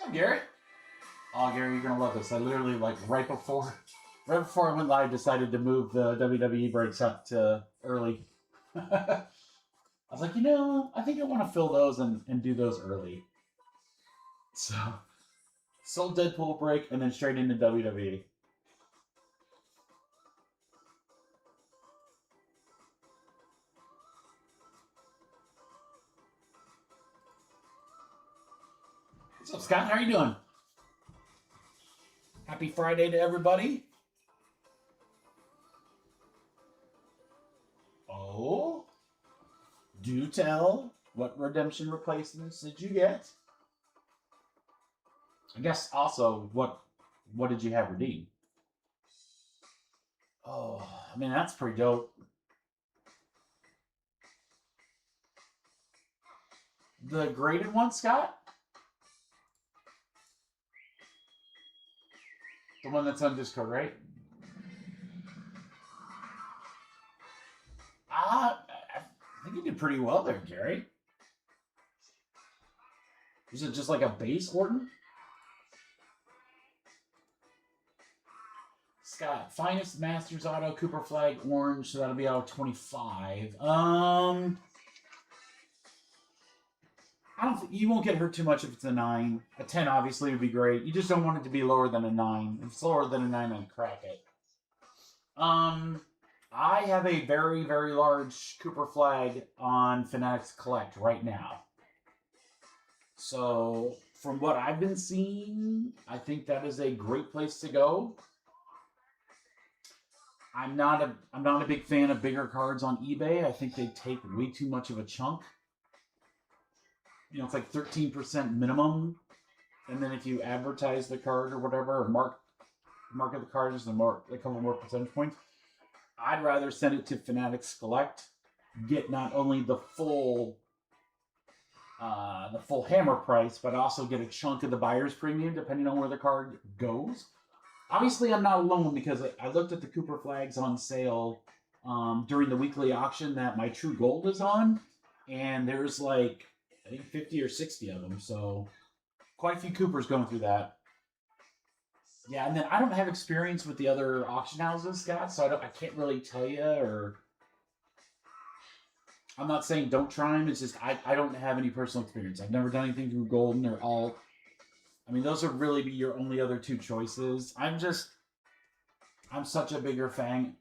Oh, Gary. Oh, Gary, you're gonna love this. I literally, like, right before I went live, decided to move the WWE breaks up to early. I was like, I think I want to fill those and do those early. So, sold Deadpool break and then straight into WWE. What's up, Scott? How are you doing? Happy Friday to everybody. Oh, do tell. What redemption replacements did you get? I guess also, what did you have redeemed? Oh, I mean, that's pretty dope. The graded one, Scott? The one that's on Discord, right? I think you did pretty well there, Gary. Is it just like a base Orton? Scott, Finest Masters Auto, Cooper Flag, Orange, so that'll be out of 25. I don't think you won't get hurt too much if it's a 9. A 10 obviously would be great. You just don't want it to be lower than a 9. If it's lower than a 9, then crack it. I have a very, very large Cooper Flag on Fanatics Collect right now. So, from what I've been seeing, I think that is a great place to go. I'm not a big fan of bigger cards on eBay. I think they take way too much of a chunk. It's like 13% minimum, and then if you advertise the card or whatever, or market the card as a couple more percentage points. I'd rather send it to Fanatics Collect, get not only the full hammer price, but also get a chunk of the buyer's premium depending on where the card goes. Obviously, I'm not alone because I looked at the Cooper Flags on sale during the weekly auction that my True Gold is on, and there's like, I think 50 or 60 of them, so quite a few Coopers going through that. Yeah, and then I don't have experience with the other auction houses, Scott, so I can't really tell you, or I'm not saying don't try them. It's just I don't have any personal experience. I've never done anything through Golden or Alt. I mean, those would really be your only other two choices. I'm such a bigger fan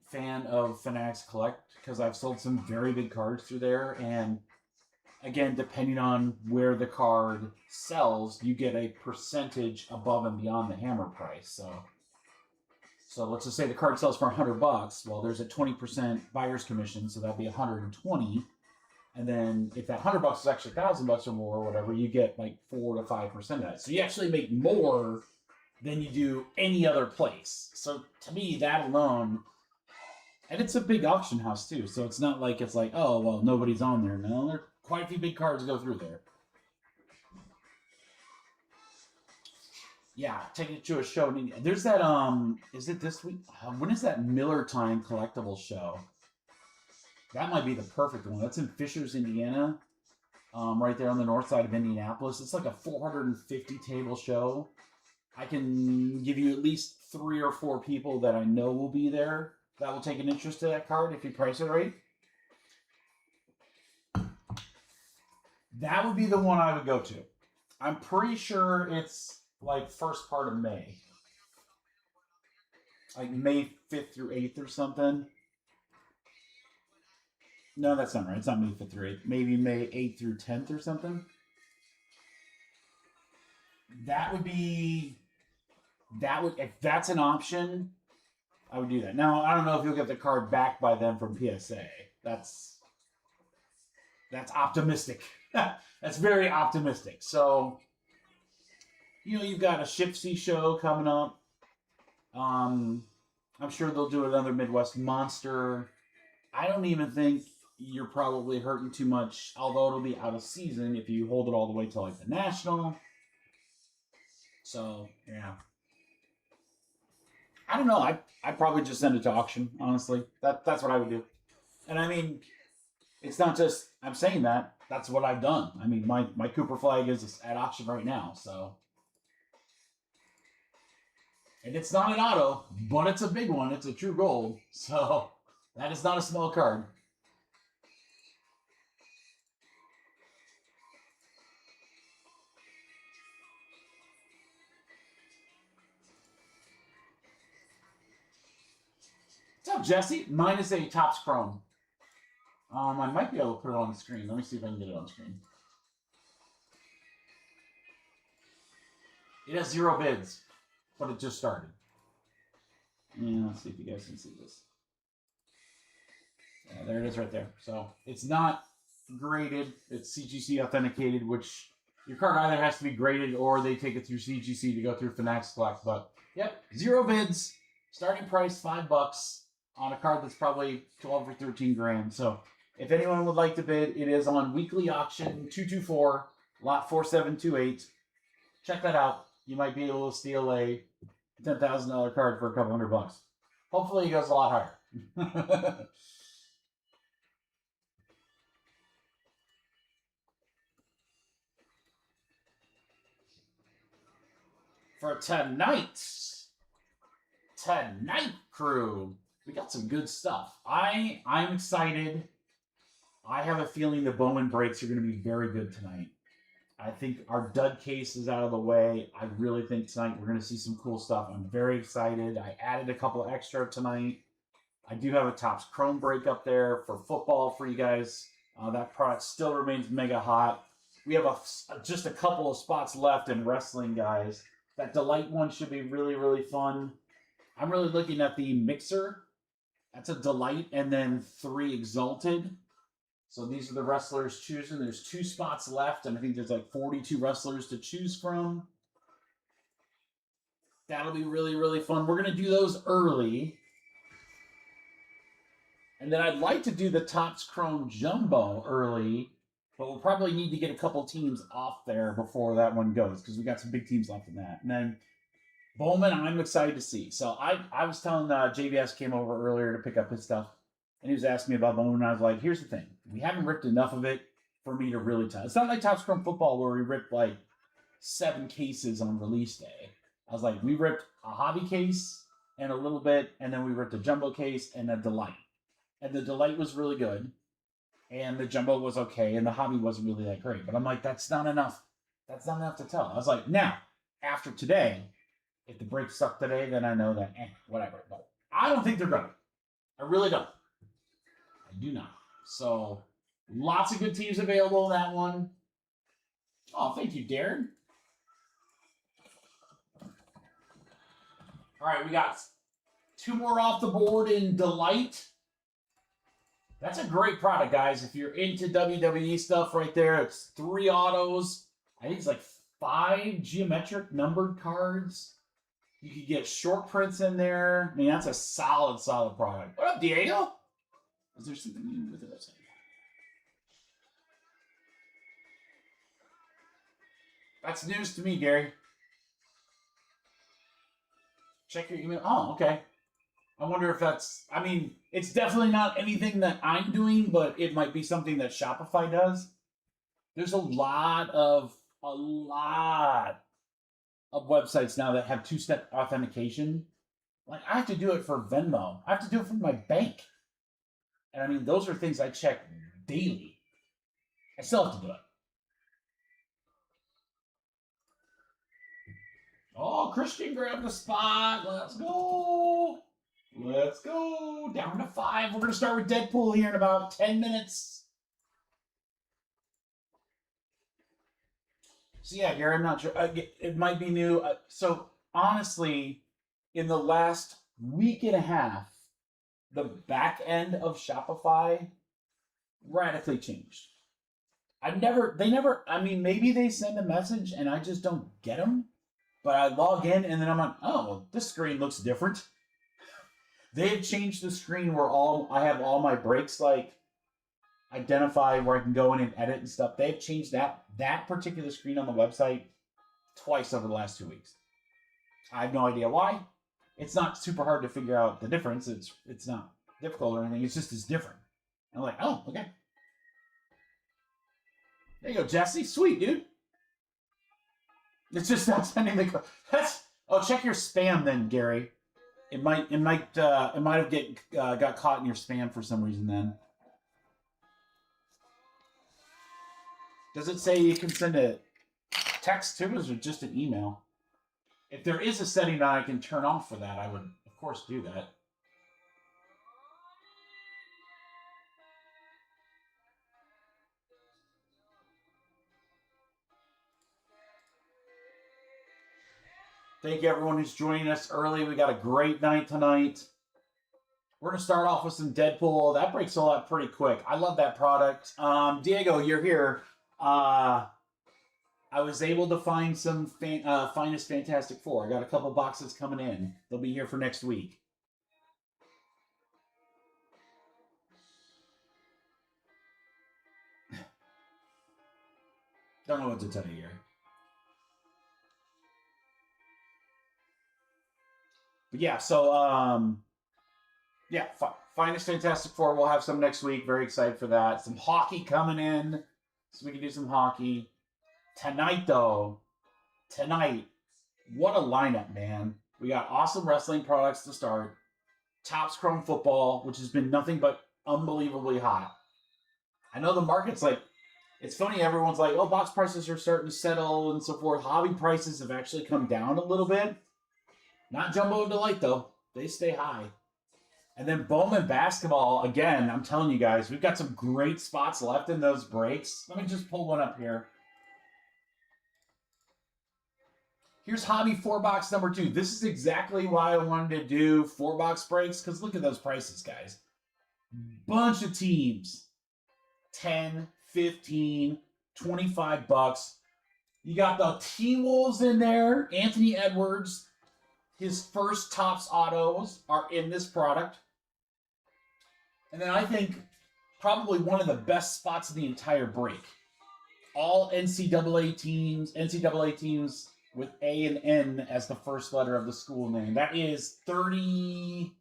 of Fanatics Collect because I've sold some very big cards through there, and again, depending on where the card sells, you get a percentage above and beyond the hammer price. So let's just say the card sells for $100. Well, there's a 20% buyer's commission, so that'd be 120. And then if that $100 is actually $1,000 or more or whatever, you get like 4 to 5% of that. So you actually make more than you do any other place. So to me, that alone, and it's a big auction house too. So it's not like it's like, oh, well, nobody's on there. No, there are quite a few big cards go through there. Yeah, taking it to a show. There's that, is it this week? When is that Miller Time collectible show? That might be the perfect one. That's in Fishers, Indiana, right there on the north side of Indianapolis. It's like a 450 table show. I can give you at least 3 or 4 people that I know will be there that will take an interest in that card if you price it right. That would be the one I would go to. I'm pretty sure it's like first part of May. Like May 5th through 8th or something. No, that's not right. It's not May 5th through 8th. Maybe May 8th through 10th or something. If that's an option, I would do that. Now, I don't know if you'll get the card back by then from PSA. That's optimistic. That's very optimistic. So, you've got a Shipsy show coming up. I'm sure they'll do another Midwest Monster. I don't even think you're probably hurting too much, although it'll be out of season if you hold it all the way till like the National. So, yeah. I don't know. I'd probably just send it to auction, honestly. That's what I would do. And I mean, it's not just I'm saying that. That's what I've done. I mean, my Cooper Flag is at auction right now, so And it's not an auto, but it's a big one. It's a true gold. So that is not a small card. What's up, Jesse? Minus a Topps Chrome. I might be able to put it on the screen. Let me see if I can get it on screen. It has 0 bids, but it just started. Yeah, let's see if you guys can see this. Yeah, there it is right there. So it's not graded. It's CGC authenticated, which your card either has to be graded or they take it through CGC to go through Fanatics Collect. But yep, 0 bids. Starting price $5 on a card that's probably 12 or 13 grand. So if anyone would like to bid, it is on weekly auction 224 lot 4728. Check that out. You might be able to steal a $10,000 card for a couple $100. Hopefully it goes a lot higher. For tonight, crew, we got some good stuff. I'm excited. I have a feeling the Bowman breaks are going to be very good tonight. I think our dud case is out of the way. I really think tonight we're going to see some cool stuff. I'm very excited. I added a couple extra tonight. I do have a Topps Chrome break up there for football for you guys. That product still remains mega hot. We have just a couple of spots left in wrestling, guys. That Delight one should be really, really fun. I'm really looking at the Mixer. That's a Delight, and then 3 Exalted. So these are the wrestlers choosing. There's 2 spots left, and I think there's like 42 wrestlers to choose from. That'll be really, really fun. We're going to do those early. And then I'd like to do the Topps Chrome Jumbo early, but we'll probably need to get a couple teams off there before that one goes, because we got some big teams left in that. And then Bowman, I'm excited to see. So I was telling JBS came over earlier to pick up his stuff, and he was asking me about Bowman, and I was like, here's the thing. We haven't ripped enough of it for me to really tell. It's not like Topps Chrome Football where we ripped like 7 cases on release day. I was like, we ripped a hobby case and a little bit, and then we ripped a jumbo case and a Delight. And the Delight was really good, and the jumbo was okay, and the hobby wasn't really that great. But I'm like, that's not enough. That's not enough to tell. I was like, now, after today, if the break suck today, then I know that, whatever. But I don't think they're good. I really don't. I do not. So, lots of good teams available in that one. Oh, thank you, Darren. All right, we got 2 more off the board in Delight. That's a great product, guys. If you're into WWE stuff right there, it's 3 autos. I think it's like 5 geometric numbered cards. You could get short prints in there. I mean, that's a solid, solid product. What up, Diego? Is there something new with it? That's news to me, Gary. Check your email. Oh, okay. I wonder if that's, I mean, it's definitely not anything that I'm doing, but it might be something that Shopify does. There's a lot of websites now that have 2-step authentication. Like, I have to do it for Venmo. I have to do it for my bank. And I mean, those are things I check daily. I still have to do it. Oh, Christian grabbed the spot. Let's go. Let's go. Down to 5. We're going to start with Deadpool here in about 10 minutes. So yeah, Gary, I'm not sure. It might be new. So honestly, in the last week and a half, the back end of Shopify radically changed. I mean, maybe they send a message and I just don't get them. But I log in and then I'm like, oh, well, this screen looks different. They've changed the screen where I have all my breaks like identified where I can go in and edit and stuff. They've changed that particular screen on the website twice over the last 2 weeks. I have no idea why. It's not super hard to figure out the difference. It's not difficult or anything. It's just it's different. And I'm like, oh, okay. There you go, Jesse. Sweet, dude. It's just not sending the code. Oh, check your spam then, Gary. It might have got caught in your spam for some reason then. Does it say you can send a text to us or just an email? If there is a setting that I can turn off for that, I would, of course, do that. Thank you, everyone who's joining us early. We got a great night tonight. We're going to start off with some Deadpool. That breaks a lot pretty quick. I love that product. Diego, you're here. I was able to find some Finest Fantastic Four. I got a couple boxes coming in. They'll be here for next week. Don't know what to tell you here. But yeah, so yeah, Finest Fantastic Four. We'll have some next week. Very excited for that. Some hockey coming in, so we can do some hockey tonight. Though, what a lineup, man! We got awesome wrestling products to start. Topps Chrome Football, which has been nothing but unbelievably hot. I know the market's like, it's funny. Everyone's like, oh, box prices are starting to settle and so forth. Hobby prices have actually come down a little bit. Not Jumbo and Delight, though. They stay high. And then Bowman Basketball, again, I'm telling you guys, we've got some great spots left in those breaks. Let me just pull one up here. Here's Hobby 4-box number 2. This is exactly why I wanted to do 4-box breaks, because look at those prices, guys. Bunch of teams. 10, 15, 25 bucks. You got the T-Wolves in there. Anthony Edwards. His first Topps autos are in this product. And then I think probably one of the best spots in the entire break. All NCAA teams with A and N as the first letter of the school name. That is 31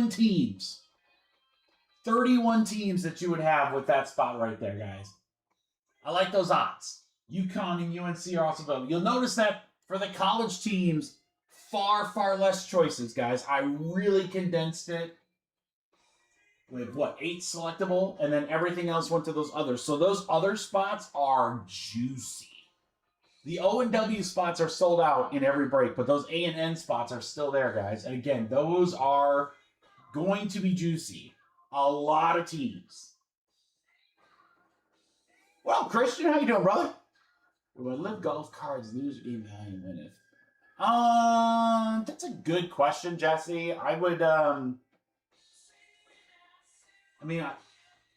teams. 31 teams that you would have with that spot right there, guys. I like those odds. UConn and UNC are also available. You'll notice that for the college teams, far less choices, guys. I really condensed it with, 8 selectable, and then everything else went to those others. So those other spots are juicy. The O and W spots are sold out in every break, but those A and N spots are still there, guys. And again, those are going to be juicy. A lot of teams. Well, Christian, how you doing, brother? Will I live golf cards, lose game value, win it? That's a good question, Jesse. I would, I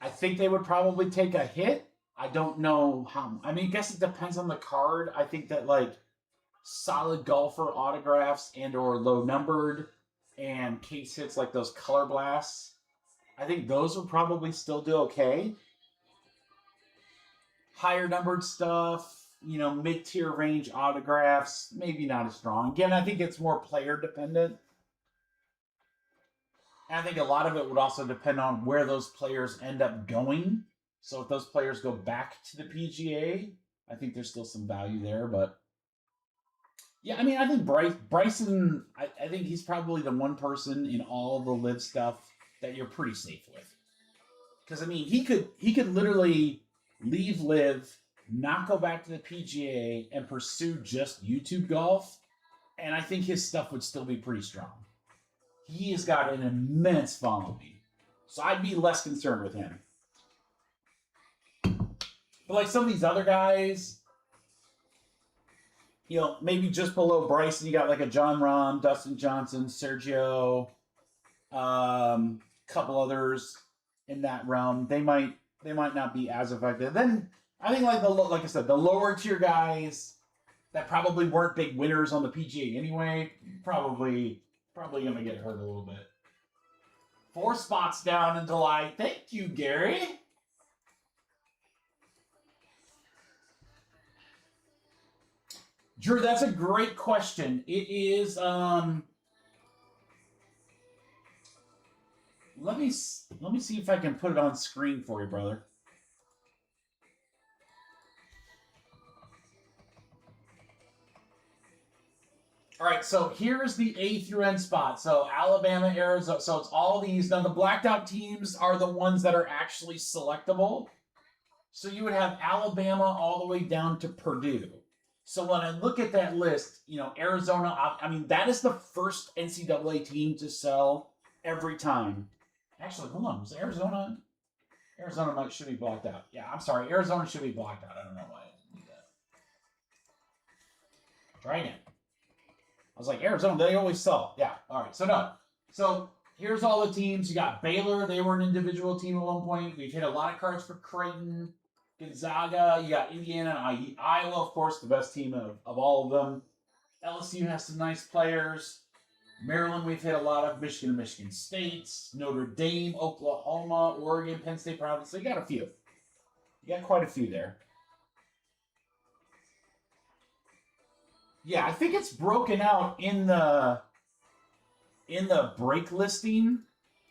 think they would probably take a hit. I don't know how. I guess it depends on the card. I think that, solid golfer autographs and or low numbered and case hits like those color blasts, I think those would probably still do okay. Higher numbered stuff, mid-tier range autographs, maybe not as strong. Again, I think it's more player dependent. And I think a lot of it would also depend on where those players end up going. So if those players go back to the PGA, I think there's still some value there. But yeah, I think Bryson, I think he's probably the one person in all the live stuff that you're pretty safe with. Because he could literally leave live, not go back to the PGA, and pursue just YouTube golf, and I think his stuff would still be pretty strong. He has got an immense following, so I'd be less concerned with him. But some of these other guys, maybe just below Bryson, you got a John Rahm, Dustin Johnson, Sergio, couple others in that realm. They might not be as effective. Then I think like I said, the lower tier guys that probably weren't big winners on the PGA anyway, probably gonna get hurt a little bit. 4 spots down in July. Thank you, Gary. Drew, that's a great question. It is let me see if I can put it on screen for you, brother. All right, so here's the A through N spot. So Alabama, Arizona. So it's all these. Now the blacked out teams are the ones that are actually selectable. So you would have Alabama all the way down to Purdue. So when I look at that list, you know, Arizona, I mean, that is the first NCAA team to sell every time. Actually, hold on. Was Arizona? Arizona should be blocked out. Yeah, I'm sorry. Arizona should be blocked out. I don't know why I didn't do that. Try again. I was like, Arizona, they always sell. Yeah, all right. So, no. So, here's all the teams. You got Baylor. They were an individual team at one point. We've hit a lot of cards for Creighton. Gonzaga, you got Indiana, Iowa, of course, the best team of all of them. LSU has some nice players. Maryland, we've hit a lot of. Michigan State, Notre Dame, Oklahoma, Oregon, Penn State, Providence. So you got a few. You got quite a few there. Yeah, I think it's broken out in the break listing,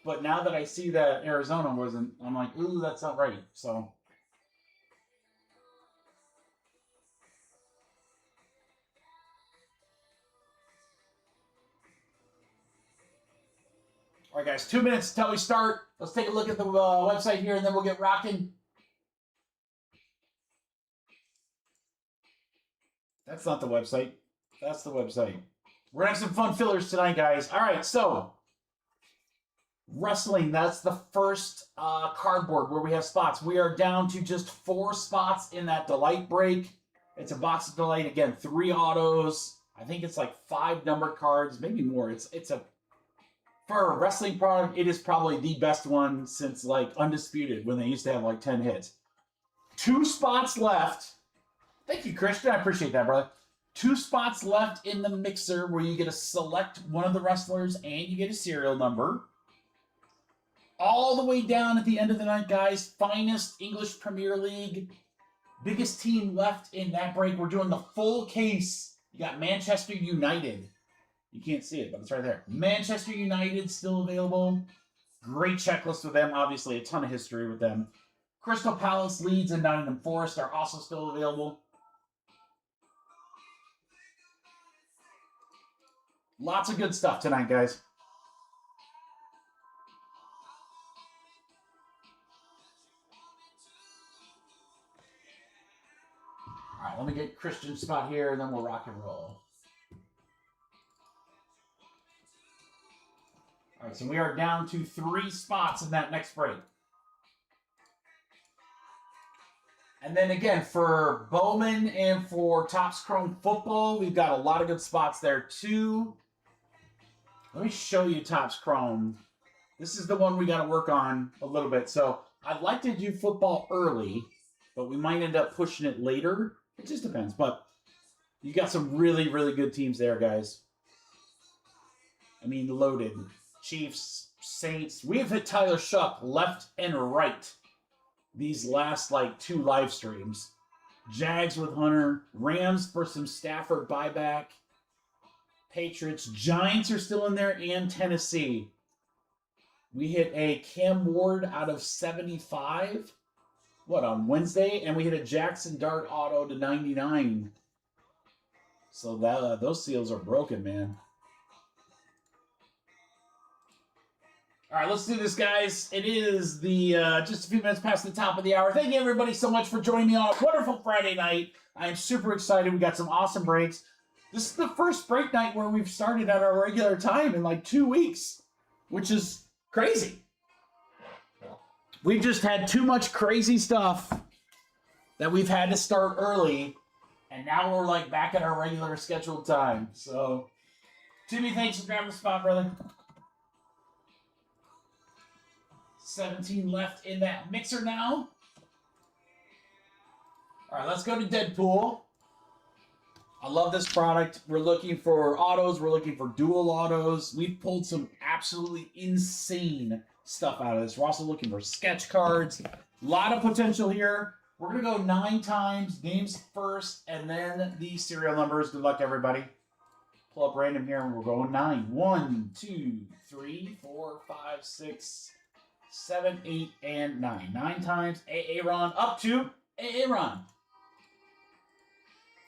but now that I see that Arizona wasn't, I'm like, ooh, that's not right. So. All right, guys, 2 minutes until we start. Let's take a look at the website here, and then we'll get rocking. That's not the website. That's the website. We're going to have some fun fillers tonight, guys. All right, so wrestling, that's the first cardboard where we have spots. We are down to just 4 spots in that Delight break. It's a box of Delight. Again, 3 autos. I think it's like 5 numbered cards, maybe more. For a wrestling product, it is probably the best one since like Undisputed when they used to have like 10 hits. 2 spots left. Thank you, Christian. I appreciate that, brother. 2 spots left in the mixer where you get to select one of the wrestlers and you get a serial number. All the way down at the end of the night, guys. Finest English Premier League. Biggest team left in that break. We're doing the full case. You got Manchester United. You can't see it, but it's right there. Manchester United still available. Great checklist with them. Obviously, a ton of history with them. Crystal Palace, Leeds, and Nottingham Forest are also still available. Lots of good stuff tonight, guys. All right, let me get Christian's spot here, and then we'll rock and roll. All right, so we are down to 3 spots in that next break. And then again, for Bowman and for Topps Chrome Football, we've got a lot of good spots there too. Let me show you Topps Chrome. This is the one we got to work on a little bit. So I'd like to do football early, but we might end up pushing it later. It just depends. But you got some really, really good teams there, guys. I mean, loaded. Chiefs, Saints. We have hit Tyler Shuck left and right these last, 2 live streams. Jags with Hunter. Rams for some Stafford buyback. Patriots. Giants are still in there, and Tennessee. We hit a Cam Ward out of 75. On Wednesday? And we hit a Jackson Dart auto to 99. So those seals are broken, man. All right, let's do this, guys. It is the just a few minutes past the top of the hour. Thank you, everybody, so much for joining me on a wonderful Friday night. I am super excited. We got some awesome breaks. This is the first break night where we've started at our regular time in 2 weeks, which is crazy. We've just had too much crazy stuff that we've had to start early, and now we're back at our regular scheduled time. So, Timmy, thanks for grabbing the spot, brother. 17 left in that mixer now. All right, let's go to Deadpool. I love this product. We're looking for autos. We're looking for dual autos. We've pulled some absolutely insane stuff out of this. We're also looking for sketch cards. A lot of potential here. We're going to go 9 times. Names first, and then the serial numbers. Good luck, everybody. Pull up random here, and we're going 9. 1, 2, 3, 4, 5, 6, 7, 8, and 9. 9 times. Aaron up to Aaron.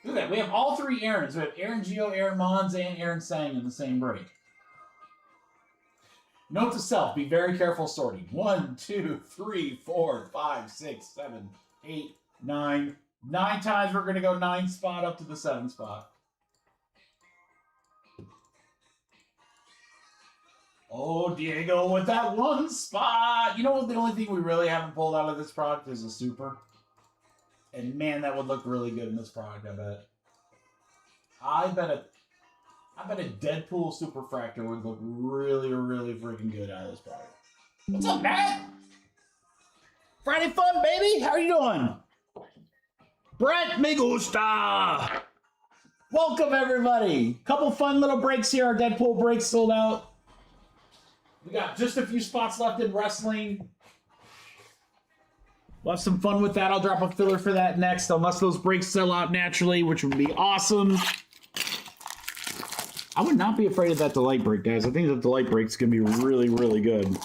Look at that. We have all three Aarons. We have Aaron Gio, Aaron Mons, and Aaron Sang in the same break. Note to self, be very careful sorting. 1, 2, 3, 4, 5, 6, 7, 8, 9. 9 times we're going to go 9 spot up to the 7 spot. Oh, Diego with that 1 spot. You know what? The only thing we really haven't pulled out of this product is a super. And man, that would look really good in this product, I bet. I bet a Deadpool Superfractor would look really, really freaking good out of this product. What's up, Matt? Friday fun, baby. How are you doing? Brett me gusta. Welcome, everybody. Couple fun little breaks here. Our Deadpool breaks sold out. We got just a few spots left in wrestling. We'll have some fun with that. I'll drop a filler for that next, unless those breaks sell out naturally, which would be awesome. I would not be afraid of that delight break, guys. I think that delight break's going to be really, really good.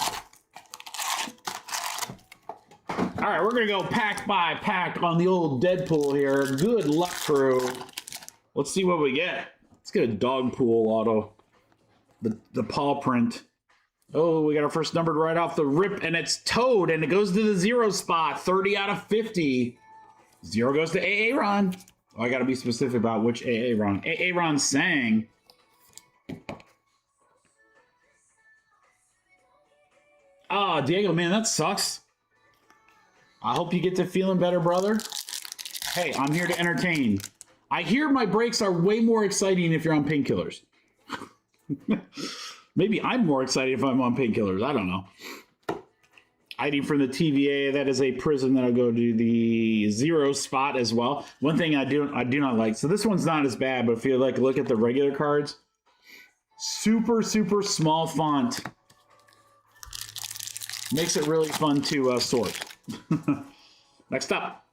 All right, we're going to go pack by pack on the old Deadpool here. Good luck, crew. Let's see what we get. Let's get a dog pool auto. The paw print. Oh, we got our first numbered right off the rip, and it's Toad, and it goes to the 0 spot. 30 out of 50. 0 goes to Aaron. Oh, I got to be specific about which Aaron. Aaron Sang. Ah, Diego, man, that sucks. I hope you get to feeling better, brother. Hey, I'm here to entertain. I hear my breaks are way more exciting if you're on painkillers. Maybe I'm more excited if I'm on painkillers. I don't know. Hiding from the TVA, that is a prism that'll go to the 0 spot as well. One thing I do not like. So this one's not as bad, but if you like look at the regular cards, super small font makes it really fun to sort. Next up.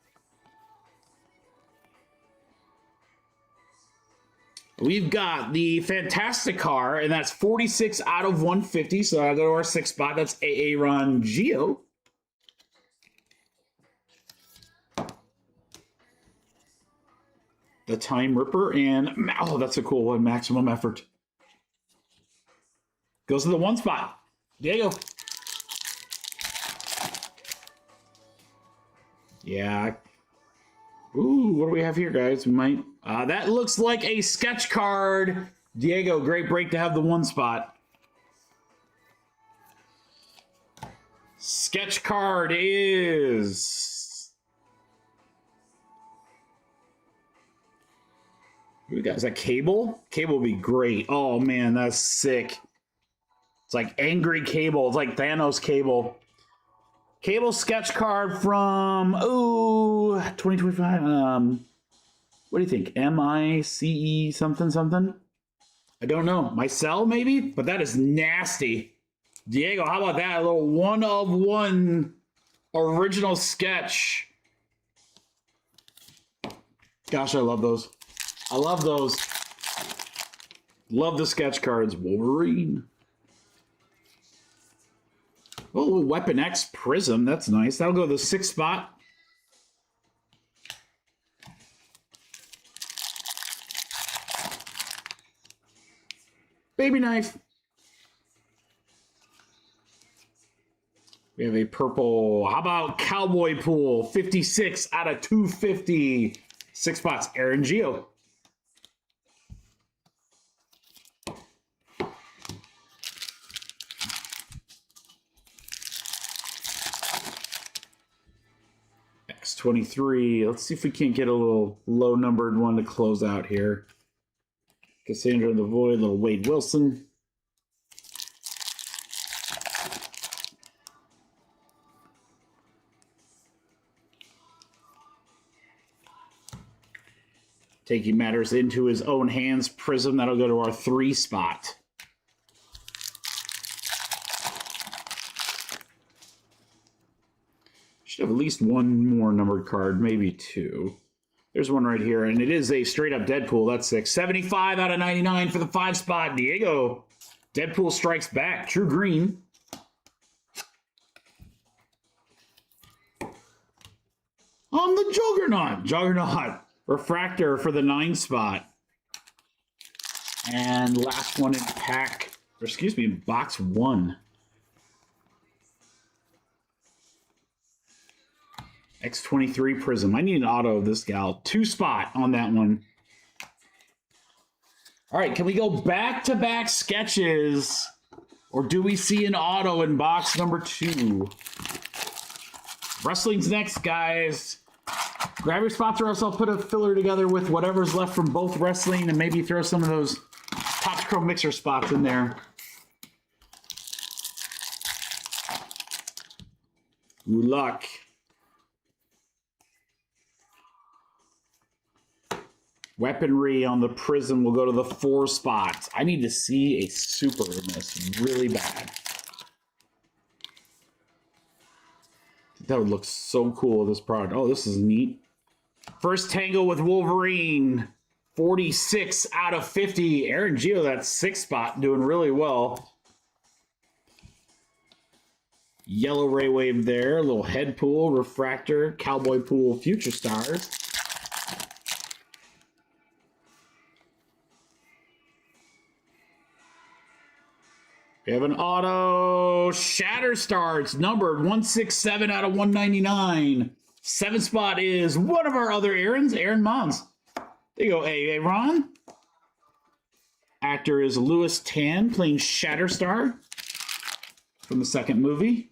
We've got the Fantastic Car, and that's 46 out of 150. So I'll go to our 6th spot. That's Aaron Gio. The Time Ripper, and oh, that's a cool one. Maximum Effort. Goes to the 1 spot. Diego. Yeah. Ooh, what do we have here, guys? We might. That looks like a sketch card. Diego, great break to have the 1 spot. Sketch card is. Who we got? Is that Cable? Cable would be great. Oh man, that's sick. It's like angry Cable. It's like Thanos Cable. Cable sketch card from 2025. What do you think? MICE something? I don't know. Mycel maybe, but that is nasty. Diego, how about that? A little 1 of 1 original sketch. Gosh, I love those. I love those. Love the sketch cards. Wolverine. Oh, Weapon X Prism. That's nice. That'll go to the 6th spot. Baby Knife. We have a purple. How about Cowboy Pool? 56 out of 250. 6 spots. Aaron Gio. X23. Let's see if we can't get a little low-numbered one to close out here. Cassandra in the Void, little Wade Wilson. Taking matters into his own hands. Prism, that'll go to our 3 spot. Should have at least 1 more numbered card, maybe 2. There's one right here, and it is a straight-up Deadpool. That's 6. 75 out of 99 for the 5 spot. Diego. Deadpool strikes back. True green. On the Juggernaut. Juggernaut. Refractor for the 9 spot. And last one in pack, or excuse me, box 1. X23 Prism. I need an auto of this gal. 2 spot on that one. All right, can we go back-to-back sketches? Or do we see an auto in box number 2? Wrestling's next, guys. Grab your spots or else I'll put a filler together with whatever's left from both wrestling and maybe throw some of those Top Pro mixer spots in there. Good luck. Weaponry on the Prism will go to the 4 spots. I need to see a super in this really bad. That would look so cool with this product. Oh, this is neat. First Tango with Wolverine. 46 out of 50. Aaron Gio, that 6 spot, doing really well. Yellow Ray Wave there. A little head pool, refractor, cowboy pool, future stars. We have an auto Shatterstar. It's numbered 167 out of 199. 7 spot is one of our other Aarons, Aaron Mons. There you go, Aaron. Actor is Louis Tan playing Shatterstar from the second movie.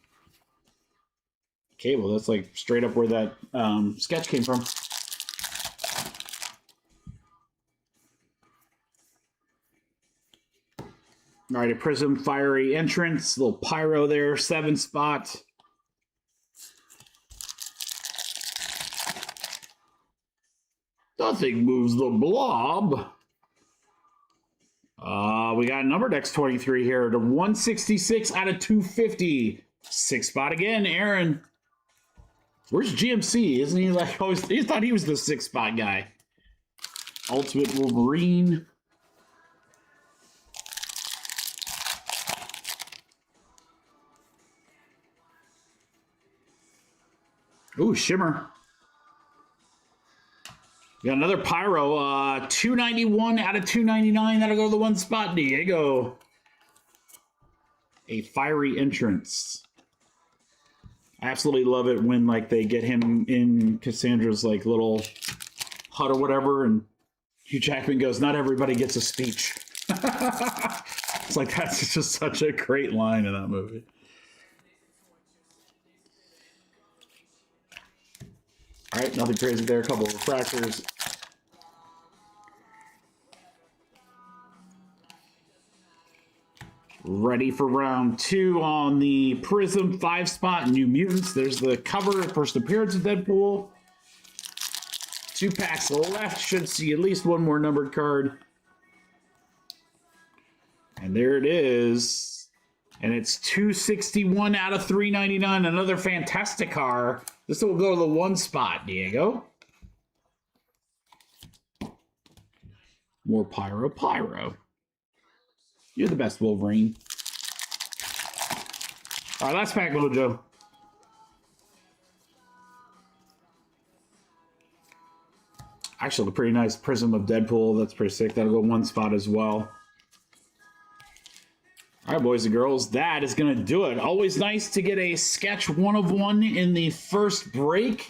Okay, well, that's like straight up where that sketch came from. All right, a Prism Fiery Entrance, little pyro there, 7 spot. Nothing moves the blob. We got a numbered X23 here to 166 out of 250. 6 spot again, Aaron. Where's GMC? Isn't he like always? He thought he was the 6 spot guy. Ultimate Wolverine. Ooh, Shimmer. We got another Pyro. 291 out of 299. That'll go to the 1 spot. Diego. A Fiery Entrance. I absolutely love it when like they get him in Cassandra's like little hut or whatever, and Hugh Jackman goes, "Not everybody gets a speech." It's like that's just such a great line in that movie. All right, nothing crazy there. A couple of refractors. Ready for round 2 on the Prism 5 spot New Mutants. There's the cover, first appearance of Deadpool. 2 packs left. Should see at least one more numbered card. And there it is. And it's 261 out of 399. Another fantastic car. This will go to the 1 spot, Diego. More Pyro. You're the best, Wolverine. All right, last pack, Mojo. Actually, a pretty nice Prism of Deadpool. That's pretty sick. That'll go 1 spot as well. All right, boys and girls, that is going to do it. Always nice to get a sketch 1 of 1 in the first break.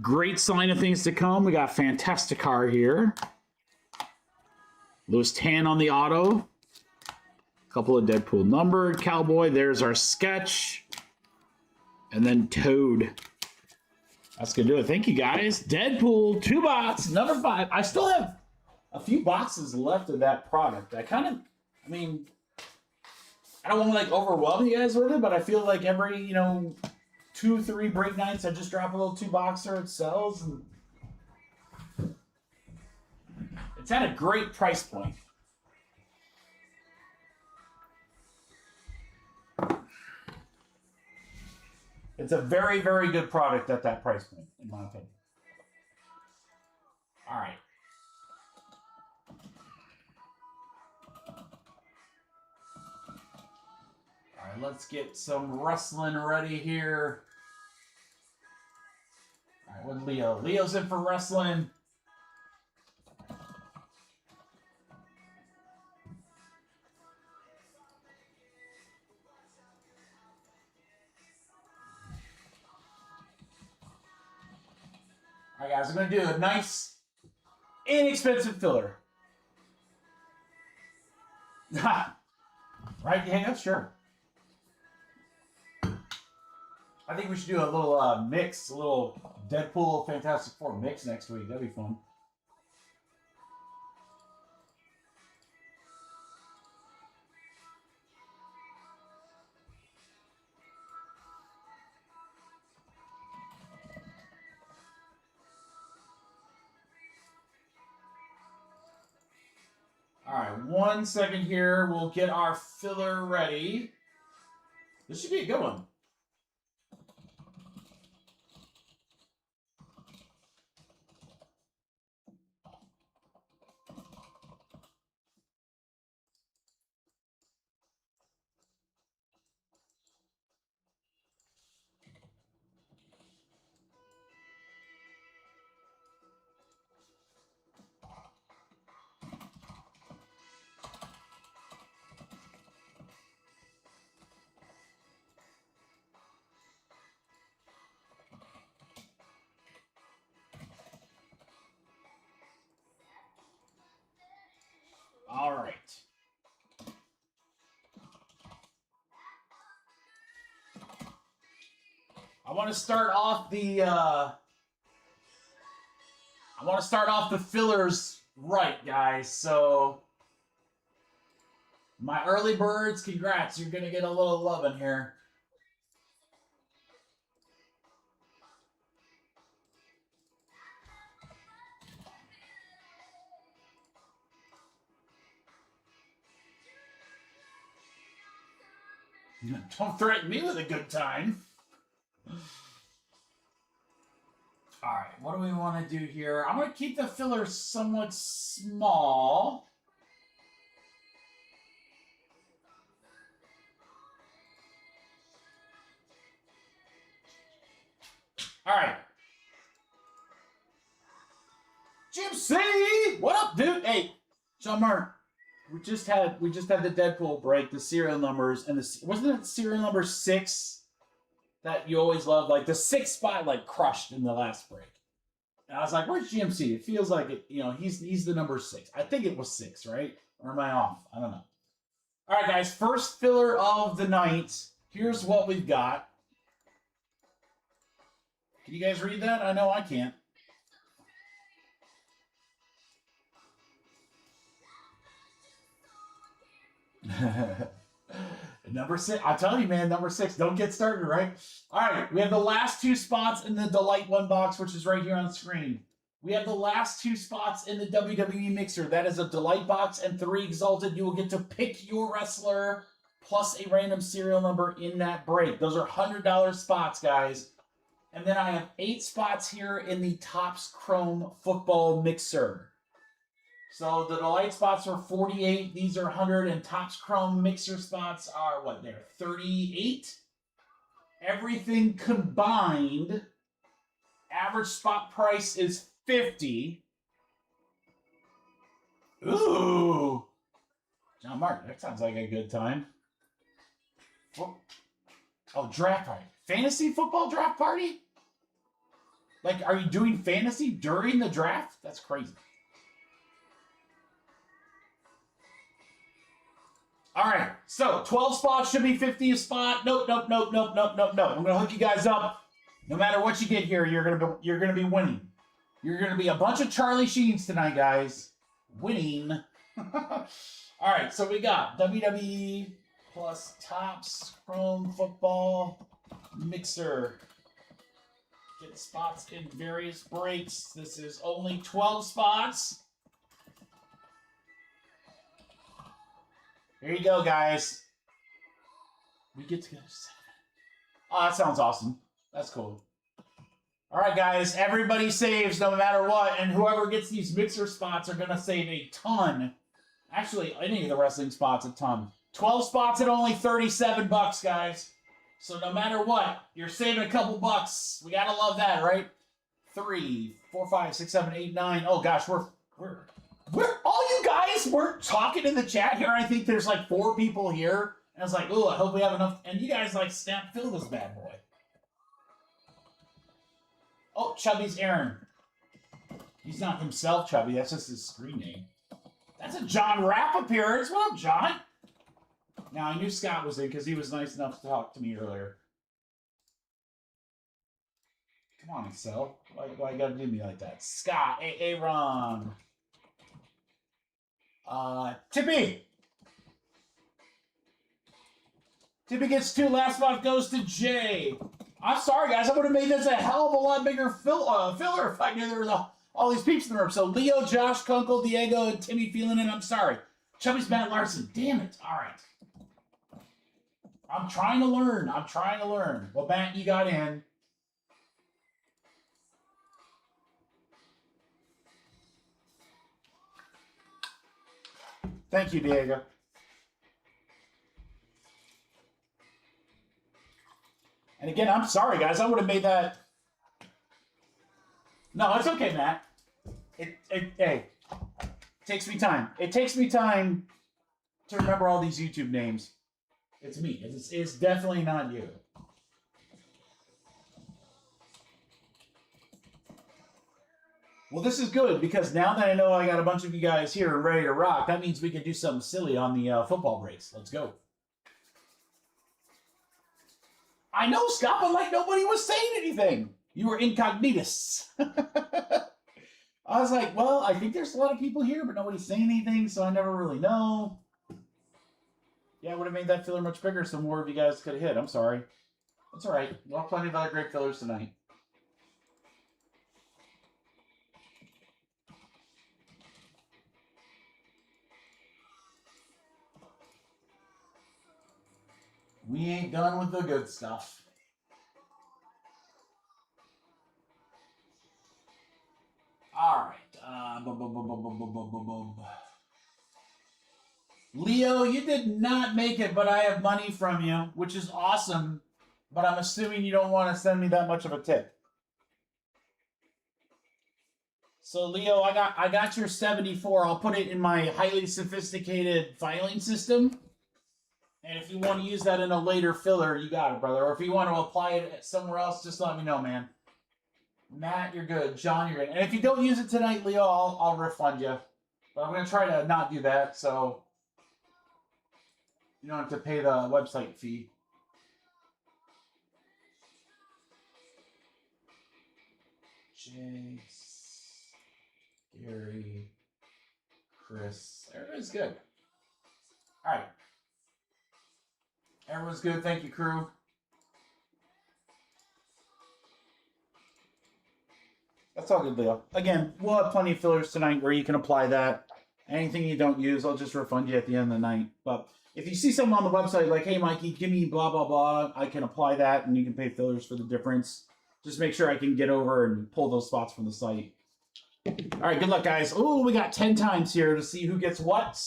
Great sign of things to come. We got fantastic car here. Louis Tan on the auto. A couple of Deadpool numbered. Cowboy, there's our sketch. And then Toad. That's going to do it. Thank you, guys. Deadpool, 2 box, number 5. I still have a few boxes left of that product. I don't want to like overwhelm you guys with it, but I feel like every, 2-3 break nights, I just drop a little 2 boxer, it sells. And it's at a great price point. It's a very, very good product at that price point, in my opinion. All right. All right, let's get some wrestling ready here. All right, Leo. Leo's in for wrestling. All right, guys, I'm going to do a nice, inexpensive filler. Right? Yeah, sure. I think we should do a little mix, a little Deadpool Fantastic Four mix next week. That'd be fun. All right, 1 second here. We'll get our filler ready. This should be a good one. All right. I want to start off the fillers right, guys. So my early birds, congrats. You're going to get a little love in here. Don't threaten me with a good time. All right, what do we want to do here? I'm going to keep the filler somewhat small. All right. Jim C, what up, dude? Hey, John Mark. We just had the Deadpool break, the serial numbers, and wasn't it serial number 6 that you always love? Like the 6th spot, like crushed in the last break. And I was like, "Where's GMC?" It feels like it. You know, he's the number 6. I think it was 6, right? Or am I off? I don't know. All right, guys. First filler of the night. Here's what we've got. Can you guys read that? I know I can't. Number 6. I tell you, man, number 6. Don't get started, right? All right. We have the last 2 spots in the Delight 1 box, which is right here on the screen. We have the last 2 spots in the WWE Mixer. That is a Delight box and 3 Exalted. You will get to pick your wrestler plus a random serial number in that break. Those are $100 spots, guys. And then I have 8 spots here in the Topps Chrome Football Mixer. So the Delight spots are 48. These are 100. And Topps Chrome Mixer spots are, what, they're 38? Everything combined, average spot price is 50. Ooh. John Mark, that sounds like a good time. Oh, draft party. Fantasy football draft party? Like, are you doing fantasy during the draft? That's crazy. All right, so 12 spots should be 50 a spot. Nope. I'm gonna hook you guys up. No matter what you get here, you're gonna be winning. You're gonna be a bunch of Charlie Sheens tonight, guys. Winning. All right, so we got WWE plus Topps Chrome Football Mixer. Get spots in various breaks. This is only 12 spots. Here you go, guys. We get to go 7. Oh, that sounds awesome. That's cool. All right, guys. Everybody saves no matter what. And whoever gets these mixer spots are going to save a ton. Actually, any of the wrestling spots, a ton. 12 spots at only $37, guys. So no matter what, you're saving a couple bucks. We got to love that, right? 3, 4, 5, 6, 7, 8, 9. Oh gosh, we're all you guys were talking in the chat here. I think there's like 4 people here. And I was like, oh, I hope we have enough. And you guys like snap fill this bad boy. Oh, Chubby's Aaron. He's not himself, Chubby. That's just his screen name. That's a John Rapp appearance. What up, John? Now, I knew Scott was in because he was nice enough to talk to me earlier. Come on, Excel. Why you gotta do me like that? Scott, Aaron. Tippy. Tippy gets 2. Last spot goes to Jay. I'm sorry, guys. I would have made this a hell of a lot bigger filler if I knew there was all these peeps in the room. So Leo, Josh, Kunkel, Diego, and Timmy feeling it. I'm sorry. Chubby's Matt Larson. Damn it. All right. I'm trying to learn. Well, Matt, you got in. Thank you, Diego. And again, I'm sorry, guys. I would have made that. No, it's okay, Matt. Hey, it takes me time. It takes me time to remember all these YouTube names. It's me. It's definitely not you. Well, this is good because now that I know I got a bunch of you guys here and ready to rock, that means we can do something silly on the football breaks. Let's go. I know, Scott, but like nobody was saying anything. You were incognitus. I was like, well, I think there's a lot of people here, but nobody's saying anything, so I never really know. Yeah, I would have made that filler much bigger so more of you guys could have hit. I'm sorry. That's all right. We'll have plenty of other great fillers tonight. We ain't done with the good stuff. All right. Leo, you did not make it, but I have money from you, which is awesome. But I'm assuming you don't want to send me that much of a tip. So, Leo, I got your 74. I'll put it in my highly sophisticated filing system. And if you want to use that in a later filler, you got it, brother. Or if you want to apply it somewhere else, just let me know, man. Matt, you're good. John, you're good. And if you don't use it tonight, Leo, I'll refund you. But I'm going to try to not do that, so you don't have to pay the website fee. Jace, Gary, Chris. Everybody's good. All right. Everyone's good. Thank you, crew. That's all good, Leo. Again, we'll have plenty of fillers tonight where you can apply that. Anything you don't use, I'll just refund you at the end of the night. But if you see something on the website like, hey, Mikey, give me blah, blah, blah, I can apply that and you can pay fillers for the difference. Just make sure I can get over and pull those spots from the site. All right, good luck, guys. Oh, we got 10 times here to see who gets what.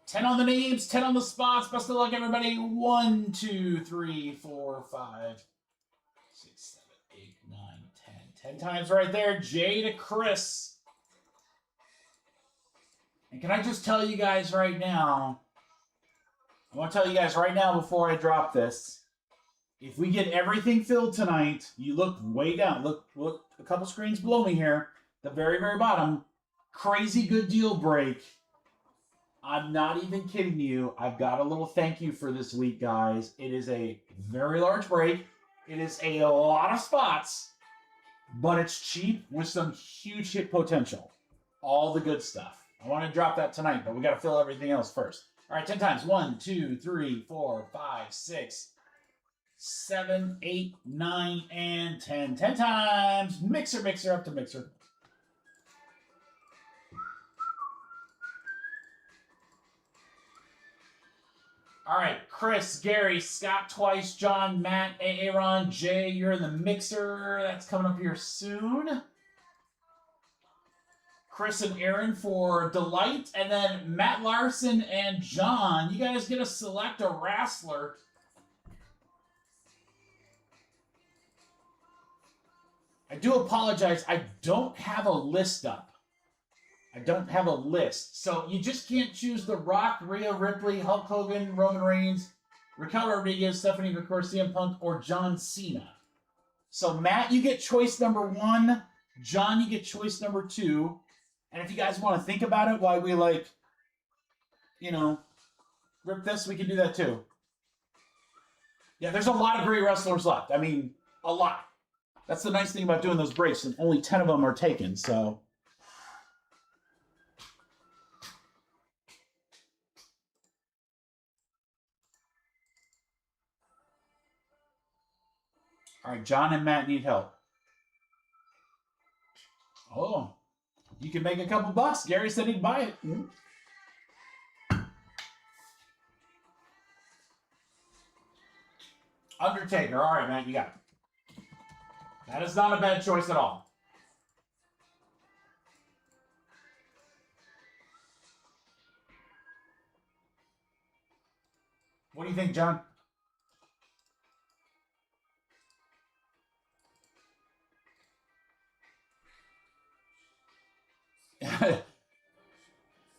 10 on the names, 10 on the spots. Best of luck, everybody. 1, 2, 3, 4, 5, 6, 7, 8, 9, 10. 10 times right there. Jay to Chris. And can I just tell you guys right now, I want to tell you guys right now before I drop this, if we get everything filled tonight, you look way down. Look a couple screens below me here. The very, very bottom. Crazy good deal break. I'm not even kidding you. I've got a little thank you for this week, guys. It is a very large break. It is a lot of spots, but it's cheap with some huge hit potential. All the good stuff. I want to drop that tonight, but we got to fill everything else first. All right, 10 times. 1, 2, 3, 4, 5, 6, 7, 8, 9, and 10. 10 times. Mixer, mixer, up to mixer. All right, Chris, Gary, Scott twice, John, Matt, Aaron, Jay, you're in the mixer. That's coming up here soon. Chris and Aaron for Delight, and then Matt Larson and John. You guys get to select a wrestler. do apologize. I don't have a list up. I don't have a list. So you just can't choose The Rock, Rhea Ripley, Hulk Hogan, Roman Reigns, Raquel Rodriguez, Stephanie McCoy, CM Punk, or John Cena. So Matt, you get choice number 1. John, you get choice number 2. And if you guys want to think about it while we rip this, we can do that too. Yeah, there's a lot of great wrestlers left. I mean, a lot. That's the nice thing about doing those breaks, and only 10 of them are taken, so. All right, John and Matt need help. Oh, you can make a couple bucks. Gary said he'd buy it. Undertaker. All right, Matt, you got it. That is not a bad choice at all. What do you think, John?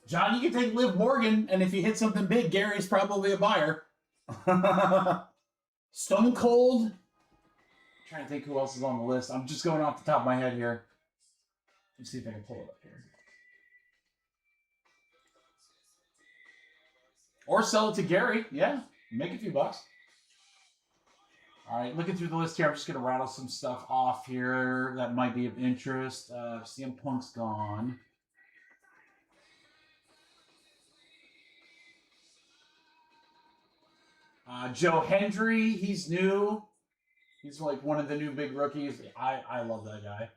John, you can take Liv Morgan, and if you hit something big, Gary's probably a buyer. Stone Cold. I'm trying to think who else is on the list. I'm just going off the top of my head here. Let's see if I can pull it up here. Or sell it to Gary. Yeah, make a few bucks. All right, looking through the list here, I'm just going to rattle some stuff off here that might be of interest. CM Punk's gone. Joe Hendry, he's new. He's like one of the new big rookies. I love that guy.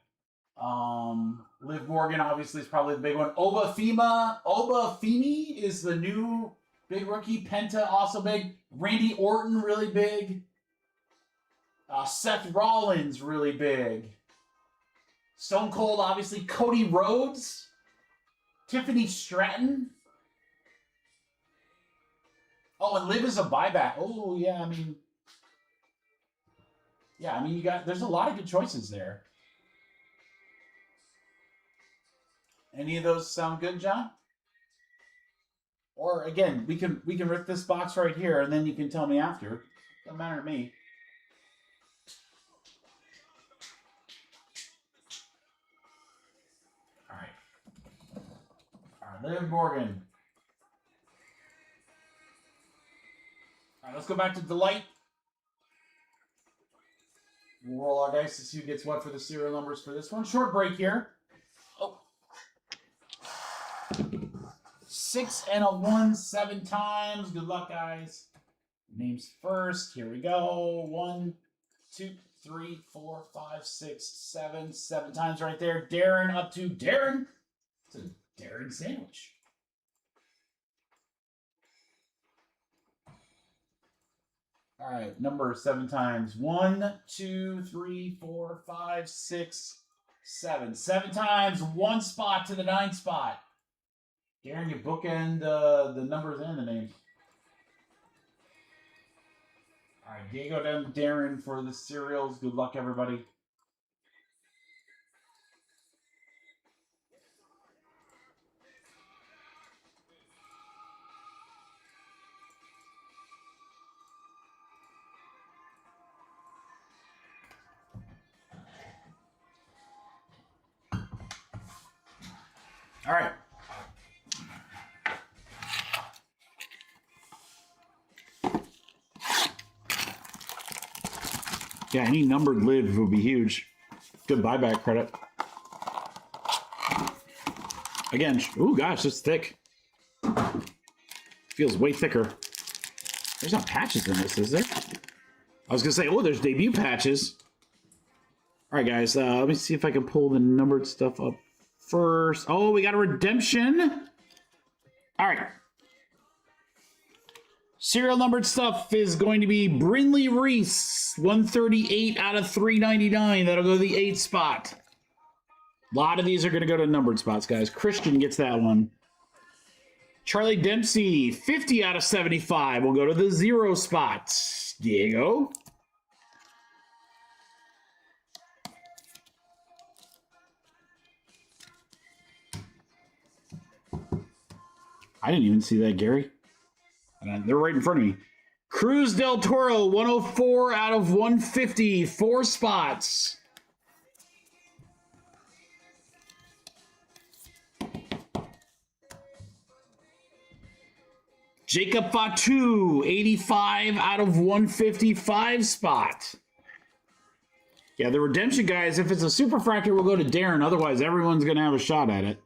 Liv Morgan, obviously, is probably the big one. Oba Femi is the new big rookie. Penta, also big. Randy Orton, really big. Seth Rollins, really big. Stone Cold, obviously. Cody Rhodes. Tiffany Stratton. Oh, and Liv is a buyback. Oh, yeah, I mean, there's a lot of good choices there. Any of those sound good, John? Or again, we can rip this box right here, and then you can tell me after. Doesn't matter to me. All right, Liv Morgan. All right, let's go back to Delight. We'll roll our dice to see who gets what for the serial numbers for this one. Short break here. Oh. 6 and a 1, 7 times. Good luck, guys. Names first. Here we go. 1, 2, 3, 4, 5, 6, 7. 7 times right there. Darren up to Darren. It's a Darren sandwich. All right, number 7 times. 1, 2, 3, 4, 5, 6, 7. 7 times, 1 spot to the 9 spot. Darren, you bookend the numbers and the names. All right, Diego and Darren for the cereals. Good luck, everybody. All right. Yeah, any numbered lid would be huge. Good buyback credit. Again, oh gosh, it's thick. Feels way thicker. There's not patches in this, is there? I was gonna say, oh, there's debut patches. All right, guys, let me see if I can pull the numbered stuff up first. Oh, we got a redemption. All right. Serial numbered stuff is going to be Brinley Reese, 138 out of 399. That'll go to the 8th spot. A lot of these are going to go to numbered spots, guys. Christian gets that one. Charlie Dempsey, 50 out of 75. Will go to the 0 spot. Diego. I didn't even see that, Gary. And they're right in front of me. Cruz del Toro, 104 out of 150. 4 spots. Jacob Fatu, 85 out of 155 spot. Yeah, the redemption guys, if it's a superfractor, we'll go to Darren. Otherwise, everyone's going to have a shot at it.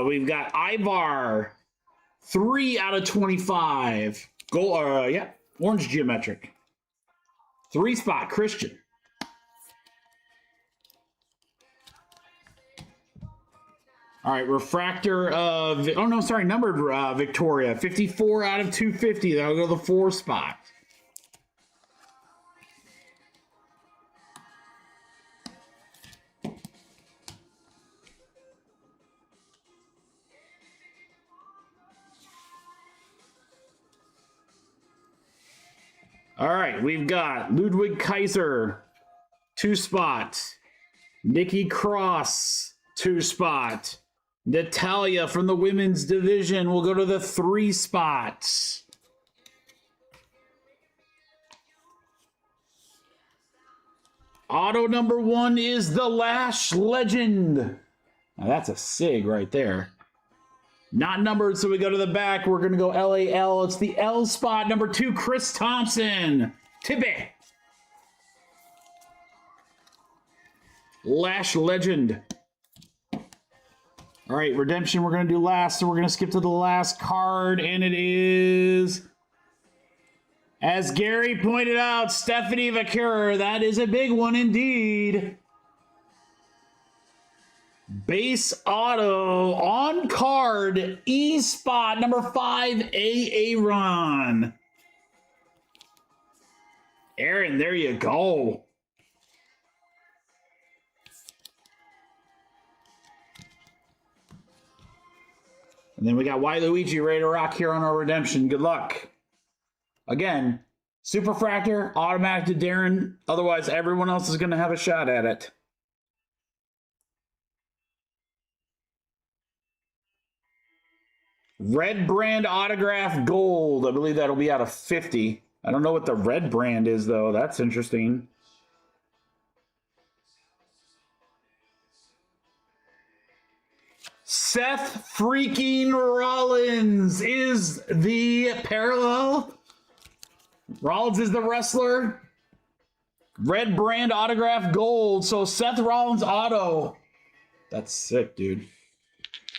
We've got Ivar, 3 out of 25. Yeah, orange geometric. 3 spot, Christian. All right, refractor of, numbered Victoria, 54 out of 250. That'll go to the 4 spot. All right, we've got Ludwig Kaiser, 2 spot. Nikki Cross, 2 spot. Natalia from the women's division will go to the 3 spots. Auto number 1 is the Lash Legend. Now that's a SIG right there. Not numbered, so we go to the back. We're going to go LAL. It's the L spot. Number 2, Chris Thompson. Tibby. Lash Legend. All right, redemption we're going to do last, so we're going to skip to the last card, and it is, as Gary pointed out, Stephanie Vaquer. That is a big one indeed. Base auto on card, E spot, number 5, Aaron. Aaron, there you go. And then we got Waluigi ready to rock here on our redemption. Good luck. Again, Superfractor, automatic to Darren. Otherwise, everyone else is going to have a shot at it. Red brand autograph gold. I believe that'll be out of 50. I don't know what the red brand is, though. That's interesting. Seth freaking Rollins is the parallel. Rollins is the wrestler. Red brand autograph gold. So Seth Rollins auto. That's sick, dude.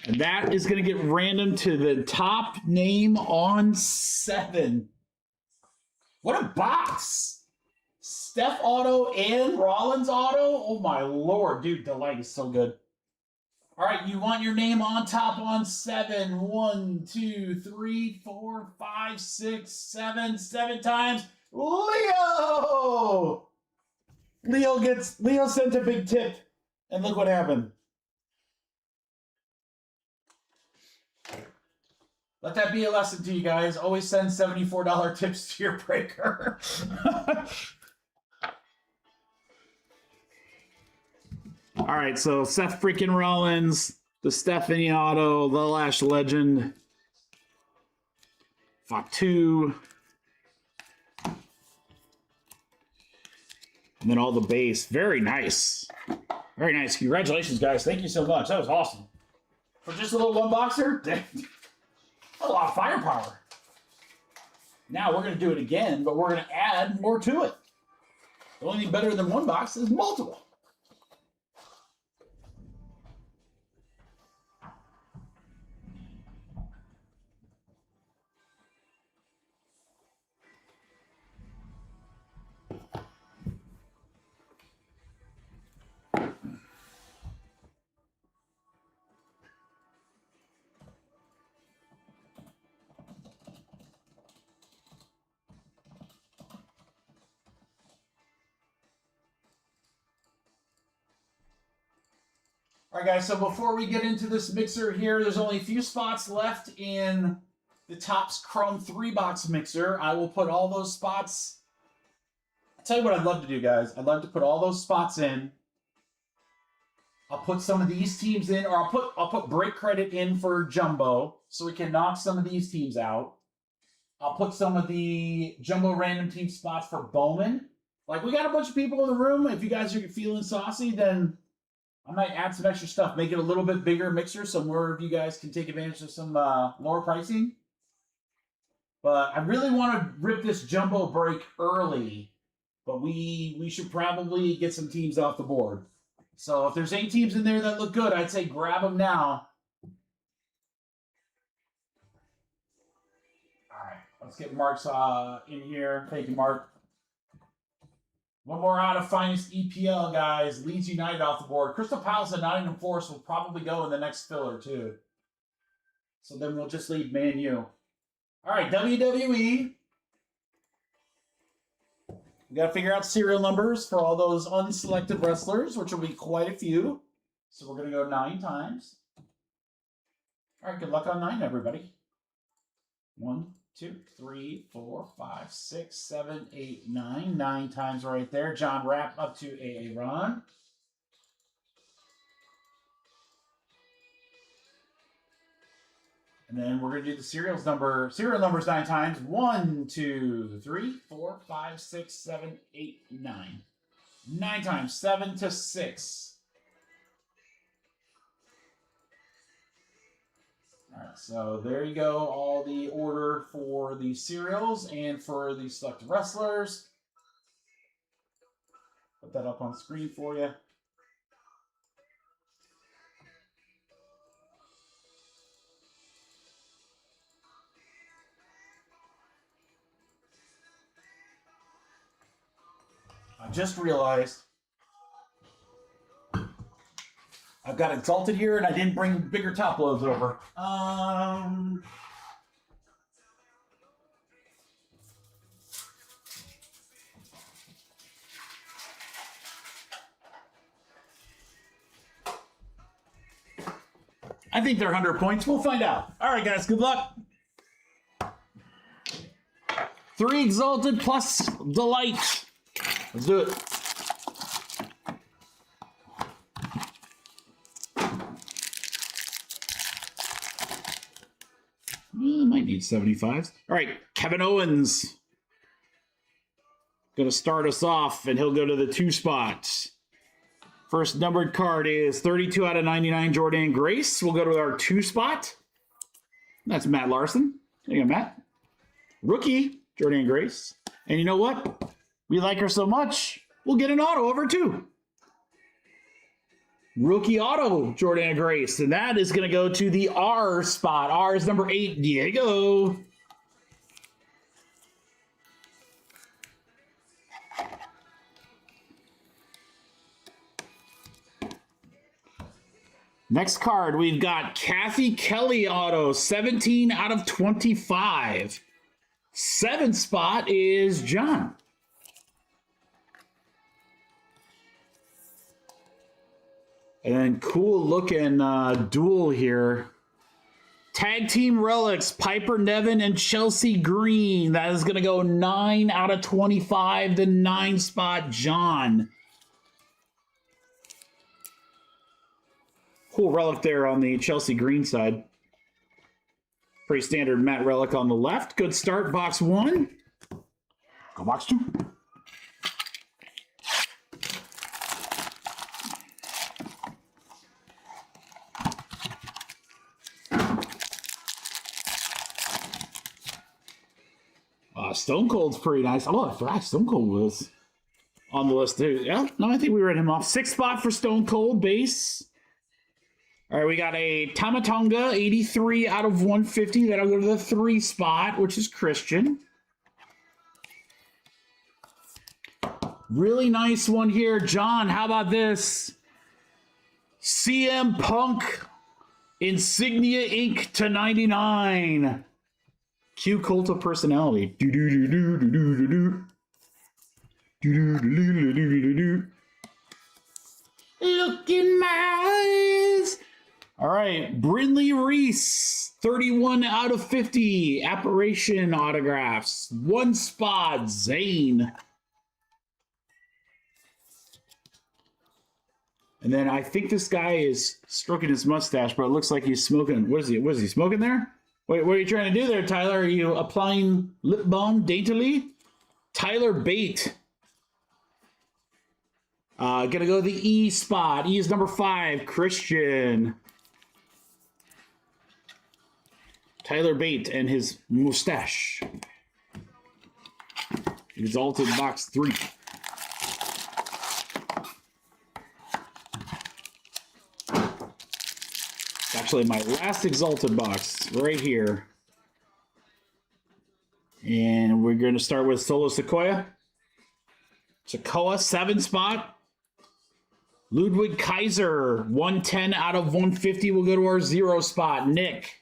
And that is going to get random to the top name on 7. What a box. Steph auto and Rollins auto. Oh my lord, dude. The light is so good. All right, you want your name on top on 7. 1, 2, 3, 4, 5, 6, 7. 7 times. Leo! Leo sent a big tip. And look what happened. Let that be a lesson to you guys. Always send $74 tips to your breaker. All right, so Seth freaking Rollins, the Stephanie auto, the Lash Legend, Fatu, and then all the base. Very nice. Very nice. Congratulations, guys. Thank you so much. That was awesome. For just a little one boxer, a lot of firepower. Now we're going to do it again, but we're going to add more to it. The only thing better than one box is multiple. All right, guys, so before we get into this mixer here, there's only a few spots left in the Topps Chrome 3-box mixer. I will put all those spots. I'll tell you what I'd love to do, guys. I'd love to put all those spots in. I'll put some of these teams in, or I'll put break credit in for Jumbo so we can knock some of these teams out. I'll put some of the Jumbo random team spots for Bowman. Like, we got a bunch of people in the room. If you guys are feeling saucy, then I might add some extra stuff, make it a little bit bigger mixer so more of you guys can take advantage of some lower pricing. But I really want to rip this Jumbo break early, but we should probably get some teams off the board. So if there's 8 teams in there that look good, I'd say grab them now. All right, let's get Mark's in here. Thank you, Mark. One more out of Finest EPL, guys. Leeds United off the board. Crystal Palace and Nottingham Forest will probably go in the next filler, too. So then we'll just leave Man U. All right, WWE. We got to figure out serial numbers for all those unselected wrestlers, which will be quite a few. So we're going to go 9 times. All right, good luck on 9, everybody. 1, 2, 3, 4, 5, 6, 7, 8, 9. 9 times right there. John Rapp up to AA Ron. And then we're going to do the serial numbers 9 times. 1, 2, 3, 4, 5, 6, 7, 8, 9. 9 times. 7 to 6. All right, so there you go. All the order for the serials and for the selected wrestlers. Put that up on screen for you. I just realized I've got Exalted here and I didn't bring bigger top loads over. I think they're 100 points. We'll find out. All right, guys, good luck. 3 Exalted plus Delight. Let's do it. Might need 75s. All right, Kevin Owens. Going to start us off, and he'll go to the 2 spots. First numbered card is 32 out of 99, Jordan Grace. We'll go to our 2 spot. That's Matt Larson. There you go, Matt. Rookie, Jordan Grace. And you know what? We like her so much, we'll get an auto over too. Rookie auto, Jordan Grace. And that is going to go to the R spot. R is number 8, Diego. Next card, we've got Kathy Kelly auto, 17 out of 25. 7th spot is John. And then cool looking duel here. Tag team relics, Piper Nevin and Chelsea Green. That is going to go 9 out of 25. The 9 spot, John. Cool relic there on the Chelsea Green side. Pretty standard matte relic on the left. Good start, box 1. Go box 2. Stone Cold's pretty nice. Oh, I forgot Stone Cold was on the list too. Yeah, no, I think we read him off. 6th spot for Stone Cold base. All right, we got a Tamatonga, 83 out of 150. That'll go to the 3 spot, which is Christian. Really nice one here. John, how about this? CM Punk Insignia Ink to 99. Q Cult of Personality. Look in my eyes. All right, Brindley Reese, 31 out of 50. Apparition autographs. 1 spot, Zane. And then I think this guy is stroking his mustache, but it looks like he's smoking. What is he smoking there? Wait, what are you trying to do there, Tyler? Are you applying lip balm daintily? Tyler Bate. Gonna go the E spot. E is number 5, Christian. Tyler Bate and his mustache. Exalted box 3. Actually, my last Exalted box right here. And we're going to start with Solo Sequoia. 7 spot. Ludwig Kaiser, 110 out of 150 will go to our 0 spot. Nick.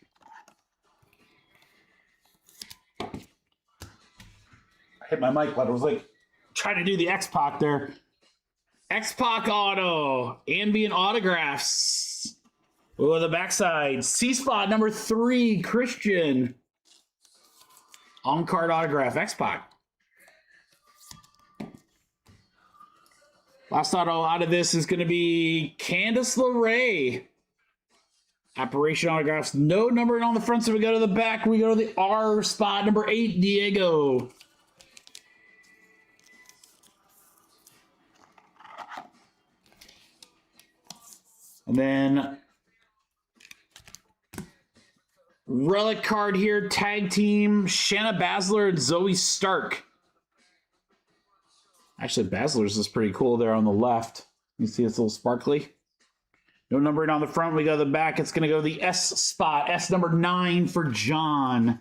I hit my mic, but I was like trying to do the X-Pac there. X-Pac auto. Ambient autographs. Oh, the backside. C spot number 3, Christian. On-card autograph, X-Pac. Last auto out of this is going to be Candice LeRae. Apparition autographs. No numbering on the front, so we go to the back. We go to the R spot, number 8, Diego. And then relic card here, tag team, Shanna Baszler and Zoe Stark. Actually, Baszler's is pretty cool there on the left. You see it's a little sparkly. No numbering on the front. We go to the back. It's going to go the S spot. S number 9 for John.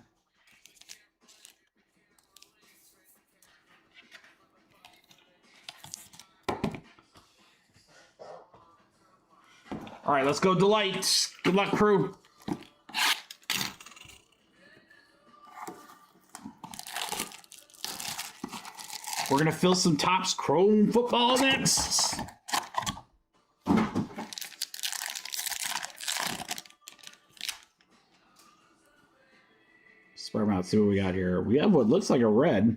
All right, let's go Delight. Good luck, crew. We're going to fill some Topps Chrome football next. Spread them out, see what we got here. We have what looks like a red.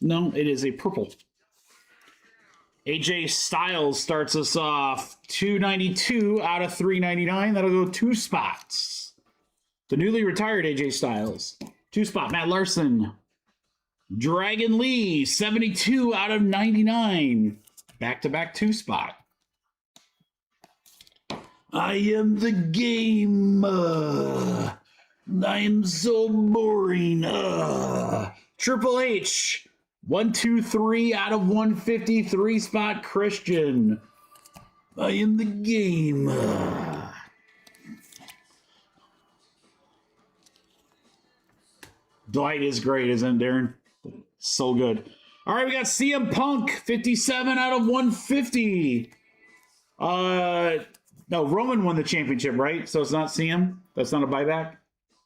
No, it is a purple. AJ Styles starts us off. 292 out of 399. That'll go 2 spots. The newly retired AJ Styles. 2 spot, Matt Larson. Dragon Lee, 72 out of 99. Back-to-back 2 spot. I am the game. I am so boring. Triple H. 123 out of 150. 3 spot, Christian. I am the game. Dwight is great, isn't it, Darren? So good. All right, we got CM Punk, 57 out of 150. No, Roman won the championship, right? So it's not CM? That's not a buyback?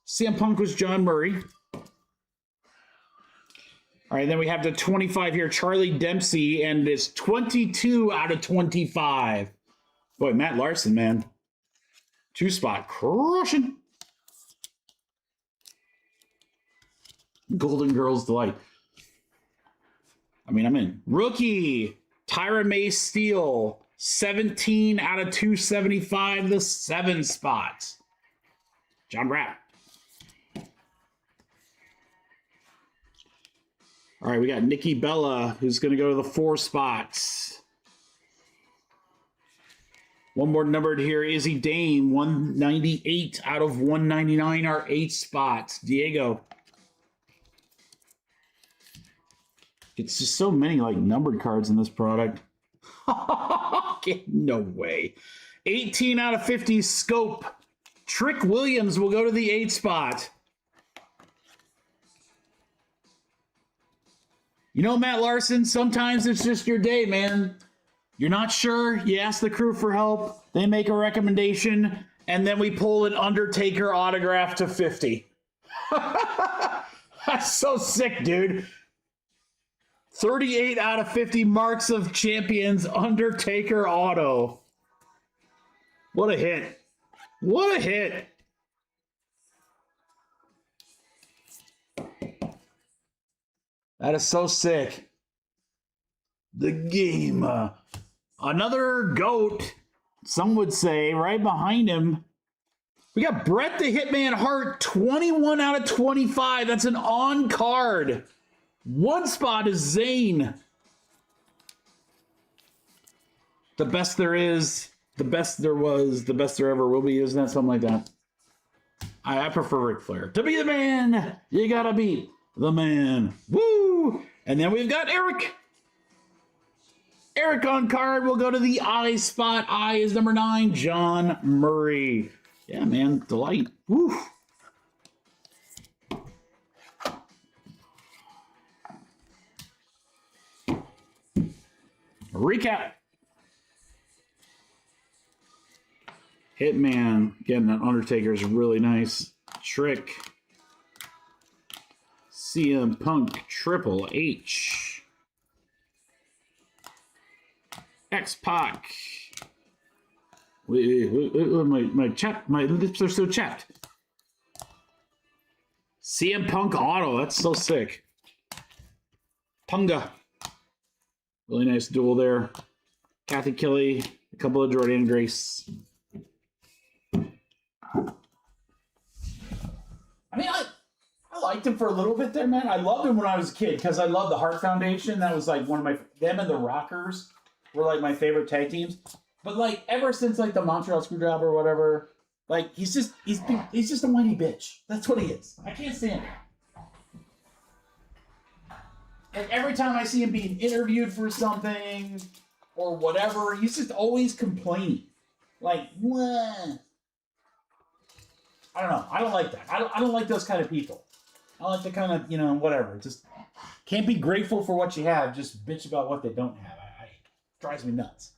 CM Punk was John Murray. All right, then we have the 25 here, Charlie Dempsey, and it's 22 out of 25. Boy, Matt Larson, man. 2 spot, crushing. Golden Girls Delight. I mean, I'm in. Rookie, Tyra May Steele, 17 out of 275, the 7 spots. John Bratt. All right, we got Nikki Bella, who's going to go to the 4 spots. One more numbered here, Izzy Dame, 198 out of 199 are 8 spots. Diego. It's just so many like numbered cards in this product. No way. 18 out of 50 Scope. Trick Williams will go to the 8 spot. You know, Matt Larson, sometimes it's just your day, man. You're not sure, you ask the crew for help, they make a recommendation, and then we pull an Undertaker autograph to 50. That's so sick, dude. 38 out of 50 Marks of Champions Undertaker auto. What a hit. What a hit. That is so sick. the game. Another GOAT, some would say, right behind him. We got Bret the Hitman Hart, 21 out of 25. That's an on card. One spot is Zayn. The best there is, the best there was, the best there ever will be. Isn't that something like that? I prefer Ric Flair. To be the man, you gotta be the man. Woo! And then we've got Eric. Eric on card. We'll go to the I spot. I is number 9, John Murray. Yeah, man, delight. Woo! Recap. Hitman getting an Undertaker is really nice. Trick. CM Punk, Triple H. X-Pac. My lips are so chapped. CM Punk auto, that's so sick. Punga. Really nice duel there. Kathy Kelly, a couple of Jordan Grace. I mean, I liked him for a little bit there, man. I loved him when I was a kid because I loved the Hart Foundation. That was like one of my, them and the Rockers were like my favorite tag teams. But like ever since like the Montreal Screwdriver or whatever, like he's just a whiny bitch. That's what he is. I can't stand it. Like every time I see him being interviewed for something or whatever, he's just always complaining. Like, what? I don't know. I don't like that. I don't like those kind of people. I like the kind of, you know, whatever. Just can't be grateful for what you have. Just bitch about what they don't have. It drives me nuts.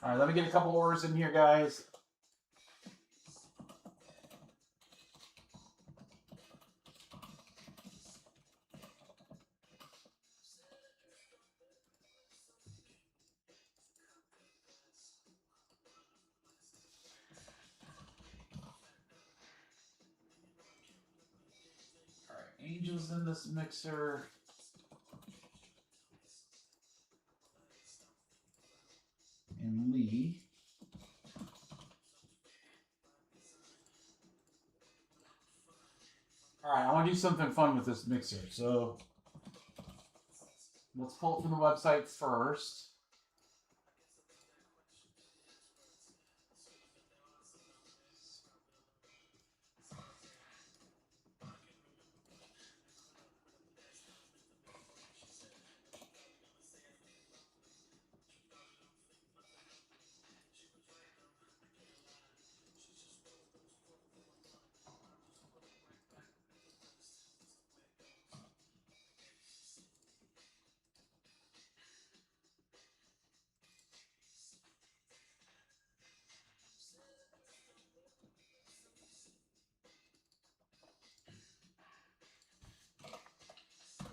All right, let me get a couple orders in here, guys. All right, Angels in this mixer. And Lee. All right, I want to do something fun with this mixer. So let's pull it from the website first.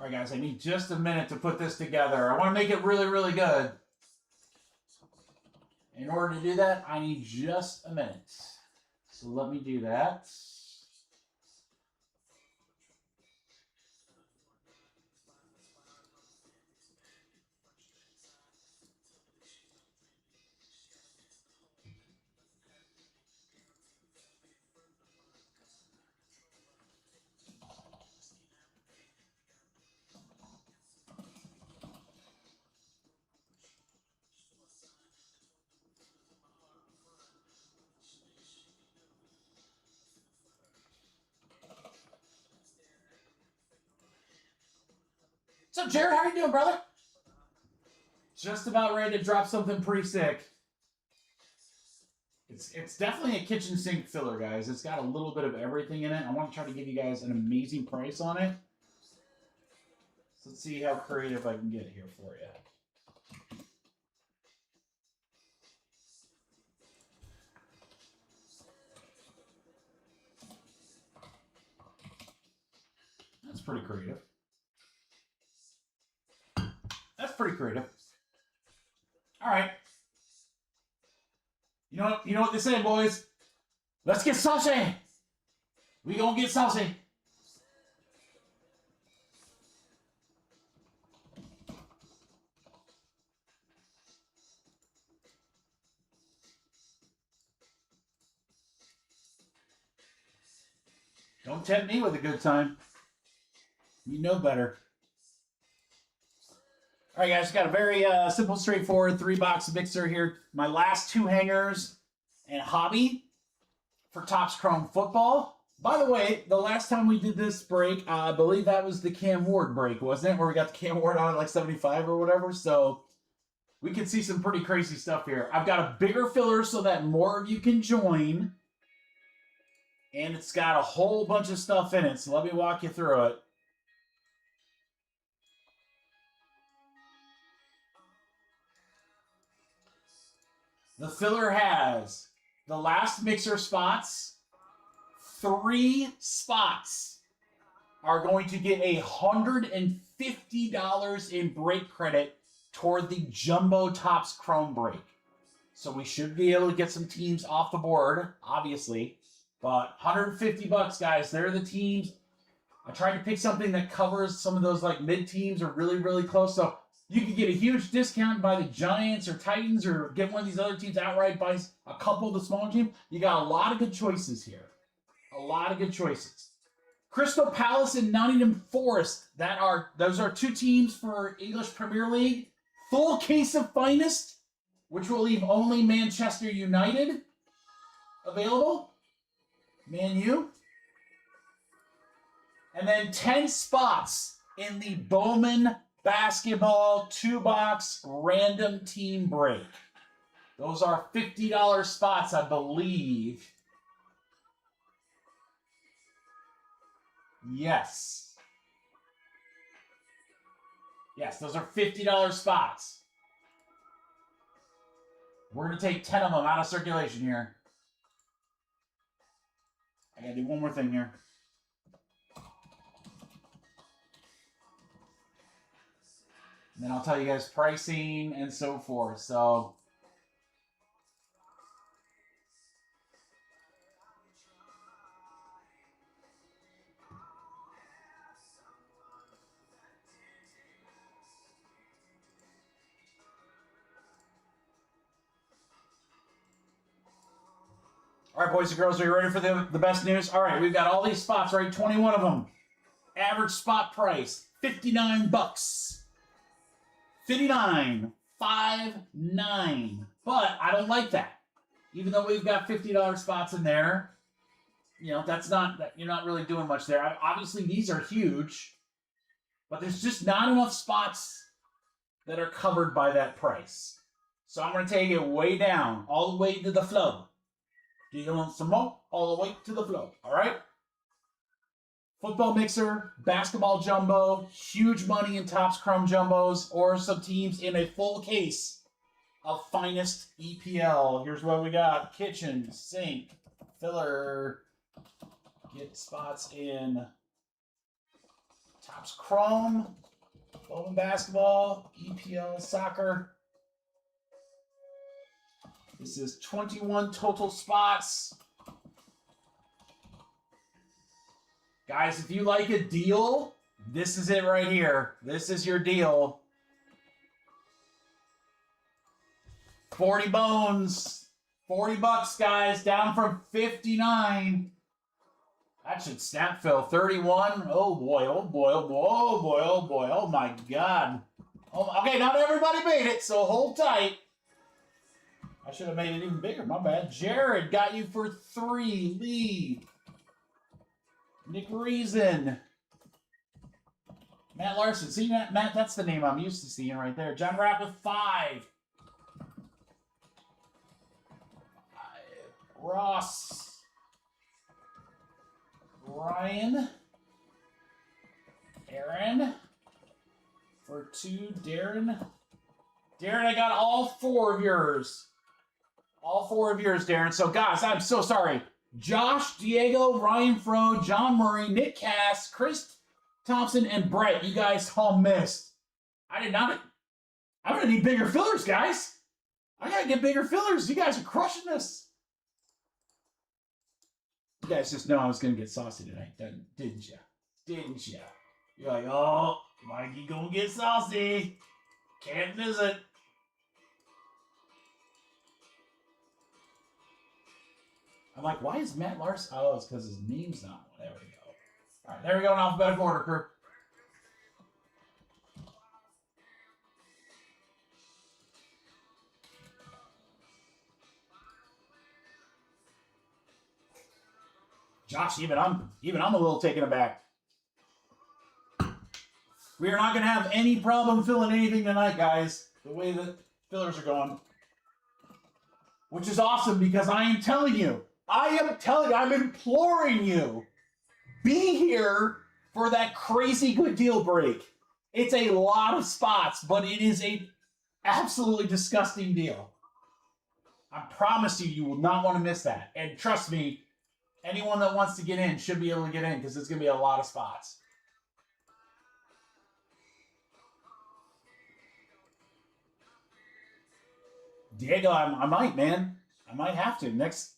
All right, guys, I need just a minute to put this together. I want to make it really, really good. In order to do that, I need just a minute. So let me do that. So, Jared, how you doing, brother? Just about ready to drop something pretty sick. It's definitely a kitchen sink filler, guys. It's got a little bit of everything in it. I want to try to give you guys an amazing price on it. So let's see how creative I can get here for you. pretty creative. That's pretty creative. All right. You know what they say, boys? Let's get saucy. We gonna get saucy. Don't tempt me with a good time. You know better. All right, guys, got a very simple, straightforward 3-box mixer here. My last 2 hangers and hobby for Topps Chrome Football. By the way, the last time we did this break, I believe that was the Cam Ward break, wasn't it? Where we got the Cam Ward on at like 75 or whatever. So we can see some pretty crazy stuff here. I've got a bigger filler so that more of you can join. And it's got a whole bunch of stuff in it, so let me walk you through it. The filler has the last mixer spots. 3 spots are going to get $150 in break credit toward the Jumbo Topps Chrome break. So we should be able to get some teams off the board, obviously. But $150, guys. They're the teams. I tried to pick something that covers some of those like mid teams or really, really close. So you could get a huge discount by the Giants or Titans or get one of these other teams outright by a couple of the smaller teams. You got a lot of good choices here. A lot of good choices. Crystal Palace and Nottingham Forest. Those are 2 teams for English Premier League. Full case of Finest, which will leave only Manchester United available. Man U. And then 10 spots in the Bowman Basketball 2-box random team break. Those are $50 spots, I believe. Yes. Yes, those are $50 spots. We're going to take 10 of them out of circulation here. I gotta do one more thing here. And then I'll tell you guys pricing and so forth. So, all right, boys and girls, are you ready for the best news? All right, we've got all these spots, right? 21 of them. Average spot price, $59. 59.59. But I don't like that. Even though we've got $50 spots in there, you know, you're not really doing much there. Obviously, these are huge, but there's just not enough spots that are covered by that price. So I'm going to take it way down, all the way to the flow. Do you want some more? All the way to the flow. All right? Football mixer, basketball jumbo, huge money in Topps Chrome jumbos, or some teams in a full case of Finest EPL. Here's what we got. Kitchen, sink, filler. Get spots in Topps Chrome, Bowman Basketball, EPL Soccer. This is 21 total spots. Guys, if you like a deal, this is it right here. This is your deal. 40 bones. $40, guys, down from 59. That should snap fill. 31. Oh boy, oh boy, oh boy, oh boy, oh boy, oh my God. Oh, okay, not everybody made it, so hold tight. I should have made it even bigger. My bad. Jared got you for 3. Lee. Nick Reason. Matt Larson. See, Matt, that's the name I'm used to seeing right there. John Rapp with 5. Ross. Ryan. Aaron. For 2. Darren. Darren, I got all 4 of yours. All 4 of yours, Darren. So, guys, I'm so sorry. Josh, Diego, Ryan Fro, John Murray, Nick Cass, Chris Thompson, and Brett. You guys all missed. I did not. I'm going to need bigger fillers, guys. I got to get bigger fillers. You guys are crushing this. You guys just know I was going to get saucy tonight, didn't you? Didn't you? You're like, oh, Mikey going to get saucy. Can't miss it. I'm like, why is Matt Larson? Oh, it's because his name's not one. There we go. All right, there we go in alphabetical order, crew. Josh, even I'm a little taken aback. We are not going to have any problem filling anything tonight, guys. The way that fillers are going. Which is awesome because I am telling you, I'm imploring you, be here for that crazy good deal break. It's a lot of spots, but it is a absolutely disgusting deal. I promise you, you will not want to miss that. And trust me, anyone that wants to get in should be able to get in because it's going to be a lot of spots. Diego, I might, man. I might have to. The next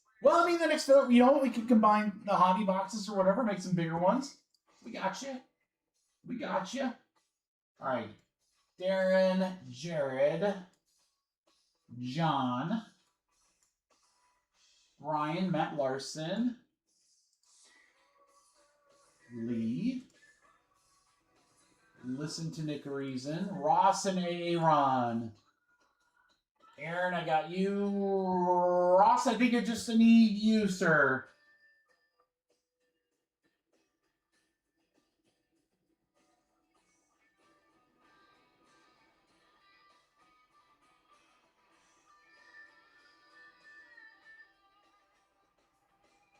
film, you know, we could combine the hobby boxes or whatever, make some bigger ones. We got you. We got you. All right. Darren, Jared, John, Brian, Matt Larson, Lee, Listen to Nick Reason, Ross and Aaron. Aaron, I got you. Ross, I think I just need you, sir.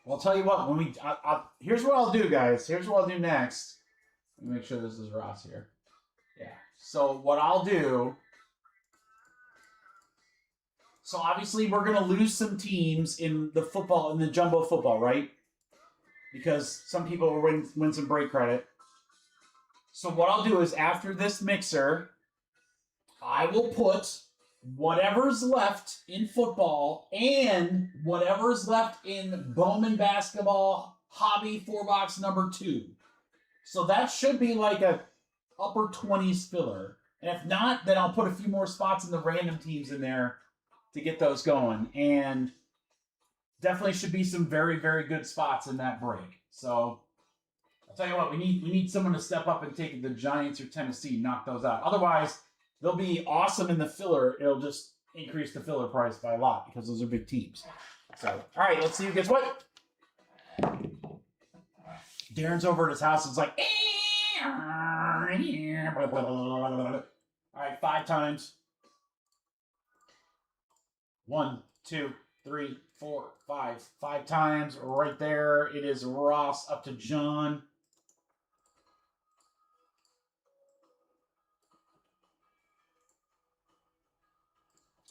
Well, I'll tell you what. Here's what I'll do, guys. Here's what I'll do next. Let me make sure this is Ross here. Yeah. So what I'll do. So obviously we're gonna lose some teams in the jumbo football, right? Because some people will win some break credit. So what I'll do is after this mixer, I will put whatever's left in football and whatever's left in Bowman Basketball Hobby 4-box number 2. So that should be like a upper 20s filler. And if not, then I'll put a few more spots in the random teams in there to get those going. And definitely should be some very, very good spots in that break. So I'll tell you what, we need someone to step up and take the Giants or Tennessee, knock those out. Otherwise, they'll be awesome in the filler. It'll just increase the filler price by a lot because those are big teams. So, all right, let's see who gets what. Darren's over at his house. It's like, all right, 5 times. 1, 2, 3, 4, 5. 5 times right there. It is Ross up to John.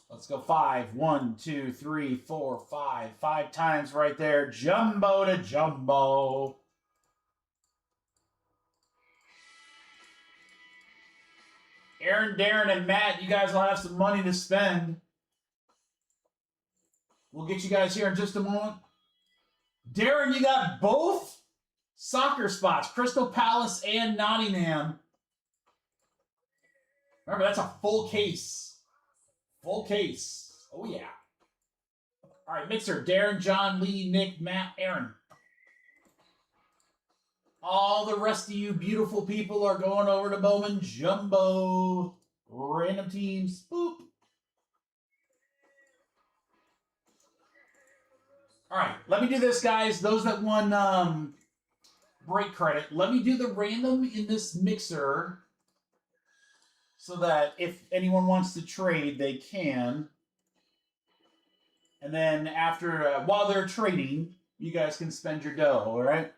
Let's go 5. 1, 2, 3, 4, 5. 5 times right there. Jumbo to jumbo. Aaron, Darren, and Matt, you guys will have some money to spend. We'll get you guys here in just a moment. Darren, you got both soccer spots, Crystal Palace and Nottingham. Remember, that's a full case. Full case. Oh, yeah. All right, mixer. Darren, John, Lee, Nick, Matt, Aaron. All the rest of you beautiful people are going over to Bowman Jumbo. Random teams. Boop. All right, let me do this, guys. Those that won break credit, let me do the random in this mixer so that if anyone wants to trade, they can. And then after, while they're trading, you guys can spend your dough, all right?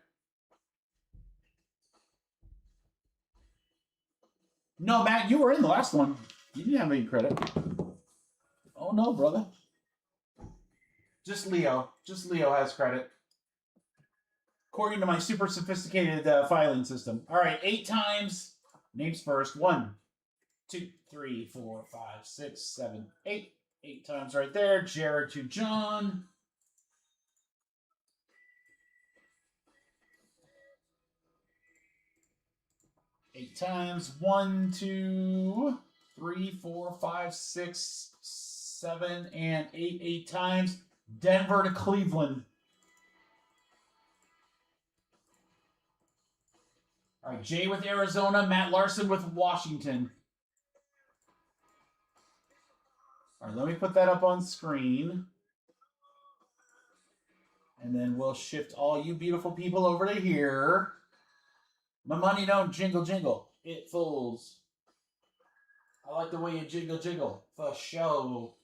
No, Matt, you were in the last one. You didn't have any credit. Oh, no, brother. Just Leo. Just Leo has credit. according to my super sophisticated filing system. All right, 8 times. Names first. 1, 2, 3, 4, 5, 6, 7, 8. 8 times right there. Jared to John. Eight times. 1, 2, 3, 4, 5, 6, 7, and 8. 8 times. Denver to Cleveland. All right, Jay with Arizona, Matt Larson with Washington. All right, let me put that up on screen. And then we'll shift all you beautiful people over to here. My money don't jingle jingle. It fools. I like the way you jiggle jiggle. For show.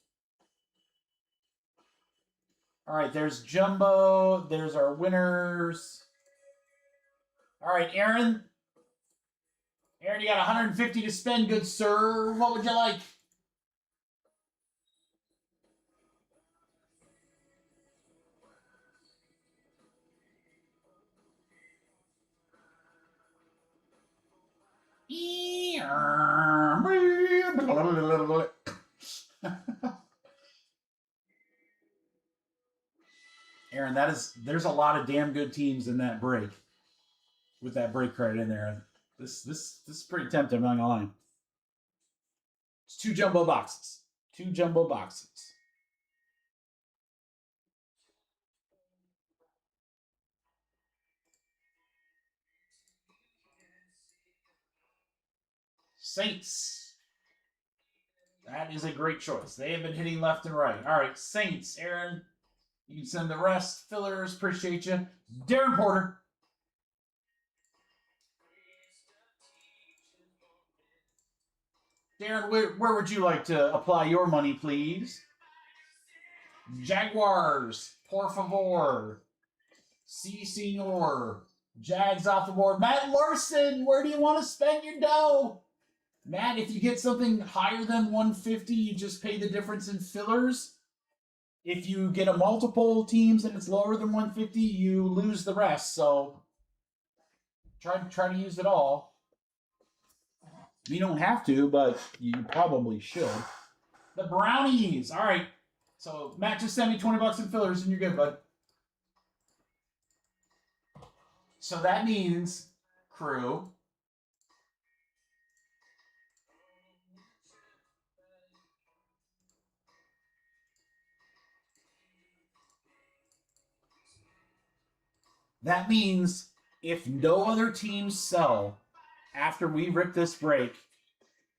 All right, there's Jumbo. There's our winners. All right, Aaron. Aaron, you got 150 to spend, good sir. What would you like? Aaron, there's a lot of damn good teams in that break. With that break credit in there. This is pretty tempting, I'm not gonna lie. It's 2 jumbo boxes. 2 jumbo boxes. Saints. That is a great choice. They have been hitting left and right. All right, Saints. Aaron, you can send the rest. Fillers, appreciate you. Darren Porter. Darren, where would you like to apply your money, please? Jaguars, por favor. Si, senor. Jags off the board. Matt Larson, where do you want to spend your dough? Matt, if you get something higher than 150, you just pay the difference in fillers. If you get a multiple teams and it's lower than 150, you lose the rest. So try to use it all. You don't have to, but you probably should. The Brownies. All right. So Matt just sent me 20 bucks in fillers and you're good, bud. So that means, crew, that means if no other teams sell after we rip this break,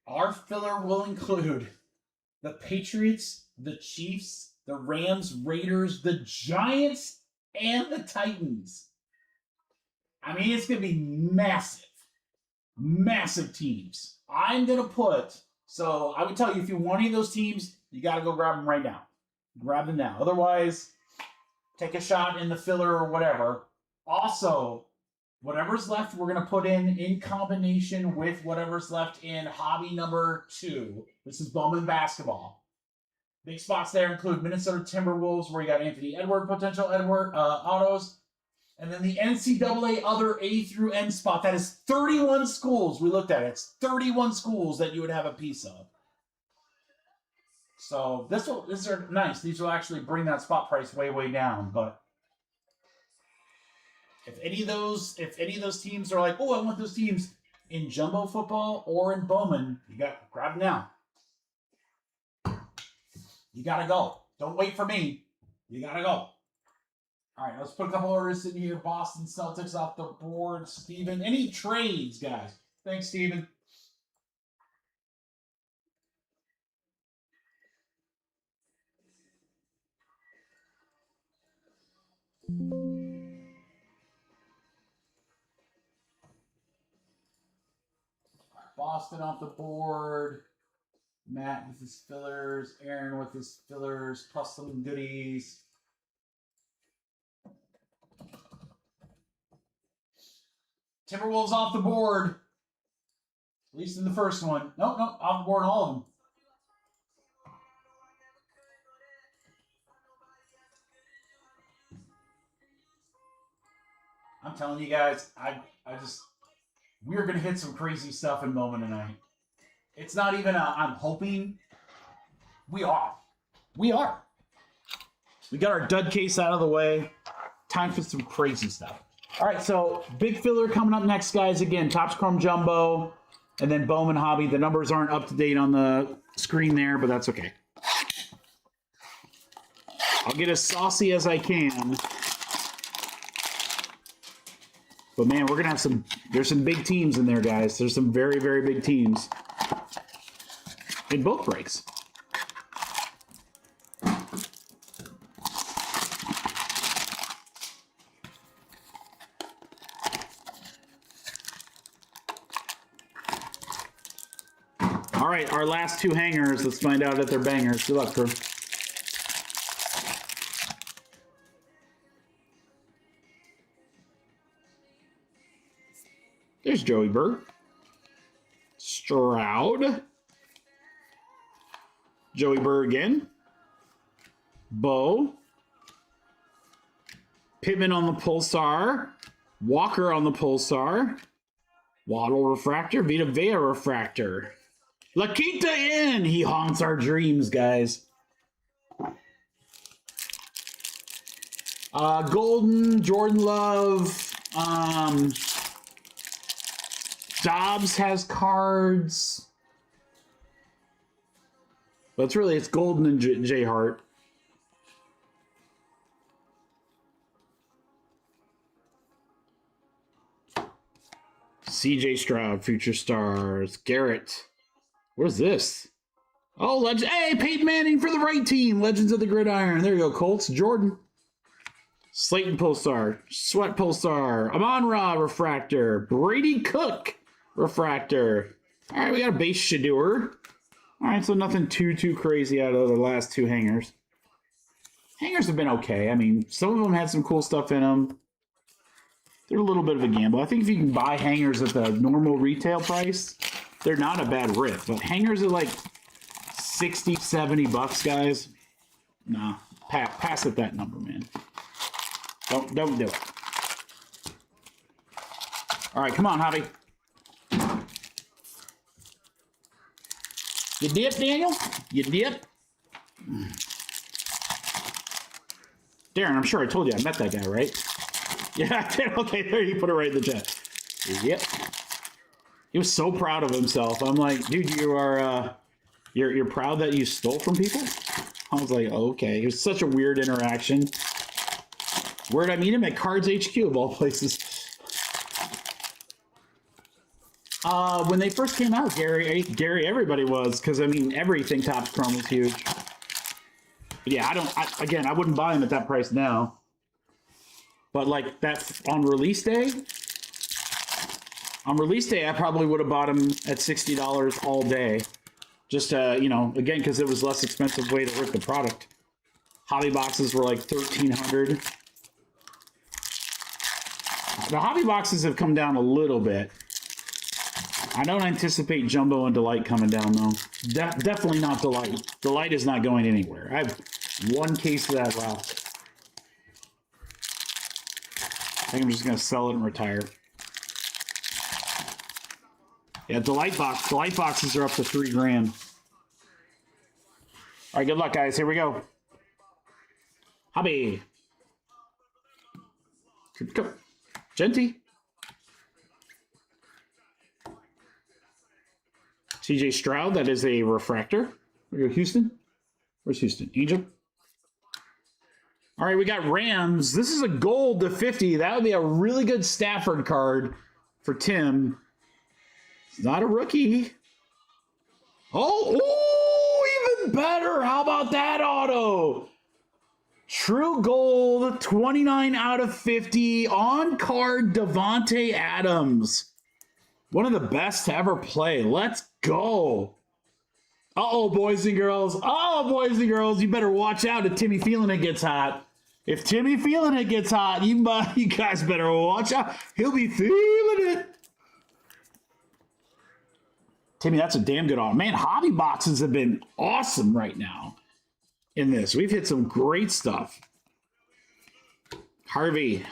our filler will include the Patriots, the Chiefs, the Rams, Raiders, the Giants, and the Titans. I mean, it's going to be massive. Massive teams. I'm going to put, so I would tell you, if you want any of those teams, you got to go grab them right now. Grab them now. Otherwise, take a shot in the filler or whatever. Also, whatever's left, we're going to put in combination with whatever's left in hobby number 2. This is Bowman Basketball. Big spots there include Minnesota Timberwolves, where you got Anthony Edward, potential Edward autos. And then the NCAA other A through N spot. That is 31 schools. We looked at it. It's 31 schools that you would have a piece of. So these are nice. These will actually bring that spot price way, way down. But if any of those teams are like, oh, I want those teams in jumbo football or in Bowman, you got grab them now. You gotta go. Don't wait for me. You gotta go. All right, let's put a couple orders in here. Boston Celtics off the board. Steven, any trades, guys? Thanks, Steven. Boston off the board. Matt with his fillers. Aaron with his fillers, plus some goodies. Timberwolves off the board. At least in the first one. Nope, off the board all of them. I'm telling you guys, we're going to hit some crazy stuff in Bowman tonight. It's not even I'm hoping. We are. We are. We got our dud case out of the way. Time for some crazy stuff. All right, so big filler coming up next, guys. Again, Topps Chrome Jumbo, and then Bowman Hobby. The numbers aren't up to date on the screen there, but that's okay. I'll get as saucy as I can. But man, we're gonna have there's some big teams in there, guys. There's some very, very big teams in both breaks. All right, our last two hangers. Let's find out if they're bangers. Good luck, crew. There's Joey Berg. Stroud. Joey Berg again. Bo. Pittman on the Pulsar. Walker on the Pulsar. Waddle Refractor. Vita Vea Refractor. Laquita in! He haunts our dreams, guys. Golden, Jordan Love. Dobbs has cards. But it's Golden and J Hart. CJ Stroud, Future Stars. Garrett. Where's this? Oh, hey, Peyton Manning for the right team. Legends of the Gridiron. There you go, Colts. Jordan. Slayton Pulsar. Sweat Pulsar. Amon-Ra Refractor. Brady Cook Refractor. All right, we got a base Shador. All right, so nothing too crazy out of the last two hangers. Hangers have been okay. I mean, some of them had some cool stuff in them. They're a little bit of a gamble. I think if you can buy hangers at the normal retail price, they're not a bad rip. But hangers are like 60, 70 bucks, guys. Nah, pass at that number, man. Don't do it. All right, come on, Hobby. You dip, Daniel? You dip? Darren, I'm sure I told you I met that guy, right? Yeah, I did. Okay, there, you put it right in the chat. Yep. He was so proud of himself. I'm like, dude, you are, you're proud that you stole from people? I was like, okay. It was such a weird interaction. Where'd I meet him? At Cards HQ, of all places. When they first came out, Gary, everybody was, because I mean, everything Topps Chrome was huge. But yeah, again, I wouldn't buy them at that price now. But like that's on release day. On release day, I probably would have bought them at $60 all day. Just you know, again, because it was less expensive way to rip the product. Hobby boxes were like $1,300. The hobby boxes have come down a little bit. I don't anticipate Jumbo and Delight coming down, though. Definitely not Delight. Delight is not going anywhere. I have one case of that left. I think I'm just going to sell it and retire. Yeah, Delight boxes are up to $3 grand. All right, good luck, guys. Here we go. Hobby. Go. Genty. CJ Stroud, that is a refractor. We go Houston. Where's Houston? Angel. All right, we got Rams. This is a gold to 50. That would be a really good Stafford card for Tim. It's not a rookie. Oh, even better. How about that auto? True gold, 29 out of 50. On card, Devontae Adams. One of the best to ever play. Let's go. Uh-oh, boys and girls. Oh, boys and girls, you better watch out if Timmy Feeling It gets hot. If Timmy Feeling It gets hot, you guys better watch out. He'll be feeling it. Timmy, that's a damn good auto. Man, hobby boxes have been awesome right now in this. We've hit some great stuff. Harvey.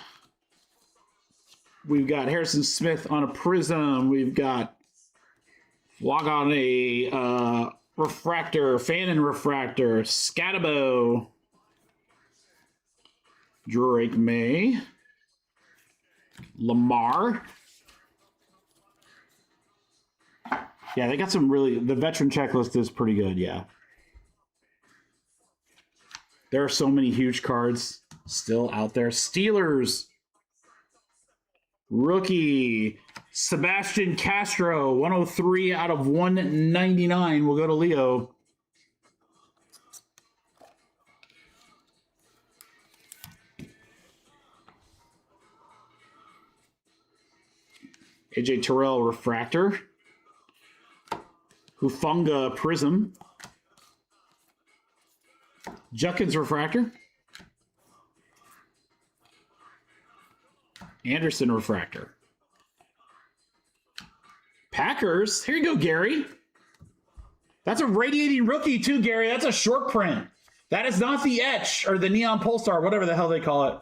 We've got Harrison Smith on a Prism. We've got Log on a Refractor, Fanon Refractor, Scatabo, Drake May, Lamar. Yeah, they got some really, the veteran checklist is pretty good, yeah. There are so many huge cards still out there. Steelers, rookie, Sebastian Castro, 103 out of 199. We'll go to Leo. AJ Terrell, Refractor. Hufunga, Prism. Judkins, Refractor. Anderson, Refractor. Packers. Here you go, Gary. That's a radiating rookie, too, Gary. That's a short print. That is not the etch or the neon pulsar, whatever the hell they call it.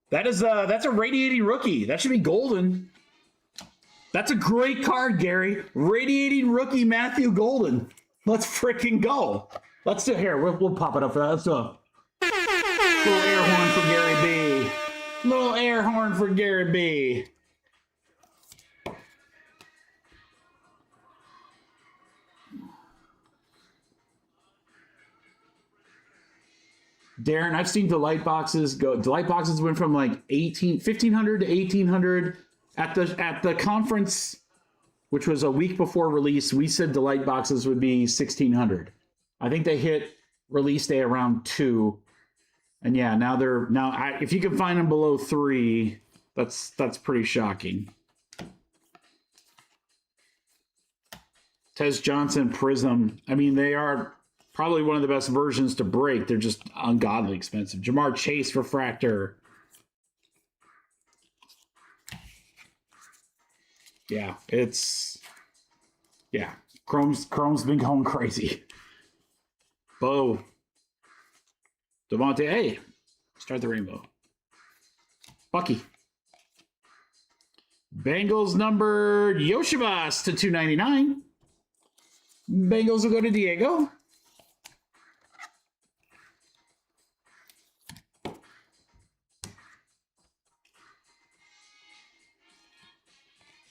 That's a radiating rookie. That should be golden. That's a great card, Gary. Radiating rookie Matthew Golden. Let's freaking go. Let's do it here. We'll pop it up for that. Let's do it. Little air horn for Gary B. Little air horn for Gary B. Darren, I've seen delight boxes go. Delight boxes went from like 1,500 to 1,800 at the conference, which was a week before release. We said delight boxes would be 1,600. I think they hit release day around 2, and yeah, now if you can find them below 3, that's pretty shocking. Tez Johnson Prism. I mean, they are probably one of the best versions to break. They're just ungodly expensive. Jamar Chase Refractor. Yeah, Chrome's been going crazy. Bo. Devontae, hey, start the rainbow. Bucky. Bengals numbered Yoshivas to 299. Bengals will go to Diego.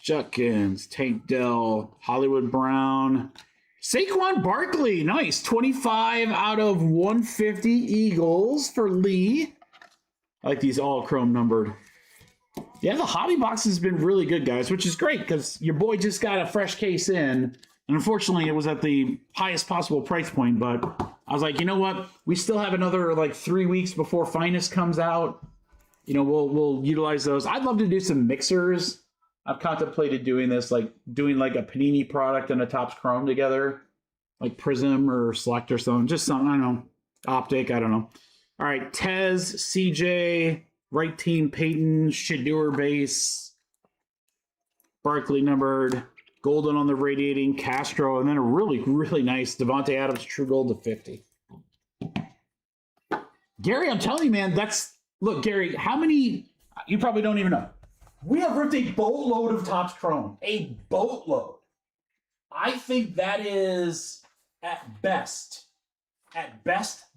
Judkins, Tank Dell, Hollywood Brown, Saquon Barkley, nice. 25 out of 150 Eagles for Lee. I like these all chrome numbered. Yeah, the hobby box has been really good, guys, which is great because your boy just got a fresh case in. And unfortunately, it was at the highest possible price point. But I was like, you know what? We still have another like 3 weeks before Finest comes out. You know, we'll utilize those. I'd love to do some mixers. I've contemplated doing this, like doing like a Panini product and a Topps Chrome together, like Prism or Select or something. Just something, I don't know, Optic, I don't know. All right, Tez, CJ, Right Team, Peyton, Shadeur base, Barkley numbered, Golden on the radiating, Castro, and then a really, really nice Devontae Adams True Gold to 50. Gary, I'm telling you, man, look, Gary, how many, you probably don't even know. We have ripped a boatload of Topps Chrome. A boatload. I think that is, at best,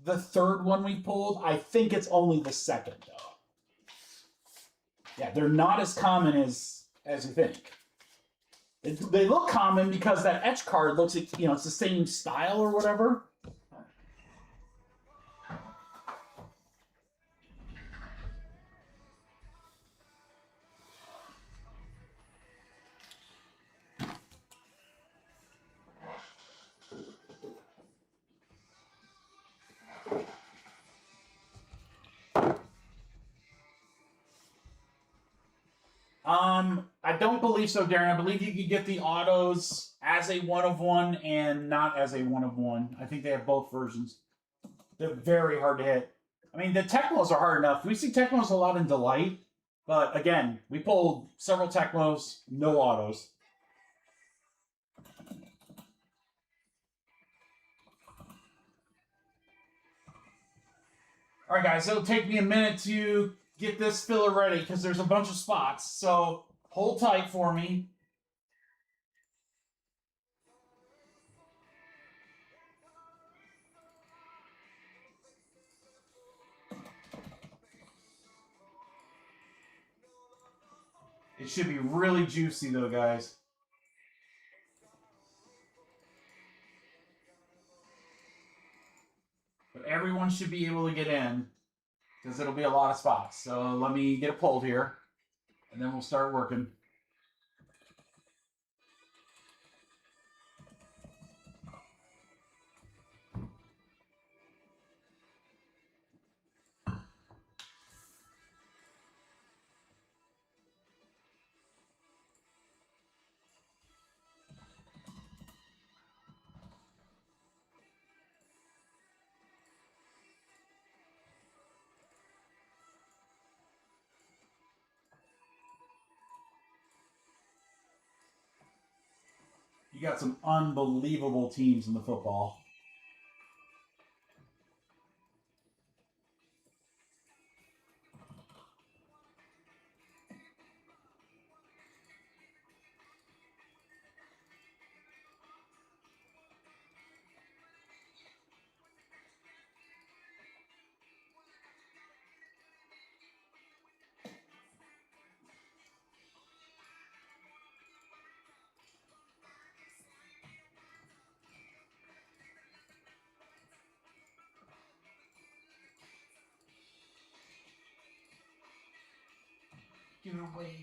the third one we pulled. I think it's only the second, though. Yeah, they're not as common as you think. They look common because that etch card looks, it's the same style or whatever. I don't believe so, Darren. I believe you could get the autos as a 1/1 and not as a 1/1. I think they have both versions. They're very hard to hit. I mean, the Tecmos are hard enough. We see Tecmos a lot in Delight, but again, we pulled several Tecmos, no autos. All right, guys, it'll take me a minute to get this filler ready because there's a bunch of spots. So Hold tight for me. It should be really juicy though, guys. But everyone should be able to get in because it'll be a lot of spots. So let me get it pulled here and then we'll start working. You got some unbelievable teams in the football.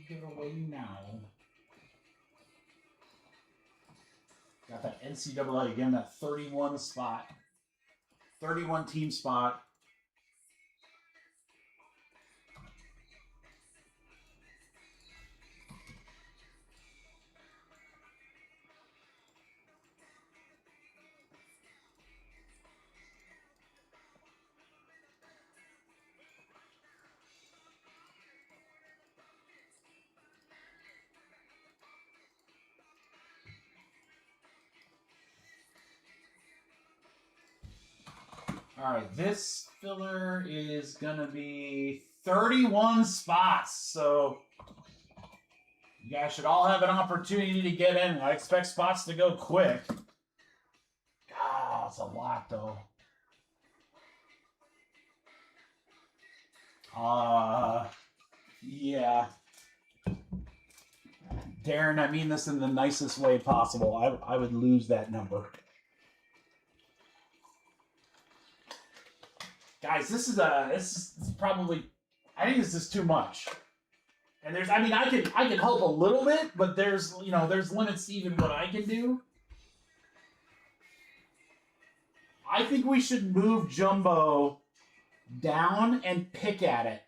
Give it away now. Got that NCAA again, that 31 spot. 31 team spot. All right, this filler is going to be 31 spots. So you guys should all have an opportunity to get in. I expect spots to go quick. God, it's a lot, though. Yeah. Darren, I mean this in the nicest way possible. I would lose that number. Guys, this is probably, I think this is too much. And there's, I mean, I can help a little bit, but there's limits to even what I can do. I think we should move Jumbo down and pick at it.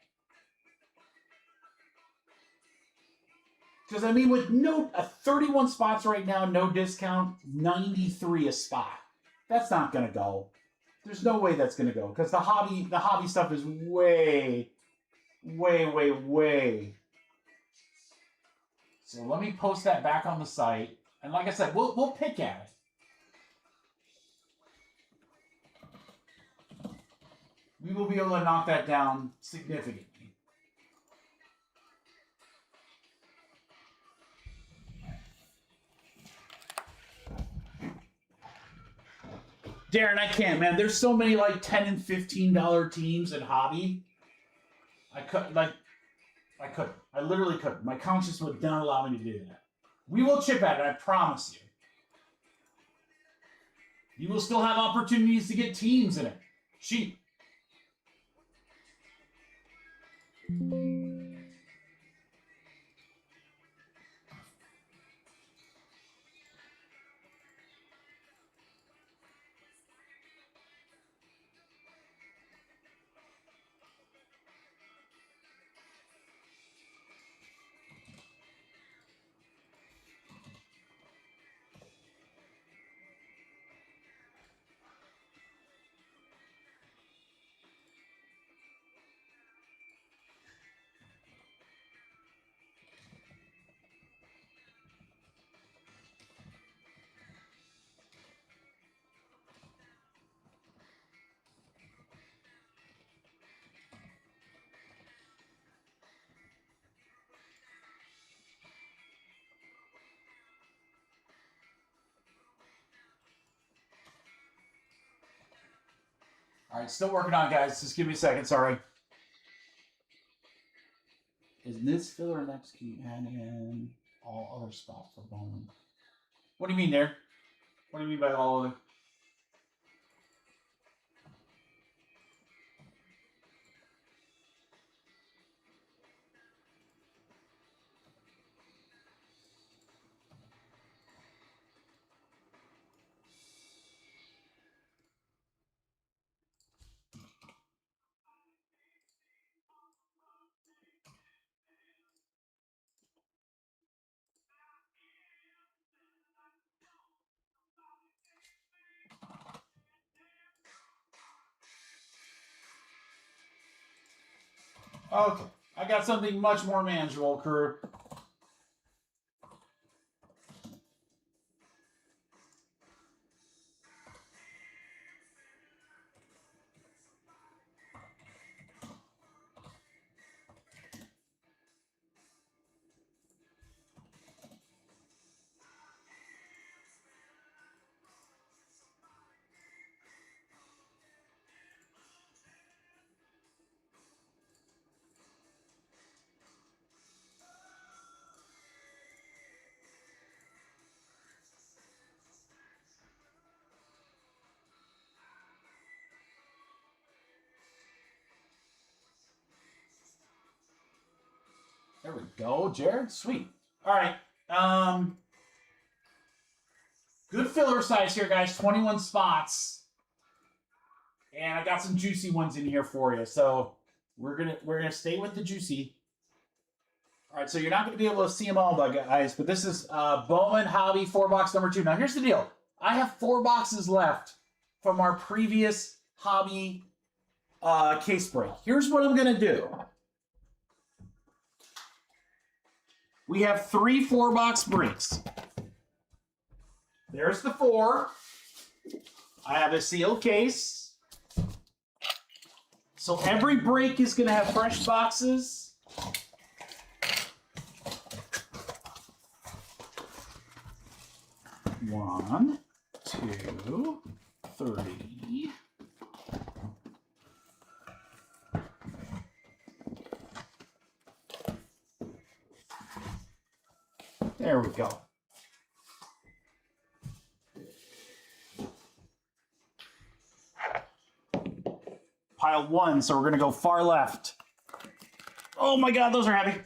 Because, I mean, with 31 spots right now, no discount, 93 a spot. That's not going to go. There's no way that's going to go. Because the hobby stuff is way. So let me post that back on the site. And like I said, we'll pick at it. We will be able to knock that down significantly. Darren, I can't, man. There's so many like $10 and $15 teams in hobby. I literally couldn't. My conscience would not allow me to do that. We will chip at it, I promise you. You will still have opportunities to get teams in it. Cheap. All right, still working on it, guys. Just give me a second. Sorry. Is this filler next? Can you add in all other spots for Bowman? What do you mean there? What do you mean by all other? Okay, I got something much more manageable, crew. There we go, Jared. Sweet. All right. Good filler size here, guys. 21 spots. And I got some juicy ones in here for you. So we're gonna stay with the juicy. All right, so you're not gonna be able to see them all, guys, but this is Bowman Hobby 4-box number 2. Now here's the deal. I have 4 boxes left from our previous hobby case break. Here's what I'm gonna do. We have 3 4-box breaks. There's the 4. I have a sealed case. So every break is going to have fresh boxes. One, 2, 3. There we go. Pile 1, so we're going to go far left. Oh my God, those are heavy.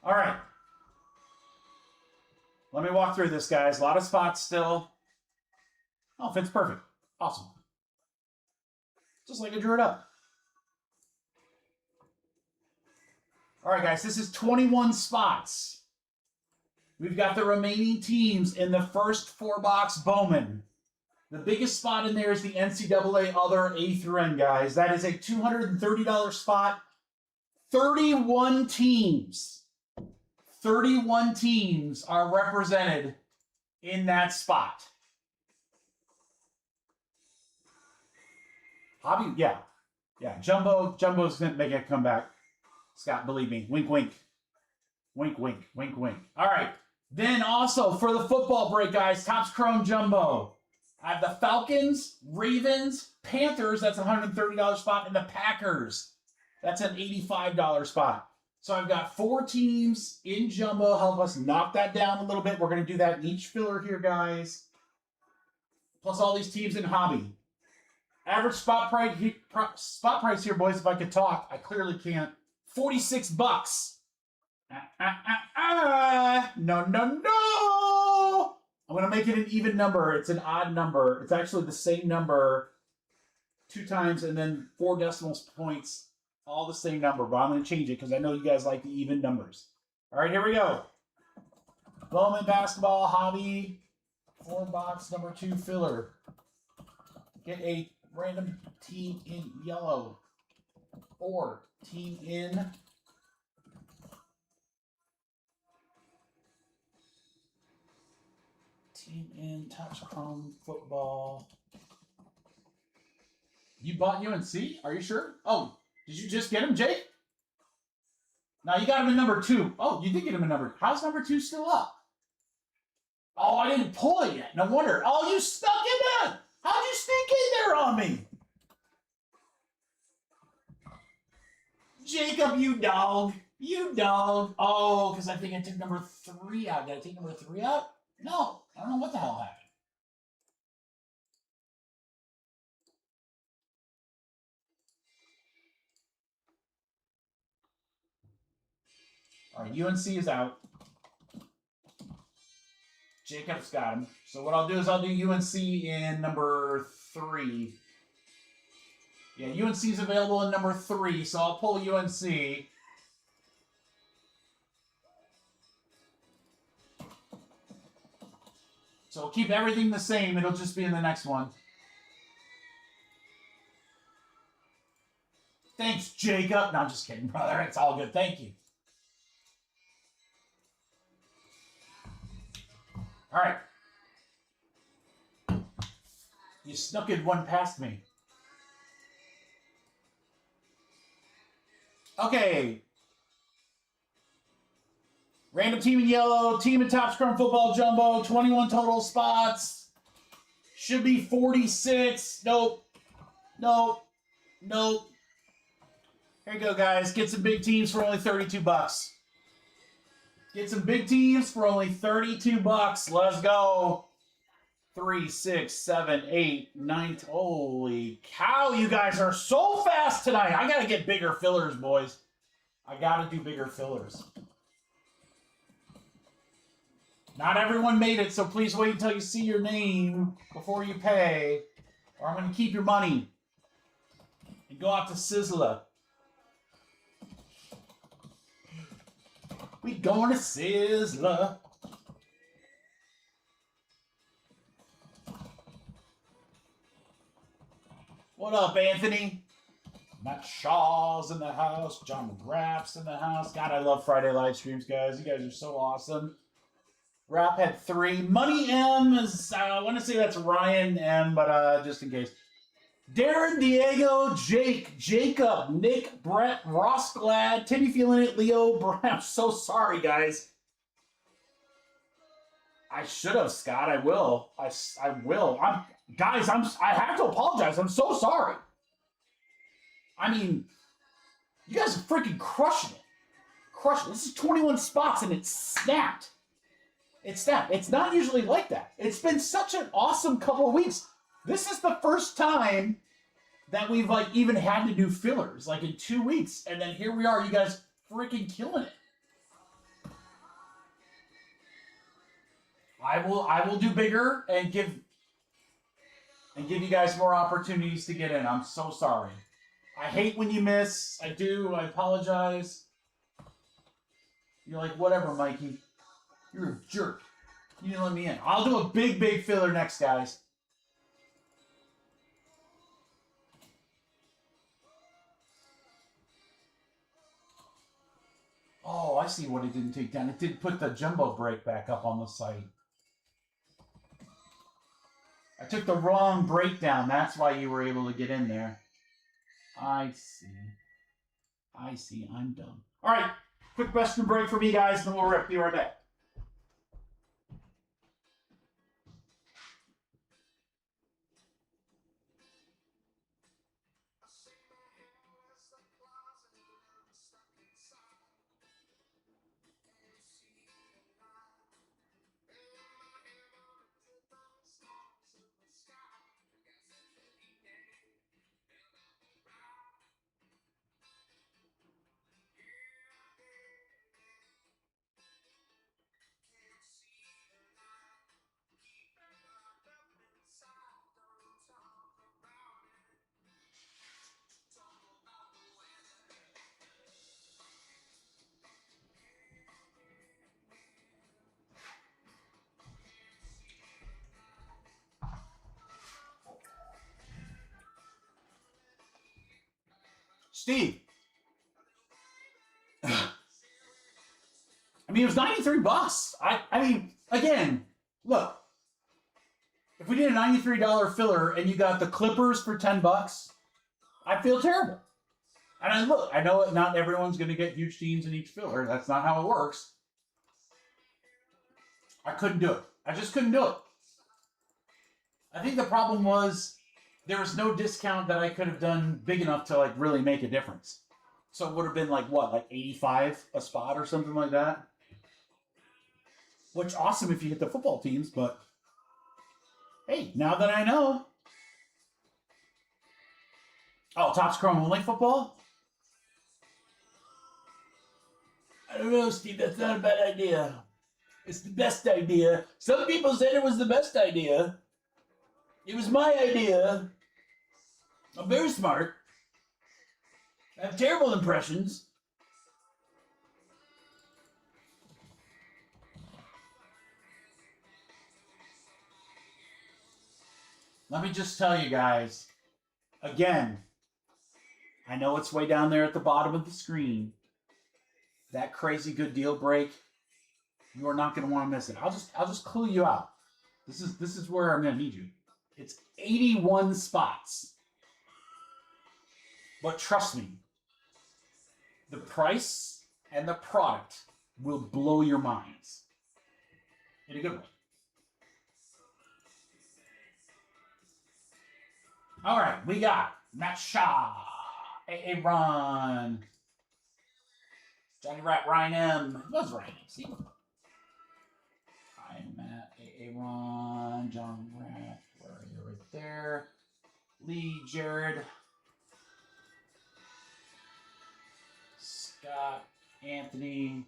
All right. Let me walk through this, guys. A lot of spots still. Oh, fits perfect. Awesome. Just like I drew it up. All right, guys, this is 21 spots. We've got the remaining teams in the first 4-box Bowman. The biggest spot in there is the NCAA Other A through N, guys. That is a $230 spot. 31 teams. 31 teams are represented in that spot. Hobby, yeah. Jumbo's going to make a comeback. Scott, believe me. Wink, wink. Wink, wink, wink, wink. All right. Then also for the football break, guys, Topps Chrome Jumbo. I have the Falcons, Ravens, Panthers, that's a $130 spot, and the Packers. That's an $85 spot. So I've got 4 teams in Jumbo. Help us knock that down a little bit. We're going to do that in each filler here, guys. Plus all these teams in Hobby. Average spot price here, boys, if I could talk. I clearly can't. $46. No, no, no! I'm going to make it an even number. It's an odd number. It's actually the same number 2 times and then 4 decimal points. All the same number, but I'm going to change it because I know you guys like the even numbers. All right, here we go. Bowman Basketball Hobby 4-box number 2 filler. Get a random team in yellow or team in Team in Touch Chrome Football. You bought UNC? Are you sure? Oh, did you just get him, Jake? No, you got him in number 2. Oh, you did get him in number. How's number 2 still up? Oh, I didn't pull it yet. No wonder. Oh, you stuck in there. How'd you sneak in there on me? Jacob, you dog. You dog. Oh, because I think I took number 3 out. Did I take number 3 out? No. I don't know what the hell happened. All right, UNC is out. Jacob's got him. So what I'll do is I'll do UNC in number 3. Yeah, UNC is available in number 3, so I'll pull UNC. So we'll keep everything the same. It'll just be in the next one. Thanks, Jacob. No, I'm just kidding, brother. It's all good. Thank you. All right. You snuck in one past me. Okay. Random team in yellow, team in Top Scrum Football Jumbo, 21 total spots. Should be 46. Nope. Nope. Nope. Here you go, guys. Get some big teams for only $32. Get some big teams for only $32. Let's go. 3, 6, 7, 8, 9. Holy cow, you guys are so fast tonight. I got to get bigger fillers, boys. I got to do bigger fillers. Not everyone made it, so please wait until you see your name before you pay, or I'm going to keep your money and go out to Sizzler. We going to Sizzler. What up, Anthony? Matt Shaw's in the house. John McGrath's in the house. God, I love Friday live streams, guys. You guys are so awesome. Rap had 3. Money M is, I want to say that's Ryan M, but just in case. Darren, Diego, Jake, Jacob, Nick, Brett, Ross Glad, Timmy feeling it, Leo, Brian. I'm so sorry, guys. I should have, Scott. I will. I will. I have to apologize. I'm so sorry. I mean, you guys are freaking crushing it. Crushing it. This is 21 spots and it's snapped. It's snapped. It's not usually like that. It's been such an awesome couple of weeks. This is the first time that we've even had to do fillers, in 2 weeks. And then here we are, you guys freaking killing it. I will do bigger and give you guys more opportunities to get in. I'm so sorry. I hate when you miss. I do. I apologize. You're like, whatever, Mikey. You're a jerk. You didn't let me in. I'll do a big, big filler next, guys. Oh, I see what it didn't take down. It did put the jumbo break back up on the site. I took the wrong breakdown. That's why you were able to get in there. I see. I see. I'm done. All right. Quick restroom break for me, guys, and then we'll be right back. Steve. I mean, it was $93. I mean, again, look, If we did a $93 filler and you got the Clippers for $10, I feel terrible. And I know not everyone's going to get huge teams in each filler. That's not how it works. I couldn't do it. I just couldn't do it. I think the problem was there was no discount that I could have done big enough to like really make a difference. So it would have been like what, like 85 a spot or something like that? Which awesome if you hit the football teams, but hey, now that I know. Oh, Topps Chrome only football? I don't know, Steve. That's not a bad idea. It's the best idea. Some people said it was the best idea. It was my idea. I'm very smart. I have terrible impressions. Let me just tell you guys, again, I know it's way down there at the bottom of the screen. That crazy good deal break, you are not going to want to miss it. I'll just clue you out. This is where I'm going to need you. It's 81 spots. But trust me, the price and the product will blow your minds. In a good way. All right, we got Matt Shaw, A.A. Ron, Johnny Rat, Ryan M. Who was Ryan M? See? Ryan, Matt, A.A. Ron, John Rat, where are you? Right there. Lee, Jared, Scott, Anthony,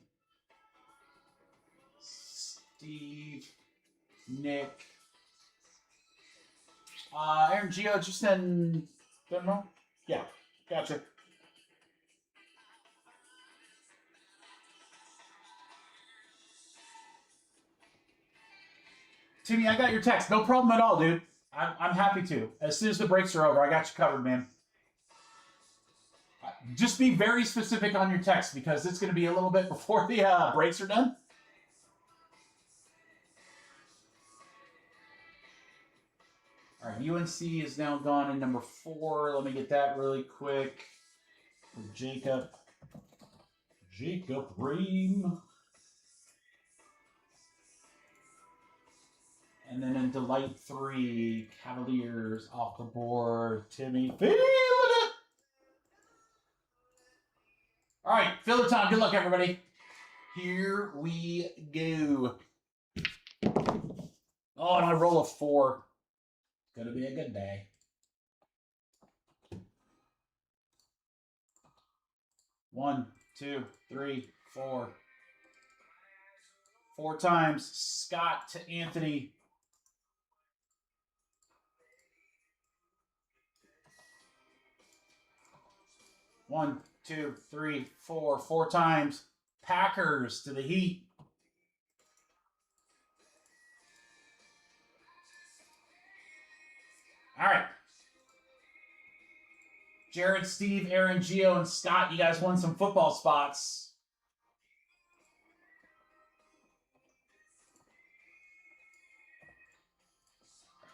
Steve, Nick, Aaron Gio, just send Venmo? Yeah, gotcha. Timmy, I got your text. No problem at all, dude. I'm happy to. As soon as the breaks are over, I got you covered, man. Just be very specific on your text because it's going to be a little bit before the breaks are done. All right, UNC is now gone in number 4. Let me get that really quick. For Jacob Ream. And then in Delight 3, Cavaliers off the board. Timmy, feeling it. All right, filler time. Good luck, everybody. Here we go. Oh, and I roll a 4. Gonna be a good day. One, two, three, 4. 4 times. Scott to Anthony. One, two, three, 4. 4 times. Packers to the Heat. All right. Jared, Steve, Aaron, Gio, and Scott, you guys won some football spots.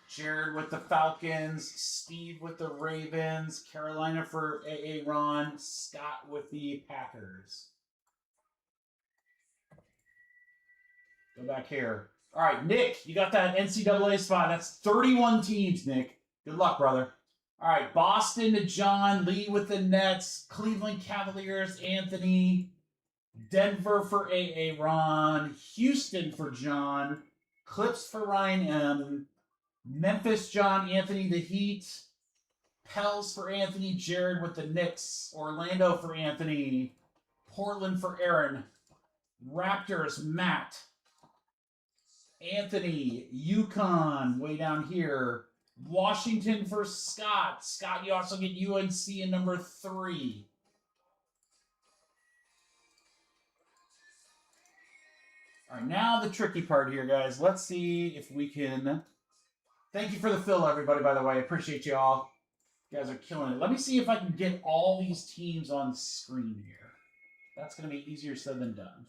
Jared with the Falcons, Steve with the Ravens, Carolina for A.A. Ron, Scott with the Packers. Go back here. All right, Nick, you got that NCAA spot. That's 31 teams, Nick. Good luck, brother. All right, Boston to John, Lee with the Nets, Cleveland Cavaliers, Anthony, Denver for A.A. Ron, Houston for John, Clips for Ryan M., Memphis, John, Anthony, the Heat, Pels for Anthony, Jared with the Knicks, Orlando for Anthony, Portland for Aaron, Raptors, Matt, Anthony, UConn, way down here, Washington for Scott. Scott, you also get UNC in number 3. All right, now the tricky part here, guys. Let's see if we can... Thank you for the fill, everybody, by the way. I appreciate you all. You guys are killing it. Let me see if I can get all these teams on screen here. That's going to be easier said than done.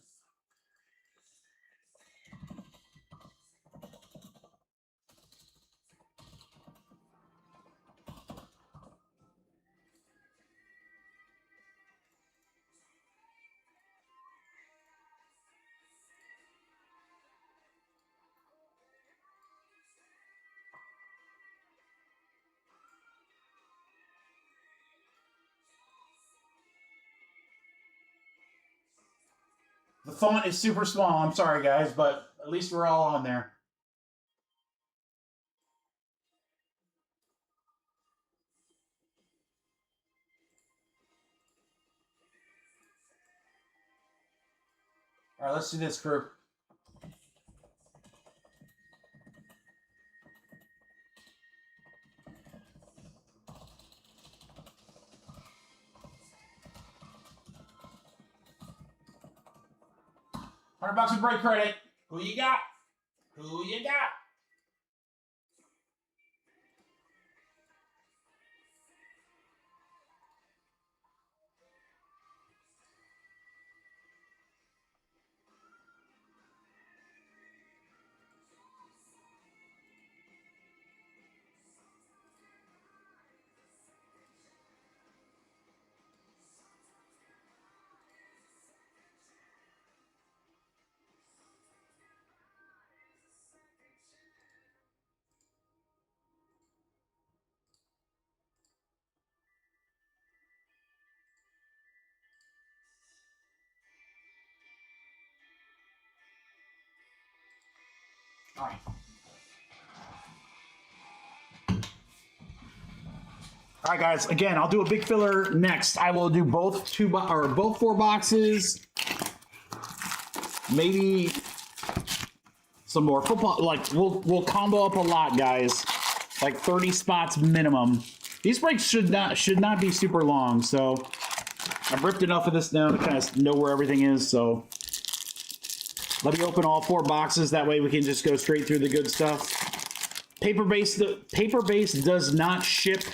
font is super small. I'm sorry, guys, but at least we're all on there. All right, let's do this, crew. $100 in break credit. Who you got? Who you got? All right. All right, guys. Again, I'll do a big filler next. I will do both both 4 boxes. Maybe some more football. Like we'll combo up a lot, guys. Like 30 spots minimum. These breaks should not be super long. So I've ripped enough of this down to kind of know where everything is. So let me open all 4 boxes. That way we can just go straight through the good stuff. Paper base does not ship,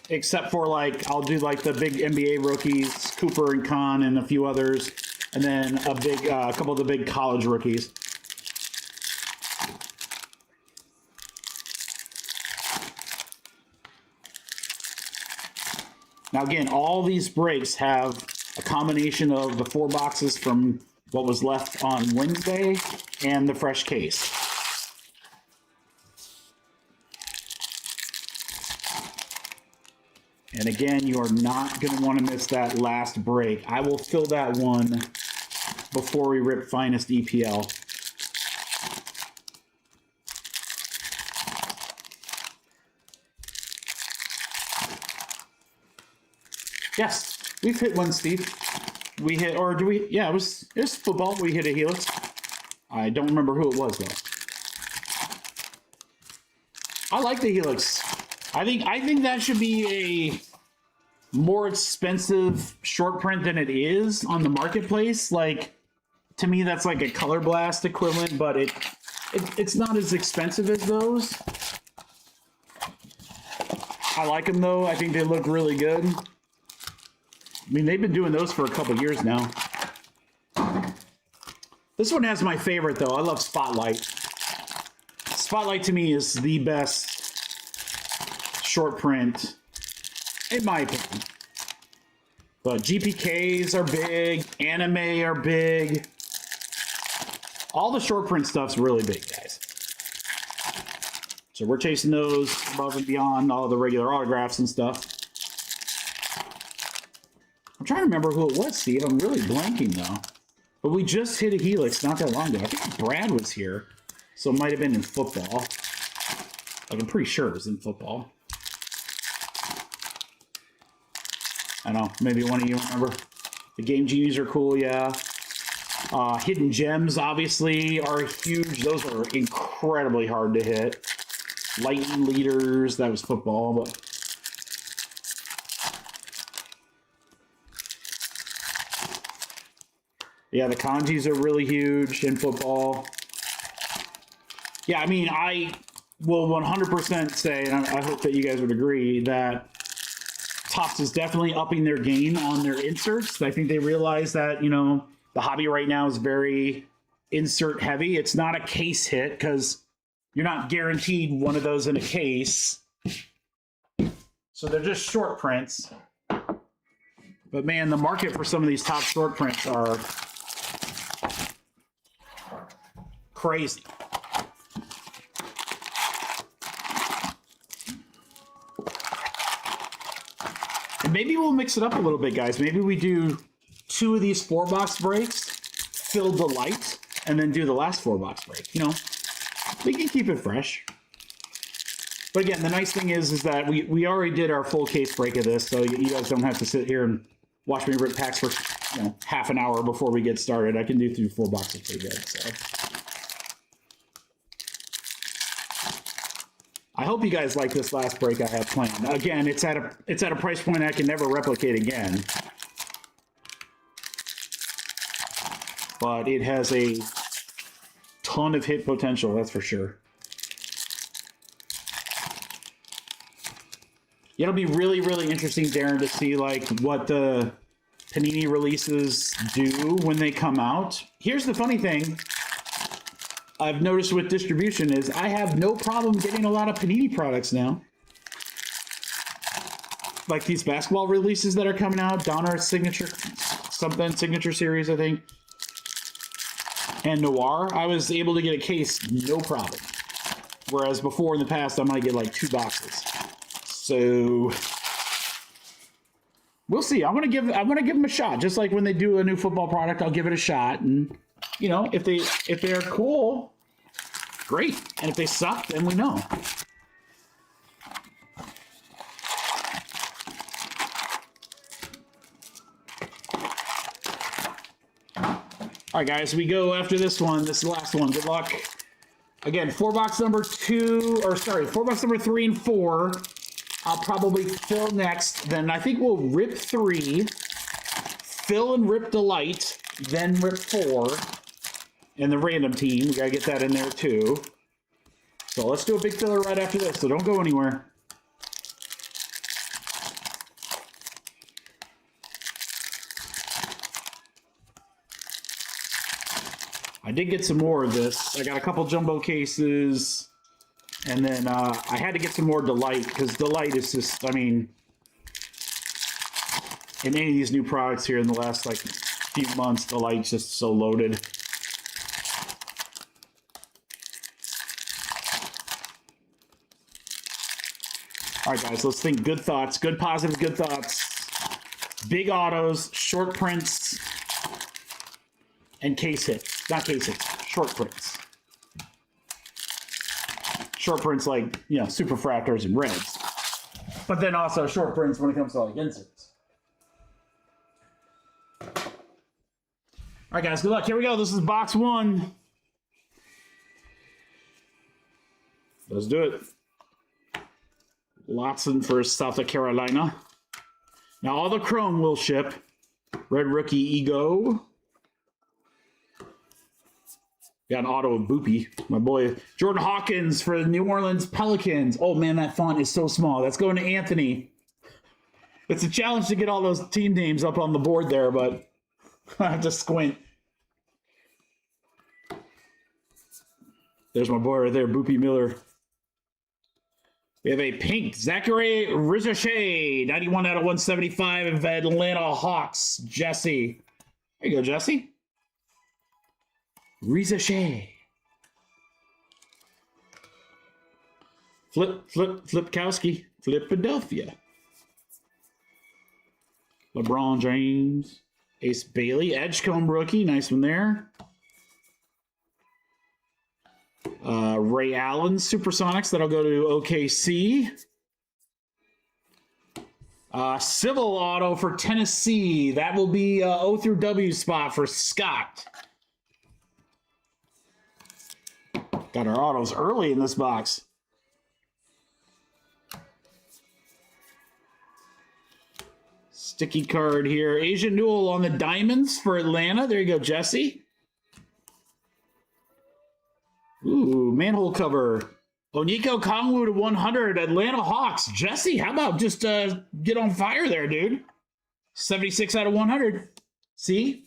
except for like I'll do like the big NBA rookies, Cooper and Khan, and a few others, and then a couple of the big college rookies. Now again, all these breaks have a combination of the 4 boxes from what was left on Wednesday and the fresh case. And again, you are not going to want to miss that last break. I will fill that one before we rip Finest EPL. Yes, we've hit one, Steve. We hit, or do we? Yeah, it was football. We hit a helix. I don't remember who it was though. I like the helix. I think that should be a more expensive short print than it is on the marketplace. Like, to me, that's like a Color Blast equivalent, but it's not as expensive as those. I like them though. I think they look really good. I mean, they've been doing those for a couple years now. This one has my favorite, though. I love Spotlight. Spotlight, to me, is the best short print, in my opinion. But GPKs are big. Anime are big. All the short print stuff's really big, guys. So we're chasing those above and beyond all the regular autographs and stuff. I'm trying to remember who it was, Steve. I'm really blanking, though. But we just hit a helix not that long ago. I think Brad was here, so it might have been in football. Like, I'm pretty sure it was in football. I don't know. Maybe one of you remember. The Game Genies are cool, yeah. Hidden Gems, obviously, are huge. Those are incredibly hard to hit. Lightning Leaders, that was football, but... yeah, the kanjis are really huge in football. Yeah, I mean, I will 100% say, and I hope that you guys would agree, that Topps is definitely upping their game on their inserts. I think they realize that, you know, the hobby right now is very insert heavy. It's not a case hit because you're not guaranteed one of those in a case. So they're just short prints. But man, the market for some of these top short prints are crazy. And maybe we'll mix it up a little bit, guys. Maybe we do 2 of these 4-box breaks fill the light and then do the last 4-box break. You know, we can keep it fresh. But again, the nice thing is that we already did our full case break of this, so you guys don't have to sit here and watch me rip packs for, you know, half an hour before we get started. I can do through 4 boxes pretty good. So I hope you guys like this last break I have planned. Again, it's at a price point I can never replicate again. But it has a ton of hit potential, that's for sure. It'll be really, really interesting, Darren, to see like what the Panini releases do when they come out. Here's the funny thing I've noticed with distribution is I have no problem getting a lot of Panini products now. Like these basketball releases that are coming out, Donner Signature Series, I think, and Noir, I was able to get a case, no problem. Whereas before in the past, I might get like 2 boxes. So we'll see. I'm gonna give them a shot. Just like when they do a new football product, I'll give it a shot. And you know, if they're cool, great. And if they suck, then we know. All right, guys, we go after this one. This is the last one. Good luck. Again, 4-box number 4-box number 3 and 4. I'll probably fill next. Then I think we'll rip 3, fill and rip Delight, then rip 4. And the random team, we gotta get that in there too. So let's do a big filler right after this, so don't go anywhere. I did get some more of this. I got a couple jumbo cases. And then I had to get some more Delight, because Delight is just, I mean, in any of these new products here in the last, like, few months, Delight's just so loaded. All right, guys, let's think good thoughts, good positive, good thoughts. Big autos, short prints, and case hits. Not case hits, short prints. Short prints like, you know, super fractors and reds. But then also short prints when it comes to like inserts. All right, guys, good luck. Here we go. This is box 1. Let's do it. Lotson for South Carolina. Now all the chrome will ship. Red Rookie Ego. Got an auto of Boopy, my boy. Jordan Hawkins for the New Orleans Pelicans. Oh, man, that font is so small. That's going to Anthony. It's a challenge to get all those team names up on the board there, but I have to squint. There's my boy right there, Boopy Miller. We have a pink Zachary Rizzachet, 91 out of 175 of Atlanta Hawks. Jesse. There you go, Jesse. Rizzachet. Flipkowski. Philadelphia. LeBron James. Ace Bailey. Edgecombe rookie. Nice one there. Ray Allen. Supersonics. That'll go to OKC. Civil auto for Tennessee. That will be O through W spot for Scott. Got our autos early in this box. Sticky card here. Asian Newell on the diamonds for Atlanta. There you go, Jesse. Ooh, manhole cover. Oniko Kongwu to 100. Atlanta Hawks. Jesse, how about just get on fire there, dude? 76 out of 100. See?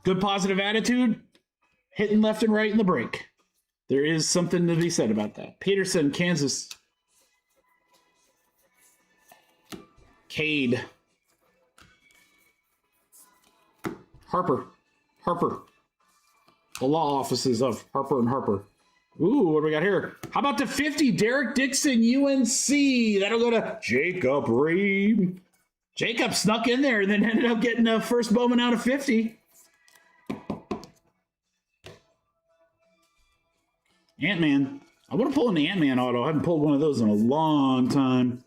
Good positive attitude. Hitting left and right in the break. There is something to be said about that. Peterson, Kansas. Cade. Harper. The law offices of Harper and Harper. Ooh, what do we got here? How about the 50? Derek Dixon, UNC. That'll go to Jacob Ream. Jacob snuck in there and then ended up getting a first Bowman out of 50. Ant-Man. I want to pull an Ant-Man auto. I haven't pulled one of those in a long time.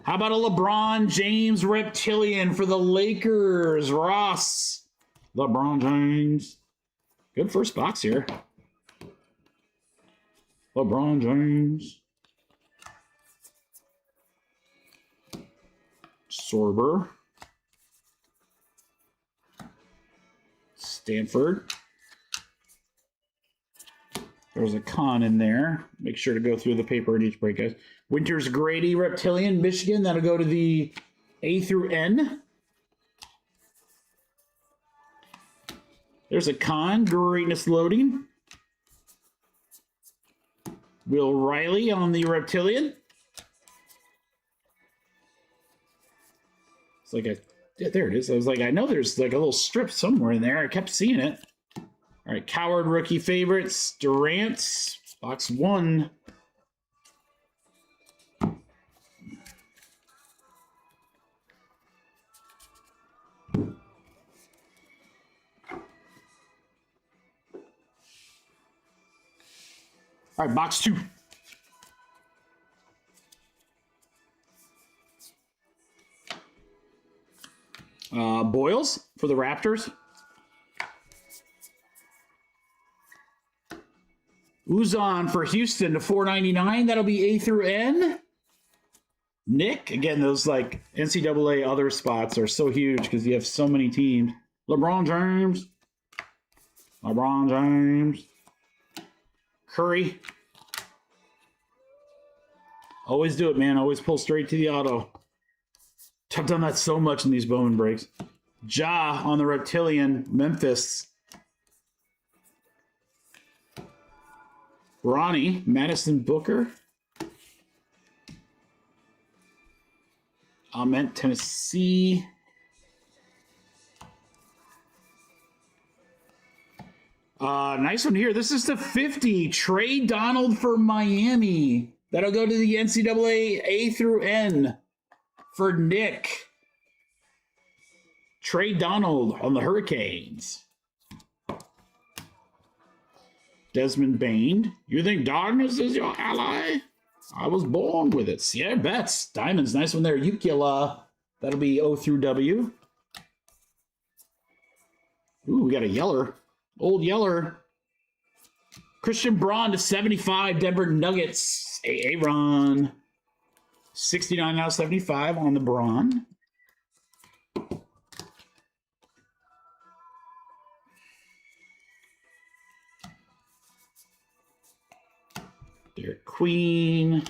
How about a LeBron James Reptilian for the Lakers? Ross. LeBron James. Good first box here. LeBron James. Sorber. Stanford. There's a con in there. Make sure to go through the paper in each break, guys. Winters Grady Reptilian, Michigan. That'll go to the A through N. There's a con. Greatness loading. Will Riley on the Reptilian. It's like a... Yeah, there it is. I was like, I know there's like a little strip somewhere in there. I kept seeing it. All right, Coward rookie favorites. Durant, box 1. All right, box 2. Boyles for the Raptors. Uzon for Houston to $4.99. That'll be A through N. Nick, again, those like NCAA other spots are so huge because you have so many teams. LeBron James. LeBron James. Curry. Always do it, man. Always pull straight to the auto. I've done that so much in these Bowman breaks. Ja on the Reptilian, Memphis. Ronnie, Madison Booker. Ament, Tennessee. Nice one here. This is the 50. Trey Donald for Miami. That'll go to the NCAA A through N for Nick. Trey Donald on the Hurricanes. Desmond Bain. You think darkness is your ally? I was born with it. Sierra Betts. Diamonds. Nice one there. Ukila. That'll be O through W. Ooh, we got a Yeller. Old Yeller. Christian Braun to 75. Denver Nuggets. Aaron. 69 out of 75 on the Braun. Derek Queen.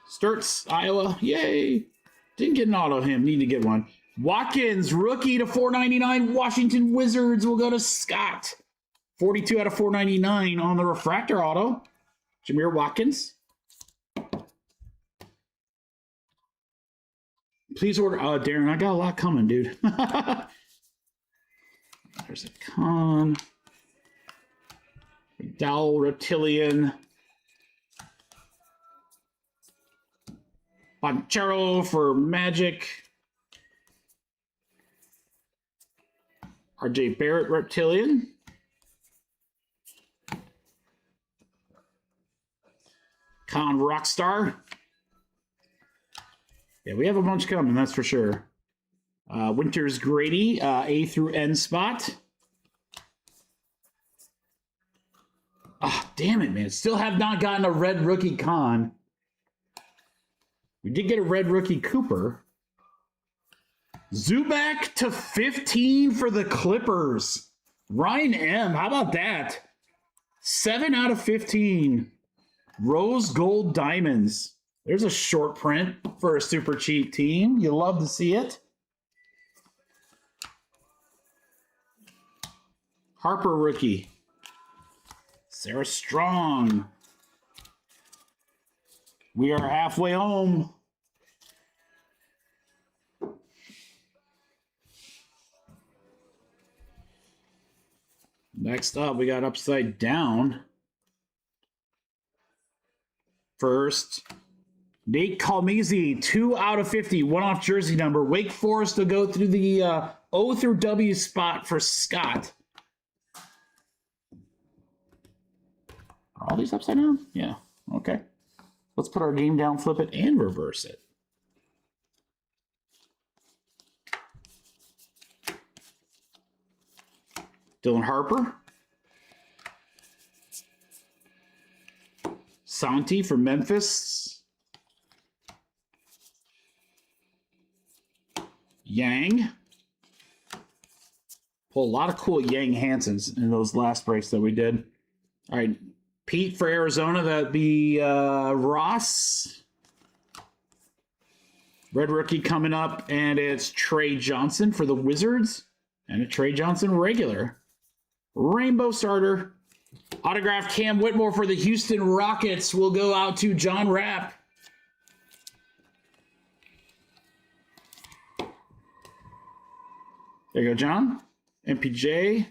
Sturts, Iowa. Yay. Didn't get an auto him. Need to get one. Watkins, rookie to $4.99. Washington Wizards will go to Scott. 42 out of 499 on the refractor auto. Jameer Watkins. Please order. Oh, Darren, I got a lot coming, dude. There's a con. Dowell Reptilian. Bonchero for Magic. RJ Barrett Reptilian. Con Rockstar. Yeah, we have a bunch coming, that's for sure. Winters Grady, A through N spot. Ah, oh, damn it, man. Still have not gotten a red rookie con. We did get a red rookie Cooper. Zubac to 15 for the Clippers. Ryan M. How about that? 7 out of 15. Rose gold diamonds. There's a short print for a super cheap team. You love to see it. Harper rookie. Sarah Strong. We are halfway home. Next up, we got Upside Down. First, Nate Calmese, 2 out of 50, one-off jersey number. Wake Forest to go through the O through W spot for Scott. Are all these upside down? Yeah. Okay. Let's put our game down, flip it, and reverse it. Dylan Harper. Santi from Memphis. Yang. Pull a lot of cool Yang Hansons in those last breaks that we did. All right. Pete for Arizona. That'd be Ross. Red rookie coming up. And it's Trey Johnson for the Wizards. And a Trey Johnson regular. Rainbow starter. Autographed Cam Whitmore for the Houston Rockets will go out to John Rapp. There you go, John. MPJ.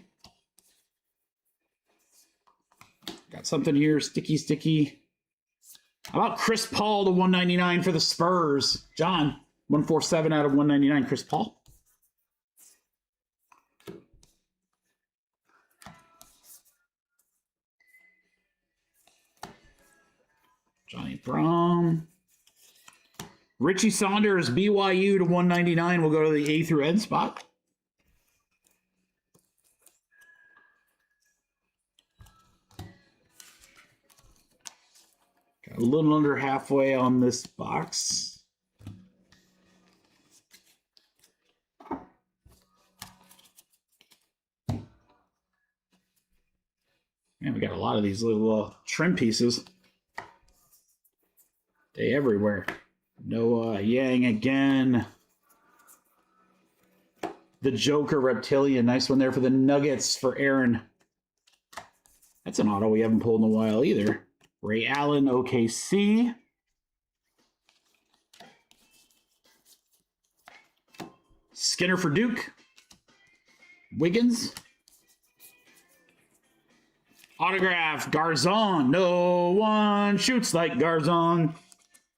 Got something here. Sticky. How about Chris Paul to 199 for the Spurs? John, 147 out of 199. Chris Paul. Johnny Brown. Richie Saunders, BYU to 199. We'll go to the A through N spot. Got a little under halfway on this box. Man, we got a lot of these little trim pieces. They everywhere. Noah Yang again. The Joker Reptilian. Nice one there for the Nuggets for Aaron. That's an auto we haven't pulled in a while either. Ray Allen, OKC. Skinner for Duke. Wiggins. Autograph, Garzon. No one shoots like Garzon.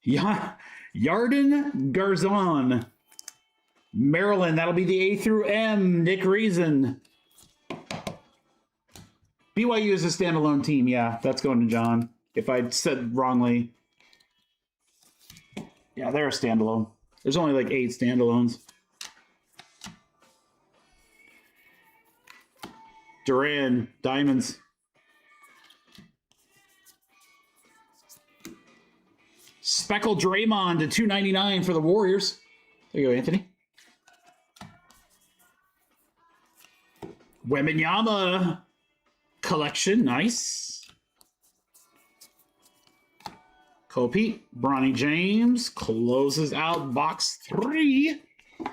Yarden Garzon. Maryland, that'll be the A through M. Nick Reason. BYU is a standalone team. Yeah, that's going to John. If I said wrongly. Yeah, they're a standalone. There's only like 8 standalones. Duran, Diamonds. Speckled Draymond to 299 for the Warriors. There you go, Anthony. Wembanyama collection, nice. Kobe, Bronny James closes out box 3. All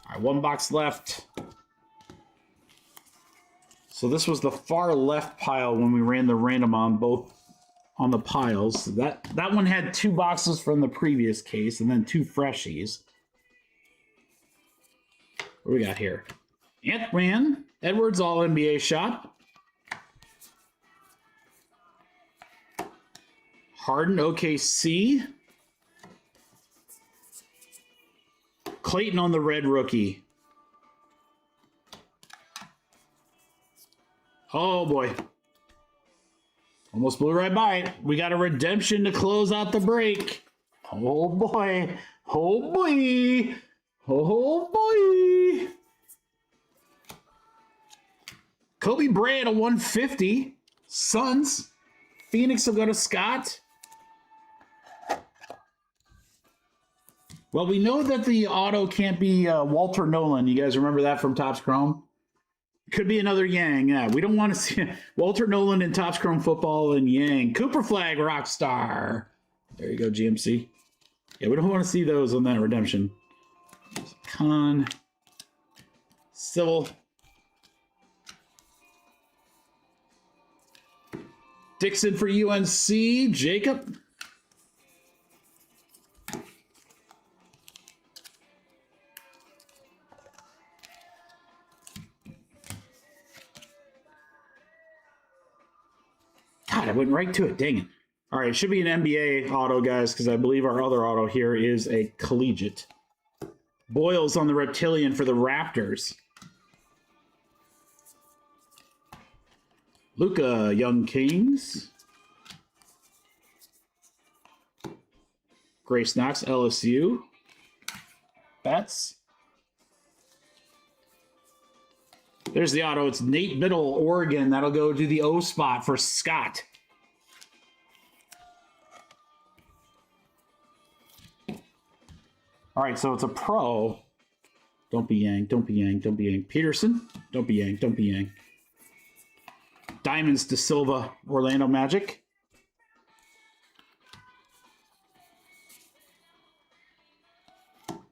right, 1 box left. So this was the far left pile when we ran the random on both on the piles. So that one had 2 boxes from the previous case and then 2 freshies. What do we got here? Ant-Man, Edwards All-NBA shot. Harden, OKC. Clayton on the red rookie. Oh, boy. Almost blew right by it. We got a redemption to close out the break. Oh, boy. Oh, boy. Oh, boy. Kobe Bryant, a 150. Suns. Phoenix will go to Scott. Well, we know that the auto can't be Walter Nolan. You guys remember that from Topps Chrome? Could be another Yang. Yeah, we don't want to see Walter Nolan in Topps Chrome Football and Yang. Cooper Flag Rockstar. There you go, GMC. Yeah, we don't want to see those on that redemption. Con. Civil. Dixon for UNC. Jacob. God, I went right to it. Dang it. All right, it should be an NBA auto, guys, because I believe our other auto here is a collegiate. Boyles on the Reptilian for the Raptors. Luka, Young Kings. Grace Knox, LSU. Betts. There's the auto. It's Nate Biddle, Oregon. That'll go to the O spot for Scott. All right, so it's a pro. Don't be Yang, don't be Yang, don't be Yang. Peterson, don't be Yang, don't be Yang. Diamonds to Silva, Orlando Magic.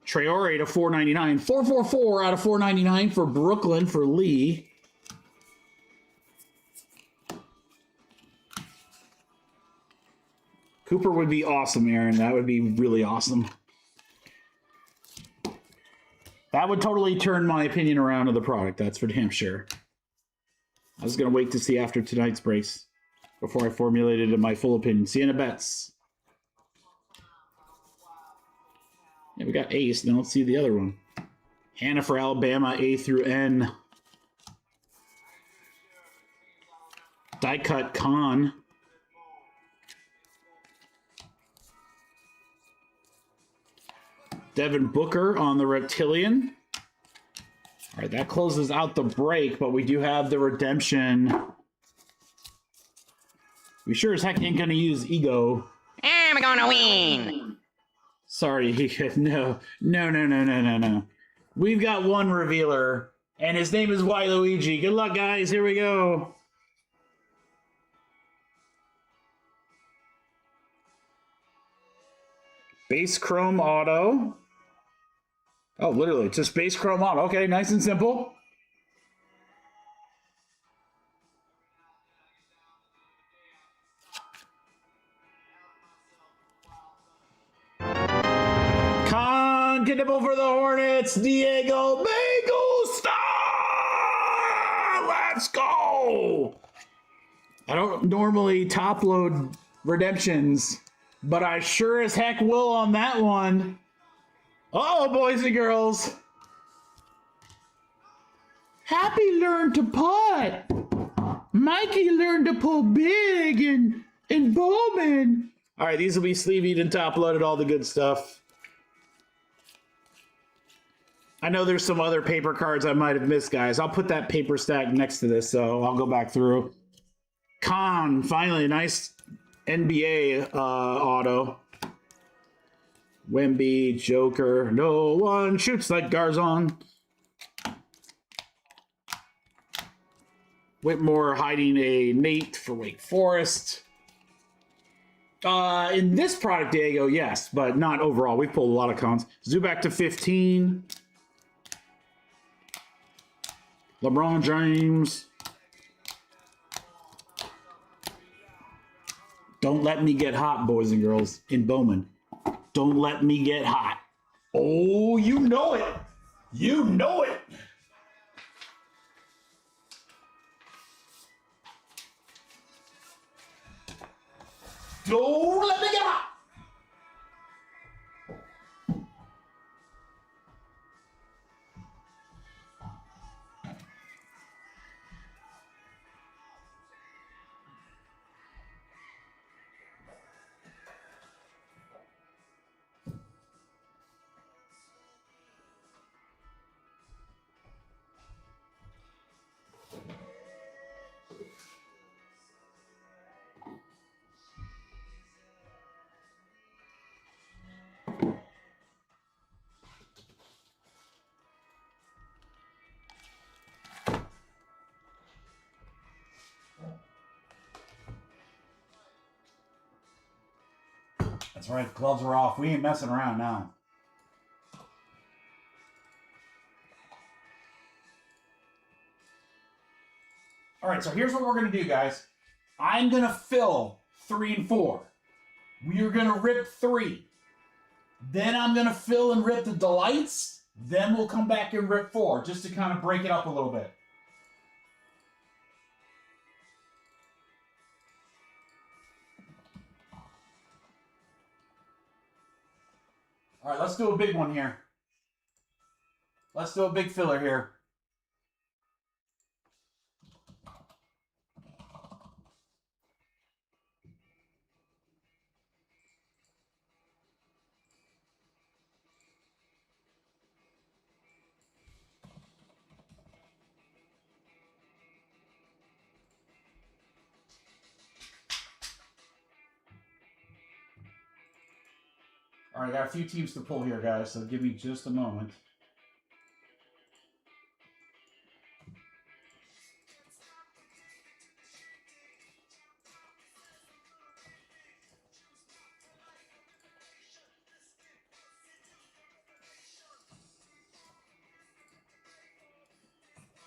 Traore to 499. 444 out of 499 for Brooklyn for Lee. Cooper would be awesome, Aaron. That would be really awesome. That would totally turn my opinion around of the product. That's for damn sure. I was going to wait to see after tonight's brace before I formulated my full opinion. Sienna Betts. Yeah, we got Ace, then let's see the other one. Hannah for Alabama, A through N. Die cut Khan. Devin Booker on the Reptilian. All right, that closes out the break, but we do have the redemption. We sure as heck ain't going to use Ego. I'm going to win. Sorry, no. We've got one revealer, and his name is Waluigi. Good luck, guys. Here we go. Base Chrome Auto. Oh, literally, just Base Chrome Auto. Okay, nice and simple. Nibble for the Hornets, Diego Bagusta! Let's go! I don't normally top load redemptions, but I sure as heck will on that one. Oh, boys and girls. Happy learned to putt. Mikey learned to pull big and Bowman. All right, these will be sleeve-eaten and top loaded, all the good stuff. I know there's some other paper cards I might have missed, guys. I'll put that paper stack next to this, so I'll go back through. Khan, finally, a nice NBA auto. Wemby, Joker, no one shoots like Garzon. Whitmore hiding a Nate for Wake Forest. In this product, Diego, yes, but not overall. We've pulled a lot of cons. Zubac to 15. LeBron James. Don't let me get hot, boys and girls, in Bowman. Don't let me get hot. Oh, you know it. You know it. Don't let me get hot. That's right, the gloves are off. We ain't messing around now. All right, so here's what we're going to do, guys. I'm going to fill 3 and 4. We are going to rip 3. Then I'm going to fill and rip the delights. Then we'll come back and rip 4, just to kind of break it up a little bit. All right, let's do a big one here. Let's do a big filler here. All right, I got a few teams to pull here, guys, so give me just a moment.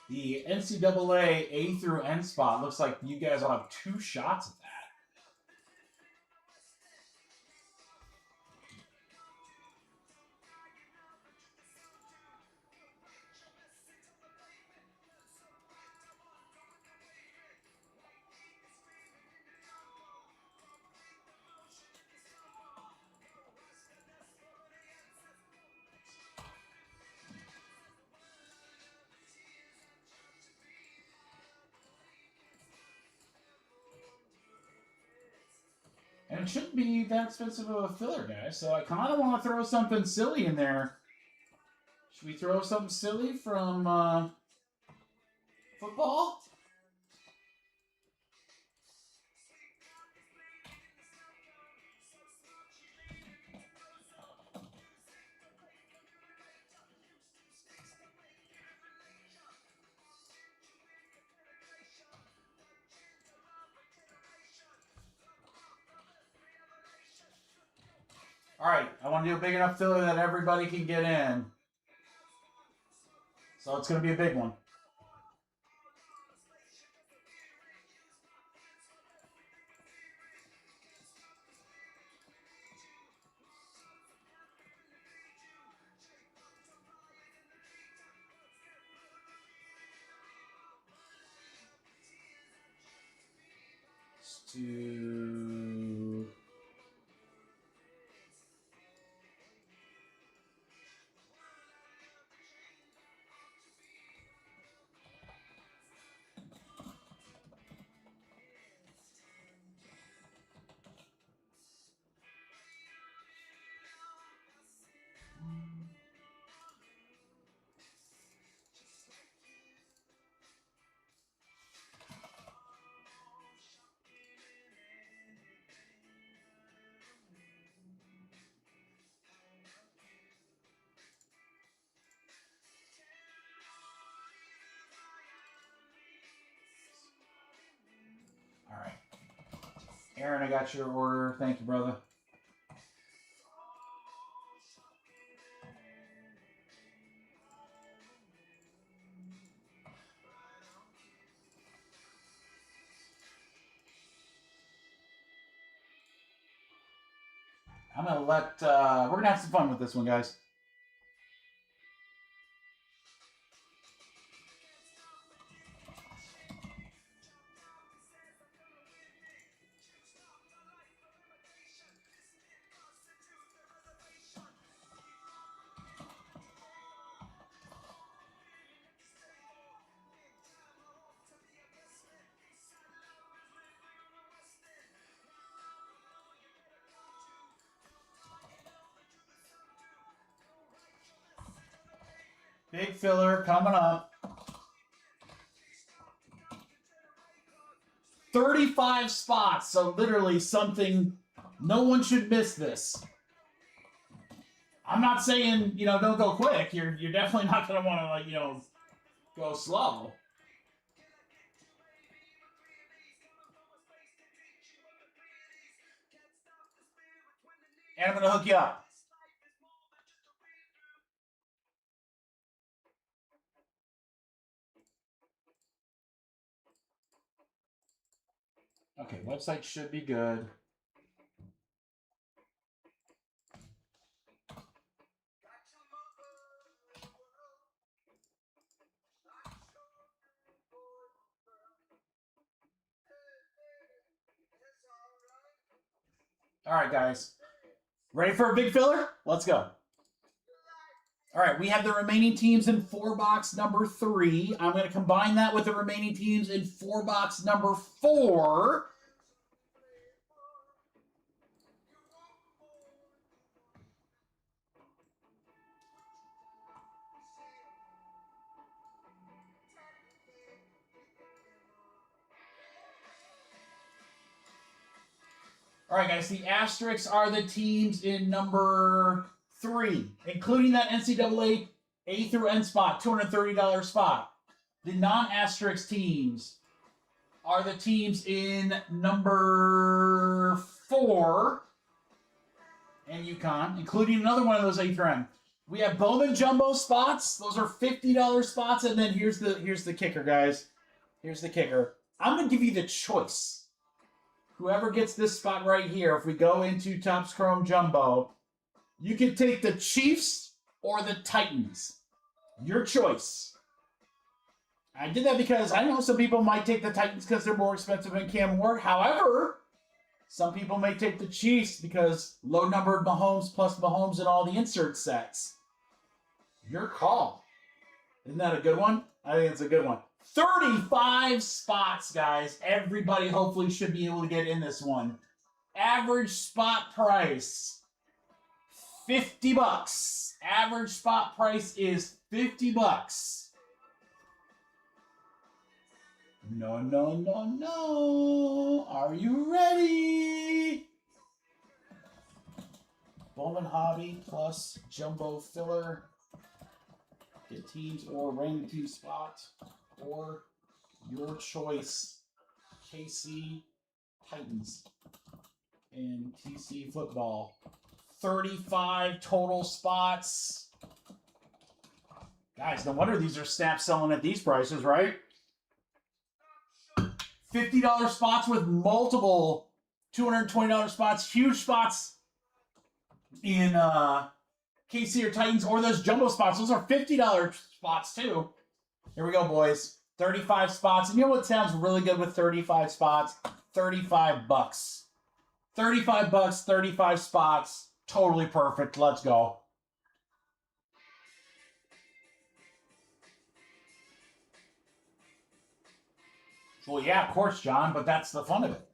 The NCAA A through N spot looks like you guys will have 2 shots at that. And it shouldn't be that expensive of a filler, guys. So I kind of want to throw something silly in there. Should we throw something silly from football? All right, I want to do a big enough filler that everybody can get in. So it's going to be a big one. Let's do... All right. Aaron, I got your order. Thank you, brother. I'm going to let... we're going to have some fun with this one, guys. Big filler coming up. 35 spots, so literally something, no one should miss this. I'm not saying, don't go quick. You're definitely not going to want to, go slow. And I'm going to hook you up. Okay, website should be good. All right, guys. Ready for a big filler? Let's go. All right, we have the remaining teams in 4-box number 3. I'm going to combine that with the remaining teams in 4-box number 4. All right, guys, the asterisks are the teams in number 3, including that NCAA A through N spot, $230 spot. The non-asterisk teams are the teams in number 4 and UConn, including another one of those A through N. We have Bowman Jumbo spots. Those are $50 spots. And then here's the kicker, guys. Here's the kicker. I'm going to give you the choice. Whoever gets this spot right here, if we go into Topps Chrome Jumbo, you can take the Chiefs or the Titans. Your choice. I did that because I know some people might take the Titans because they're more expensive than Cam Ward. However, some people may take the Chiefs because low-numbered Mahomes plus Mahomes and all the insert sets. Your call. Isn't that a good one? I think it's a good one. 35 spots, guys. Everybody hopefully should be able to get in this one. Average spot price, $50. Average spot price is $50. No, no, no, no. Are you ready? Bowman Hobby plus Jumbo Filler. Get teams or random team spots. Or your choice, KC Titans and TC Football. 35 total spots. Guys, no wonder these are snap selling at these prices, right? $50 spots with multiple $220 spots. Huge spots in KC or Titans, or those jumbo spots. Those are $50 spots too. Here we go, boys. 35 spots. And you know what sounds really good with 35 spots? $35. $35, 35 spots. Totally perfect. Let's go. Well, yeah, of course, John, but that's the fun of it.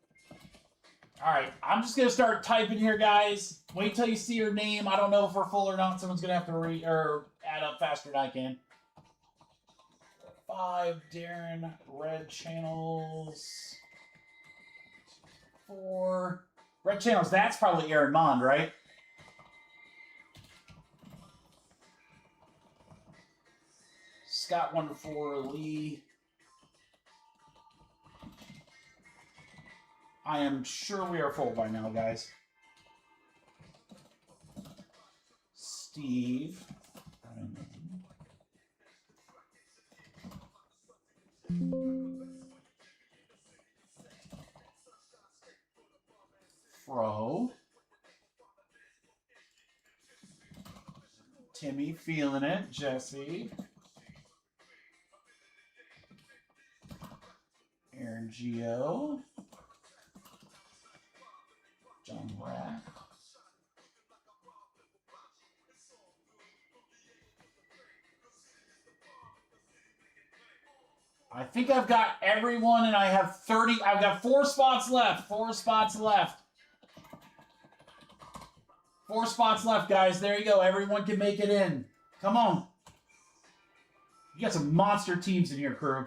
All right, I'm just going to start typing here, guys. Wait till you see your name. I don't know if we're full or not. Someone's going to have to add up faster than I can. 5, Darren, red channels. 4, red channels. That's probably Aaron Mond, right? Scott 1-4, Lee. I am sure we are full by now, guys. Steve. Fro. Timmy feeling it. Jesse. Aaron Gio. John Rack. I think I've got everyone, and I have 30. I've got 4 spots left. 4 spots left. 4 spots left, guys. There you go. Everyone can make it in. Come on. You got some monster teams in here, crew.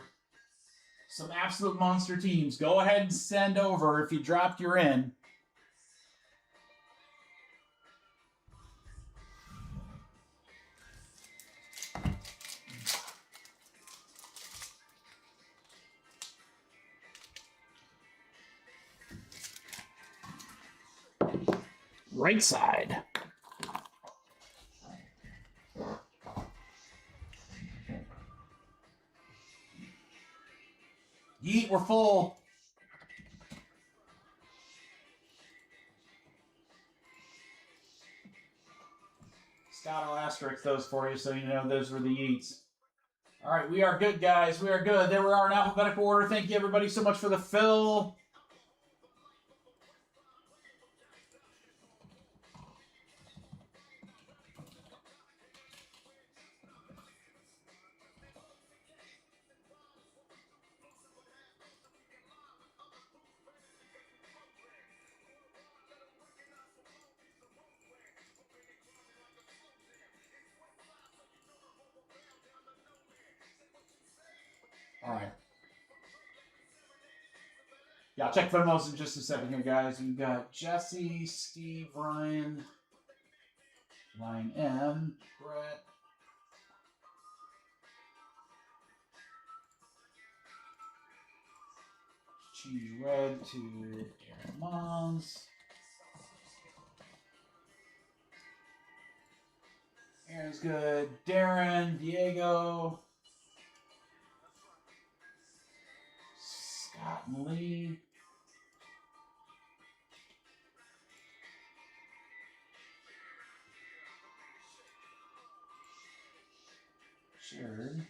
Some absolute monster teams. Go ahead and send over. If you dropped, you're in. Right side. Yeet, we're full. Scott will asterisk those for you so you know those were the yeets. All right, we are good, guys. We are good. There we are in alphabetical order. Thank you, everybody, so much for the fill. All right. Yeah, I'll check Venmos in just a second here, guys. We've got Jesse, Steve, Ryan M, Brett. Change red to Aaron Mons. Aaron's good. Darren, Diego, Scott and Lee. Jared.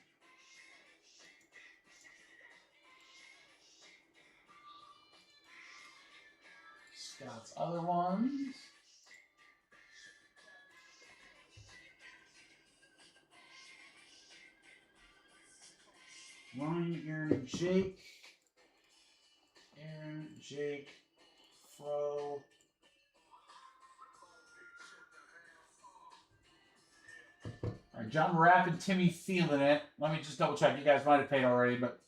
Scott's other ones. Ryan, Aaron, Jake. Aaron, Jake, Fro. All right, John Rapp and Timmy feeling it. Let me just double check. You guys might have paid already, but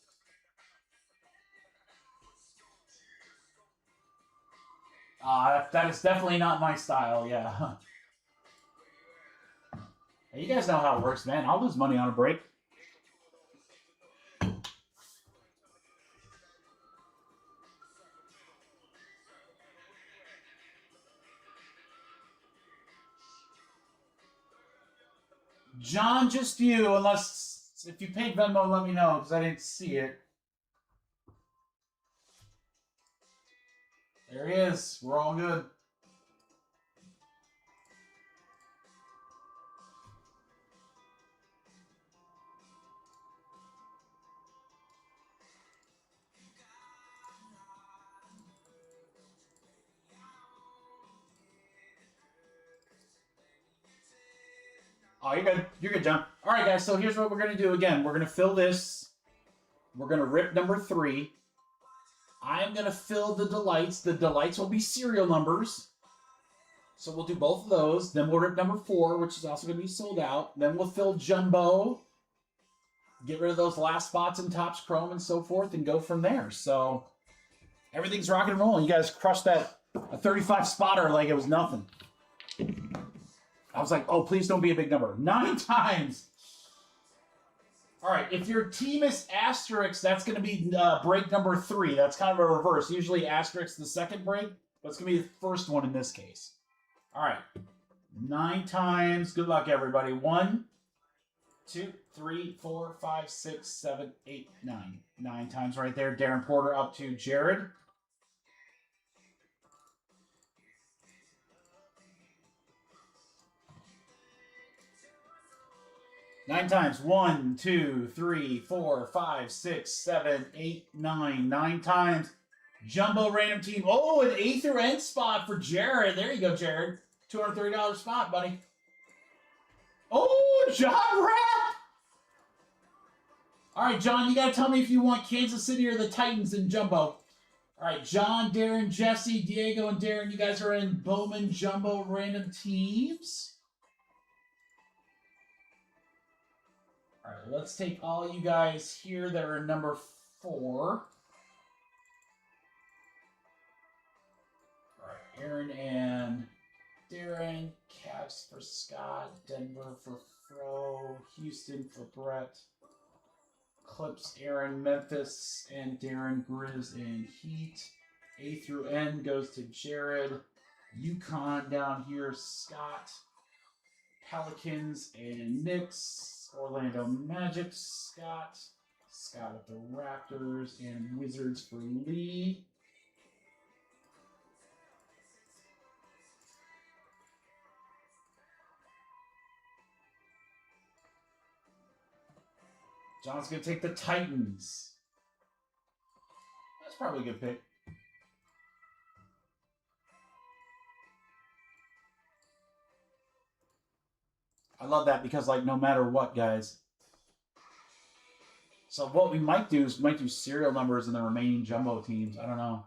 that is definitely not my style. Yeah. Hey, you guys know how it works, man. I'll lose money on a break. John, just you, unless if you paid Venmo, let me know because I didn't see it. There he is. We're all good. Oh, you're good. You're good, John. All right, guys. So here's what we're going to do again. We're going to fill this. We're going to rip number 3. I'm going to fill the delights. The delights will be serial numbers. So we'll do both of those. Then we'll rip number 4, which is also going to be sold out. Then we'll fill jumbo. Get rid of those last spots in Topps Chrome and so forth and go from there. So everything's rocking and rolling. You guys crushed that a 35 spotter like it was nothing. I was like, oh, please don't be a big number. 9 times. All right, if your team is asterisk, that's going to be break number 3. That's kind of a reverse. Usually asterisk the second break, but it's going to be the first one in this case. All right, 9 times. Good luck, everybody. 1, 2, 3, 4, 5, 6, 7, 8, 9. 9 times right there. Darren Porter up to Jared. Nine times. 1, 2, 3, 4, 5, 6, 7, 8, 9. 9 times. Jumbo random team. Oh, an A through N spot for Jared. There you go, Jared. $230 spot, buddy. Oh, John Rapp. All right, John, you got to tell me if you want Kansas City or the Titans in Jumbo. All right, John, Darren, Jesse, Diego, and Darren, you guys are in Bowman Jumbo random teams. All right, let's take all you guys here that are number 4. All right, Aaron and Darren, Cavs for Scott, Denver for Fro, Houston for Brett, Clips, Aaron, Memphis, and Darren, Grizz, and Heat. A through N goes to Jared. UConn down here, Scott, Pelicans, and Knicks. Orlando Magic, Scott. Scott with the Raptors, and Wizards for Lee. John's going to take the Titans. That's probably a good pick. I love that because, like, no matter what, guys. So what we might do is we might do serial numbers in the remaining jumbo teams. I don't know.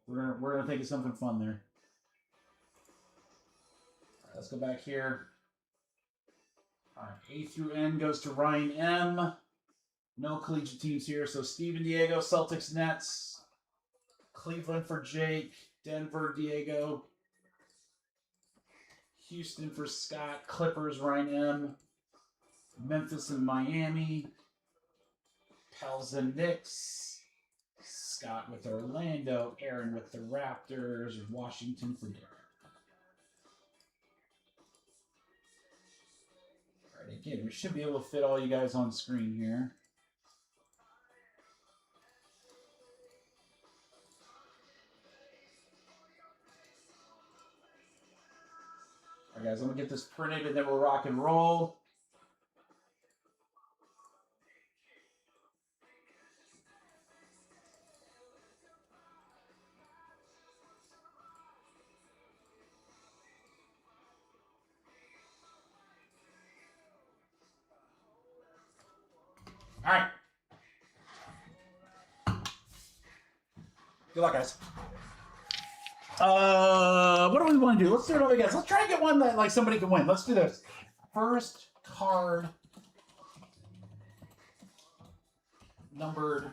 We're gonna think of something fun there. All right, let's go back here. All right, A through N goes to Ryan M. No collegiate teams here. So Steven Diego, Celtics, Nets. Cleveland for Jake. Denver, Diego. Houston for Scott. Clippers, Ryan M. Memphis and Miami. Pels and Knicks. Scott with Orlando. Aaron with the Raptors. Washington for Derek. All right, again, we should be able to fit all you guys on screen here. All right, guys, I'm going to get this printed and then we'll rock and roll. All right. Good luck, guys. What do we want to do? Let's do it over again. Let's try and get one that like somebody can win. Let's do this. First card numbered.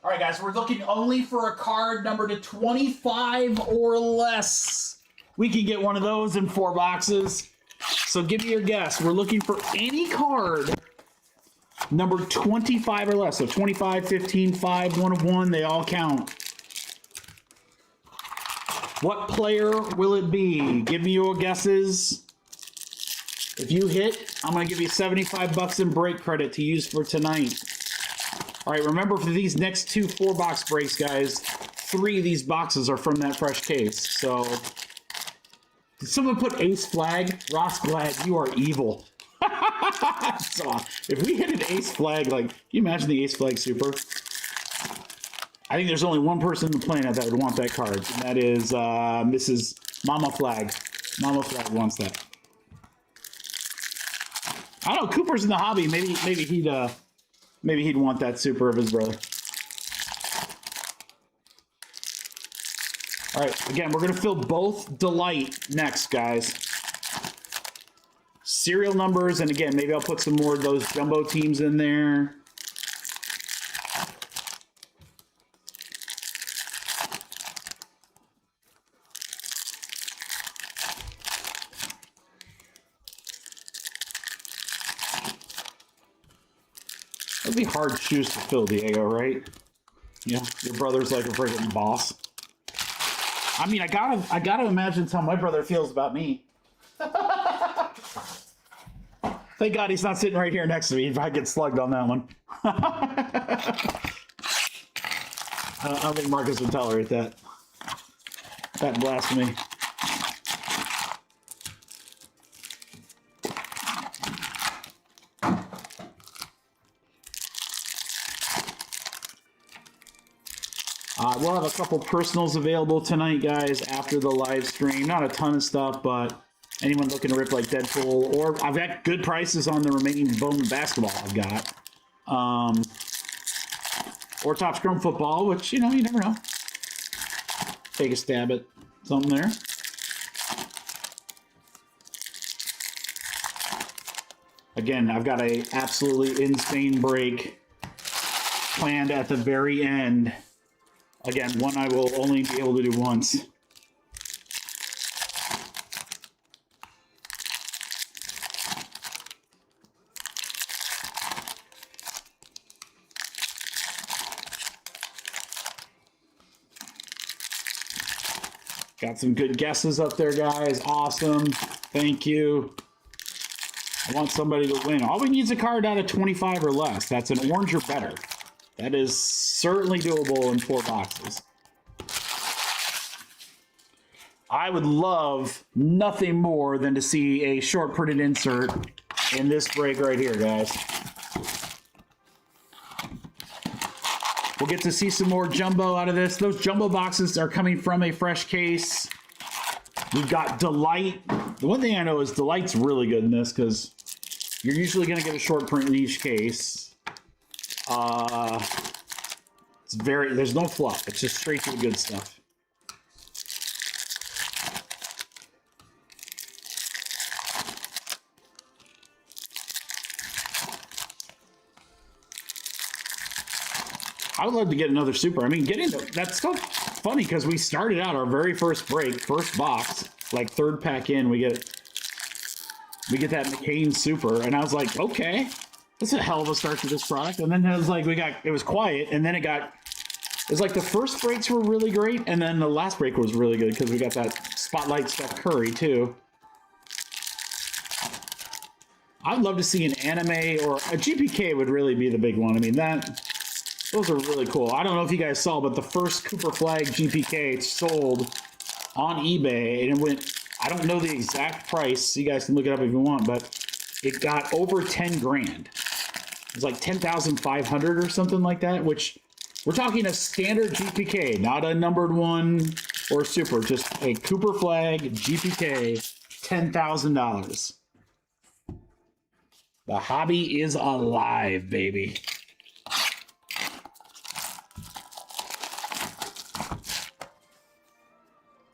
All right, guys, we're looking only for a card numbered to 25 or less. We can get one of those in 4 boxes. So give me your guess. We're looking for any card numbered 25 or less. So 25, 15, 5, 1 of 1, they all count. What player will it be? Give me your guesses. If you hit, I'm going to give you 75 bucks in break credit to use for tonight. All right, remember for these next 2 4-box breaks, guys, 3 of these boxes are from that fresh case. So, did someone put ace flag? Ross Glad, you are evil. So, if we hit an ace flag, like, can you imagine the ace flag super? I think there's only one person on the planet that would want that card, and that is Mrs. Mama Flag. Mama Flag wants that. I don't know, Cooper's in the hobby. Maybe he'd want that super of his brother. All right, again, we're going to fill both Delight next, guys. Serial numbers, and again, maybe I'll put some more of those jumbo teams in there. It'd be hard shoes to fill, Diego, right? Yeah, your brother's like a freaking boss. I mean, I gotta imagine that's how my brother feels about me. Thank God he's not sitting right here next to me if I get slugged on that one. I don't think Marcus would tolerate that. That blasphemy. We'll have a couple personals available tonight, guys, after the live stream. Not a ton of stuff, but anyone looking to rip like Deadpool, or I've got good prices on the remaining Bowman Basketball I've got. Or Topps Chrome Football, which, you know, you never know. Take a stab at something there. Again, I've got a absolutely insane break planned at the very end. Again, one I will only be able to do once. Got some good guesses up there, guys. Awesome. Thank you. I want somebody to win. All we need is a card out of 25 or less. That's an orange or better. That is certainly doable in 4 boxes. I would love nothing more than to see a short printed insert in this break right here, guys. We'll get to see some more jumbo out of this. Those jumbo boxes are coming from a fresh case. We've got Delight. The one thing I know is Delight's really good in this because you're usually going to get a short print in each case. There's no fluff. It's just straight to the good stuff. I would love to get another super. I mean, that's so funny because we started out our very first break, first box, like third pack in, we get that McCain super, and I was like, okay, that's a hell of a start to this product. And then it was like it was quiet, and then it was like the first breaks were really great, and then the last break was really good because we got that Spotlight Steph Curry too. I'd love to see an anime or a GPK would really be the big one. I mean, those are really cool. I don't know if you guys saw, but the first Cooper Flag GPK sold on eBay, and it went, I don't know the exact price. You guys can look it up if you want, but it got over 10 grand. It was like 10,500 or something like that, which we're talking a standard GPK, not a numbered one or super, just a Cooper Flag GPK, $10,000. The hobby is alive, baby.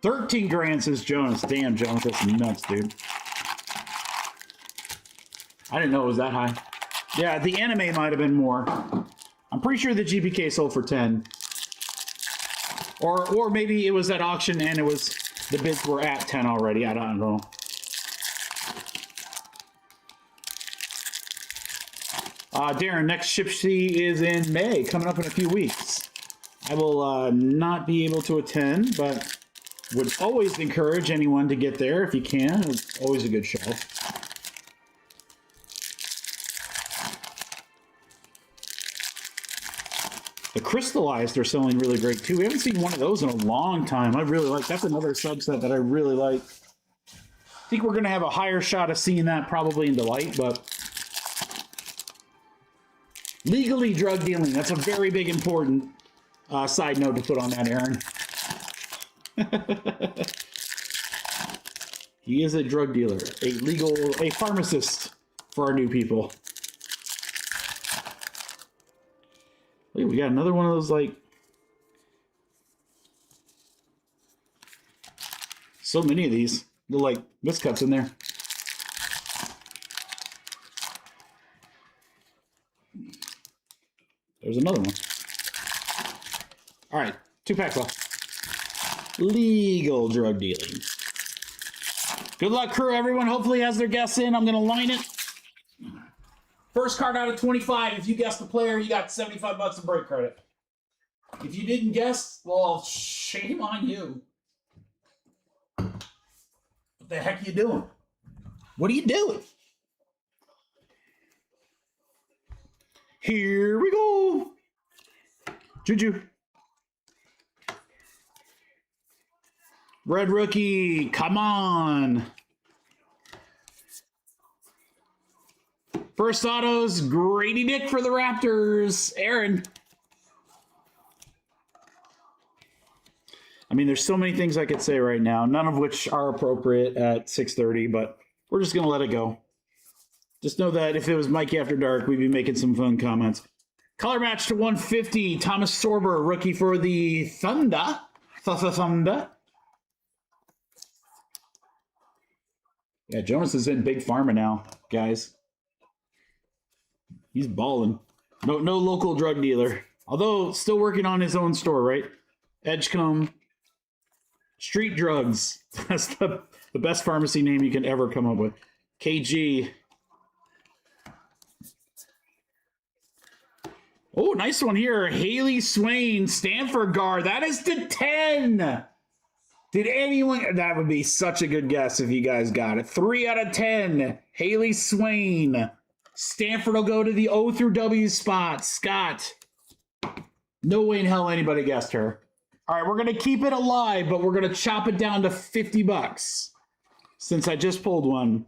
$13 grand, says Jonas. Damn, Jonas, that's nuts, dude. I didn't know it was that high. Yeah, the anime might have been more. I'm pretty sure the GPK sold for 10. Or maybe it was at auction and the bids were at 10 already. I don't know. Darren, next Shipsy is in May, coming up in a few weeks. I will not be able to attend, but would always encourage anyone to get there if you can. It's always a good show. The crystallized are selling really great too. We haven't seen one of those in a long time. I really like. That's another subset that I really like. I think we're going to have a higher shot of seeing that probably in Delight, but legally drug dealing. That's a very big important side note to put on that, Aaron. He is a drug dealer, a pharmacist for our new people. Wait, we got another one of those, like, so many of these little, like, miscuts in there. There's another one. All right, 2 packs left. Legal drug dealing. Good luck, crew, everyone. Hopefully has their guess in. I'm going to line it. First card out of 25. If you guess the player, you got 75 bucks of break credit. If you didn't guess, well, shame on you. What the heck are you doing? What are you doing? Here we go. Juju. Red rookie, come on. First autos, Grady Dick for the Raptors. Aaron. I mean, there's so many things I could say right now, none of which are appropriate at 6:30, but we're just going to let it go. Just know that if it was Mikey After Dark, we'd be making some fun comments. Color match to 150, Thomas Sorber, rookie for the Thunder. Thunder. Yeah, Jonas is in Big Pharma now, guys. He's balling. No local drug dealer. Although, still working on his own store, right? Edgecombe. Street Drugs. That's the best pharmacy name you can ever come up with. KG. Oh, nice one here. Haley Swain, Stanford guard. That is to 10. Did anyone... That would be such a good guess if you guys got it. 3 out of 10. Haley Swain. Stanford will go to the O through W spot. Scott. No way in hell anybody guessed her. All right, we're going to keep it alive, but we're going to chop it down to 50 bucks. Since I just pulled one.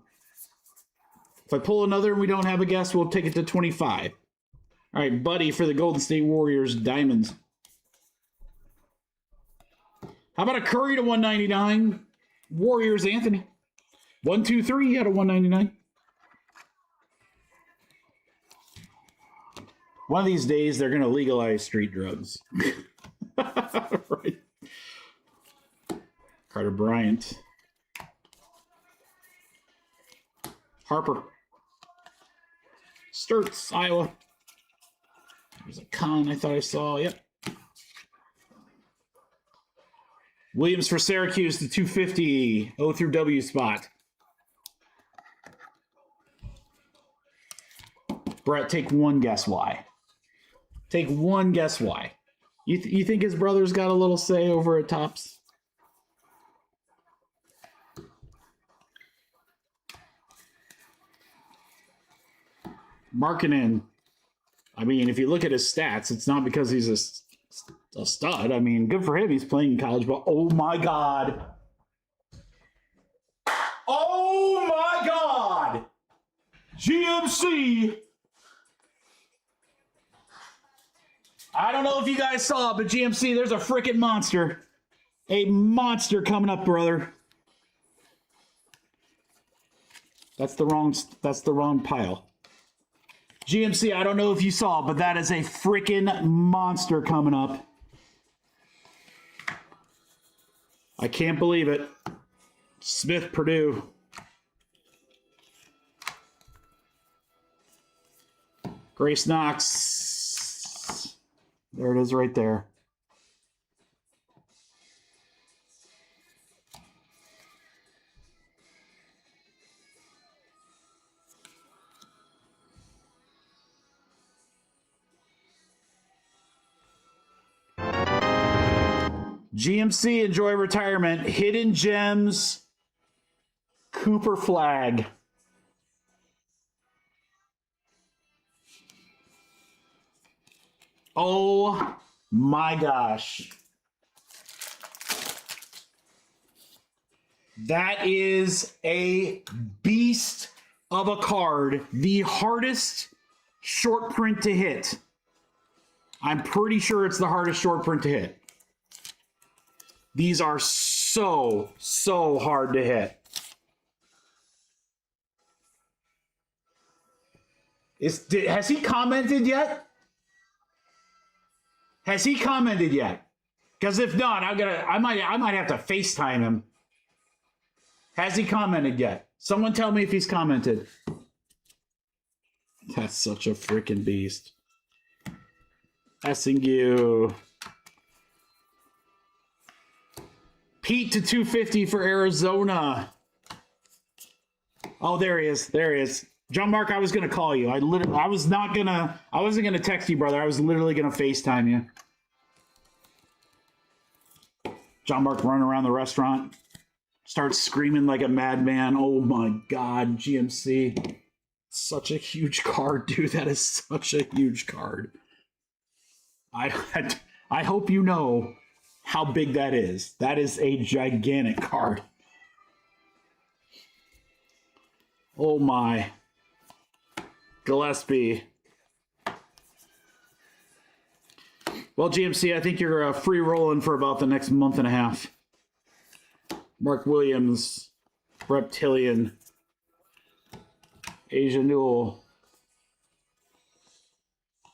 If I pull another and we don't have a guess, we'll take it to 25. All right, Buddy for the Golden State Warriors Diamonds. How about a Curry to 199? Warriors Anthony. 1, 2, 3 out of 199. One of these days, they're going to legalize street drugs. Right. Carter Bryant. Harper. Sturts, Iowa. There's a con I thought I saw. Yep. Williams for Syracuse, the 250 O through W spot. Brett, take one guess why. Take one guess why. You think his brother's got a little say over at Topps? Markkanen. I mean, if you look at his stats, it's not because he's a stud. I mean, good for him. He's playing college ball. Oh, my God. Oh, my God. GMC. I don't know if you guys saw, but GMC, there's a freaking monster. A monster coming up, brother. That's the wrong pile. GMC, I don't know if you saw, but that is a freaking monster coming up. I can't believe it. Smith, Purdue. Grace Knox. There it is right there. GMC, enjoy retirement. Hidden Gems, Cooper Flag. Oh my gosh. That is a beast of a card. The hardest short print to hit. I'm pretty sure it's the hardest short print to hit. These are so hard to hit. Has he commented yet? Has he commented yet? Because if not, I might have to FaceTime him. Has he commented yet? Someone tell me if he's commented. That's such a freaking beast. Essingu. Pete to 250 for Arizona. Oh, there he is. There he is. John Mark, I was going to call you. I wasn't going to text you, brother. I was literally going to FaceTime you. John Mark running around the restaurant. Starts screaming like a madman. Oh my God, GMC. Such a huge card, dude. That is such a huge card. I hope you know how big that is. That is a gigantic card. Oh my. Gillespie. Well, GMC, I think you're free rolling for about the next month and a half. Mark Williams, Reptilian, Asia Newell,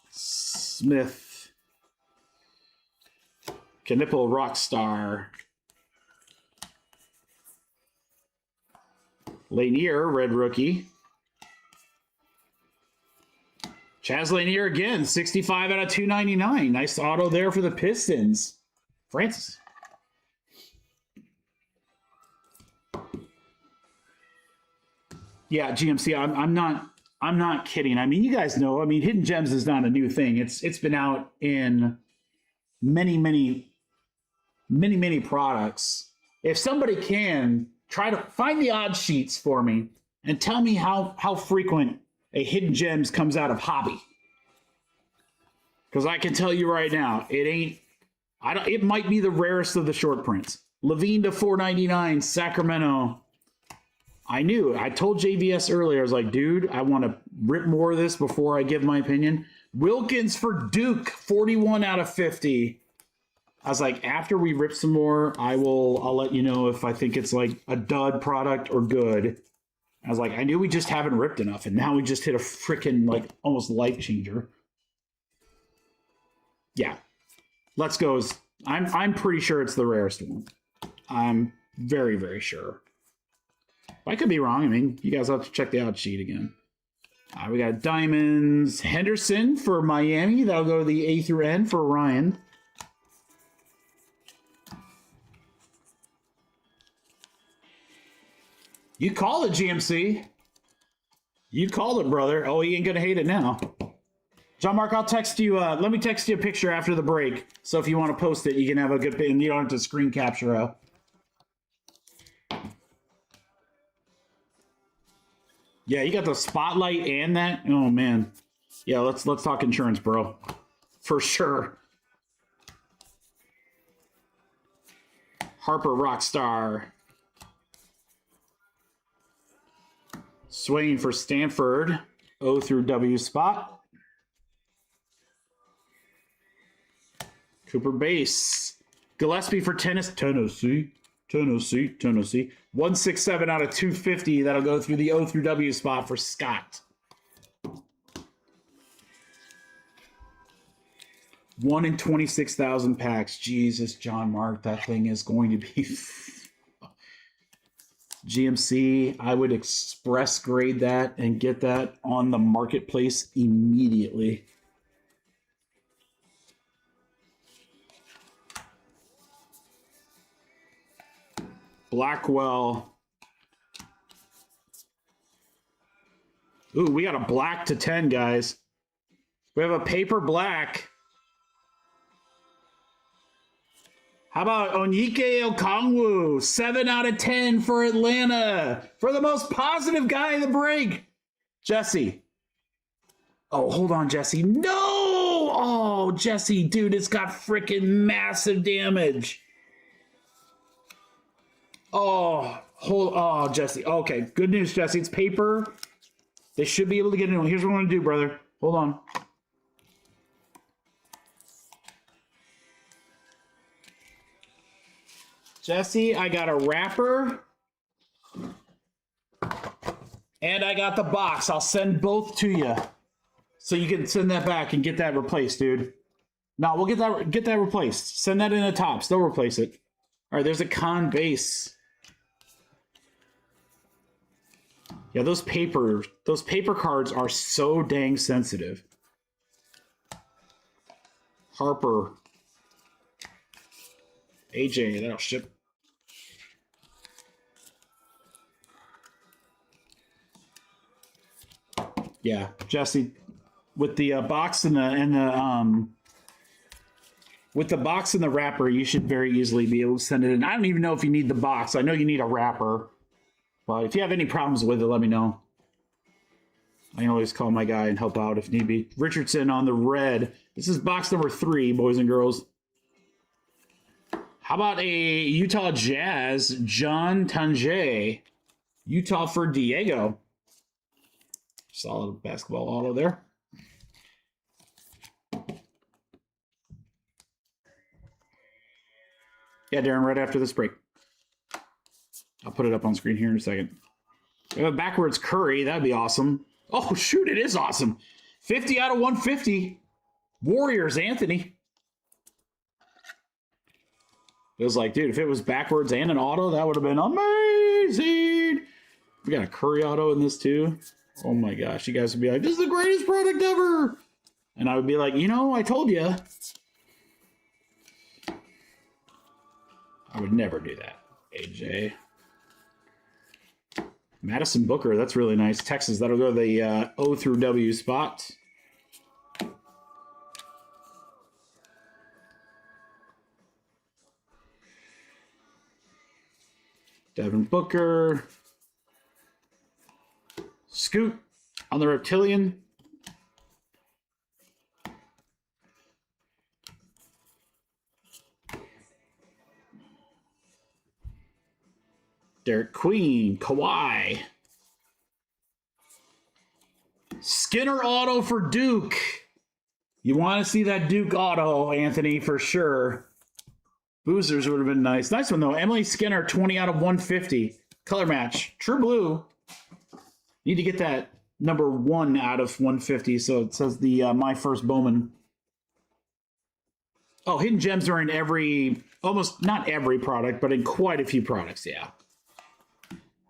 Smith, Knipple Rockstar, Lanier, red rookie. Chaz Lanier again, 65 out of 299. Nice auto there for the Pistons. Francis. Yeah, GMC, I'm not kidding. I mean, you guys know, I mean, Hidden Gems is not a new thing. It's been out in many products. If somebody can try to find the odds sheets for me and tell me how frequent a Hidden Gems comes out of hobby. Because I can tell you right now, it might be the rarest of the short prints. Levine to 499, Sacramento. I told JVS earlier, I was like, dude, I want to rip more of this before I give my opinion. Wilkins for Duke, 41 out of 50. I was like, after we rip some more, I'll let you know if I think it's like a dud product or good. I was like, I knew we just haven't ripped enough, and now we just hit a freaking like almost life changer. Yeah. Let's go. I'm pretty sure it's the rarest one. I'm very, very sure. I could be wrong. I mean, you guys have to check the out sheet again. We got Diamonds Henderson for Miami. That'll go to the A through N for Ryan. You called it, GMC. You called it, brother. Oh, you ain't going to hate it now. John Mark, I'll text you. Let me text you a picture after the break. So if you want to post it, you can have a good and you don't have to screen capture. Yeah, you got the spotlight and that. Oh man. Yeah, let's talk insurance, bro. For sure. Harper Rockstar. Swain for Stanford. O through W spot. Cooper Base. Gillespie for Tennessee. 167 out of 250. That'll go through the O through W spot for Scott. 1 in 26,000 packs. Jesus, John Mark, that thing is going to be... GMC, I would express grade that and get that on the marketplace immediately. Blackwell. Ooh, we got a black to 10, guys. We have a paper black. How about Onyike Okongwu? 7 out of 10 for Atlanta. For the most positive guy in the break. Jesse. Oh, hold on, Jesse. No! Oh, Jesse, dude, it's got freaking massive damage. Oh, Jesse. Okay, good news, Jesse. It's paper. They should be able to get it. Here's what I'm going to do, brother. Hold on. Jesse, I got a wrapper. And I got the box. I'll send both to you. So you can send that back and get that replaced, dude. No, we'll get that replaced. Send that in the tops. They'll replace it. All right, there's a con base. Yeah, those paper cards are so dang sensitive. Harper. AJ, that'll ship. Yeah, Jesse, with the box and the with the box and the wrapper, you should very easily be able to send it in. I don't even know if you need the box. I know you need a wrapper. But if you have any problems with it, let me know. I can always call my guy and help out if need be. Richardson on the red. This is box number 3, boys and girls. How about a Utah Jazz, John Tange. Utah for Diego. Solid basketball auto there. Yeah, Darren, right after this break. I'll put it up on screen here in a second. We have a backwards Curry. That'd be awesome. Oh, shoot, it is awesome. 50 out of 150. Warriors, Anthony. It was like, dude, if it was backwards and an auto, that would have been amazing. We got a Curry auto in this, too. Oh, my gosh. You guys would be like, this is the greatest product ever. And I would be like, you know, I told you. I would never do that, AJ. Madison Booker, that's really nice. Texas, that'll go to the O through W spot. Devin Booker. Scoot on the Reptilian. Derek Queen, Kawhi. Skinner auto for Duke. You want to see that Duke auto, Anthony, for sure. Boozers would have been nice. Nice one, though. Emily Skinner, 20 out of 150. Color match. True blue. Need to get that number 1 out of 150, so it says the My First Bowman. Oh, hidden gems are in every, almost not every product, but in quite a few products, yeah.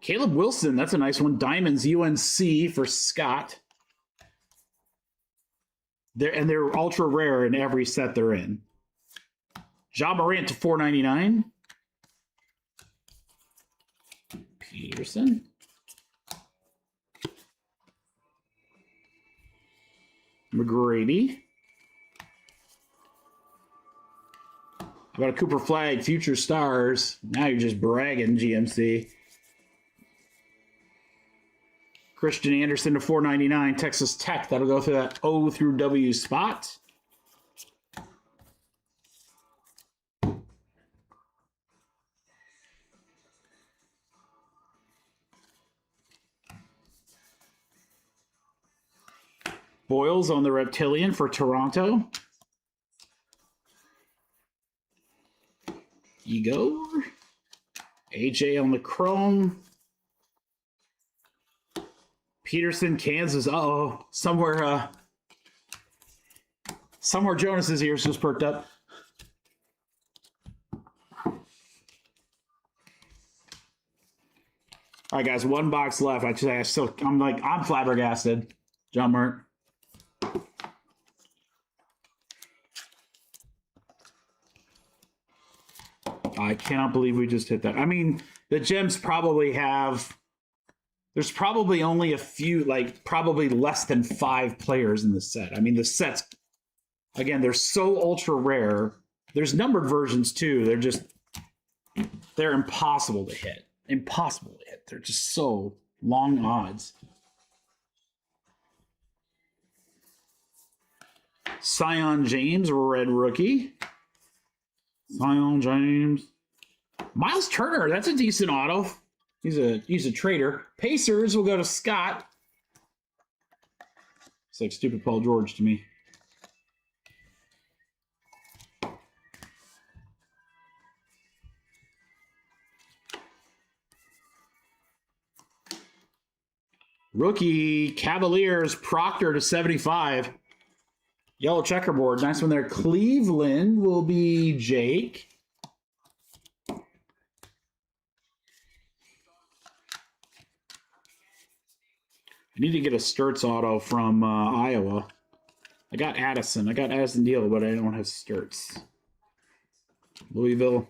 Caleb Wilson, that's a nice one. Diamonds, UNC for Scott. They're ultra rare in every set they're in. Ja Morant to $4.99. Peterson. McGrady. How about a Cooper Flag, Future Stars? Now you're just bragging, GMC. Christian Anderson to $4.99. Texas Tech. That'll go through that O through W spot. Boyles on the Reptilian for Toronto. Igor. AJ on the Chrome. Peterson, Kansas. Uh-oh. Somewhere Jonas's ears just perked up. All right, guys, one box left. I'm flabbergasted. John Mert. I cannot believe we just hit that. I mean, the gems probably have... There's probably only a few, like probably less than 5 players in the set. I mean, the sets, again, they're so ultra rare. There's numbered versions too. They're impossible to hit. Impossible to hit. They're just so long odds. Sion James, red rookie. Sion James. Miles Turner, that's a decent auto. He's a trader. Pacers will go to Scott. It's like stupid Paul George to me. Rookie Cavaliers Proctor to 75. Yellow checkerboard. Nice one there. Cleveland will be Jake. I need to get a Sturts auto from Iowa. I got Addison Deal, but I don't have Sturts. Louisville.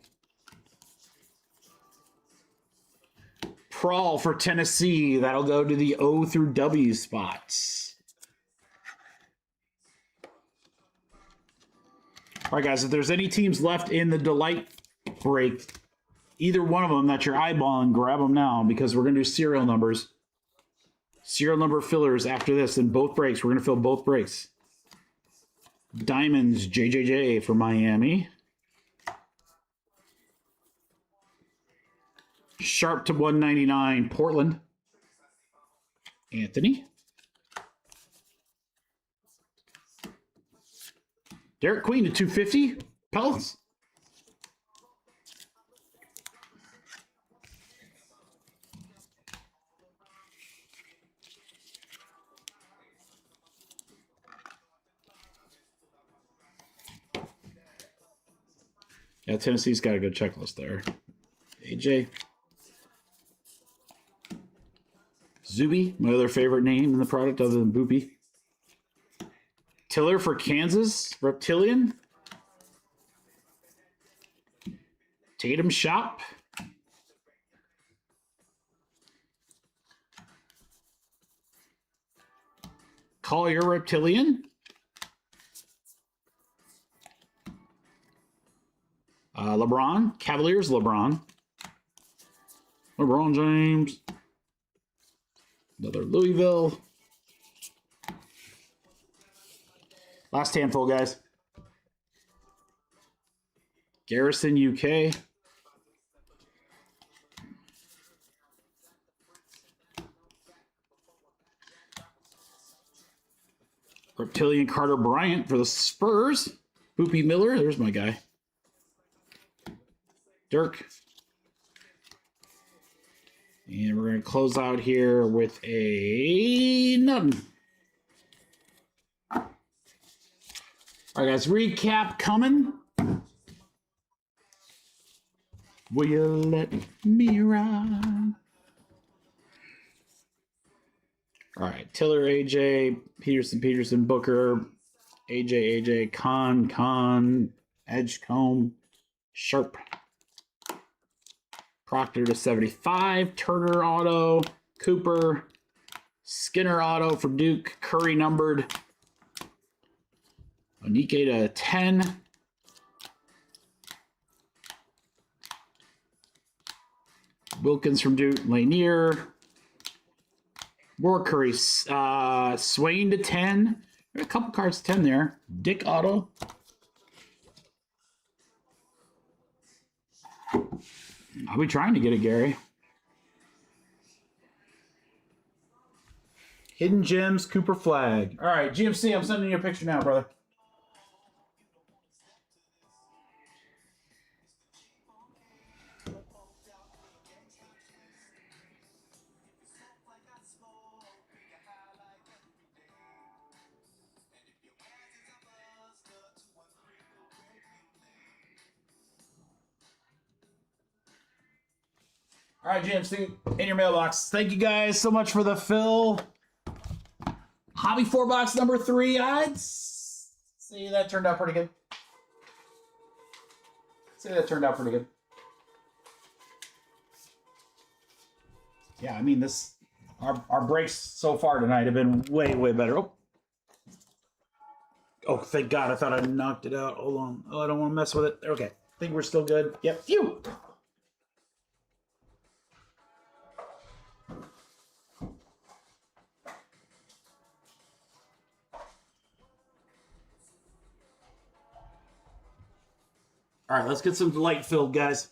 Prawl for Tennessee. That'll go to the O through W spots. All right, guys, if there's any teams left in the Delight break, either one of them that you're eyeballing, grab them now because we're going to do serial numbers. Serial number fillers after this in both breaks. We're going to fill both breaks. Diamonds, JJJ for Miami. Sharp to 199, Portland. Anthony. Derek Queen to 250, Pellets. Yeah, Tennessee's got a good checklist there. AJ. Zuby, my other favorite name in the product other than Boopy. Tiller for Kansas, Reptilian. Tatum Shop. Collier Reptilian. LeBron, Cavaliers, LeBron James. Another Louisville. Last handful, guys. Garrison, UK. Reptilian Carter Bryant for the Spurs. Boopy Miller, there's my guy. Dirk. And we're going to close out here with a nothing. All right, guys, recap coming. Will you let me ride? All right, Tiller, AJ, Peterson, Booker, AJ, Con, Edgecombe, Sharp, Proctor to 75, Turner auto, Cooper, Skinner auto for Duke, Curry numbered, Onike to 10. Wilkins from Duke, Lanier, Roar Curry, Swain to 10. There are a couple cards to 10 there. Dick auto. I'll be trying to get it, Gary. Hidden Gems, Cooper Flag. All right, GMC, I'm sending you a picture now, brother. All right, GMC, in your mailbox. Thank you guys so much for the fill. Hobby 4-box number 3. I'd say that turned out pretty good. Yeah, I mean, our breaks so far tonight have been way, way better. Oh, thank God. I thought I knocked it out. Hold on. Oh, I don't want to mess with it. Okay. I think we're still good. Yep. Phew. All right, let's get some light filled, guys.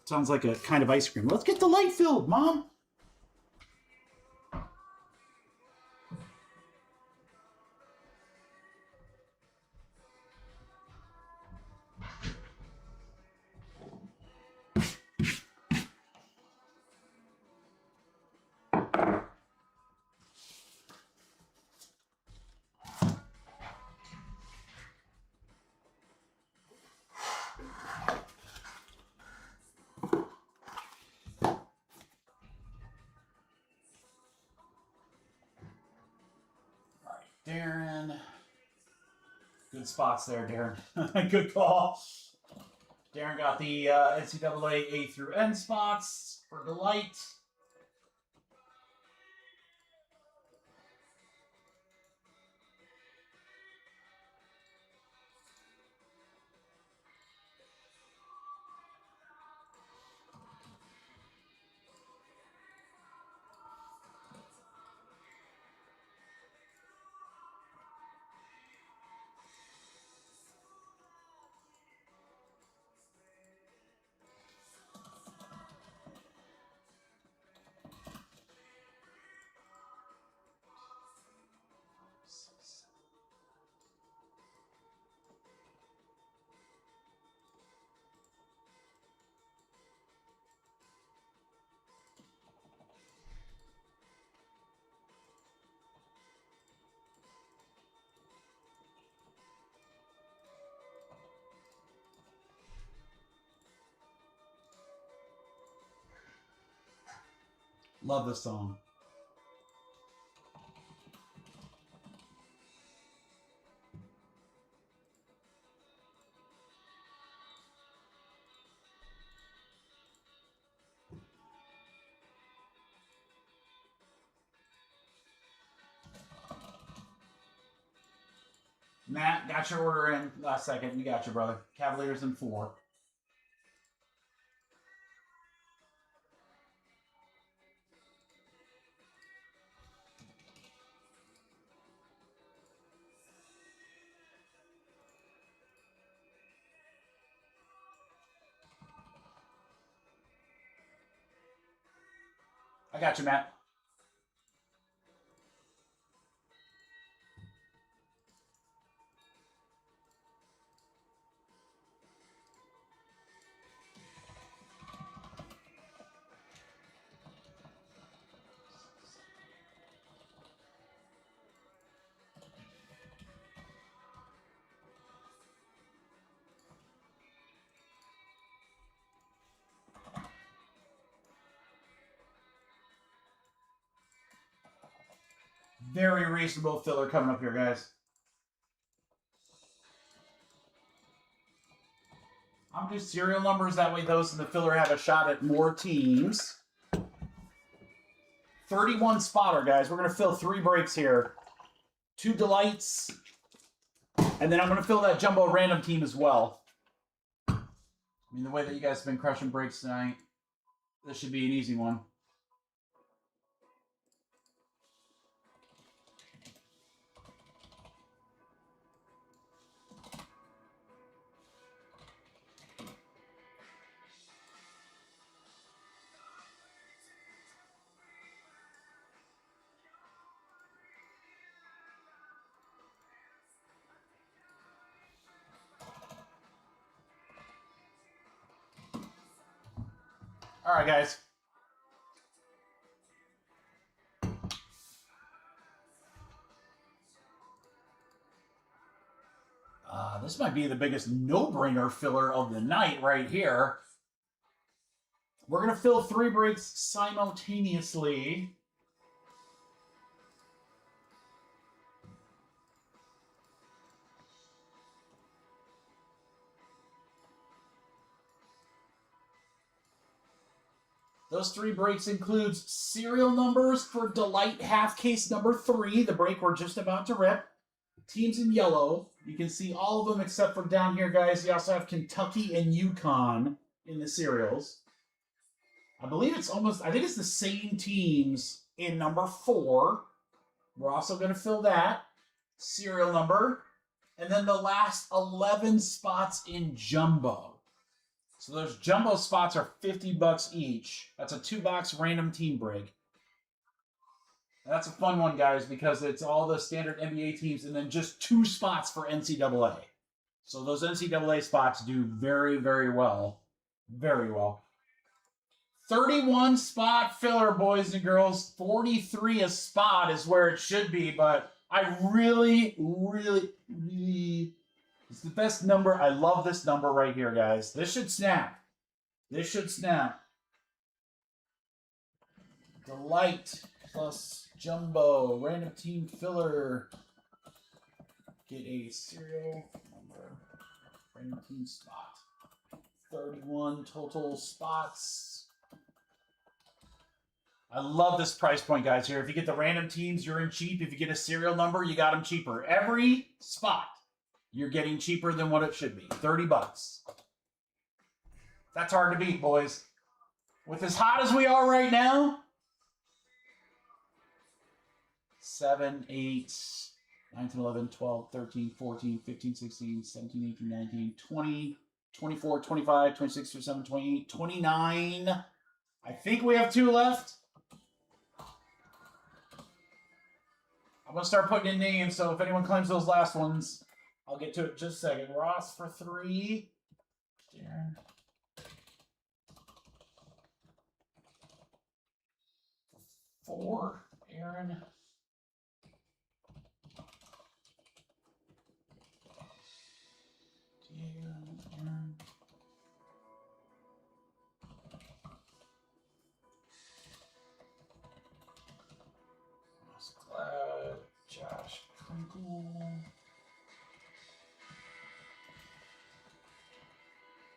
Sounds like a kind of ice cream. Let's get the light filled, Mom. Darren. Good spots there, Darren. Good call. Darren got the NCAA A through N spots for Delight. Love this song. Matt, got your order in last second. You got your brother. Cavaliers in 4. I got you, Matt. very reasonable filler coming up here, guys. I'm just serial numbers. That way those in the filler have a shot at more teams. 31 spotter, guys. We're going to fill 3 breaks here. 2 delights. And then I'm going to fill that jumbo random team as well. I mean, the way that you guys have been crushing breaks tonight, this should be an easy one. All right, guys. This might be the biggest no-brainer filler of the night right here. We're going to fill 3 breaks simultaneously. Those 3 breaks includes serial numbers for Delight half case number 3, the break we're just about to rip. Teams in yellow. You can see all of them except for down here, guys. You also have Kentucky and UConn in the serials. I believe it's almost, I think it's the same teams in number 4. We're also going to fill that serial number. And then the last 11 spots in jumbo. So those jumbo spots are $50 each. That's a 2-box random team break. And that's a fun one, guys, because it's all the standard NBA teams and then just 2 spots for NCAA. So those NCAA spots do very, very well. Very well. 31 spot filler, boys and girls. 43 a spot is where it should be, but I really, it's the best number. I love this number right here, guys. This should snap. This should snap. Delight plus jumbo. Random team filler. Get a serial number. Random team spot. 31 total spots. I love this price point, guys, here. If you get the random teams, you're in cheap. If you get a serial number, you got them cheaper. Every spot, you're getting cheaper than what it should be. $30. That's hard to beat, boys. With as hot as we are right now, 7, 8, 9, 10, 11, 12, 13, 14, 15, 16, 17, 18, 19, 20, 24, 25, 26, 27, 28, 29. I think we have 2 left. I'm going to start putting in names, so if anyone claims those last ones, I'll get to it in just a second. Ross for 3. Darren. 4. Aaron. Diego. Aaron. Josh Crinkle.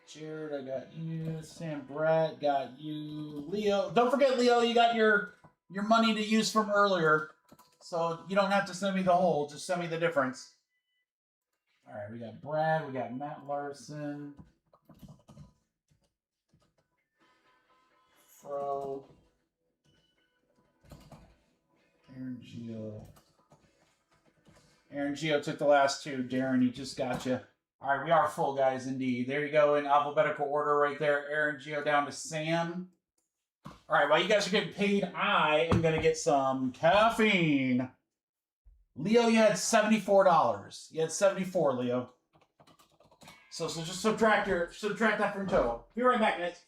Jared, I got you. Sam Brett, got you. Leo, don't forget, Leo, you got your money to use from earlier. So you don't have to send me the whole, just send me the difference. All right, we got Brad, we got Matt Larson. Fro. Aaron Gio. Aaron Gio took the last 2. Darren, he just got you. All right, we are full, guys, indeed. There you go in alphabetical order right there. Aaron Gio down to Sam. All right, while you guys are getting paid, I am going to get some caffeine. Leo, you had $74. You had 74, Leo. So just subtract that from total. Be right back, guys.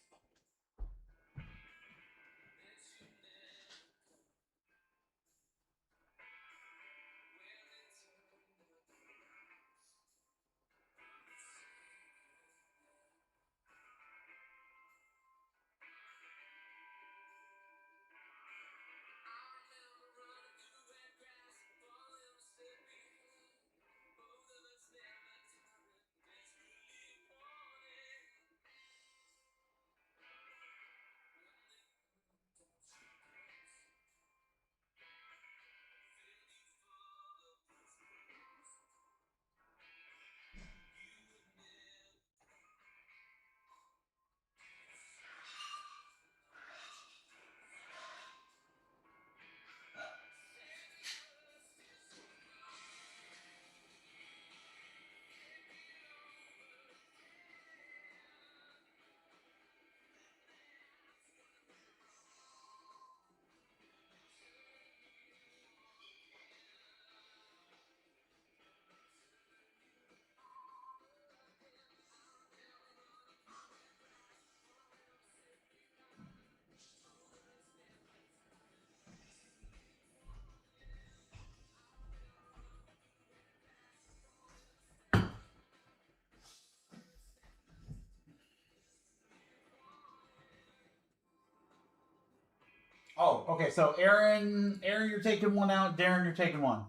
Oh, okay. So Aaron, you're taking one out. Darren, you're taking one.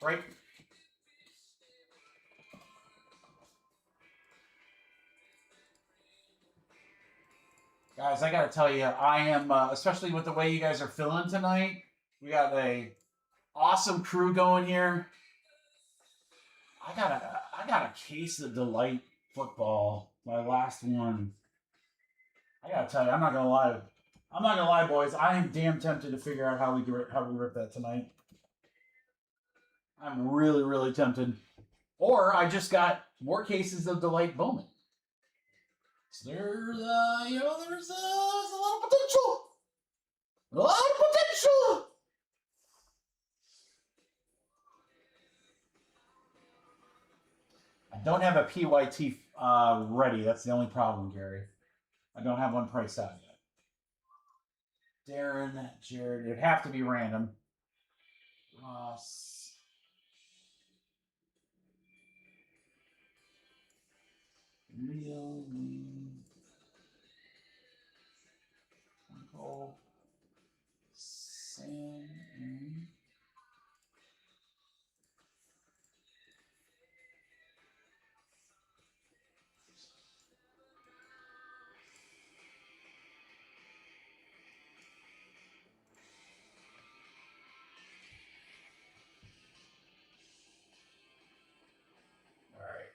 Right? Guys, I gotta tell you, I am, especially with the way you guys are feeling tonight. We got a awesome crew going here. I got a case of Delight football. My last one. I gotta tell you, I'm not gonna lie, boys. I am damn tempted to figure out how we rip that tonight. I'm really, really tempted. Or I just got more cases of Delight Bowman. So there's a lot of potential. A lot of potential. I don't have a PYT ready. That's the only problem, Gary. I don't have one priced out yet. Darren, Jared, it'd have to be random. Ross. Leo, Michael, Sam, and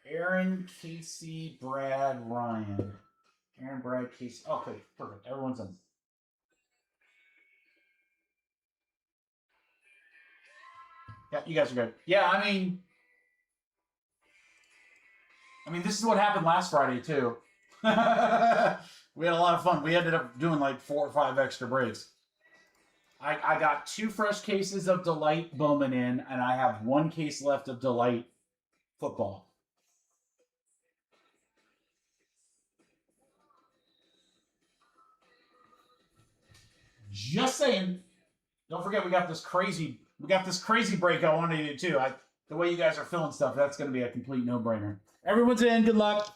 Aaron, Casey, Brad, Ryan. Aaron, Brad, Casey. Okay, perfect. Everyone's in. Yeah, you guys are good. Yeah, I mean, this is what happened last Friday, too. We had a lot of fun. We ended up doing like 4 or 5 extra breaks. I got 2 fresh cases of Delight Bowman in, and I have 1 case left of Delight football. Just saying. Don't forget we got this crazy break I wanted to do too. The way you guys are feeling stuff, that's going to be a complete no-brainer. Everyone's in. Good luck.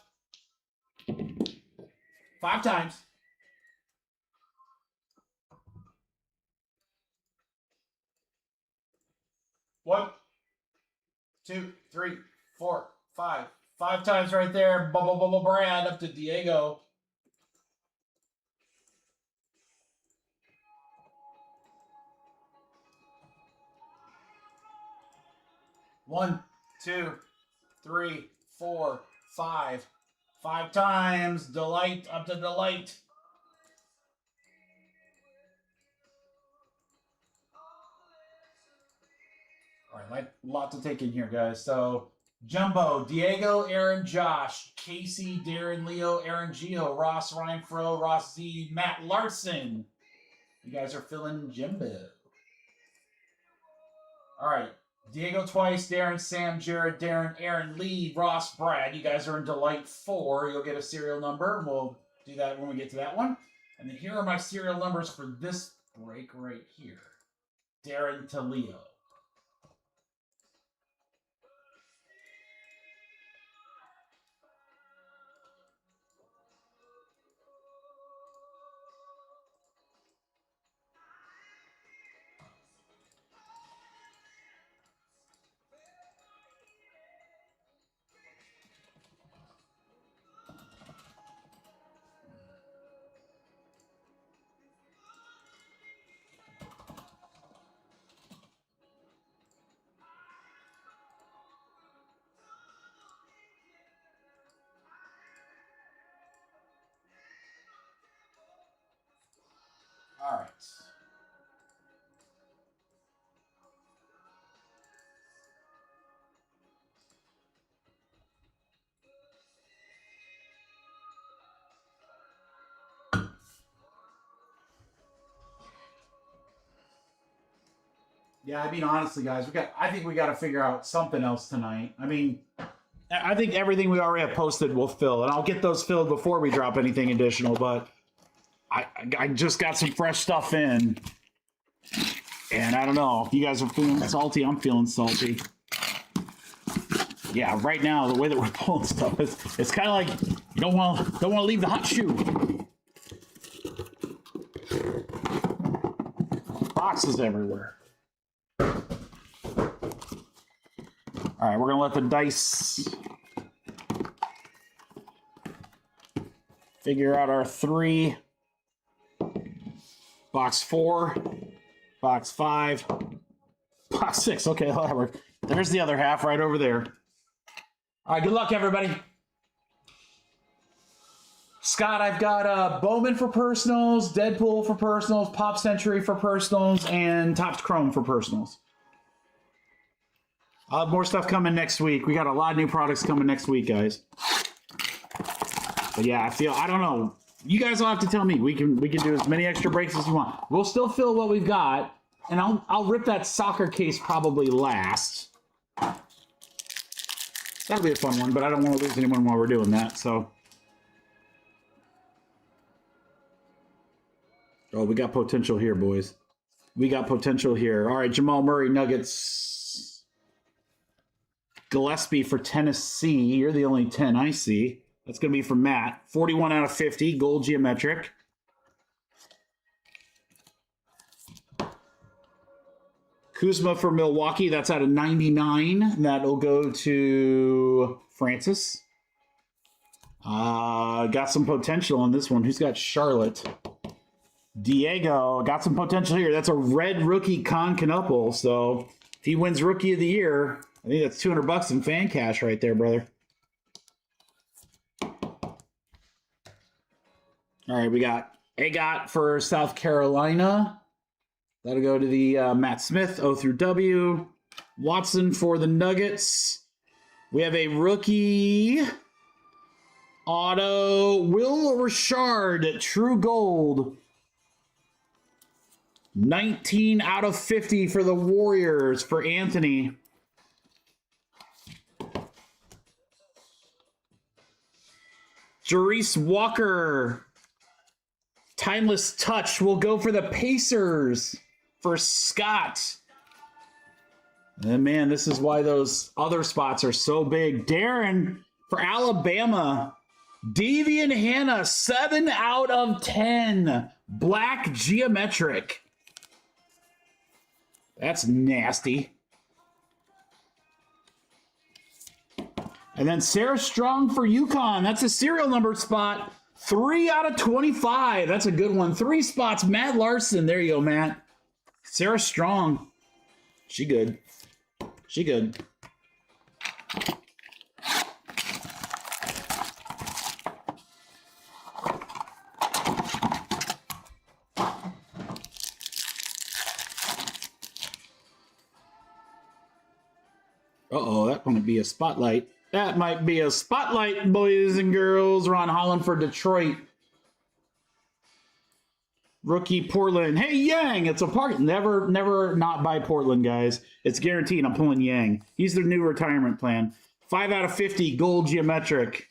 5 times. One, 2, 3, 4, 5. 5 times right there. Bubble Brad up to Diego. One, 2, 3, 4, 5. 5 times. Delight up to Delight. All right, a lot to take in here, guys. So, Jumbo, Diego, Aaron, Josh, Casey, Darren, Leo, Aaron, Gio, Ross, Ryan, Fro, Ross Z, Matt Larson. You guys are feeling Jimbo. All right. Diego twice, Darren, Sam, Jared, Darren, Aaron, Lee, Ross, Brad. You guys are in Delight 4. You'll get a serial number, and we'll do that when we get to that one. And then here are my serial numbers for this break right here. Darren to Leo. All right. Yeah, I mean, honestly, guys, I think we got to figure out something else tonight. I mean, I think everything we already have posted will fill, and I'll get those filled before we drop anything additional, but I just got some fresh stuff in, and I don't know if you guys are feeling salty. I'm feeling salty. Yeah, right now the way that we're pulling stuff, it's kind of like you don't want to leave the hot shoe. boxes everywhere. All right, we're going to let the dice figure out our 3. Box 4, box 5, box 6. Okay, that worked. There's the other half right over there. All right, good luck, everybody. Scott, I've got Bowman for personals, Deadpool for personals, Pop Century for personals, and Topps Chrome for personals. I'll have more stuff coming next week. We got a lot of new products coming next week, guys. But yeah, I don't know. You guys will have to tell me. We can do as many extra breaks as you want. We'll still fill what we've got, and I'll rip that soccer case probably last. That'll be a fun one, but I don't want to lose anyone while we're doing that. So, oh, we got potential here, boys. We got potential here. All right, Jamal Murray, Nuggets. Gillespie for Tennessee. You're the only 10 I see. That's going to be from Matt. 41 out of 50, gold geometric. Kuzma for Milwaukee. That's out of 99. That'll go to Francis. Got some potential on this one. Who's got Charlotte? Diego. Got some potential here. That's a red rookie Con Canupple. So if he wins Rookie of the Year, I think that's $200 in fan cash right there, brother. All right, we got Agot for South Carolina. That'll go to the Matt Smith, O through W. Watson for the Nuggets. We have a rookie auto. Will Richard, true gold. 19 out of 50 for the Warriors for Anthony. Jerice Walker. Timeless Touch will go for the Pacers for Scott. And man, this is why those other spots are so big. Darren for Alabama. Deviant Hanna, 7 out of 10. Black geometric. That's nasty. And then Sarah Strong for UConn. That's a serial number spot. 3 out of 25. That's a good one. 3 spots. Matt Larson. There you go, Matt. Sarah Strong. She good. She good. Uh-oh, that might be a spotlight. That might be a spotlight, boys and girls. Ron Holland for Detroit. Rookie Portland. Hey, Yang, it's a part. Never not buy Portland, guys. It's guaranteed I'm pulling Yang. He's their new retirement plan. 5 out of 50, gold geometric.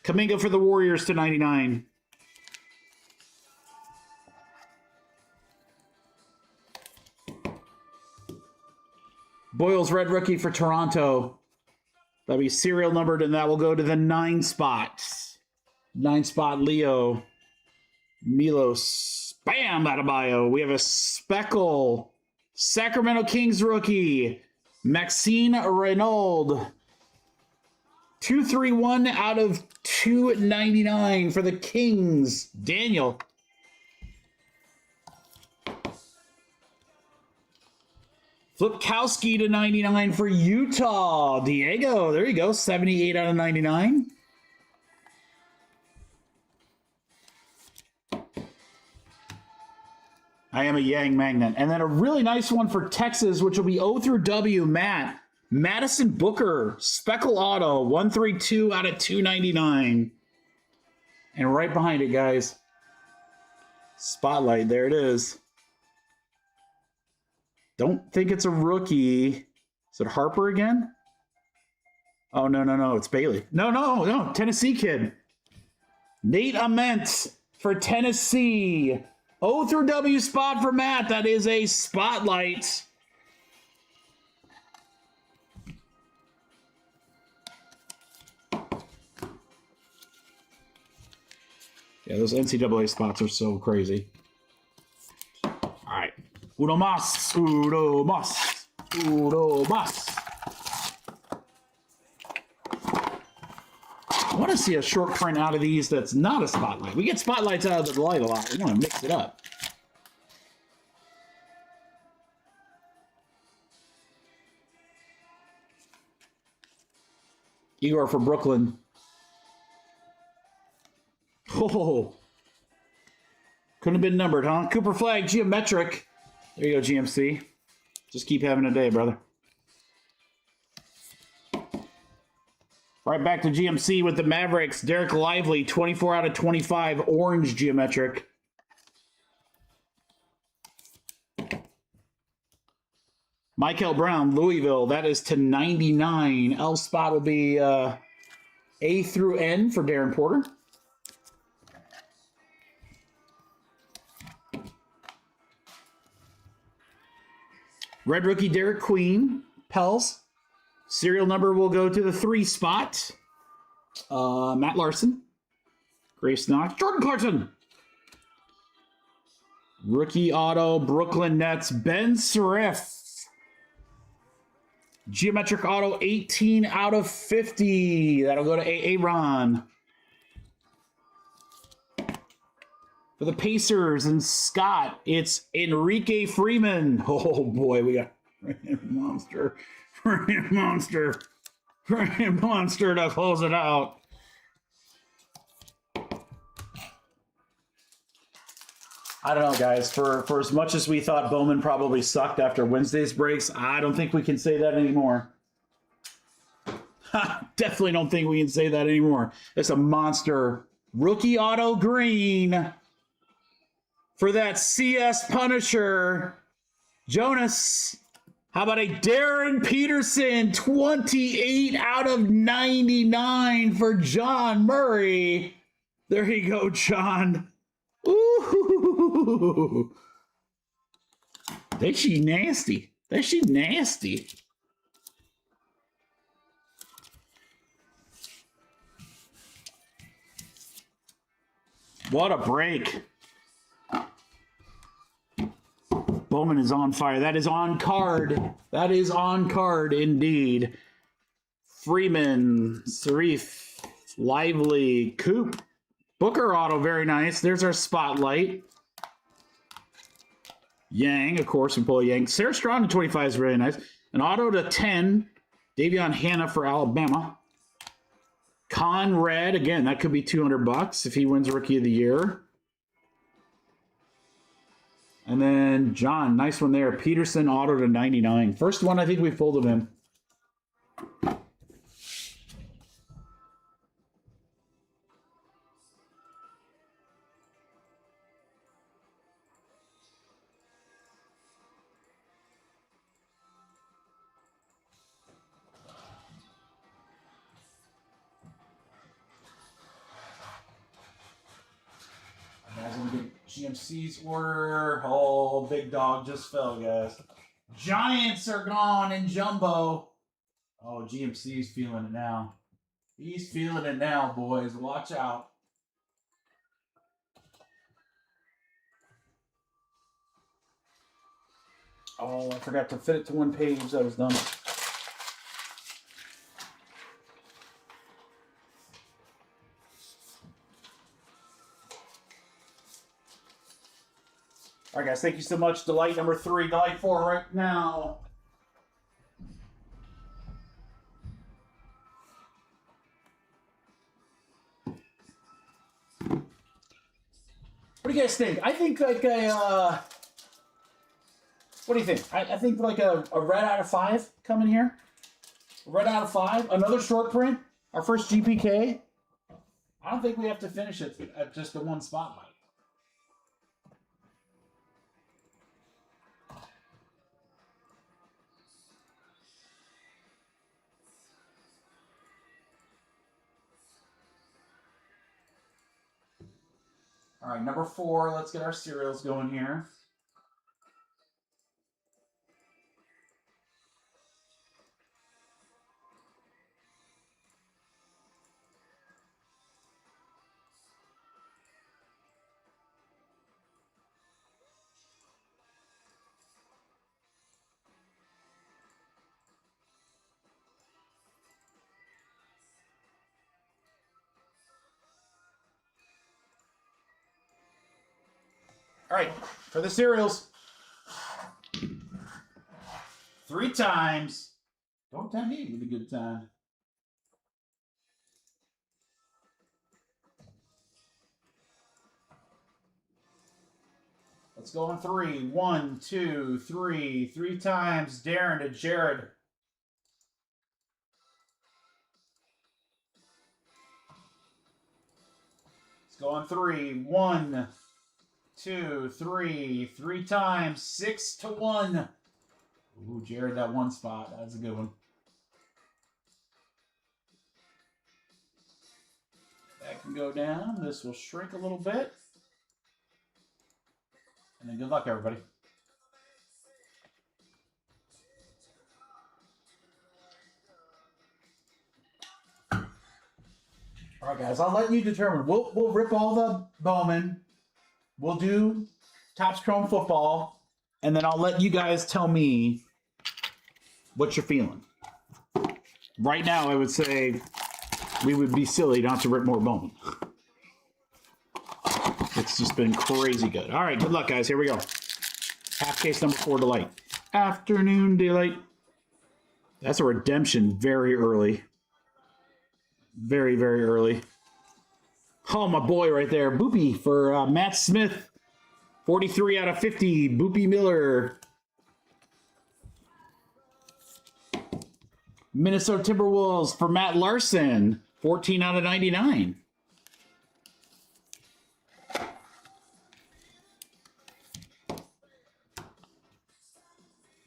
Kaminga for the Warriors to 99. Boyle's red rookie for Toronto. That'll be serial numbered, and that will go to the 9 spots. 9 spot Leo. Milos. Bam! Adebayo. We have a Speckle. Sacramento Kings rookie. Maxine Renaud. 231 out of 299 for the Kings. Daniel. Flipkowski to 99 for Utah. Diego, there you go. 78 out of 99. I am a Yang magnet. And then a really nice one for Texas, which will be O through W, Matt. Madison Booker, Speckle Auto, 132 out of 299. And right behind it, guys, Spotlight, there it is. Don't think it's a rookie. Is it Harper again? Oh, no, it's Bailey. No, Tennessee kid. Nate Ament for Tennessee. O through W spot for Matt. That is a Spotlight. Yeah, those NCAA spots are so crazy. All right. Uno mas. Uno mas. Uno mas. I want to see a short print out of these that's not a spotlight. We get spotlights out of the light a lot. We want to mix it up. Igor for Brooklyn. Oh. Couldn't have been numbered, huh? Cooper Flag, geometric. There you go, GMC. Just keep having a day, brother. Right back to GMC with the Mavericks. Derek Lively, 24 out of 25, orange geometric. Michael Brown, Louisville, that is to 99. L spot will be A through N for Darren Porter. Red rookie Derek Queen, Pels. Serial number will go to the 3 spot. Matt Larson. Grace Knox. Jordan Clarkson. Rookie auto, Brooklyn Nets, Ben Serif. Geometric auto, 18 out of 50. That'll go to Aaron. For the Pacers and Scott, it's Enrique Freeman. Oh boy, we got monster. Monster to close it out. I don't know, guys. For as much as we thought Bowman probably sucked after Wednesday's breaks, I don't think we can say that anymore. Definitely don't think we can say that anymore. It's a monster rookie auto green for that CS Punisher. Jonas. How about a Darren Peterson, 28 out of 99 for John Murray. There you go, John. Ooh. That she nasty. That she nasty. What a break. Bowman is on fire. That is on card. That is on card indeed. Freeman, Serif, Lively, Coop. Booker auto, very nice. There's our spotlight. Yang, of course, we pull Yang. Sarah Strong to 25 is really nice. An auto to 10. Davion Hannah for Alabama. Conrad, again, that could be $200 if he wins Rookie of the Year. And then John, nice one there. Peterson auto to 99. First one I think we pulled of him. Guys, I'm gonna get GMC's order. Oh, big dog just fell, guys. Giants are gone in jumbo. Oh, GMC's feeling it now. He's feeling it now, boys. Watch out. Oh, I forgot to fit it to one page. That was dumb. All right, guys, thank you so much. Delight number 3, Delight 4 right now. What do you guys think? I think like a, what do you think? I think like a red out of 5 coming here. Red out of 5. Another short print. Our first GPK. I don't think we have to finish it at just the one spotlight. All right, number 4. Let's get our serials going here. All right, for the cereals. 3 times. Don't tempt me with a good time. Let's go on 3. 1, 2, 3. 3 times. Darren to Jared. Let's go on 3. 1, 2, 3. 3 times. 6 to 1. Ooh, Jared, that 1 spot. That's a good one. That can go down. This will shrink a little bit. And then good luck, everybody. All right, guys, I'll let you determine. We'll rip all the Bowman. We'll do Topps Chrome football. And then I'll let you guys tell me what you're feeling. Right now, I would say we would be silly not to rip more Bowman. It's just been crazy good. All right, good luck, guys. Here we go. Half case number 4, Delight. Afternoon Delight. That's a redemption very early. Very, very early. Oh, my boy right there. Boopy for Matt Smith. 43 out of 50. Boopy Miller. Minnesota Timberwolves for Matt Larson. 14 out of 99.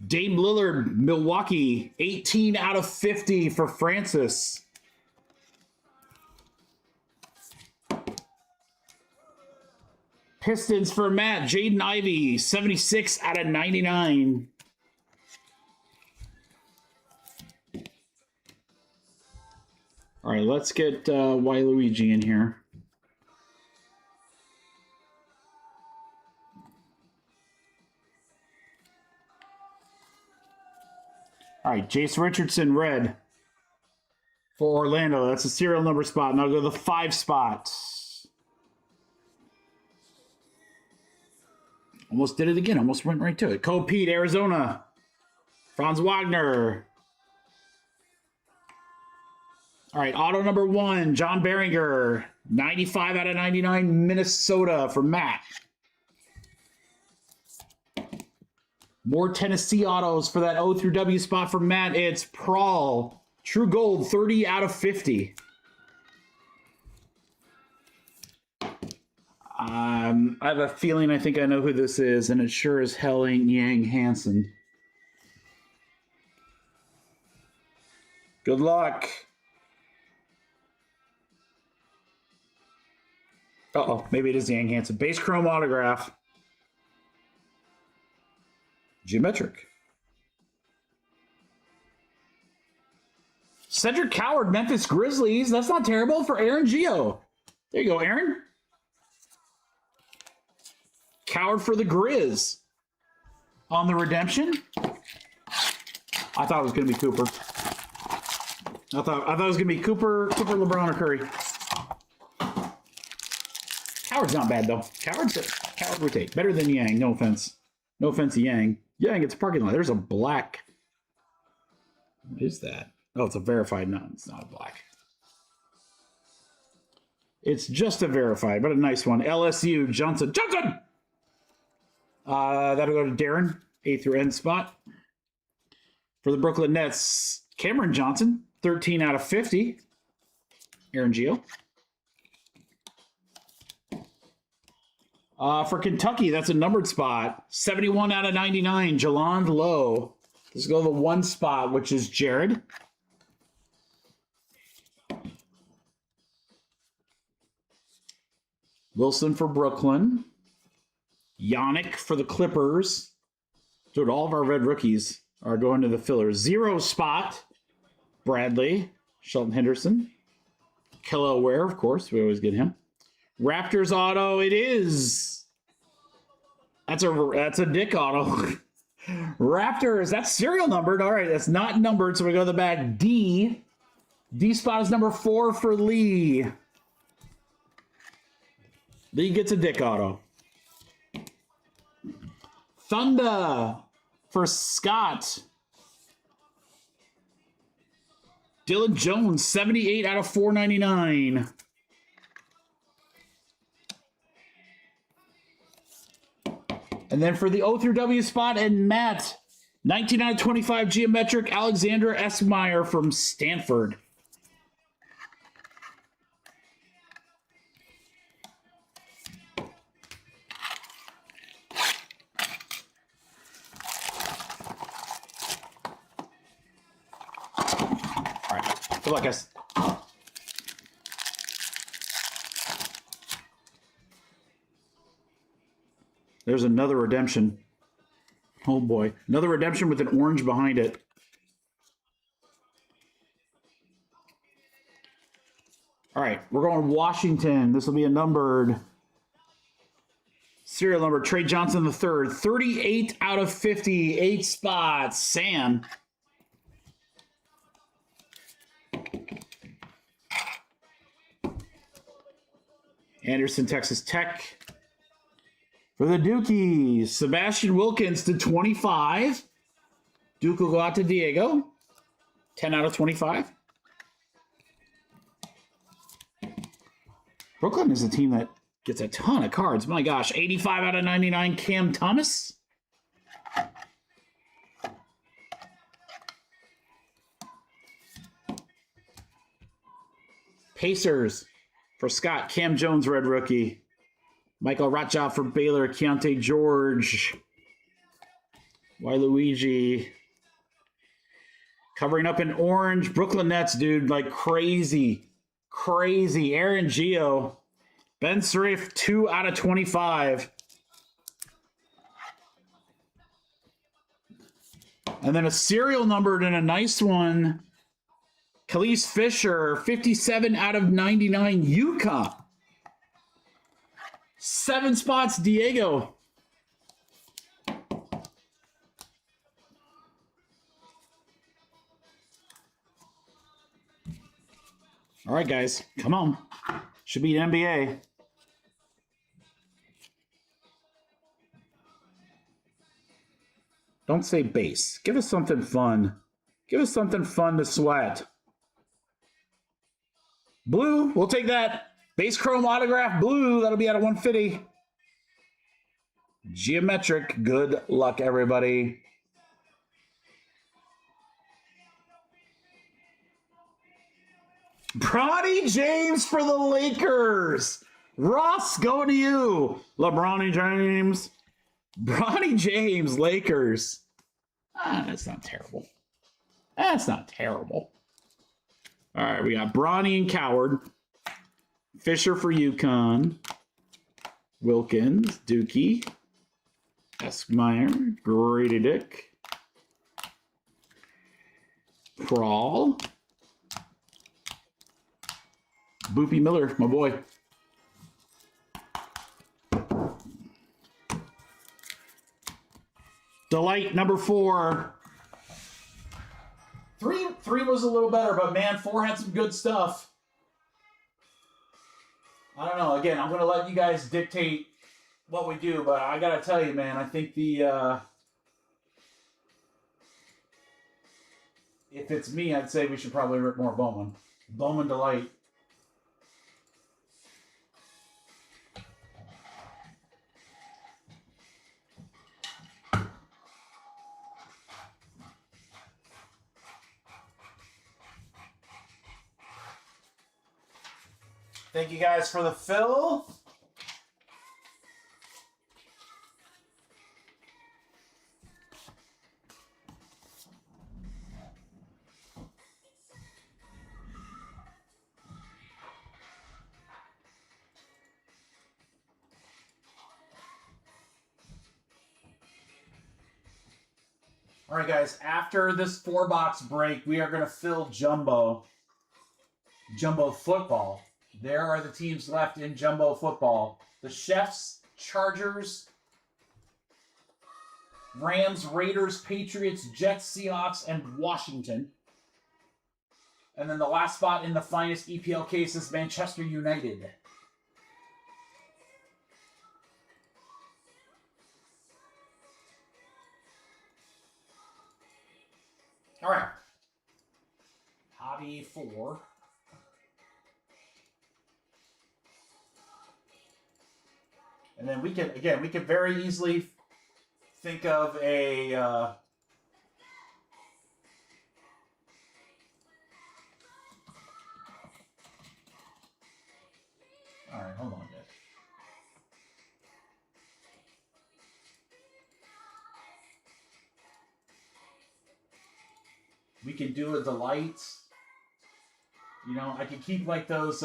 Dame Lillard, Milwaukee, 18 out of 50 for Francis. Pistons for Matt, Jaden Ivey, 76 out of 99. All right, let's get Waluigi in here. All right, Jace Richardson, red for Orlando. That's a serial number spot. Now go to the 5 spot. Almost did it again. Almost went right to it. Cole Pete, Arizona. Franz Wagner. All right, auto number 1, John Behringer. 95 out of 99, Minnesota for Matt. More Tennessee autos for that O through W spot for Matt. It's Prawl. True Gold, 30 out of 50. I have a feeling I think I know who this is, and it sure as hell ain't Yang Hansen. Good luck. Uh-oh, maybe it is Yang Hansen. Base Chrome autograph. Geometric. Cedric Coward, Memphis Grizzlies. That's not terrible for Aaron Gio. There you go, Aaron. Coward for the Grizz. On the redemption. I thought it was going to be Cooper. I thought it was going to be Cooper, LeBron, or Curry. Coward's not bad, though. Coward would take. Better than Yang. No offense. No offense to Yang. Yang, it's a parking lot. There's a black. What is that? Oh, it's a verified. No, it's not a black. It's just a verified, but a nice one. LSU, Johnson. That'll go to Darren. A through N spot. For the Brooklyn Nets, Cameron Johnson. 13 out of 50. Aaron Gio. For Kentucky, that's a numbered spot. 71 out of 99, Jalond Lowe. Let's go to the 1 spot, which is Jared. Wilson for Brooklyn. Yannick for the Clippers. Dude, all of our red rookies are going to the fillers. 0 spot, Bradley. Shelton Henderson. Kello Ware, of course. We always get him. Raptors auto, it is. That's a Dick auto. Raptors, that's serial numbered. All right, that's not numbered, so we go to the back. D spot is number 4 for Lee. Lee gets a Dick auto. Thunder for Scott. Dylan Jones, 78 out of 499. And then for the O through W spot and Matt, 19 out of 25 geometric Alexander Esmeyer from Stanford. All right, good luck, guys. There's another redemption. Oh boy. Another redemption with an orange behind it. All right, we're going Washington. This will be a numbered serial number. Trey Johnson III. 38 out of 50. 8 spots. Sam. Anderson, Texas Tech. For the Dukies, Sebastian Wilkins to 25. Duke will go out to Diego. 10 out of 25. Brooklyn is a team that gets a ton of cards. My gosh, 85 out of 99, Cam Thomas. Pacers for Scott, Cam Jones, red rookie. Michael Ratcha for Baylor, Keontae George. Waluigi. Covering up in orange. Brooklyn Nets, dude, like crazy. Crazy. Aaron Gio. Ben Sriff, 2 out of 25. And then a serial numbered and a nice one. Khalees Fisher, 57 out of 99, Utah. 7 spots, Diego. All right, guys, come on. Should be an NBA. Don't say base. Give us something fun. Give us something fun to sweat. Blue, we'll take that. Base chrome autograph blue, that'll be out of 150. Geometric, good luck, everybody. Bronny James for the Lakers. Ross, going to you. LeBronny James. Bronny James, Lakers. That's not terrible. That's not terrible. All right, we got Bronny and Coward. Fisher for UConn. Wilkins, Dookie. Esquire, Grady Dick. Prawl. Boopy Miller, my boy. Delight, number 4. 3 was a little better, but man, 4 had some good stuff. I don't know. Again, I'm going to let you guys dictate what we do, but I got to tell you, man, I think the... if it's me, I'd say we should probably rip more Bowman. Bowman Delight. Thank you guys for the fill. All right, guys, after this 4-box break, we are going to fill Jumbo Football. There are the teams left in Jumbo Football. The Chefs, Chargers, Rams, Raiders, Patriots, Jets, Seahawks, and Washington. And then the last spot in the finest EPL case is Manchester United. All right. Hobby 4. And then we can very easily think of a all right, hold on, guys. We can do a delight. You know, I could keep like those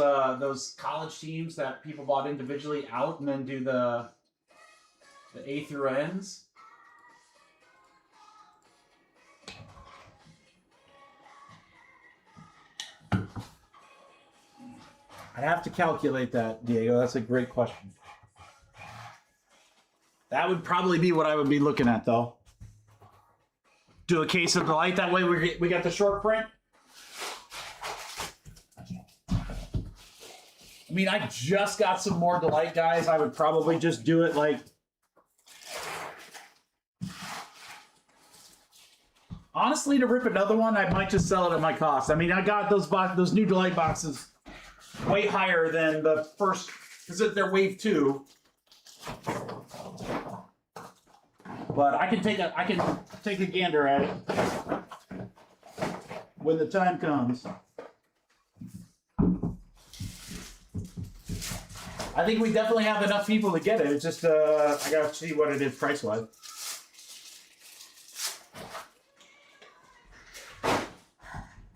college teams that people bought individually out, and then do the A through N's. I'd have to calculate that, Diego. That's a great question. That would probably be what I would be looking at, though. Do a case of delight. That way we got the short print. I mean, I just got some more delight, guys. I would probably just do it like... Honestly, to rip another one, I might just sell it at my cost. I mean, I got those new delight boxes way higher than the first, because they're wave 2. But I can take a gander at it when the time comes. I think we definitely have enough people to get it. It's just I gotta see what it is price wise.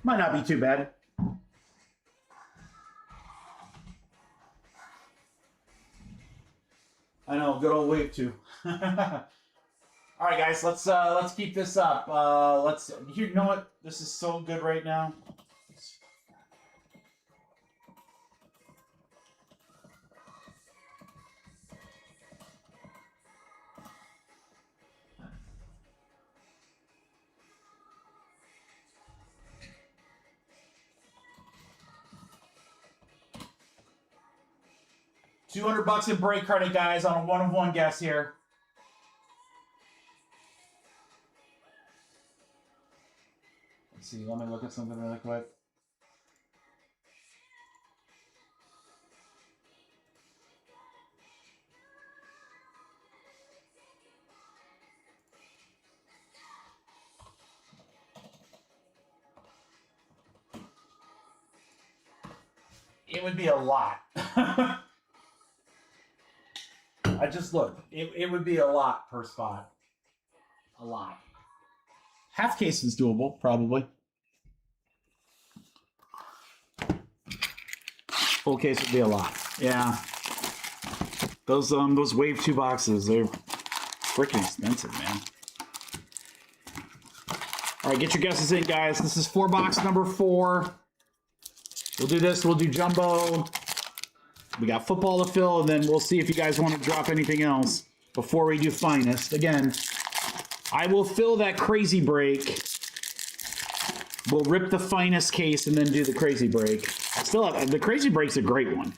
Might not be too bad. I know, good old wave 2. All right, guys, let's keep this up. You know what? This is so good right now. $200 in break credit, guys, on a 1-of-1 guess here. Let's see, let me look at something really quick. It would be a lot. I just looked. It would be a lot per spot. A lot. Half case is doable, probably. Full case would be a lot. Yeah. Those wave 2 boxes, they're freaking expensive, man. All right, get your guesses in, guys. This is 4-box number 4. We'll do this. We'll do jumbo. We got football to fill, and then we'll see if you guys want to drop anything else before we do finest. Again, I will fill that crazy break. We'll rip the finest case and then do the crazy break. Still, the crazy break's a great one.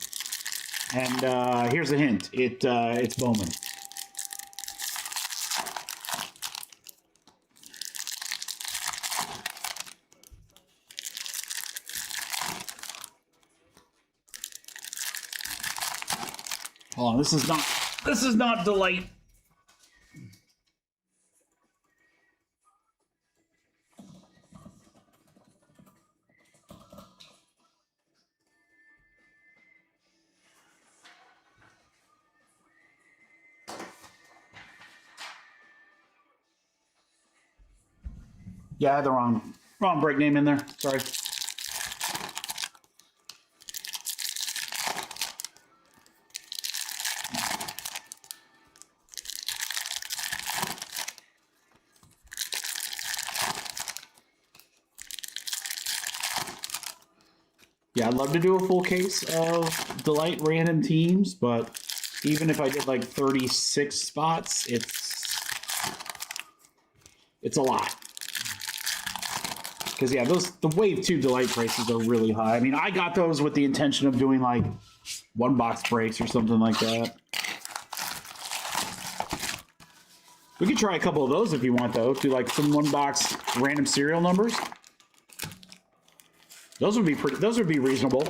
And here's a hint. It's Bowman. Hold on, this is not delight. Yeah, I had the wrong break name in there. Sorry. Yeah, I'd love to do a full case of Delight random teams, but even if I did like 36 spots, it's a lot. Because, yeah, the Wave 2 Delight prices are really high. I mean, I got those with the intention of doing, like, 1-box breaks or something like that. We could try a couple of those if you want, though. Do like some one box random serial numbers. Those would be pretty. Those would be reasonable.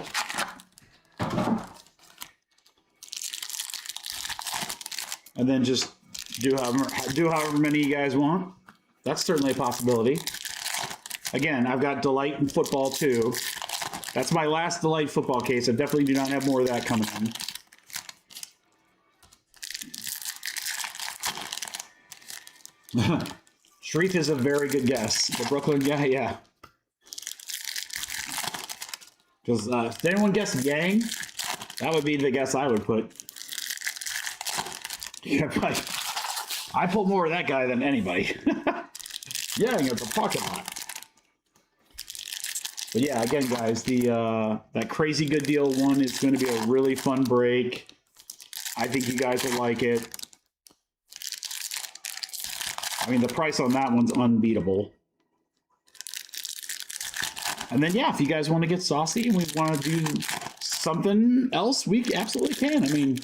And then just do however many you guys want. That's certainly a possibility. Again, I've got Delight in football too. That's my last Delight football case. I definitely do not have more of that coming in. Shreve is a very good guess. The Brooklyn guy, yeah. Because if anyone guessed Yang, that would be the guess I would put. Yeah, but I pulled more of that guy than anybody. Yang at the parking lot. But yeah, again, guys, the that crazy good deal one is going to be a really fun break. I think you guys will like it. I mean, the price on that one's unbeatable. And then, yeah, if you guys want to get saucy and we want to do something else, we absolutely can. I mean,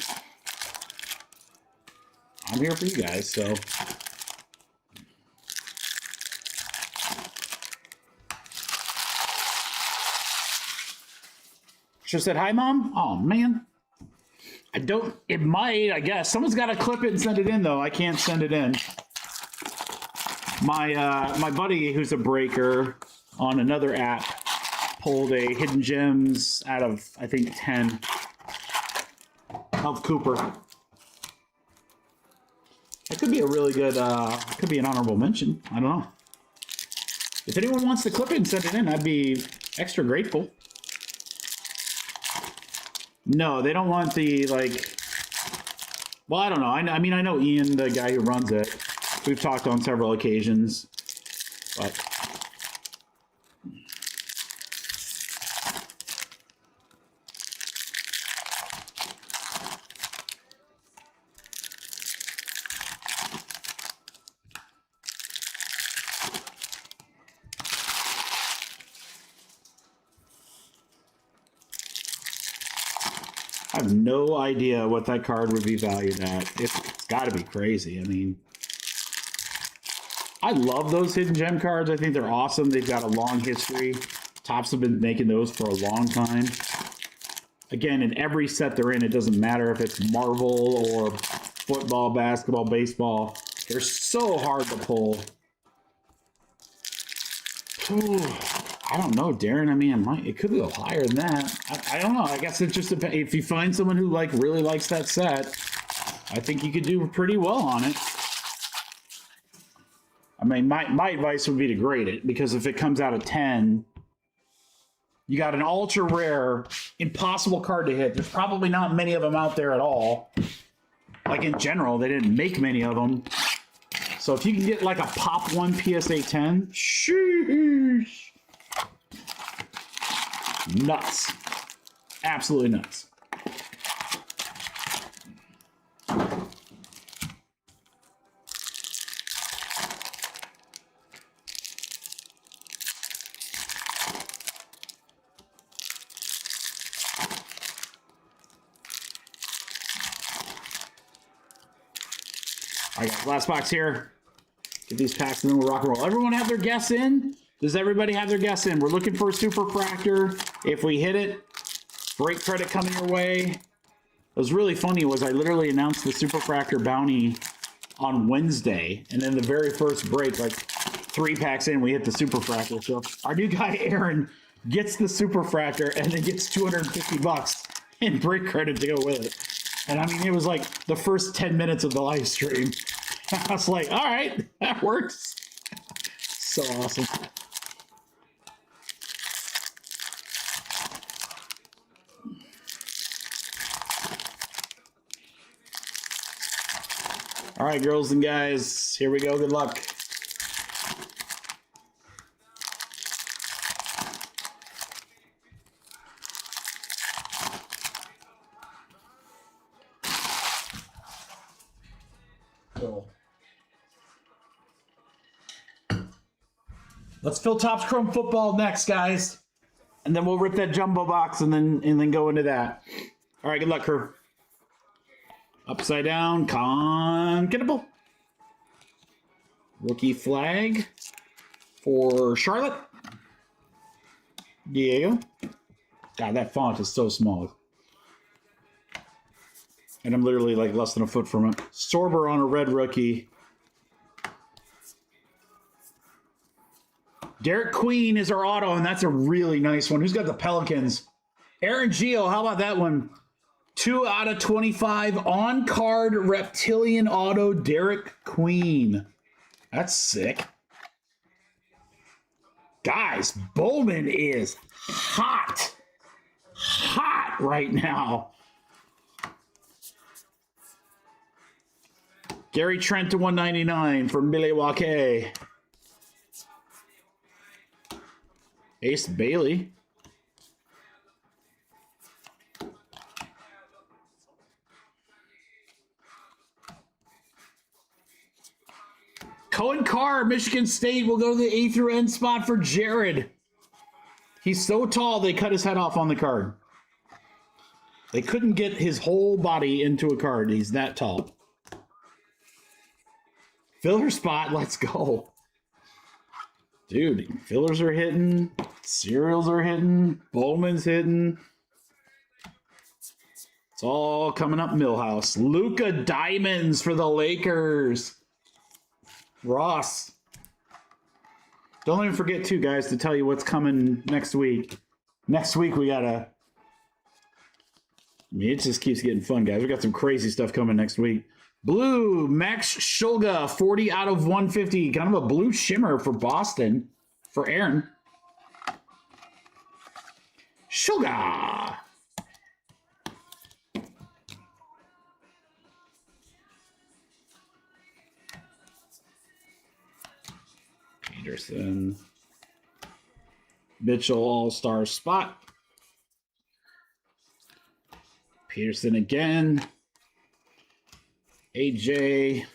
I'm here for you guys, so. She said, hi, Mom? Oh, man. It might, I guess. Someone's got to clip it and send it in, though. I can't send it in. My buddy, who's a breaker on another app, pulled a Hidden Gems out of, I think, 10 of Cooper. That could be a really good, could be an honorable mention. I don't know. If anyone wants to clip it and send it in, I'd be extra grateful. No, they don't want the, like, well, I don't know. I mean, I know Ian, the guy who runs it. We've talked on several occasions, but I have no idea what that card would be valued at. It's got to be crazy. I mean, I love those hidden gem cards. I think they're awesome. They've got a long history. Topps have been making those for a long time. Again, in every set they're in, it doesn't matter if it's Marvel or football, basketball, baseball. They're so hard to pull. Ooh, I don't know, Darren. I mean, it could go higher than that. I don't know. I guess it just depends. If you find someone who really likes that set, I think you could do pretty well on it. I mean, my advice would be to grade it, because if it comes out of 10, you got an ultra rare, impossible card to hit. There's probably not many of them out there at all. Like in general, they didn't make many of them. So if you can get like a pop 1 PSA 10, sheesh. Nuts. Absolutely nuts. All right, guys, last box here. Get these packs and then we'll rock and roll. Everyone have their guess in? Does everybody have their guess in? We're looking for a super fractor. If we hit it, break credit coming your way. What was really funny was I literally announced the super fractor bounty on Wednesday, and then the very first break, like 3 packs in, we hit the super fractor. So our new guy Aaron gets the super fractor and then gets $250 in break credit to go with it. And I mean, it was like the first 10 minutes of the live stream. I was like, all right, that works. So awesome. All right, girls and guys, here we go. Good luck. Cool. Let's fill Topps Chrome Football next, guys. And then we'll rip that jumbo box and then go into that. All right, good luck, crew. Upside down, congettable. Rookie flag for Charlotte. Diego. God, that font is so small. And I'm literally like less than a foot from it. Sorber on a red rookie. Derek Queen is our auto, and that's a really nice one. Who's got the Pelicans? Aaron Gio, how about that one? 2 out of 25 on-card reptilian auto, Derek Queen. That's sick. Guys, Bowman is hot. Hot right now. Gary Trent to 199 for Milwaukee. Ace Bailey. Cohen Carr, Michigan State, will go to the A through N spot for Jared. He's so tall, they cut his head off on the card. They couldn't get his whole body into a card. He's that tall. Filler spot, let's go. Dude, fillers are hitting. Cereals are hitting. Bowman's hitting. It's all coming up Millhouse. Luka Diamonds for the Lakers. Ross. Don't even forget, too, guys, to tell you what's coming next week. Next week, we got a... I mean, it just keeps getting fun, guys. We got some crazy stuff coming next week. Blue, Max Shulga, 40 out of 150. Kind of a blue shimmer for Boston, for Aaron. Shulga. Peterson. Mitchell All-Star spot. Peterson again. AJ.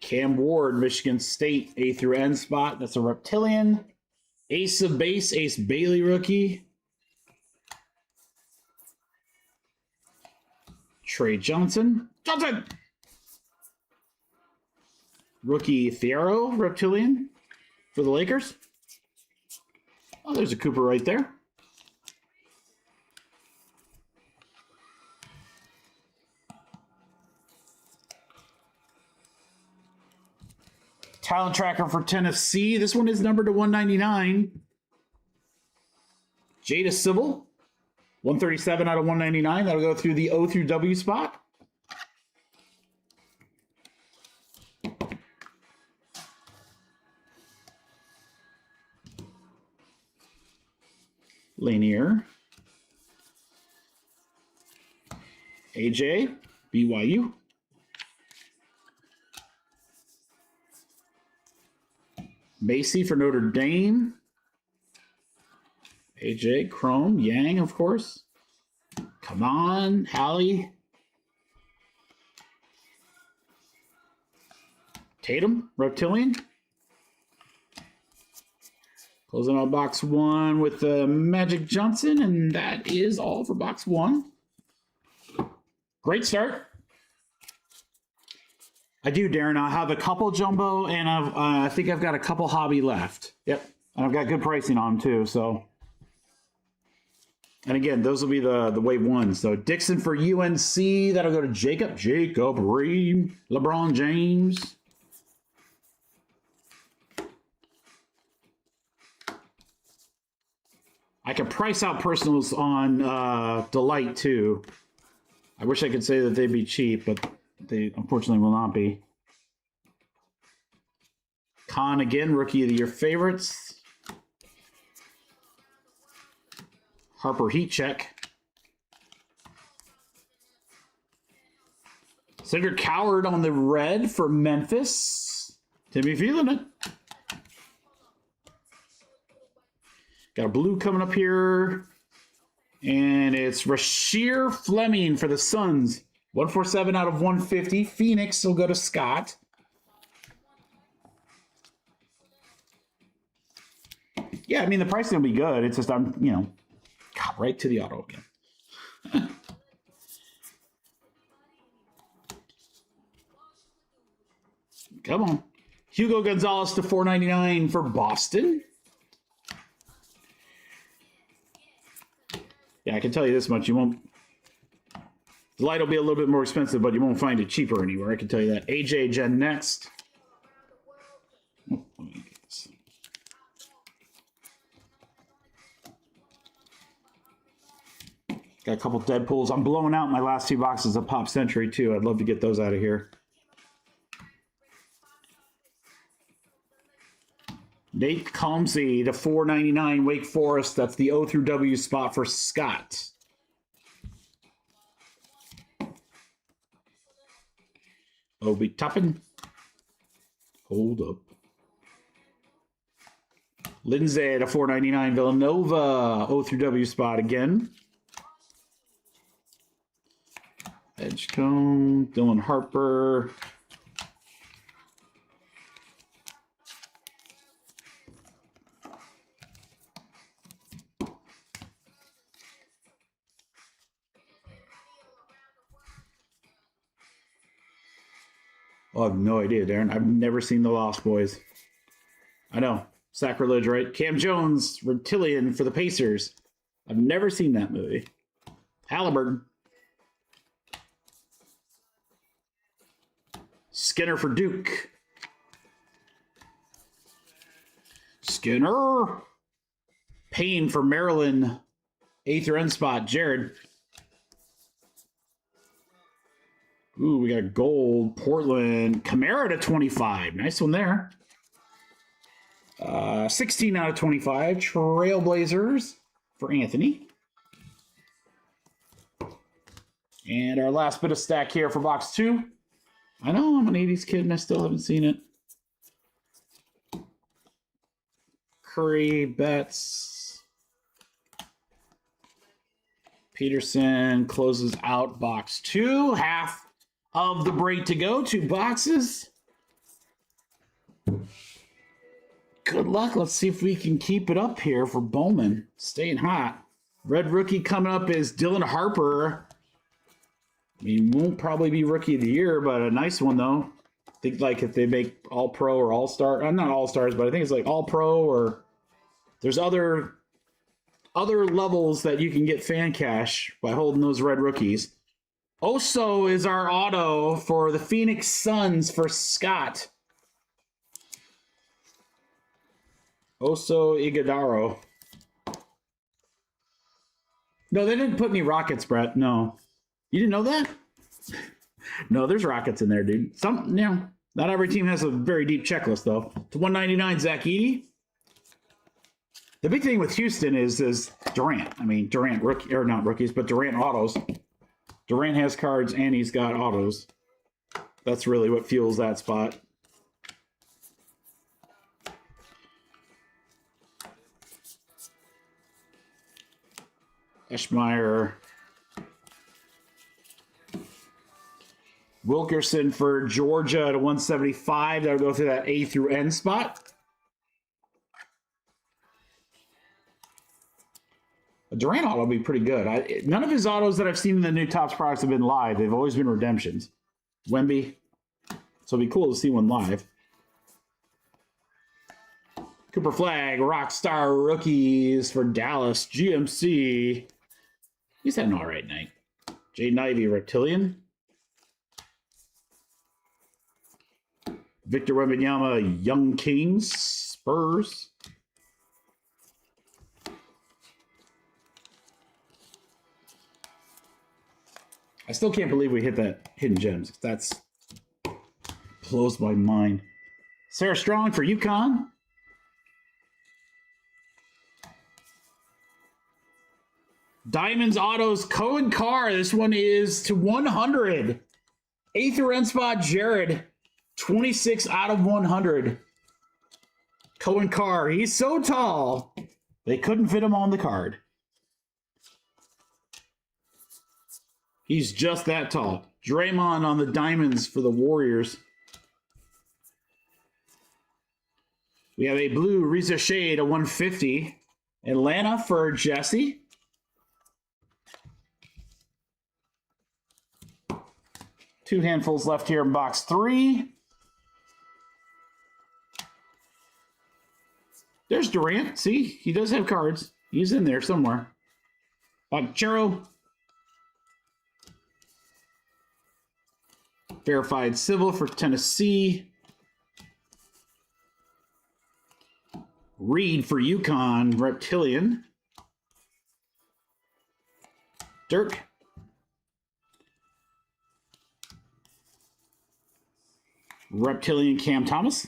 Cam Ward, Michigan State, A through N spot. That's a reptilian. Ace of base, Ace Bailey rookie. Trey Johnson. Johnson! Rookie Thiero, reptilian for the Lakers. Oh, there's a Cooper right there. Talent tracker for Tennessee. This one is numbered to 199. Jada Sybil, 137 out of 199. That'll go through the O through W spot. Lanier. AJ, BYU. Macy for Notre Dame. AJ, Chrome, Yang, of course. Come on, Hallie. Tatum, Reptilian. Closing out box one with Magic Johnson, and that is all for box one. Great start. I do, Darren. I have a couple jumbo, and I think I've got a couple hobby left. Yep, and I've got good pricing on them too. So, and again, those will be the wave ones. So Dixon for UNC. That'll go to Jacob Ream, LeBron James. I can price out personals on Delight too. I wish I could say that they'd be cheap, but they unfortunately will not be. Khan again, Rookie of the Year favorites. Harper Heat check. Cedric Coward on the red for Memphis. Timmy feeling it. Got a blue coming up here. And it's Rasheer Fleming for the Suns. 147 out of 150. Phoenix will go to Scott. Yeah, I mean, the pricing will be good. It's just, God, right to the auto again. Come on. Hugo Gonzalez to 499 for Boston. Yeah, I can tell you this much. You won't. The light will be a little bit more expensive, but you won't find it cheaper anywhere. I can tell you that. AJ Gen next. Oh, let me get this. Got a couple Deadpools. I'm blowing out my last 2 boxes of Pop Century, too. I'd love to get those out of here. Nate Comsey to 499 Wake Forest. That's the O through W spot for Scott. Obi Toppin. Hold up. Lindsay to 499 Villanova. O through W spot again. Edgecombe. Dylan Harper. Oh, I have no idea, Darren. I've never seen The Lost Boys. I know. Sacrilege, right? Cam Jones, Reptilian for the Pacers. I've never seen that movie. Halliburton. Skinner for Duke. Skinner. Payne for Maryland. A through N spot, Jared. Ooh, we got a gold. Portland. Kamara to 25. Nice one there. 16 out of 25. Trailblazers for Anthony. And our last bit of stack here for box 2. I know I'm an 80s kid and I still haven't seen it. Curry, Betts. Peterson closes out box 2. Half of the break to go. 2 boxes. Good luck. Let's see if we can keep it up here for Bowman. Staying hot. Red rookie coming up is Dylan Harper. He won't probably be rookie of the year, but a nice one though. I think like if they make all pro or all star, not all stars, but I think it's like all pro or there's other levels that you can get fan cash by holding those red rookies. Oso is our auto for the Phoenix Suns for Scott. Oso Iguodaro. No, they didn't put any Rockets, Brett. No. You didn't know that? No, there's Rockets in there, dude. Not every team has a very deep checklist, though. To 199, Zach Edey. The big thing with Houston is Durant. I mean, Durant, rookie, or not rookies, but Durant autos. Durant has cards and he's got autos. That's really what fuels that spot. Eschmeyer. Wilkerson for Georgia at 175. That'll go through that A through N spot. Durant auto will be pretty good. None of his autos that I've seen in the new Topps products have been live. They've always been redemptions. Wemby. So it'll be cool to see one live. Cooper Flag, Rockstar Rookies for Dallas. GMC. He's had an all right night. Jaden Ivey, Reptilian. Victor Wembanyama, Young Kings, Spurs. I still can't believe we hit that Hidden Gems. That's blows my mind. Sarah Strong for UConn. Diamonds Autos, Cohen Carr. This one is to 100. A through N spot, Jared. 26 out of 100. Cohen Carr. He's so tall, they couldn't fit him on the card. He's just that tall. Draymond on the diamonds for the Warriors. We have a blue Risa Shade, a 150. Atlanta for Jesse. Two handfuls left here in box 3. There's Durant. See, he does have cards. He's in there somewhere. Churro. Verified Civil for Tennessee. Reed for UConn. Reptilian. Dirk. Reptilian Cam Thomas.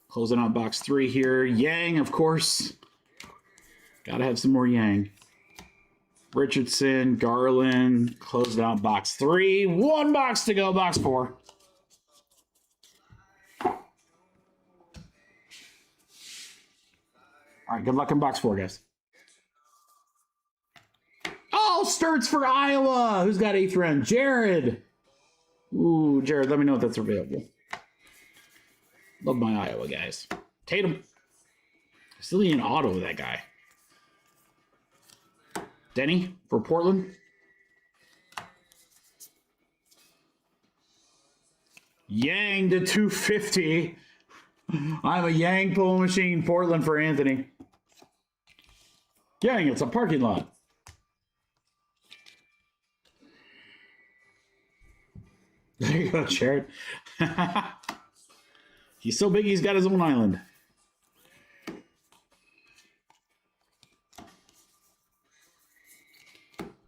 Closing out box 3 here. Yang, of course. Gotta have some more Yang. Richardson, Garland. Closed out box 3. 1 box to go, box 4. All right, good luck in box 4, guys. Oh, Sturts for Iowa. Who's got 8th round? Jared. Ooh, Jared, let me know if that's available. Love my Iowa guys. Tatum. Still an auto with that guy. Denny for Portland. Yang to 250. I'm a Yang pull machine. Portland for Anthony. Yang, it's a parking lot. There you go, Jared. He's so big, he's got his own island.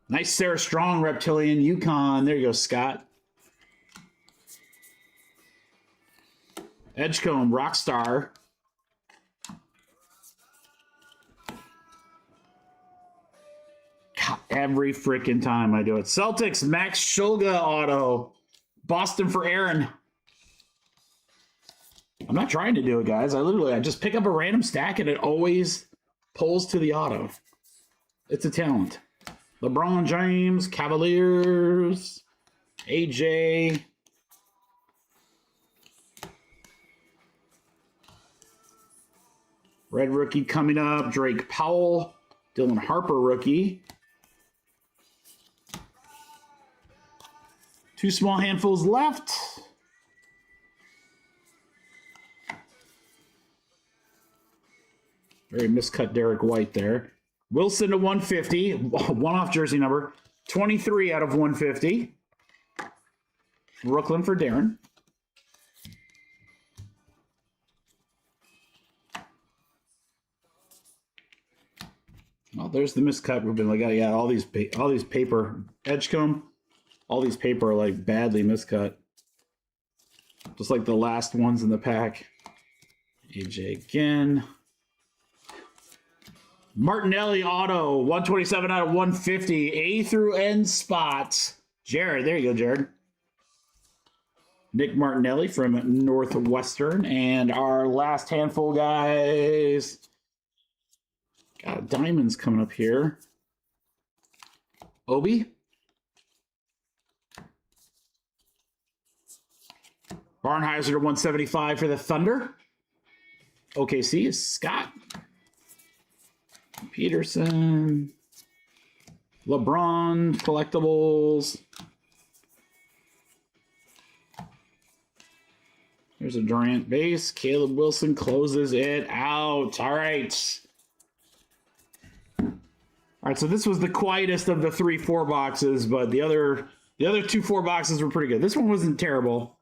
Nice Sarah Strong, Reptilian, UConn. There you go, Scott. Edgecombe, Rockstar. God, every freaking time I do it. Celtics, Max Shulga auto. Boston for Aaron. I'm not trying to do it, guys. I just pick up a random stack and it always pulls to the auto. It's a talent. LeBron James, Cavaliers, AJ. Red rookie coming up. Drake Powell. Dylan Harper rookie. 2 small handfuls left. Very miscut Derek White there. Wilson to 150. One-off jersey number. 23 out of 150. Brooklyn for Darren. Well, there's the miscut. We've been like, yeah, all these paper Edgecombe. All these paper are like badly miscut. Just like the last ones in the pack. AJ again. Martinelli auto, 127 out of 150. A through N spots. Jared, there you go, Jared. Nick Martinelli from Northwestern. And our last handful, guys. Got diamonds coming up here. Obi. Barnheiser to 175 for the Thunder. OKC is Scott. Peterson. LeBron collectibles. Here's a Durant base. Caleb Wilson closes it out. All right. All right, so this was the quietest of the 3-4 boxes, but the other 2-4 boxes were pretty good. This one wasn't terrible.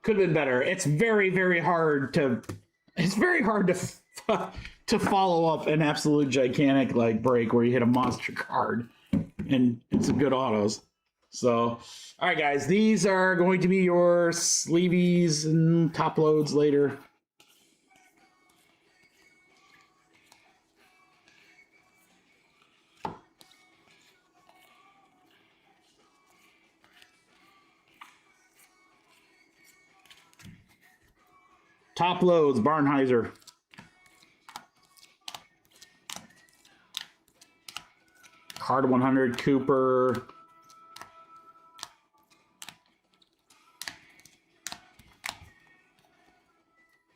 Could have been better. It's very, very hard to to follow up an absolute gigantic like break where you hit a monster card and it's a good autos. So, all right, guys, these are going to be your sleeveys and top loads later. Top loads, Barnheiser. Card 100, Cooper.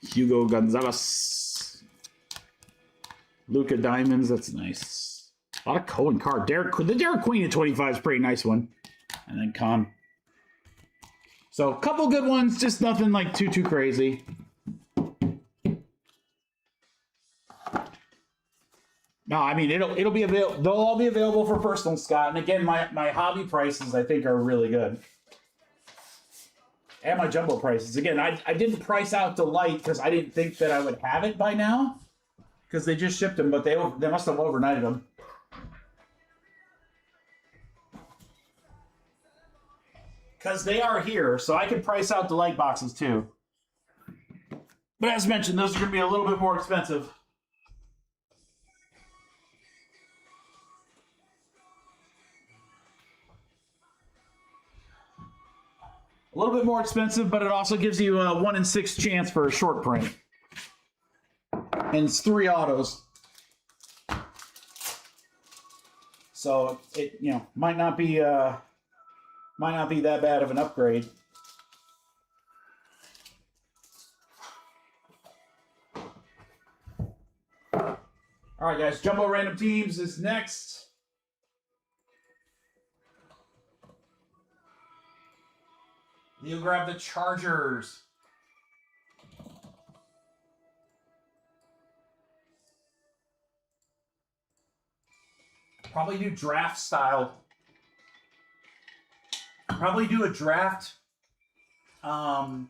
Hugo Gonzalez. Luka Diamonds, that's nice. A lot of Cohen card. The Derek Queen at 25 is a pretty nice one. And then Con. So a couple good ones, just nothing like too crazy. No, I mean it'll be available. They'll all be available for personal, Scott. And again, my hobby prices I think are really good, and my jumbo prices. Again, I didn't price out Delight because I didn't think that I would have it by now, because they just shipped them, but they must have overnighted them. Because they are here, so I can price out Delight boxes too. But as mentioned, those are going to be a little bit more expensive. A little bit more expensive, but it also gives you a 1 in 6 chance for a short print. And it's 3 autos. So it might not be that bad of an upgrade. All right, guys, Jumbo Random Teams is next. You grab the Chargers. Probably do draft style. Probably do a draft on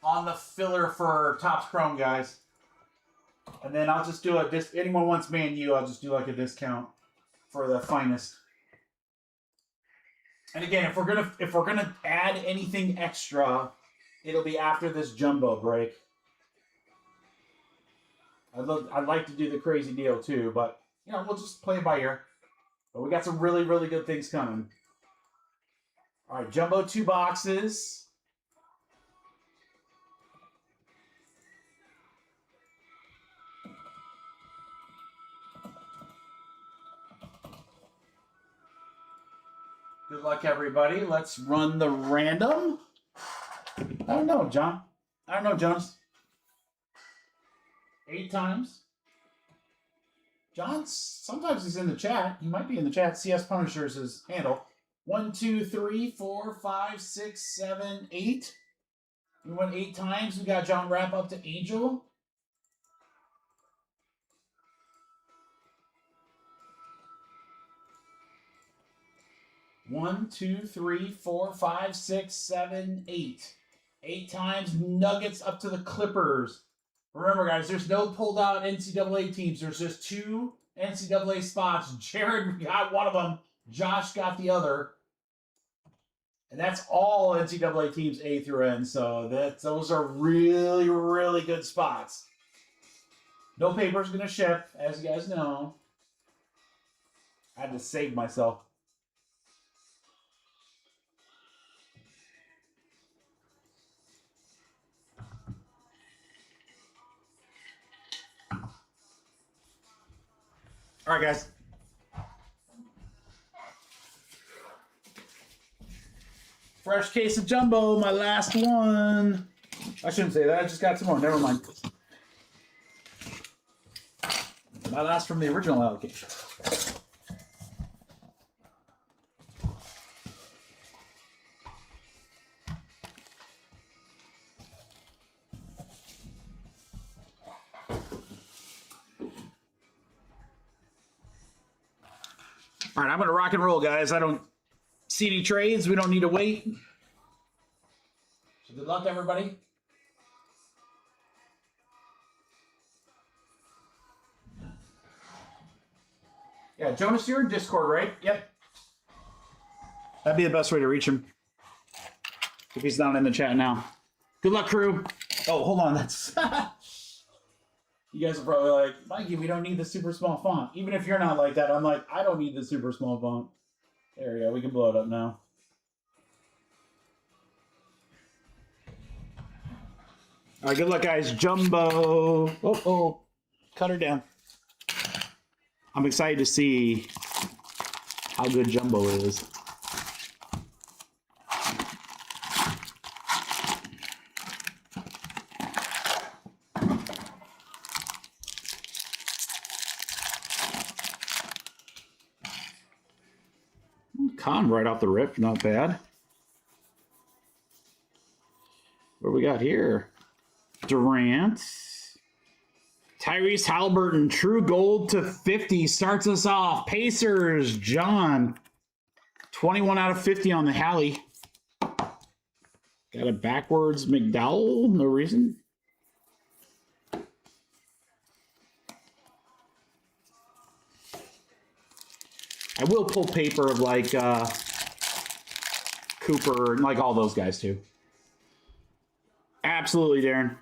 the filler for Topps Chrome, guys. And then I'll just do anyone wants Man U, I'll just do like a discount for the Finest. And again, if we're gonna add anything extra, it'll be after this jumbo break. I'd like to do the crazy deal too, but we'll just play it by ear. But we got some really, really good things coming. All right, jumbo 2 boxes. Good luck, everybody. Let's run the random. I don't know, John. I don't know, Jonas. 8 times. John, sometimes he's in the chat. He might be in the chat. CS Punisher is his handle. 1, 2, 3, 4, 5, 6, 7, 8. We went 8 times. We got John wrap up to Angel. One, 2, 3, 4, 5, 6, 7, 8. 8 times Nuggets up to the Clippers. Remember, guys, there's no pulled out NCAA teams. There's just 2 NCAA spots. Jared got one of them. Josh got the other. And that's all NCAA teams A through N. So those are really, really good spots. No paper's going to ship, as you guys know. I had to save myself. All right, guys. Fresh case of jumbo, my last one. I shouldn't say that. I just got some more. Never mind. My last from the original allocation. All right, I'm going to rock and roll, guys. I don't see any trades. We don't need to wait. So good luck, everybody. Yeah, Jonas, you're in Discord, right? Yep. That'd be the best way to reach him. If he's not in the chat now. Good luck, crew. Oh, hold on. That's... You guys are probably like, Mikey, we don't need the super small font. Even if you're not like that, I'm like, I don't need the super small font. There we go. We can blow it up now. All right, good luck, guys. Jumbo. Oh. Cut her down. I'm excited to see how good Jumbo is. Con right off the rip, not bad. What do we got here? Durant. Tyrese Halliburton, true gold to 50, starts us off. Pacers, John. 21 out of 50 on the Hallie. Got a backwards McDowell, no reason. I will pull paper of like Cooper and like all those guys too. Absolutely, Darren.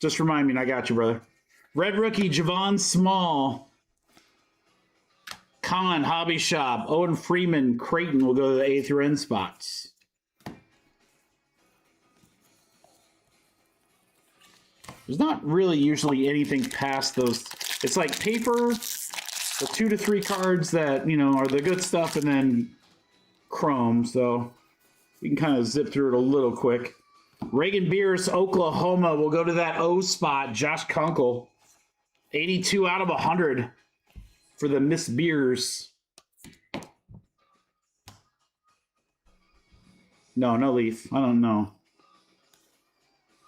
Just remind me and I got you, brother. Red rookie, Javon Small. Con, Hobby Shop. Owen Freeman, Creighton will go to the A through N spots. There's not really usually anything past those. It's like paper, the 2 to 3 cards that, you know, are the good stuff, and then chrome. So we can kind of zip through it a little quick. Reagan Beers, Oklahoma will go to that O spot. Josh Kunkel, 82 out of 100 for the Miss Beers. No Leaf. I don't know.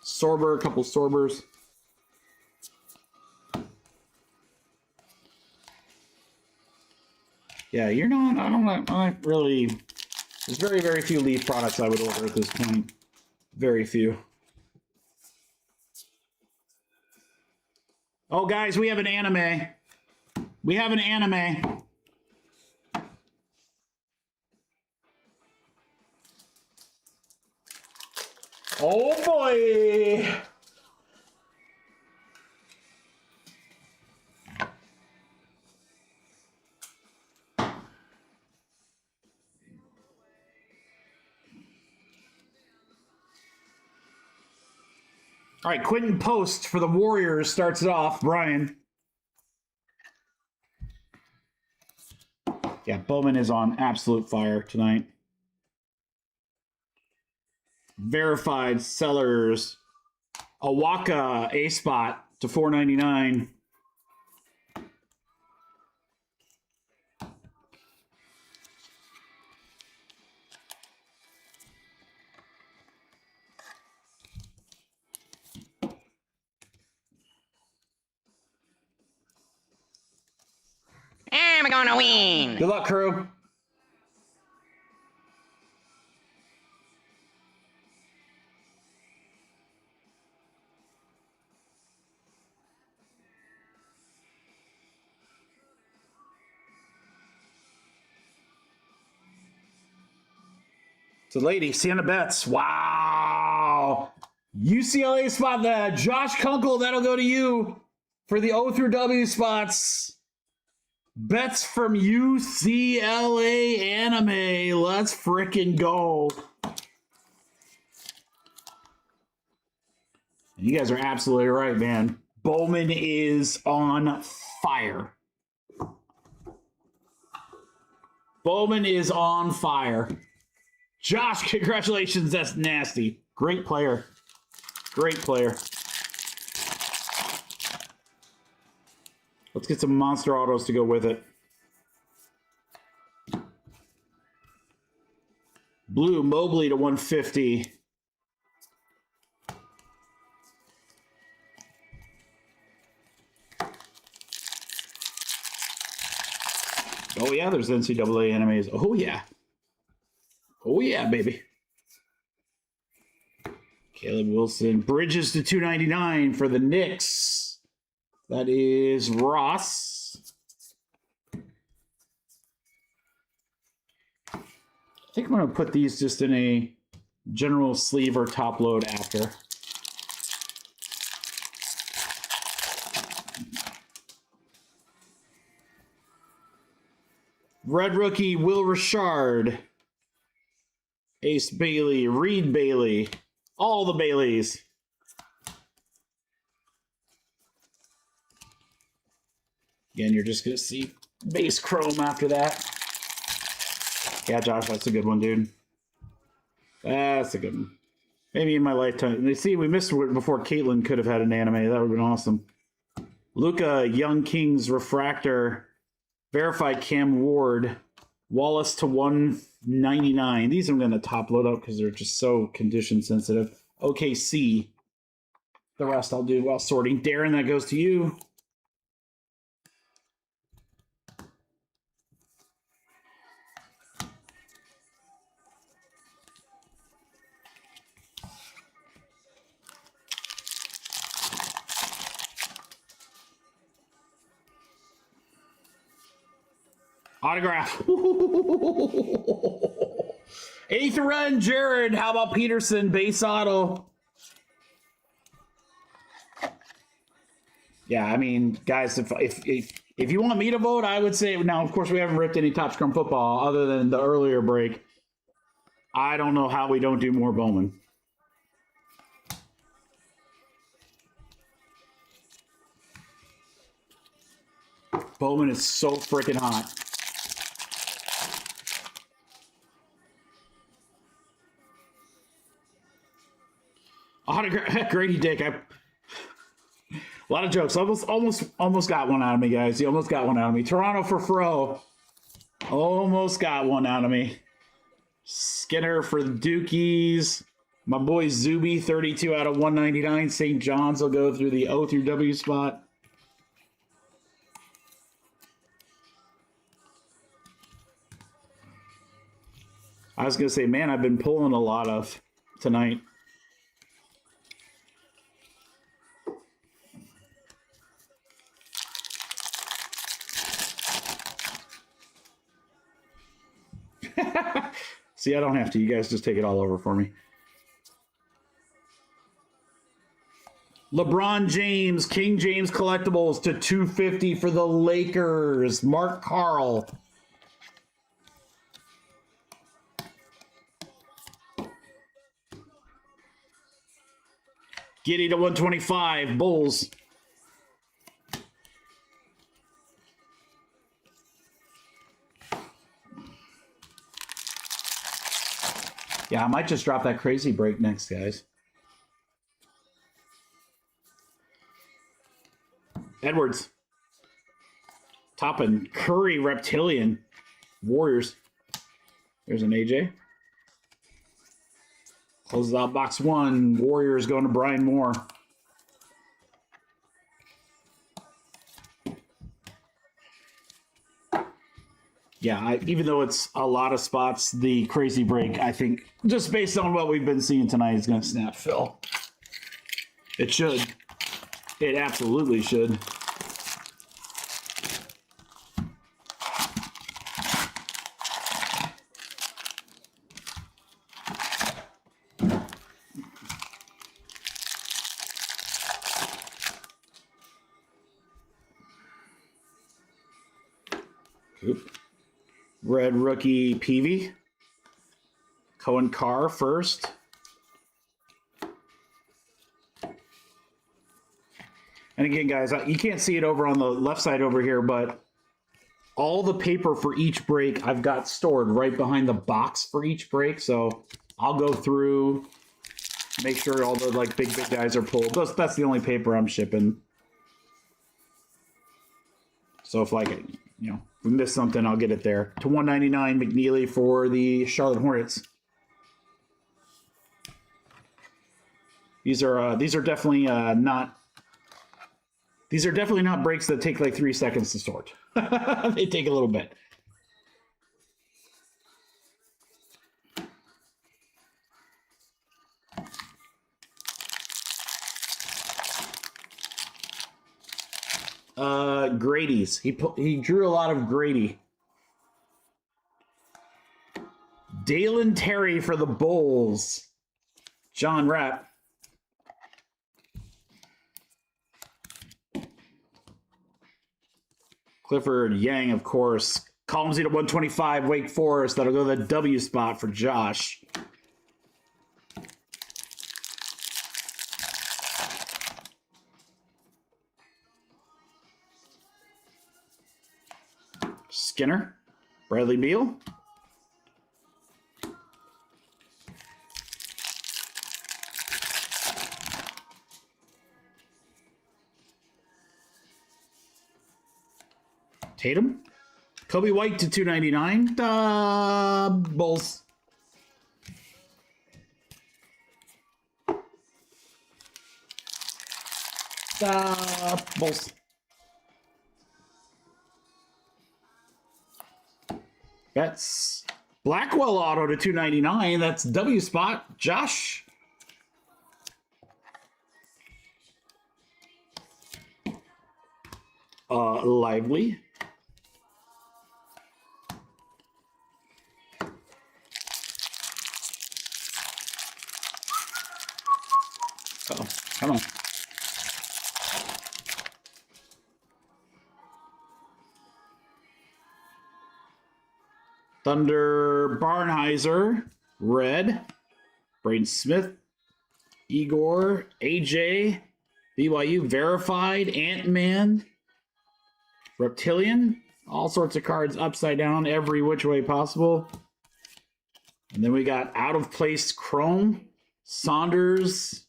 Sorber, a couple Sorbers. Yeah, you're not, I'm not really, there's very, very few Leaf products I would order at this point. Very few. Oh, guys, we have an anime. We have an anime. Oh, boy. All right, Quentin Post for the Warriors starts it off. Brian. Yeah, Bowman is on absolute fire tonight. Verified sellers. Awaka A spot to $4.99. I'm gonna win. Good luck, crew. It's a lady, Sienna Betts. Wow. UCLA spot that. Josh Kunkel, that'll go to you for the O through W spots. Betts from UCLA Anime. Let's frickin' go. You guys are absolutely right, man. Bowman is on fire. Bowman is on fire. Josh, congratulations. That's nasty. Great player. Great player. Let's get some monster autos to go with it. Blue Mobley to 150. Oh yeah, there's NCAA animes. Oh yeah. Oh yeah, baby. Caleb Wilson. Bridges to 299 for the Knicks. That is Ross. I think I'm going to put these just in a general sleeve or top load after. Red rookie, Will Richard. Ace Bailey, Reed Bailey. All the Baileys. Again, you're just going to see base chrome after that. Yeah, Josh, that's a good one, dude. That's a good one. Maybe in my lifetime. You see, we missed it before Caitlin could have had an anime. That would have been awesome. Luca, Young Kings, Refractor. Verified Cam Ward. Wallace to 199. These I'm going to top load up because they're just so condition sensitive. OKC. The rest I'll do while sorting. Darren, that goes to you. Autograph. Eighth run, Jared. How about Peterson? Base auto. Yeah, I mean, guys, if you want me to vote, I would say, now, of course, we haven't ripped any Top Scrum football other than the earlier break. I don't know how we don't do more Bowman. Bowman is so freaking hot. Autograph, Grady Dick. A lot of jokes. Almost got one out of me, guys. He almost got one out of me. Toronto for Fro. Almost got one out of me. Skinner for the Dukies. My boy Zuby, 32 out of 199. St. John's will go through the O through W spot. I was going to say, man, I've been pulling a lot of tonight. See, I don't have to. You guys just take it all over for me. LeBron James, King James Collectibles to 250 for the Lakers. Mark Carl. Giddy to 125, Bulls. Yeah, I might just drop that crazy break next, guys. Edwards. Toppin. Curry, Reptilian. Warriors. There's an AJ. Closes out box one. Warriors going to Brian Moore. Yeah, even though it's a lot of spots, the crazy break, I think, just based on what we've been seeing tonight, is going to snap Phil. It should. It absolutely should. Oop. Red rookie Peavy. Cohen Carr first. And again, guys, you can't see it over on the left side over here, but all the paper for each break I've got stored right behind the box for each break. So I'll go through, make sure all the big guys are pulled. That's the only paper I'm shipping. So if if we miss something, I'll get it there. To 199, McNeely for the Charlotte Hornets. These are definitely not. These are definitely not breaks that take like 3 seconds to sort. They take a little bit. Grady's. He drew a lot of Grady. Dalen Terry for the Bulls. John Rapp. Clifford Yang, of course. Columns to 125, Wake Forest. That'll go to the W spot for Josh. Skinner. Bradley Beal. Tatum. Kobe White to 299. Bulls. Unstoppables. That's Blackwell auto to 299. That's W spot. Josh. Lively. Oh, come on. Thunder Barnheiser, red. Braden Smith, Igor, AJ, BYU verified, Ant-Man, Reptilian, all sorts of cards upside down, every which way possible. And then we got out of place Chrome, Saunders,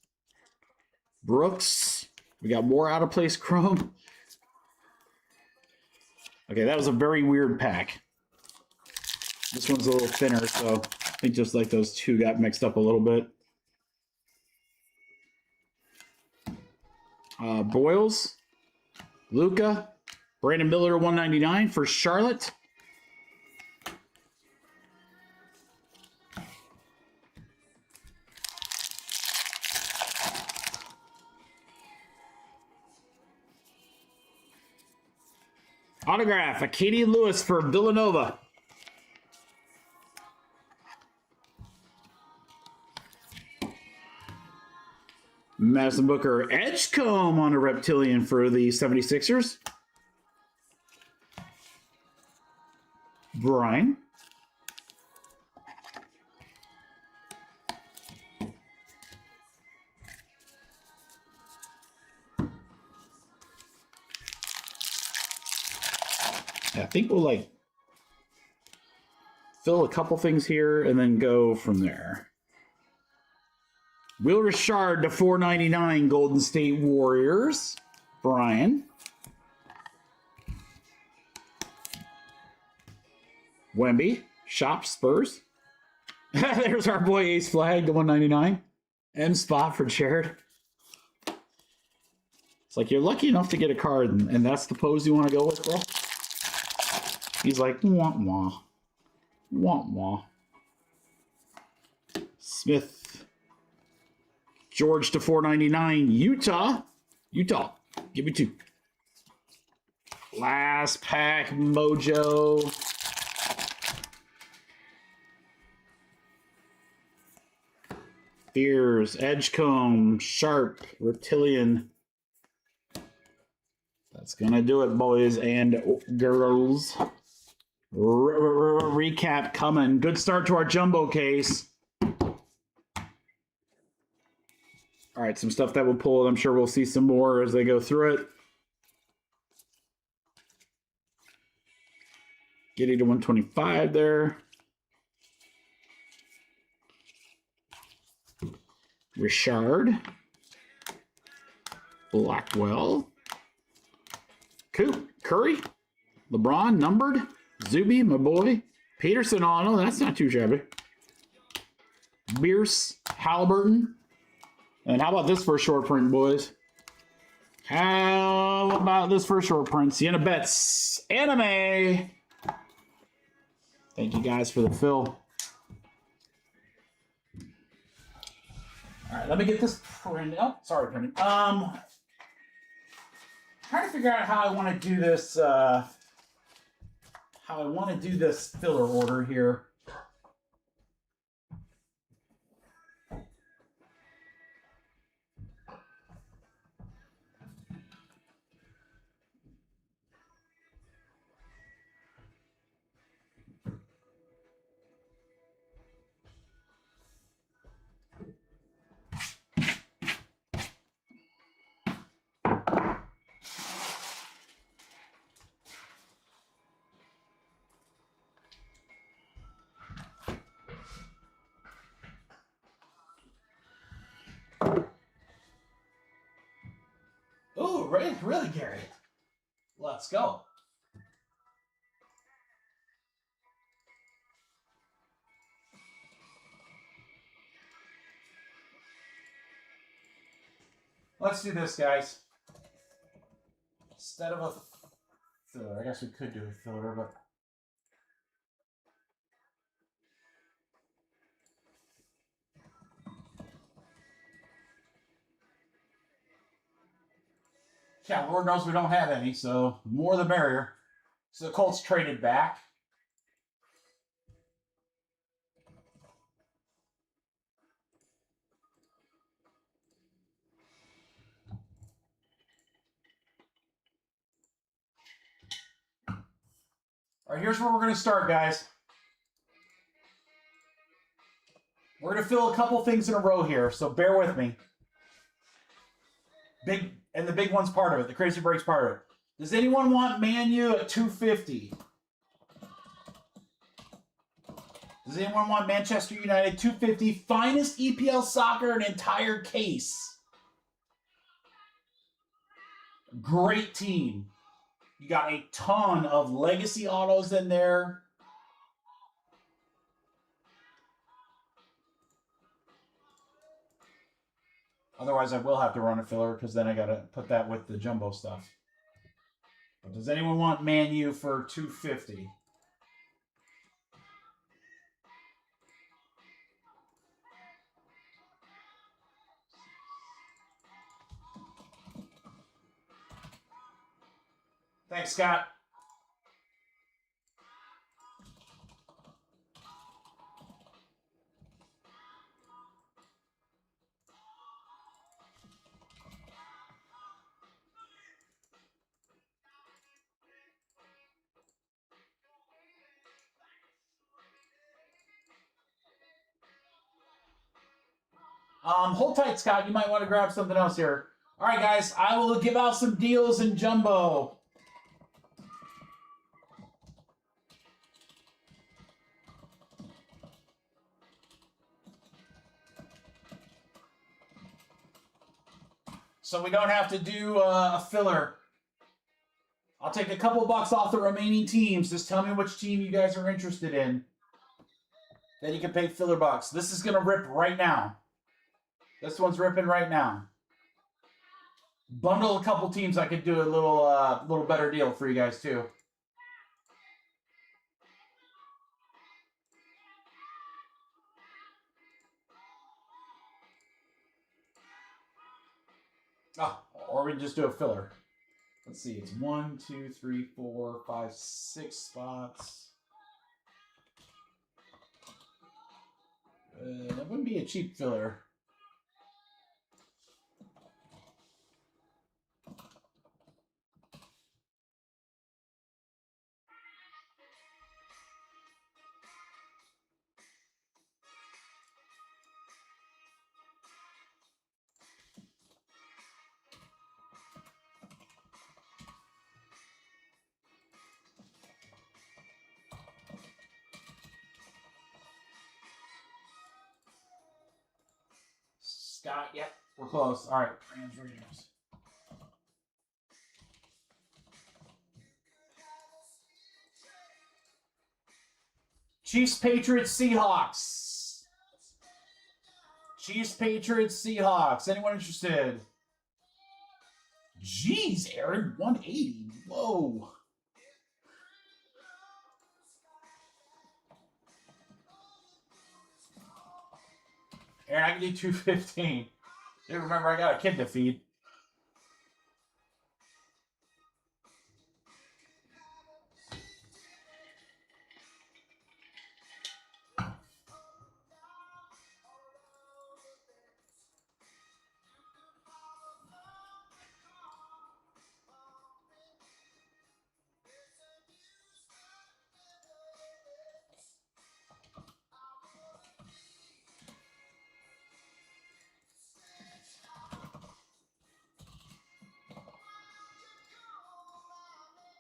Brooks. We got more out of place Chrome. Okay, that was a very weird pack. This one's a little thinner, so I think just like those two got mixed up a little bit. Boyles, Luca, Brandon Miller 199 for Charlotte. Autograph, Acadian Lewis for Villanova. Madison Booker, Edgecombe on a Reptilian for the 76ers. Brian. I think we'll like fill a couple things here and then go from there. Will Richard to 499 Golden State Warriors. Brian. Wemby. Shop Spurs. There's our boy Ace Flag to 199. M spot for Jared. It's like you're lucky enough to get a card, and that's the pose you want to go with, bro. He's like, wah wah. Wah wah. Smith. George to 499. Utah. Utah. Give me two. Last pack. Mojo. Fears. Edgecombe. Sharp. Reptilian. That's going to do it, boys and girls. Recap coming. Good start to our jumbo case. All right, some stuff that we'll pull. I'm sure we'll see some more as they go through it. Getting to 125 there. Richard. Blackwell. Coop. Curry. LeBron, numbered. Zuby, my boy. Peterson auto. That's not too shabby. Bierce. Halliburton. And how about this for a short print, boys? How about this for a short print? Sienna Betts. Anime. Thank you guys for the fill. All right, let me get this print. Oh, sorry, printing. Trying to figure out how I want to do this. How I want to do this filler order here. Oh, really, Gary? Let's go. Let's do this, guys. Instead of a filler, I guess we could do a filler, but yeah, Lord knows we don't have any, so more the merrier. So the Colts traded back. All right, here's where we're going to start, guys. We're going to fill a couple things in a row here, so bear with me. The big one's part of it. The crazy break's part of it. Does anyone want Man U at 250? Does anyone want Manchester United 250? Finest EPL Soccer, an entire case. Great team. You got a ton of legacy autos in there. Otherwise, I will have to run a filler because then I got to put that with the jumbo stuff. But does anyone want Man U for 250? Thanks, Scott. Hold tight, Scott. You might want to grab something else here. All right, guys. I will give out some deals in jumbo. So we don't have to do a filler. I'll take a couple bucks off the remaining teams. Just tell me which team you guys are interested in. Then you can pay filler bucks. This is going to rip right now. This one's ripping right now. Bundle a couple teams. I could do a little better deal for you guys too. Oh, or we can just do a filler. Let's see. It's 1, 2, 3, 4, 5, 6 spots. That wouldn't be a cheap filler. Scott, yep, we're close. All right, Rams Raiders. Chiefs, Patriots, Seahawks. Chiefs, Patriots, Seahawks. Anyone interested? Jeez, Aaron, 180. Whoa. Aaron, I can do 215. Dude, remember, I got a kid to feed.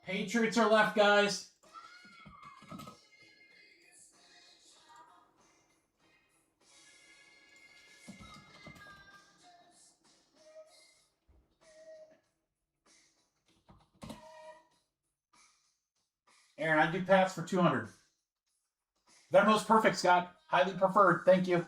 Patriots are left, guys. Aaron, I do Pats for 200. Venmo's perfect, Scott. Highly preferred. Thank you.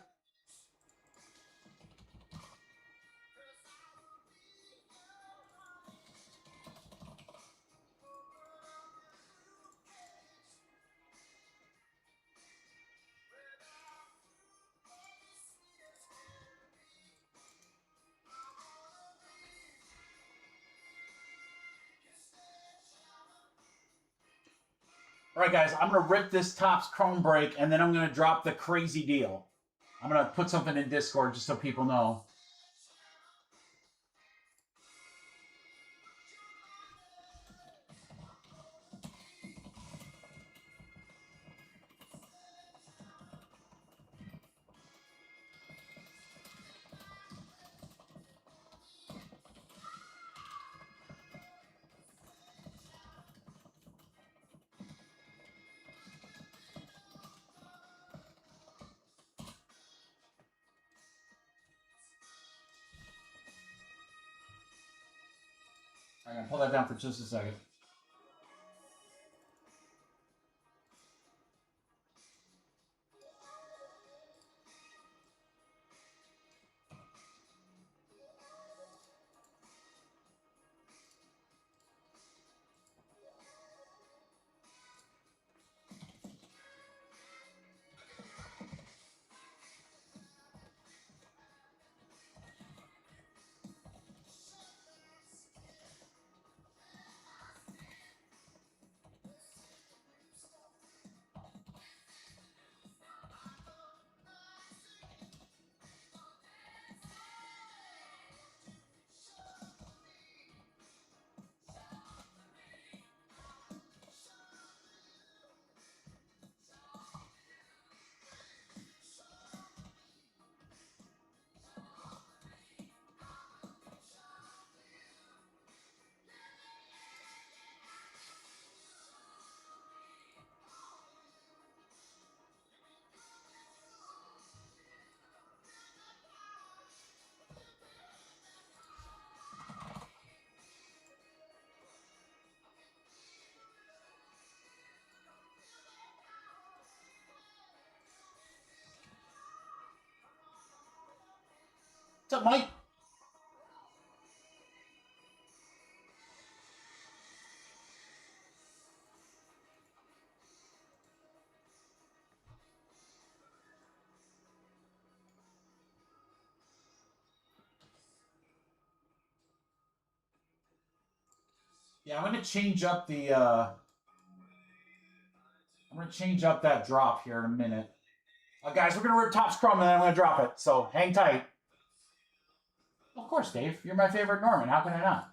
All right, guys, I'm going to rip this Topps Chrome break, and then I'm going to drop the crazy deal. I'm going to put something in Discord just so people know. I'm going to pull that down for just a second. What's up, Mike? Yeah, I'm going to change up the, I'm going to change up that drop here in a minute. Guys, we're going to rip Topps Chrome, and then I'm going to drop it, so hang tight. Of course, Dave. You're my favorite Norman. How can I not?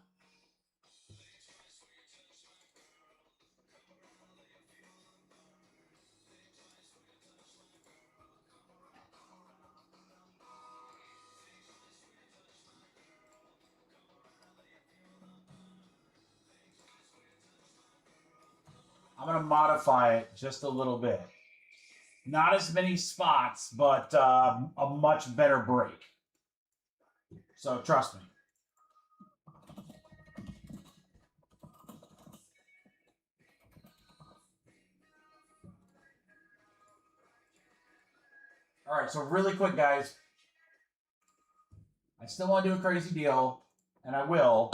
I'm going to modify it just a little bit. Not as many spots, but a much better break. So trust me. All right, so really quick, guys. I still want to do a crazy deal, and I will.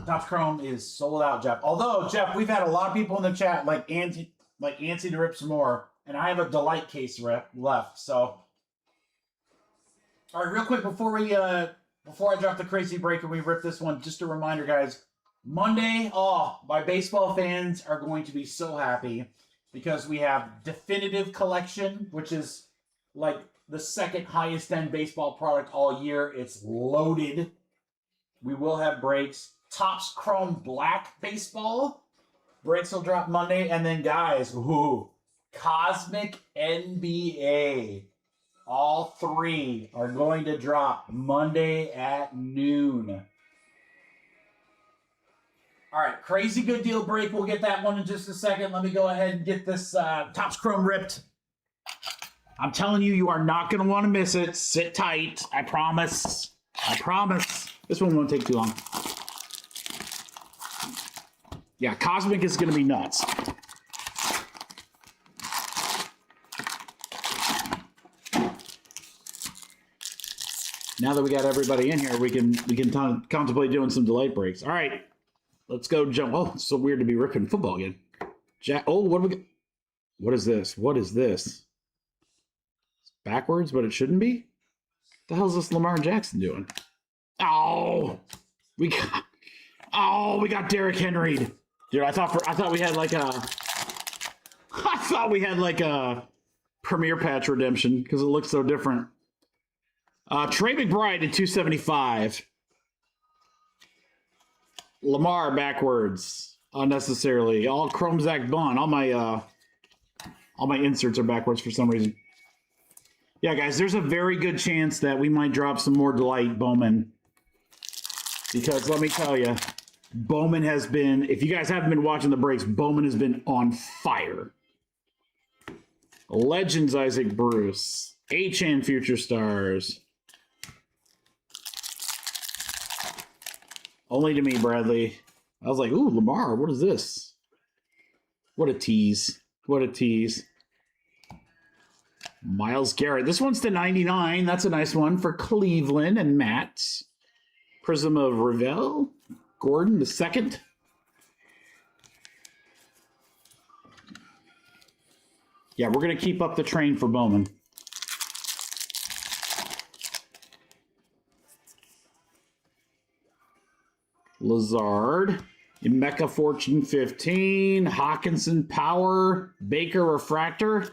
Topps Chrome is sold out, Jeff. Although, Jeff, we've had a lot of people in the chat like Antsy to rip some more, and I have a Delight case left. So, all right, real quick before I drop the crazy break and we rip this one, just a reminder, guys. Monday, my baseball fans are going to be so happy because we have Definitive Collection, which is like the second highest end baseball product all year. It's loaded. We will have breaks. Topps Chrome Black Baseball. Breaks will drop Monday. And then, guys, Cosmic NBA. All three are going to drop Monday at noon. All right, crazy good deal break. We'll get that one in just a second. Let me go ahead and get this Topps Chrome ripped. I'm telling you, you are not going to want to miss it. Sit tight. I promise. I promise. This one won't take too long. Yeah, Cosmic is going to be nuts. Now that we got everybody in here, we can contemplate doing some delight breaks. All right, let's go jump. Oh, it's so weird to be ripping football again. What do we? What is this? What is this? It's backwards, but it shouldn't be. What the hell is this Lamar Jackson doing? Oh, we got Derrick Henry. Dude, I thought we had like a Premier Patch redemption because it looks so different. Trey McBride at 275. Lamar backwards unnecessarily. All Chrome Zach Bond. All my inserts are backwards for some reason. Yeah, guys, there's a very good chance that we might drop some more Delight Bowman. Because let me tell you, Bowman has been, if you guys haven't been watching the breaks, Bowman has been on fire. Legends Isaac Bruce. HN Future Stars. Only to me, Bradley. I was like, ooh, Lamar, what is this? What a tease. What a tease. Miles Garrett. This one's to 99. That's a nice one for Cleveland and Matt. Prism of Ravel. Gordon, the second. Yeah, we're going to keep up the train for Bowman. Lazard. Emeka Fortune 15. Hawkinson Power. Baker Refractor.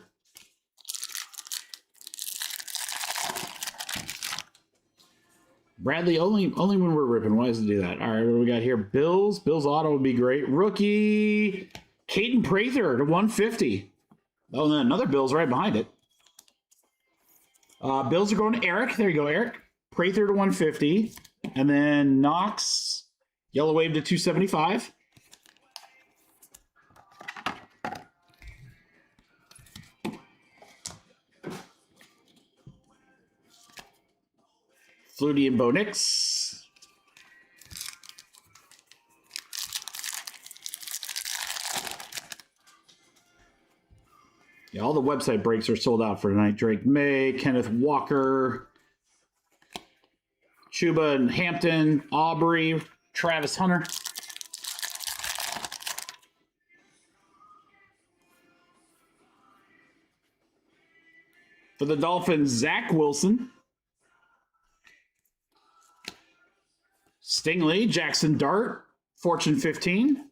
Bradley, only when we're ripping. Why does it do that? All right, what do we got here? Bills. Bills auto would be great. Rookie. Caden Prather to 150. Oh, and then another Bills right behind it. Bills are going to Eric. There you go, Eric. Prather to 150. And then Knox. Yellow Wave to 275. Flutie and Bo Nix. Yeah, all the website breaks are sold out for tonight. Drake May, Kenneth Walker, Chuba and Hampton, Aubrey, Travis Hunter. For the Dolphins, Zach Wilson. Stingley, Jackson Dart, Fortune 15.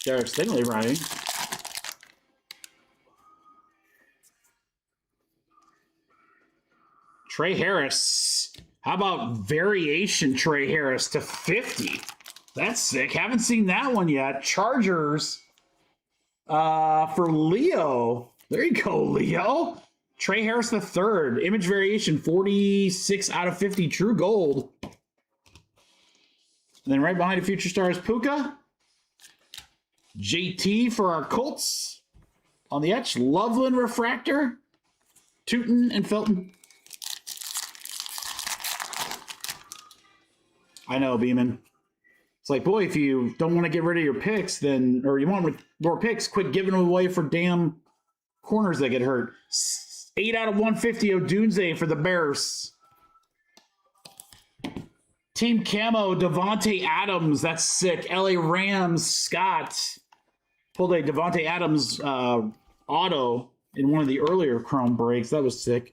Derek Stingley riding. Trey Harris. How about variation Trey Harris to 50? That's sick. Haven't seen that one yet. Chargers for Leo. There you go, Leo. Trey Harris the third. Image variation 46 out of 50 true gold. And then right behind the Future Stars, Puka. JT for our Colts. On the etch, Loveland Refractor. Tootin and Felton. I know, Beeman. It's like, boy, if you don't want to get rid of your picks, then, or you want more picks, quit giving them away for damn corners that get hurt. 8 out of 150 Odunze for the Bears. Team Camo, Devontae Adams. That's sick. LA Rams, Scott. Pulled a Devontae Adams auto in one of the earlier Chrome breaks. That was sick.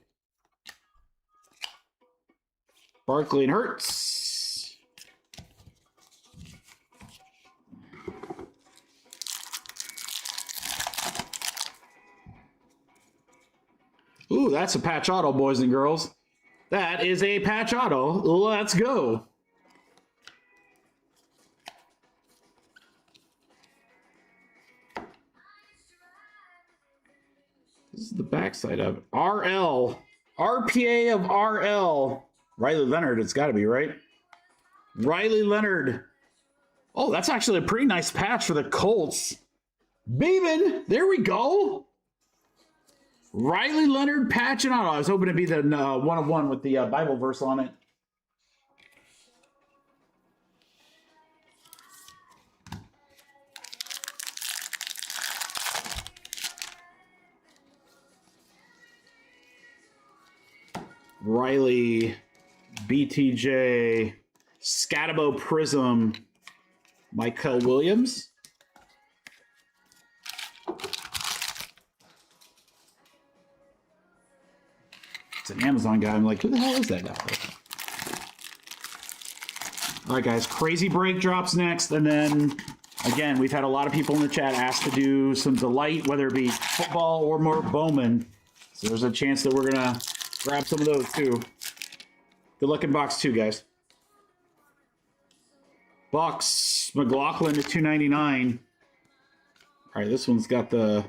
Barkley and Hurts. Ooh, that's a patch auto, boys and girls. That is a patch auto. Let's go. This is the backside of it. RL. RPA of RL. Riley Leonard, it's got to be, right? Riley Leonard. Oh, that's actually a pretty nice patch for the Colts. Beeman, there we go. Riley Leonard patch and auto. I was hoping to be the one-of-one with the Bible verse on it. Riley, BTJ, Scatabo Prism, Michael Williams. It's an Amazon guy. I'm like, who the hell is that guy? All right, guys. Crazy break drops next, and then Again, we've had a lot of people in the chat ask to do some Delight, whether it be football or more Bowman. So there's a chance that we're going to grab some of those too. Good luck in box 2, guys. Box McLaughlin to $2.99. All right, this one's got the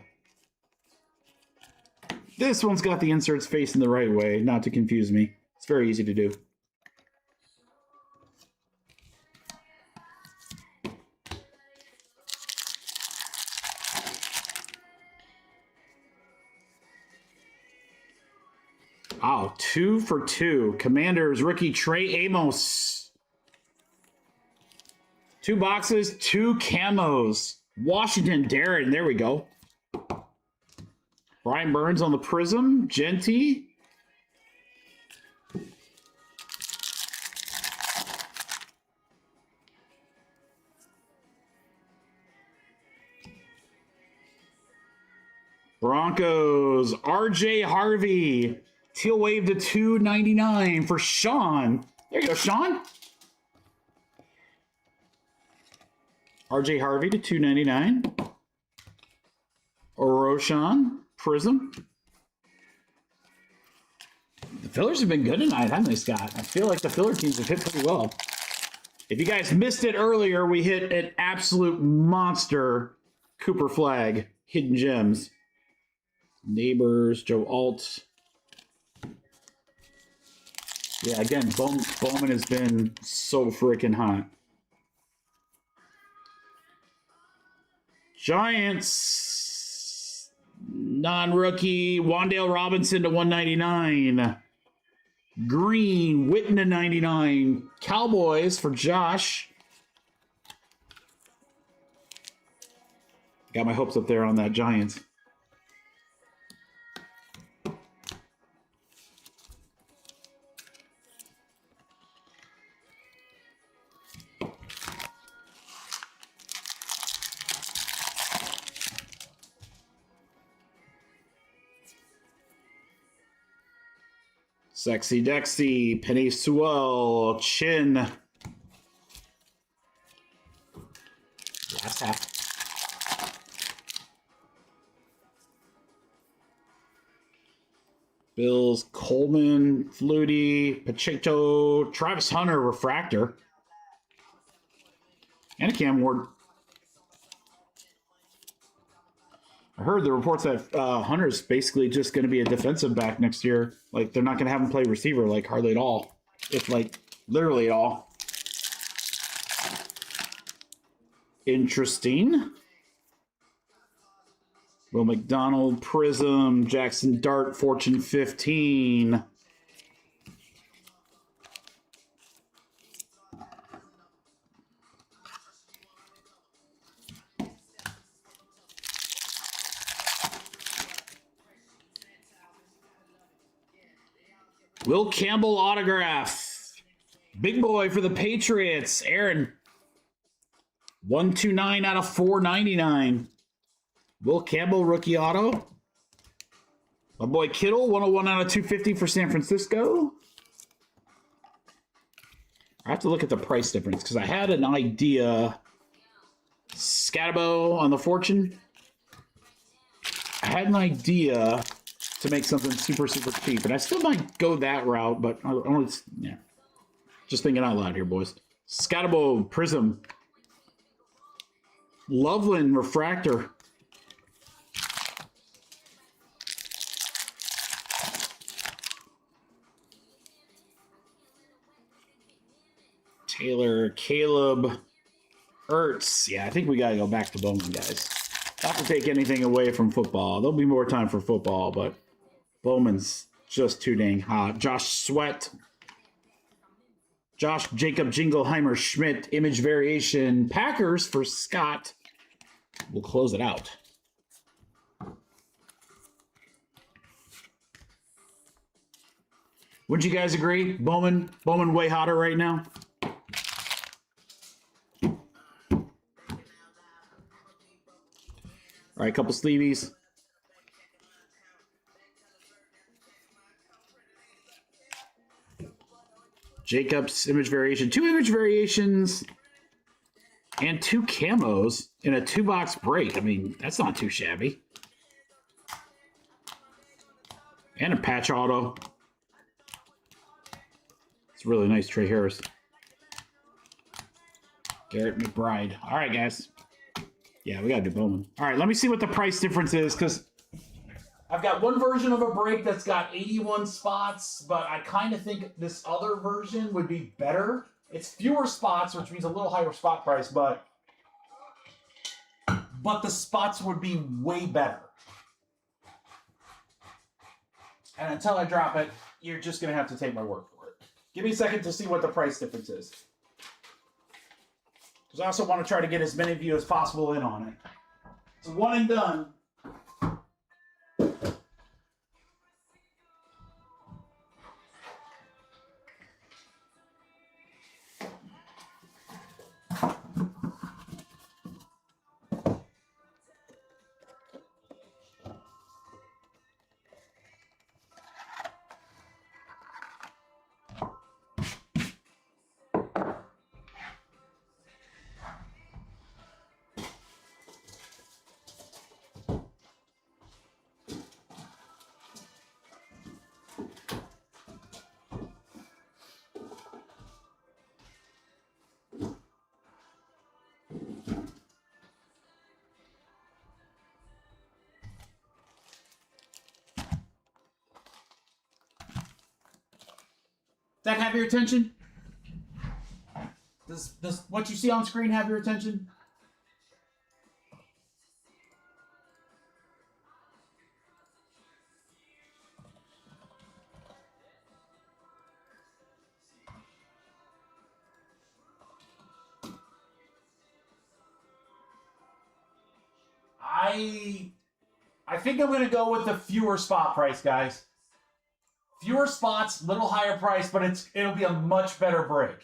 inserts facing the right way, not to confuse me. It's very easy to do. Wow, 2 for 2. Commanders rookie Trey Amos. 2 boxes, 2 camos. Washington Darren, there we go. Brian Burns on the Prism. Genty. Broncos, RJ Harvey. Teal wave to $2.99 for Sean. There you go, Sean. RJ Harvey to $2.99. Roshan Prism. The fillers have been good tonight, haven't they, Scott? I feel like the filler teams have hit pretty well. If you guys missed it earlier, we hit an absolute monster Cooper Flag, Hidden Gems. Neighbors, Joe Alt. Yeah, again, Bowman has been so freaking hot. Giants, non-rookie, Wandale Robinson to $1.99. Green, Witten to $99. Cowboys for Josh. Got my hopes up there on that Giants. Sexy Dexy, Penny Sewell, Chin. Last half. Bills, Coleman, Flutie, Pacheco, Travis Hunter, Refractor. And a Cam Ward. I heard the reports that Hunter's basically just going to be a defensive back next year. Like, they're not going to have him play receiver, like, hardly at all. If, like, literally at all. Interesting. Will McDonald, Prism, Jackson Dart, Fortune 15. Will Campbell autograph. Big boy for the Patriots. Aaron. 129 out of 499. Will Campbell rookie auto. My boy Kittle. 101 out of 250 for San Francisco. I have to look at the price difference because I had an idea. Scatabo on the Fortune. I had an idea to make something super, super cheap. And I still might go that route, but I don't, yeah. Just thinking out loud here, boys. Scatabo, Prism. Loveland, Refractor. Taylor, Caleb, Ertz. Yeah, I think we got to go back to Bowman, guys. Not to take anything away from football. There'll be more time for football, but Bowman's just too dang hot. Josh Sweat. Josh Jacob Jingleheimer Schmidt. Image variation. Packers for Scott. We'll close it out. Wouldn't you guys agree? Bowman way hotter right now. All right, couple sleeveys. Jacobs image variation. 2 image variations. And 2 camos in a 2-box break. I mean, that's not too shabby. And a patch auto. It's really nice, Trey Harris. Garrett McBride. All right, guys. Yeah, we got to do Bowman. All right, let me see what the price difference is, because I've got one version of a break that's got 81 spots, but I kind of think this other version would be better. It's fewer spots, which means a little higher spot price, but the spots would be way better. And until I drop it, you're just going to have to take my word for it. Give me a second to see what the price difference is. Because I also want to try to get as many of you as possible in on it. It's one and done. Does that have your attention? Does what you see on screen have your attention? I think I'm going to go with the fewer spot price, guys. Fewer spots, little higher price, but it'll be a much better break.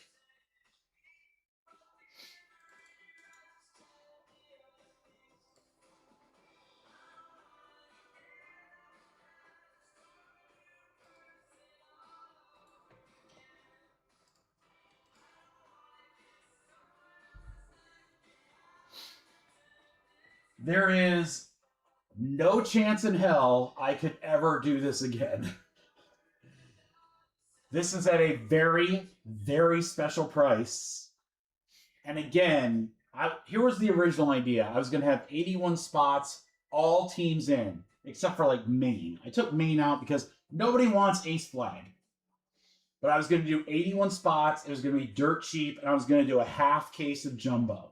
There is no chance in hell I could ever do this again. This is at a very, very special price. And again, here was the original idea. I was going to have 81 spots, all teams in, except for like Maine. I took Maine out because nobody wants ace flag. But I was going to do 81 spots. It was going to be dirt cheap, and I was going to do a half case of jumbo.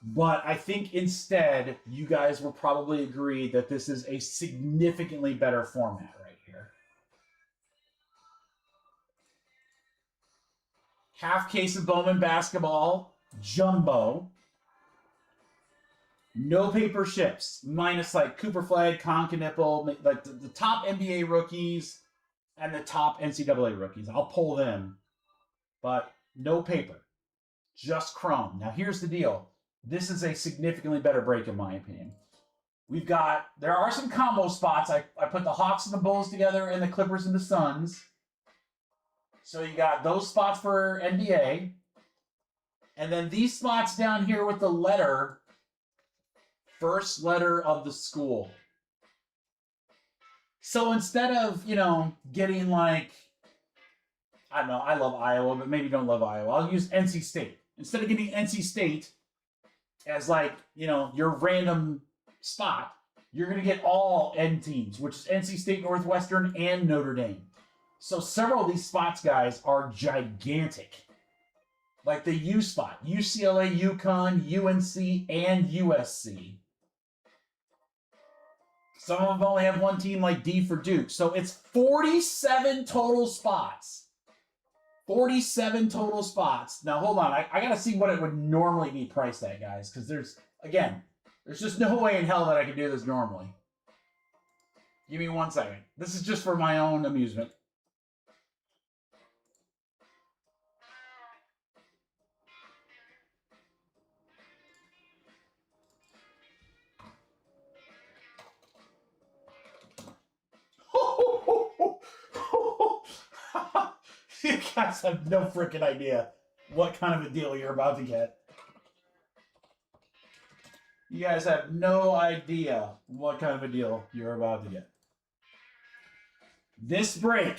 But I think instead, you guys will probably agree that this is a significantly better format right here. Half case of Bowman Basketball, jumbo. No paper ships, minus like Cooper Flag, Concanipple, like the top NBA rookies and the top NCAA rookies. I'll pull them, but no paper, just chrome. Now here's the deal. This is a significantly better break in my opinion. There are some combo spots. I put the Hawks and the Bulls together and the Clippers and the Suns. So you got those spots for NBA. And then these spots down here with the letter, first letter of the school. So instead of, getting like, I don't know, I love Iowa, but maybe you don't love Iowa. I'll use NC State. Instead of getting NC State as like, your random spot, you're going to get all N teams, which is NC State, Northwestern, and Notre Dame. So several of these spots, guys, are gigantic. Like the U spot, UCLA, UConn, UNC, and USC. Some of them only have one team like D for Duke. So it's 47 total spots. 47 total spots. Now, hold on. I got to see what it would normally be priced at, guys. Because there's just no way in hell that I could do this normally. Give me 1 second. This is just for my own amusement. You guys have no freaking idea what kind of a deal you're about to get. You guys have no idea what kind of a deal you're about to get. This break,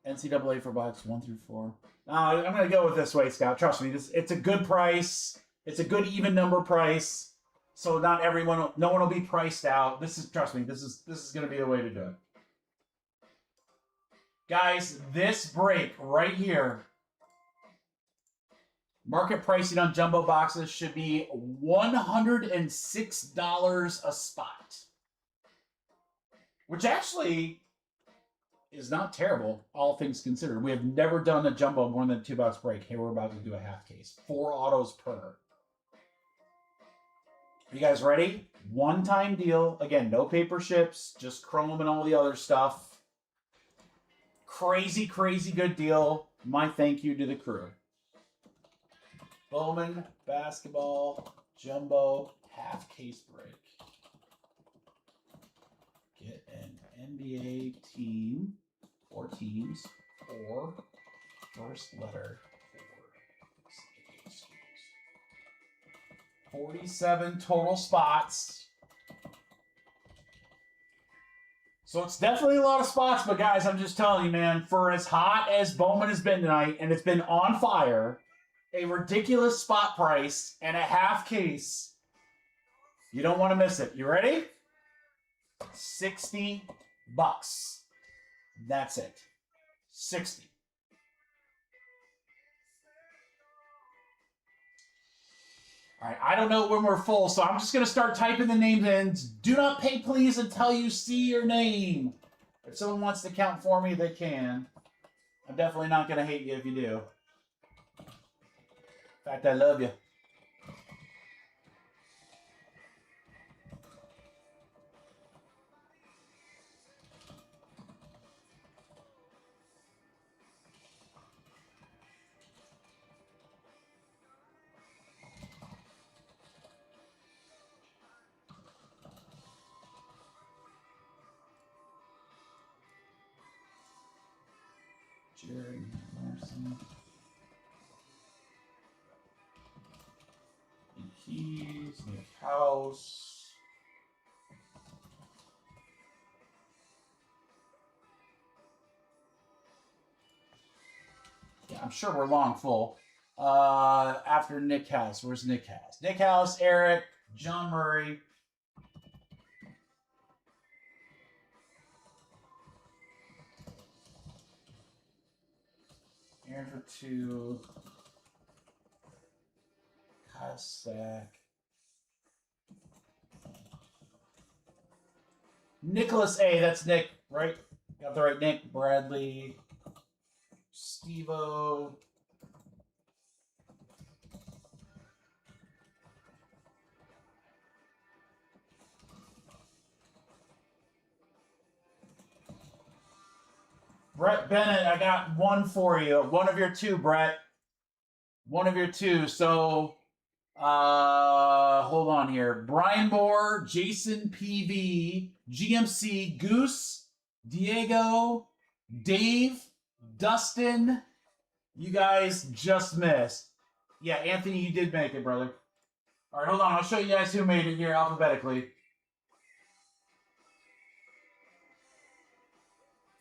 NCAA for box 1 through 4. I'm going to go with this way, Scott. Trust me, it's a good price. It's a good even number price. So no one will be priced out. Trust me, this is going to be the way to do it. Guys, this break right here, market pricing on jumbo boxes should be $106 a spot. Which actually is not terrible, all things considered. We have never done a jumbo more than a 2-box break. Here we're about to do a half case. 4 autos per. You guys ready? One-time deal. Again, no paper ships, just chrome and all the other stuff. Crazy, crazy good deal. My thank you to the crew. Bowman Basketball Jumbo half case break. Get an NBA team or teams or first letter for 47 total spots. So it's definitely a lot of spots, but guys, I'm just telling you, man, for as hot as Bowman has been tonight, and it's been on fire, a ridiculous spot price, and a half case, you don't want to miss it. You ready? $60. That's it. 60. All right, I don't know when we're full, so I'm just going to start typing the names in. Do not pay please until you see your name. If someone wants to count for me, they can. I'm definitely not going to hate you if you do. In fact, I love you. Jerry Larson. Nick Keys, Nick House. Yeah, I'm sure we're long full. After Nick House, where's Nick House? Nick House, Eric, John Murray. Aaron for 2. Kyle Sack. Nicholas A. That's Nick, right? Got the right Nick. Bradley. Steve-O. Brett Bennett, I got one for you. One of your 2, Brett. One of your 2. So, hold on here. Brian Moore, Jason PV, GMC, Goose, Diego, Dave, Dustin. You guys just missed. Yeah, Anthony, you did make it, brother. All right, hold on. I'll show you guys who made it here alphabetically.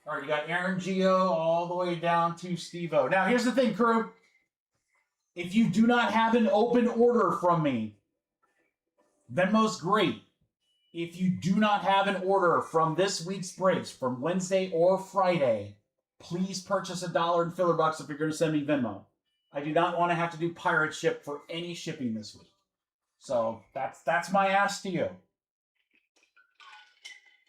All right, you got Aaron Gio all the way down to Steve-O. Now, here's the thing, crew. If you do not have an open order from me, Venmo's great. If you do not have an order from this week's breaks, from Wednesday or Friday, please purchase $1 in filler bucks if you're going to send me Venmo. I do not want to have to do pirate ship for any shipping this week. So that's my ask to you.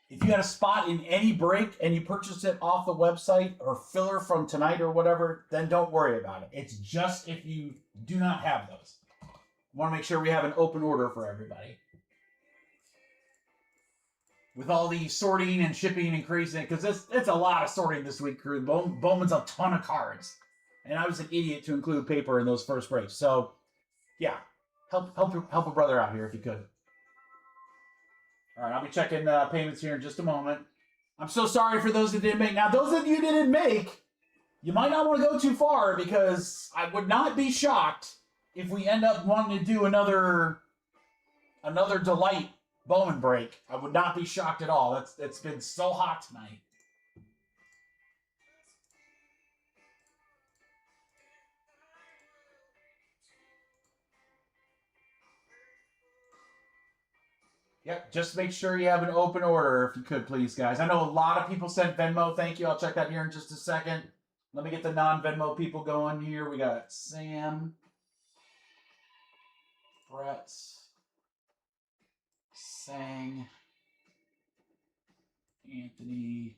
If you had a spot in any break and you purchased it off the website or filler from tonight or whatever, then don't worry about it. It's just if you do not have those. I want to make sure we have an open order for everybody. With all the sorting and shipping and crazy, because it's a lot of sorting this week, crew. Bowman's a ton of cards. And I was an idiot to include paper in those first breaks. So, yeah, help a brother out here if you could. All right, I'll be checking payments here in just a moment. I'm so sorry for those that didn't make. Now, those of you that didn't make, you might not want to go too far because I would not be shocked if we end up wanting to do another Delight Bowman break. I would not be shocked at all. It's been so hot tonight. Yep, just make sure you have an open order if you could, please, guys. I know a lot of people sent Venmo. Thank you. I'll check that here in just a second. Let me get the non-Venmo people going here. We got Sam, Brett, Sang, Anthony,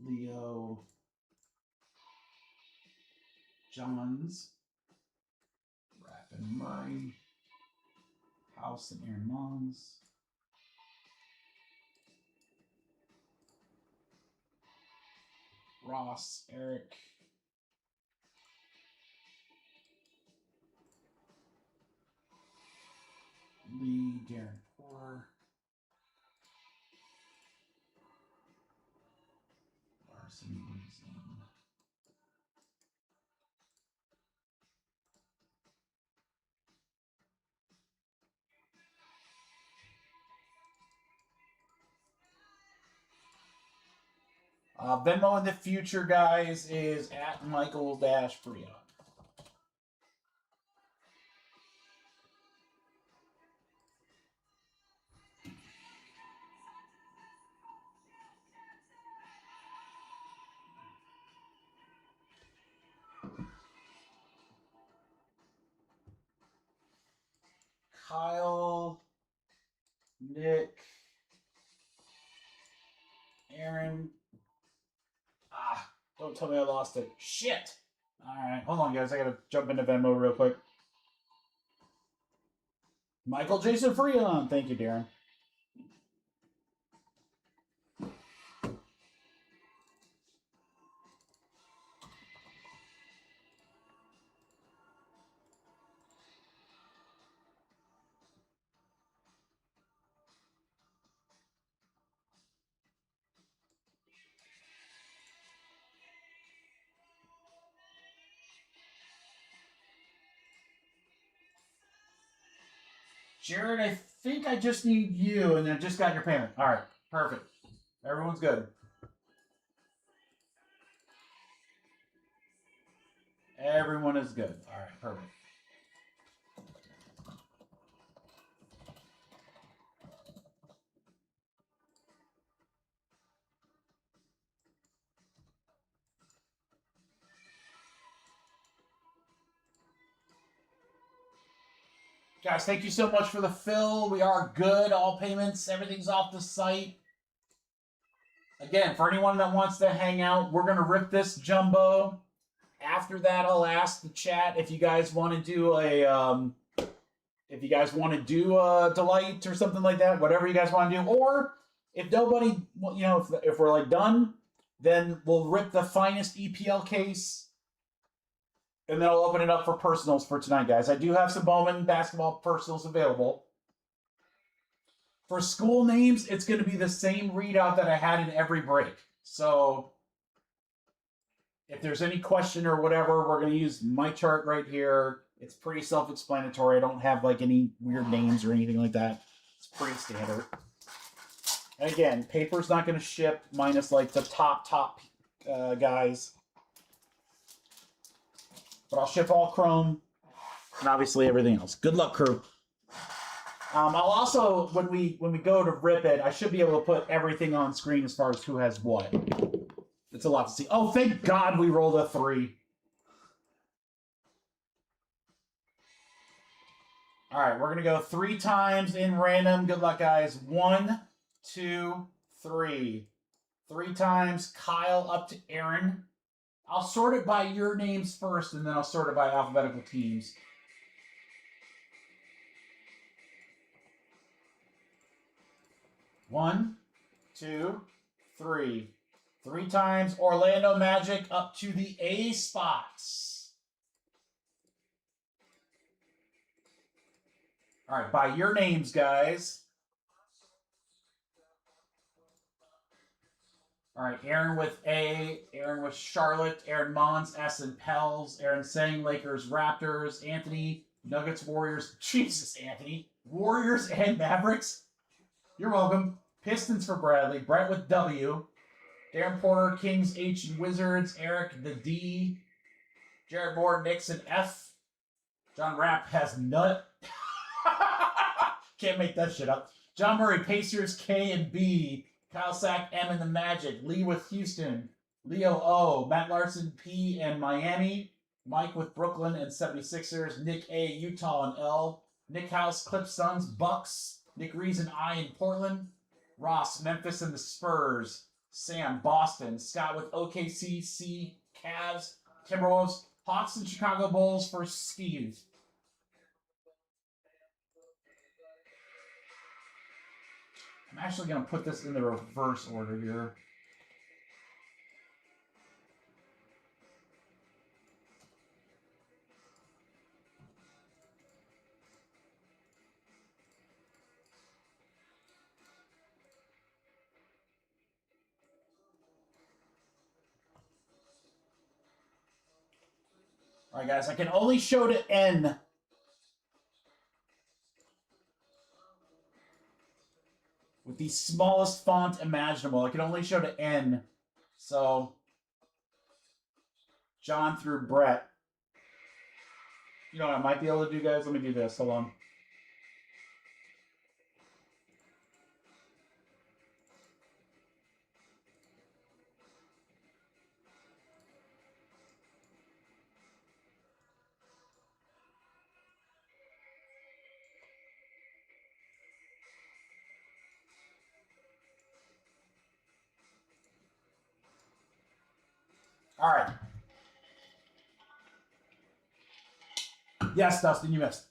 Leo, Johns, Rappin Murray, House and Aaron Mons, Ross, Eric, Lee, Darren Poor, Larson, Wilson, Venmo in the future, guys, is at Michael-Freon. Kyle, Nick, Aaron. Don't tell me I lost it. Shit! Alright, hold on, guys. I gotta jump into Venmo real quick. Michael Jason Freon. Thank you, Darren. Jared, I think I just need you, and I just got your payment. All right, perfect. Everyone's good. Everyone is good. All right, perfect. Guys, thank you so much for the fill. We are good. All payments, everything's off the site. Again, for anyone that wants to hang out, we're going to rip this jumbo. After that, I'll ask the chat if you guys want to do a Delight or something like that, whatever you guys want to do. Or if nobody, if we're like done, then we'll rip the Finest EPL case. And then I'll open it up for personals for tonight, guys. I do have some Bowman Basketball personals available. For school names, it's going to be the same readout that I had in every break. So if there's any question or whatever, we're going to use my chart right here. It's pretty self-explanatory. I don't have like any weird names or anything like that. It's pretty standard. And again, paper's not going to ship minus like the top guys. But I'll ship all Chrome and obviously everything else. Good luck, crew. I'll also, when we go to rip it, I should be able to put everything on screen as far as who has what. It's a lot to see. Oh, thank God we rolled a 3. All right, we're going to go 3 times in random. Good luck, guys. 1, 2, 3. 3 times. Kyle up to Aaron. I'll sort it by your names first, and then I'll sort it by alphabetical teams. One, 2, 3. 3 times Orlando Magic up to the A spots. All right, by your names, guys. All right, Aaron with A, Aaron with Charlotte, Aaron Mons, S and Pels, Aaron saying Lakers, Raptors, Anthony, Nuggets, Warriors. Jesus, Anthony. Warriors and Mavericks. You're welcome. Pistons for Bradley. Brett with W. Darren Porter, Kings, H and Wizards. Eric, the D. Jared Moore, Knicks and F. John Rapp has nut. Can't make that shit up. John Murray, Pacers, K and B. Kyle Sack, M and the Magic. Lee with Houston. Leo O. Matt Larson, P and Miami. Mike with Brooklyn and 76ers. Nick A, Utah and L. Nick House, Clips, Suns, Bucks. Nick Reason, I in Portland. Ross, Memphis and the Spurs. Sam, Boston. Scott with OKC, C, Cavs, Timberwolves, Hawks and Chicago Bulls for Steve. I'm actually going to put this in the reverse order here. All right, guys, I can only show to N. With the smallest font imaginable. I can only show to N. So, John through Brett. You know what I might be able to do, guys? Let me do this. Hold on. All right. Yes, Dustin, you missed.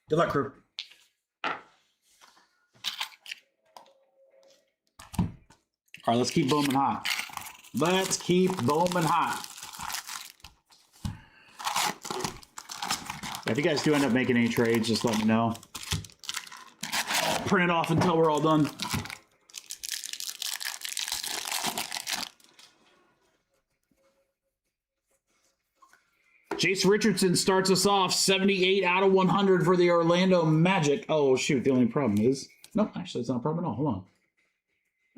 Good luck, crew. All right, let's keep Bowman hot. Let's keep Bowman hot. If you guys do end up making any trades, just let me know. I'll print it off until we're all done. Jace Richardson starts us off, 78 out of 100 for the Orlando Magic. Oh, shoot, the only problem is... No, actually, it's not a problem at all. Hold on.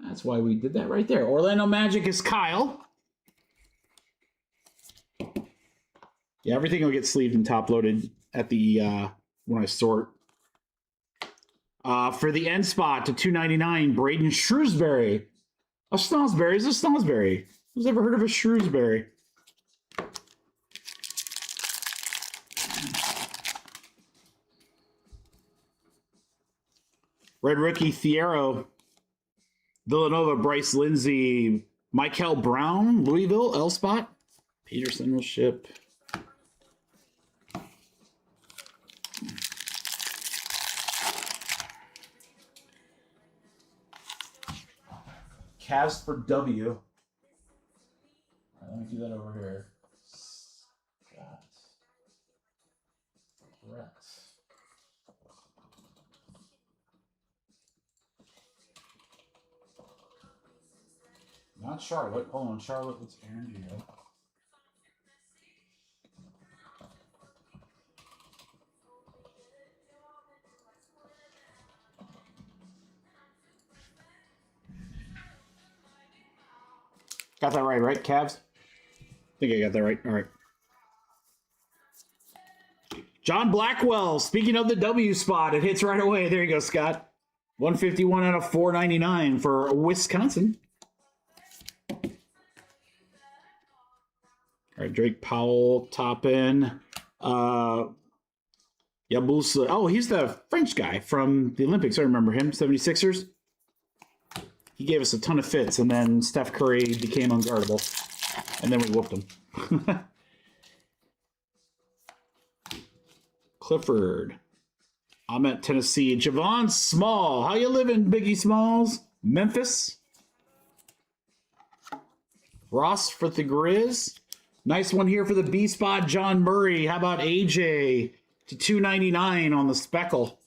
That's why we did that right there. Orlando Magic is Kyle. Yeah, everything will get sleeved and top-loaded at the when I sort. For the end spot to 299, Braden Shrewsbury. A Snosberry is a Snosberry. Who's ever heard of a Shrewsbury? Red Rookie, Thiero, Villanova, Bryce Lindsey, Michael Brown, Louisville, L-Spot, Peterson will ship. Cavs for W. All right, let me do that over here. Scott. Brett. Not Charlotte. Hold on. Charlotte, let's Aaron Gio. Got that right, Cavs? I think I got that right. All right. John Blackwell, speaking of the W spot, it hits right away. There you go, Scott. 151 out of 499 for Wisconsin. All right, Drake Powell, top end. Yabusa. Oh, he's the French guy from the Olympics. I remember him, 76ers. He gave us a ton of fits, and then Steph Curry became unguardable. And then we whooped him. Clifford. I'm at Tennessee. Javon Small. How you living, Biggie Smalls? Memphis. Ross for the Grizz. Nice one here for the B spot, John Murray. How about AJ to 299 on the speckle?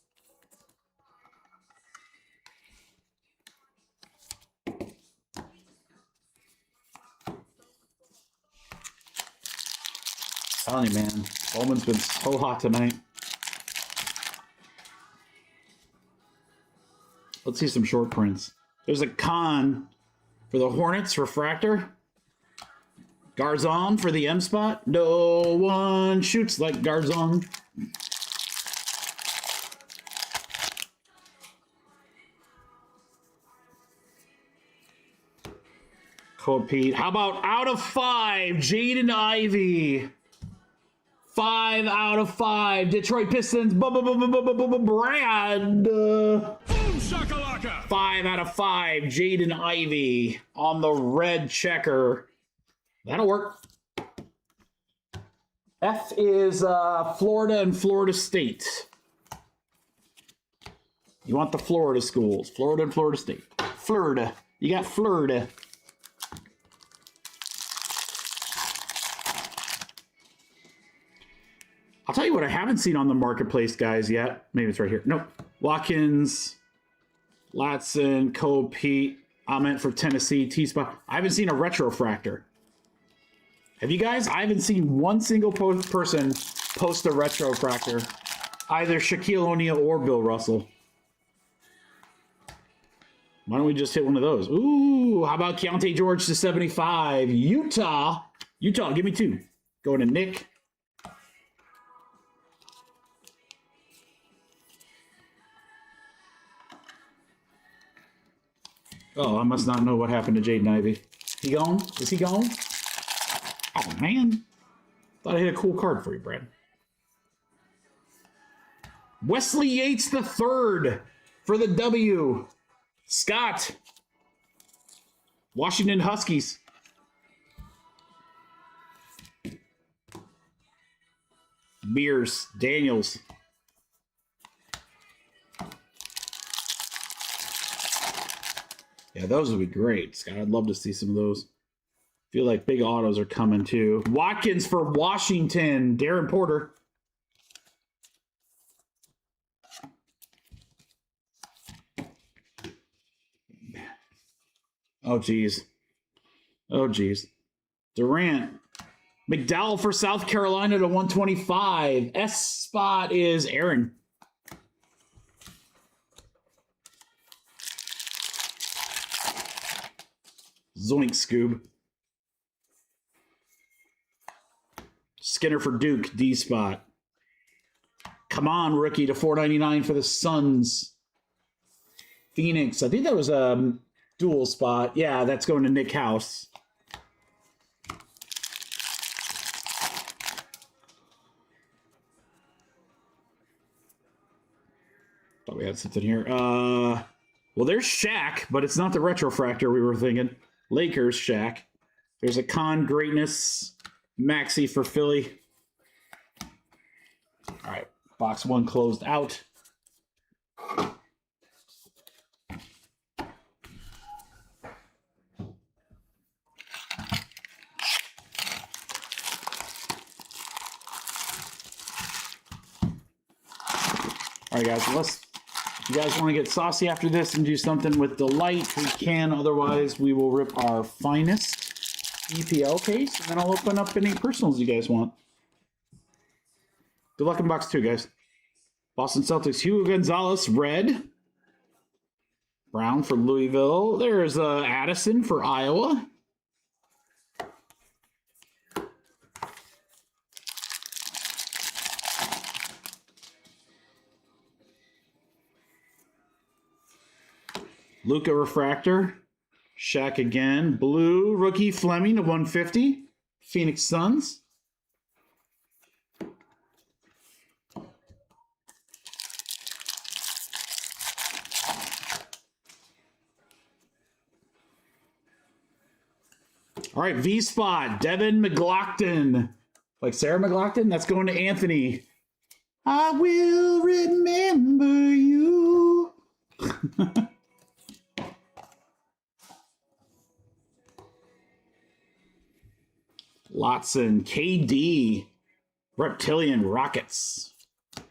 Telling you, man. Bowman's been so hot tonight. Let's see some short prints. There's a con for the Hornets refractor. Garzon for the M spot. No one shoots like Garzon. Pete. How about out of 5? Jaden Ivey. 5 out of 5. Detroit Pistons. Brad. 5 out of 5. Jaden Ivey on the red checker. That'll work. F is Florida and Florida State. You want the Florida schools. Florida and Florida State. Florida. You got Florida. I'll tell you what I haven't seen on the marketplace, guys, yet. Maybe it's right here. Nope. Watkins, Latson, Pete. I meant for Tennessee, T-Spot. I haven't seen a retrofractor. Have you guys? I haven't seen one single person post a retrofractor. Either Shaquille O'Neal or Bill Russell. Why don't we just hit one of those? Ooh, how about Keontae George to 75? Utah, give me 2. Going to Nick. Oh, I must not know what happened to Jaden Ivey. He gone? Is he gone? Oh, man. Thought I had a cool card for you, Brad. Wesley Yates the third for the W. Scott. Washington Huskies. Beers. Daniels. Yeah, those would be great, Scott. I'd love to see some of those. Feel like big autos are coming too. Watkins for Washington. Darren Porter. Oh, geez. Oh, geez. Durant. McDowell for South Carolina to 125. S spot is Aaron. Zoink, Scoob. Skinner for Duke, D spot. Come on, rookie to 499 for the Suns. Phoenix. I think that was a dual spot. Yeah, that's going to Nick House. Thought we had something here. Well, there's Shaq, but it's not the retrofractor we were thinking. Lakers, Shaq. There's a Con Greatness Maxi for Philly. All right, box 1 closed out. All right, guys, if you guys want to get saucy after this and do something with Delight, we can. Otherwise, we will rip our Finest EPL case, and then I'll open up any personals you guys want. Good luck in box 2, guys. Boston Celtics, Hugo Gonzalez, red. Brown for Louisville. There's Addison for Iowa. Luka Refractor. Shaq again. Blue rookie Fleming to 150. Phoenix Suns. All right, V spot. Devin McLaughlin. Like Sarah McLaughlin? That's going to Anthony. I will remember you. Lotson, KD, Reptilian Rockets. A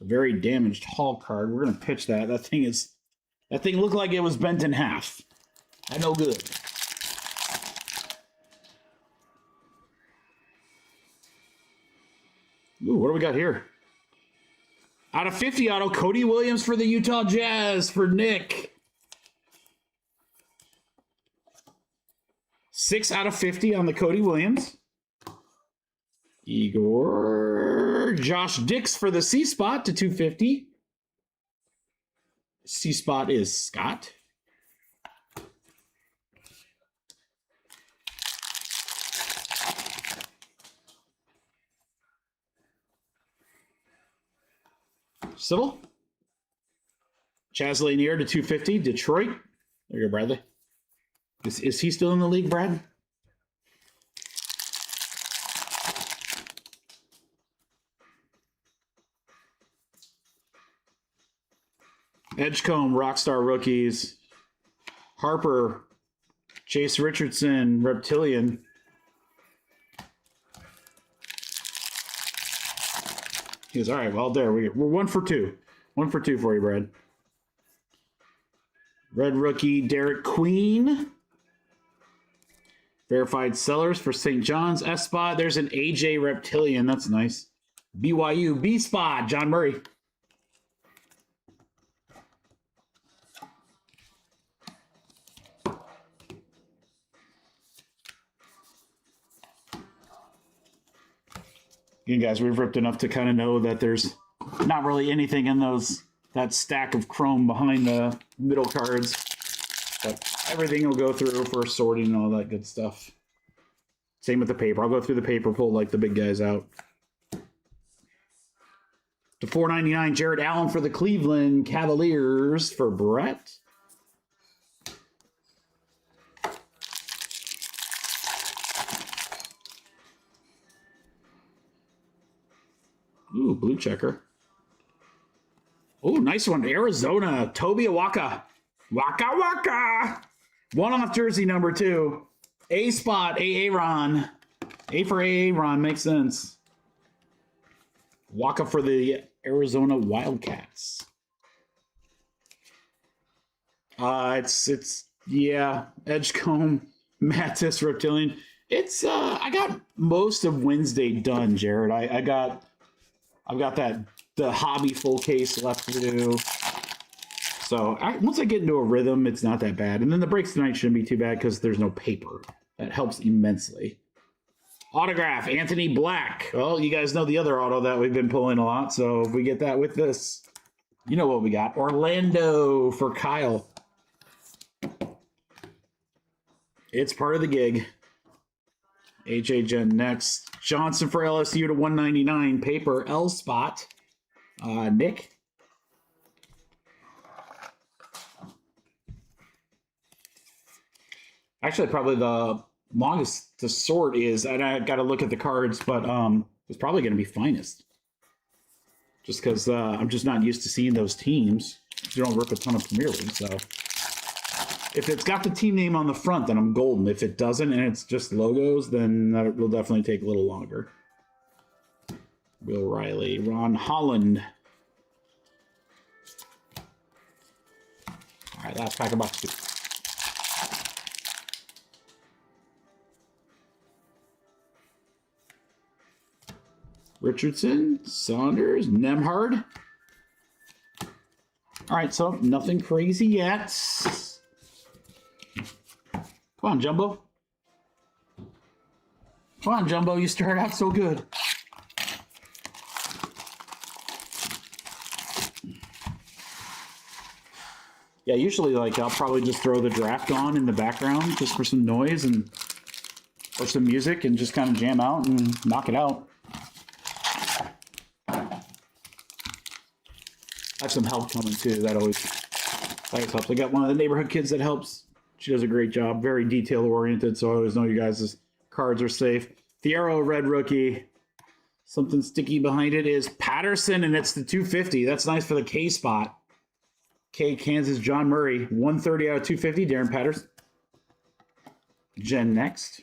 very damaged Hall card. We're gonna pitch that. That thing looked like it was bent in half. I no good. Ooh, what do we got here? Out of 50 auto, Cody Williams for the Utah Jazz for Nick. 6 out of 50 on the Cody Williams. Igor. Josh Dix for the C-Spot to 250. C-Spot is Scott. Civil. Chaz Lanier to 250. Detroit. There you go, Bradley. Is he still in the league, Brad? Edgecombe, Rockstar Rookies. Harper. Chase Richardson, Reptilian. He goes, all right, well, there. We're 1 for 2. 1 for 2 for you, Brad. Red Rookie, Derek Queen. Verified sellers for St. John's. S-Spot. There's an AJ Reptilian. That's nice. BYU, B-Spot, John Murray. Again, guys, we've ripped enough to kind of know that there's not really anything in that stack of chrome behind the middle cards. But everything will go through for sorting and all that good stuff. Same with the paper. I'll go through the paper, pull like the big guys out. To $4.99, Jared Allen for the Cleveland Cavaliers for Brett. Ooh, blue checker. Ooh, nice one. Arizona, Toby Awaka. Waka Waka. One-off jersey number 2. A-Spot, Aaron. A for Aaron makes sense. Waka for the Arizona Wildcats. Yeah, Edgecombe, Mattis, Reptilian. I got most of Wednesday done, Jared. I've got the hobby full case left to do. So once I get into a rhythm, it's not that bad. And then the breaks tonight shouldn't be too bad because there's no paper. That helps immensely. Autograph, Anthony Black. Well, you guys know the other auto that we've been pulling a lot. So if we get that with this, you know what we got. Orlando for Kyle. It's part of the gig. AJ Jen next. Johnson for LSU to 199. Paper L-Spot. Nick. Actually, probably the longest to sort is, and I got to look at the cards, but it's probably going to be Finest. Just because I'm just not used to seeing those teams. You don't rip a ton of Premier League, so. If it's got the team name on the front, then I'm golden. If it doesn't and it's just logos, then that will definitely take a little longer. Will Riley, Ron Holland. All right, last pack of box 2. Richardson, Saunders, Nemhard. All right, so nothing crazy yet. Come on, Jumbo. Come on, Jumbo. You start out so good. Yeah, usually I'll probably just throw the draft on in the background just for some noise or some music and just kind of jam out and knock it out. I have some help coming too. That always helps. I got one of the neighborhood kids that helps. She does a great job. Very detail oriented, so I always know you guys' cards are safe. Fierro, red rookie. Something sticky behind it is Patterson, and it's the 250. That's nice for the K spot. K, Kansas, John Murray. 130 out of 250, Darren Patterson. Jen next.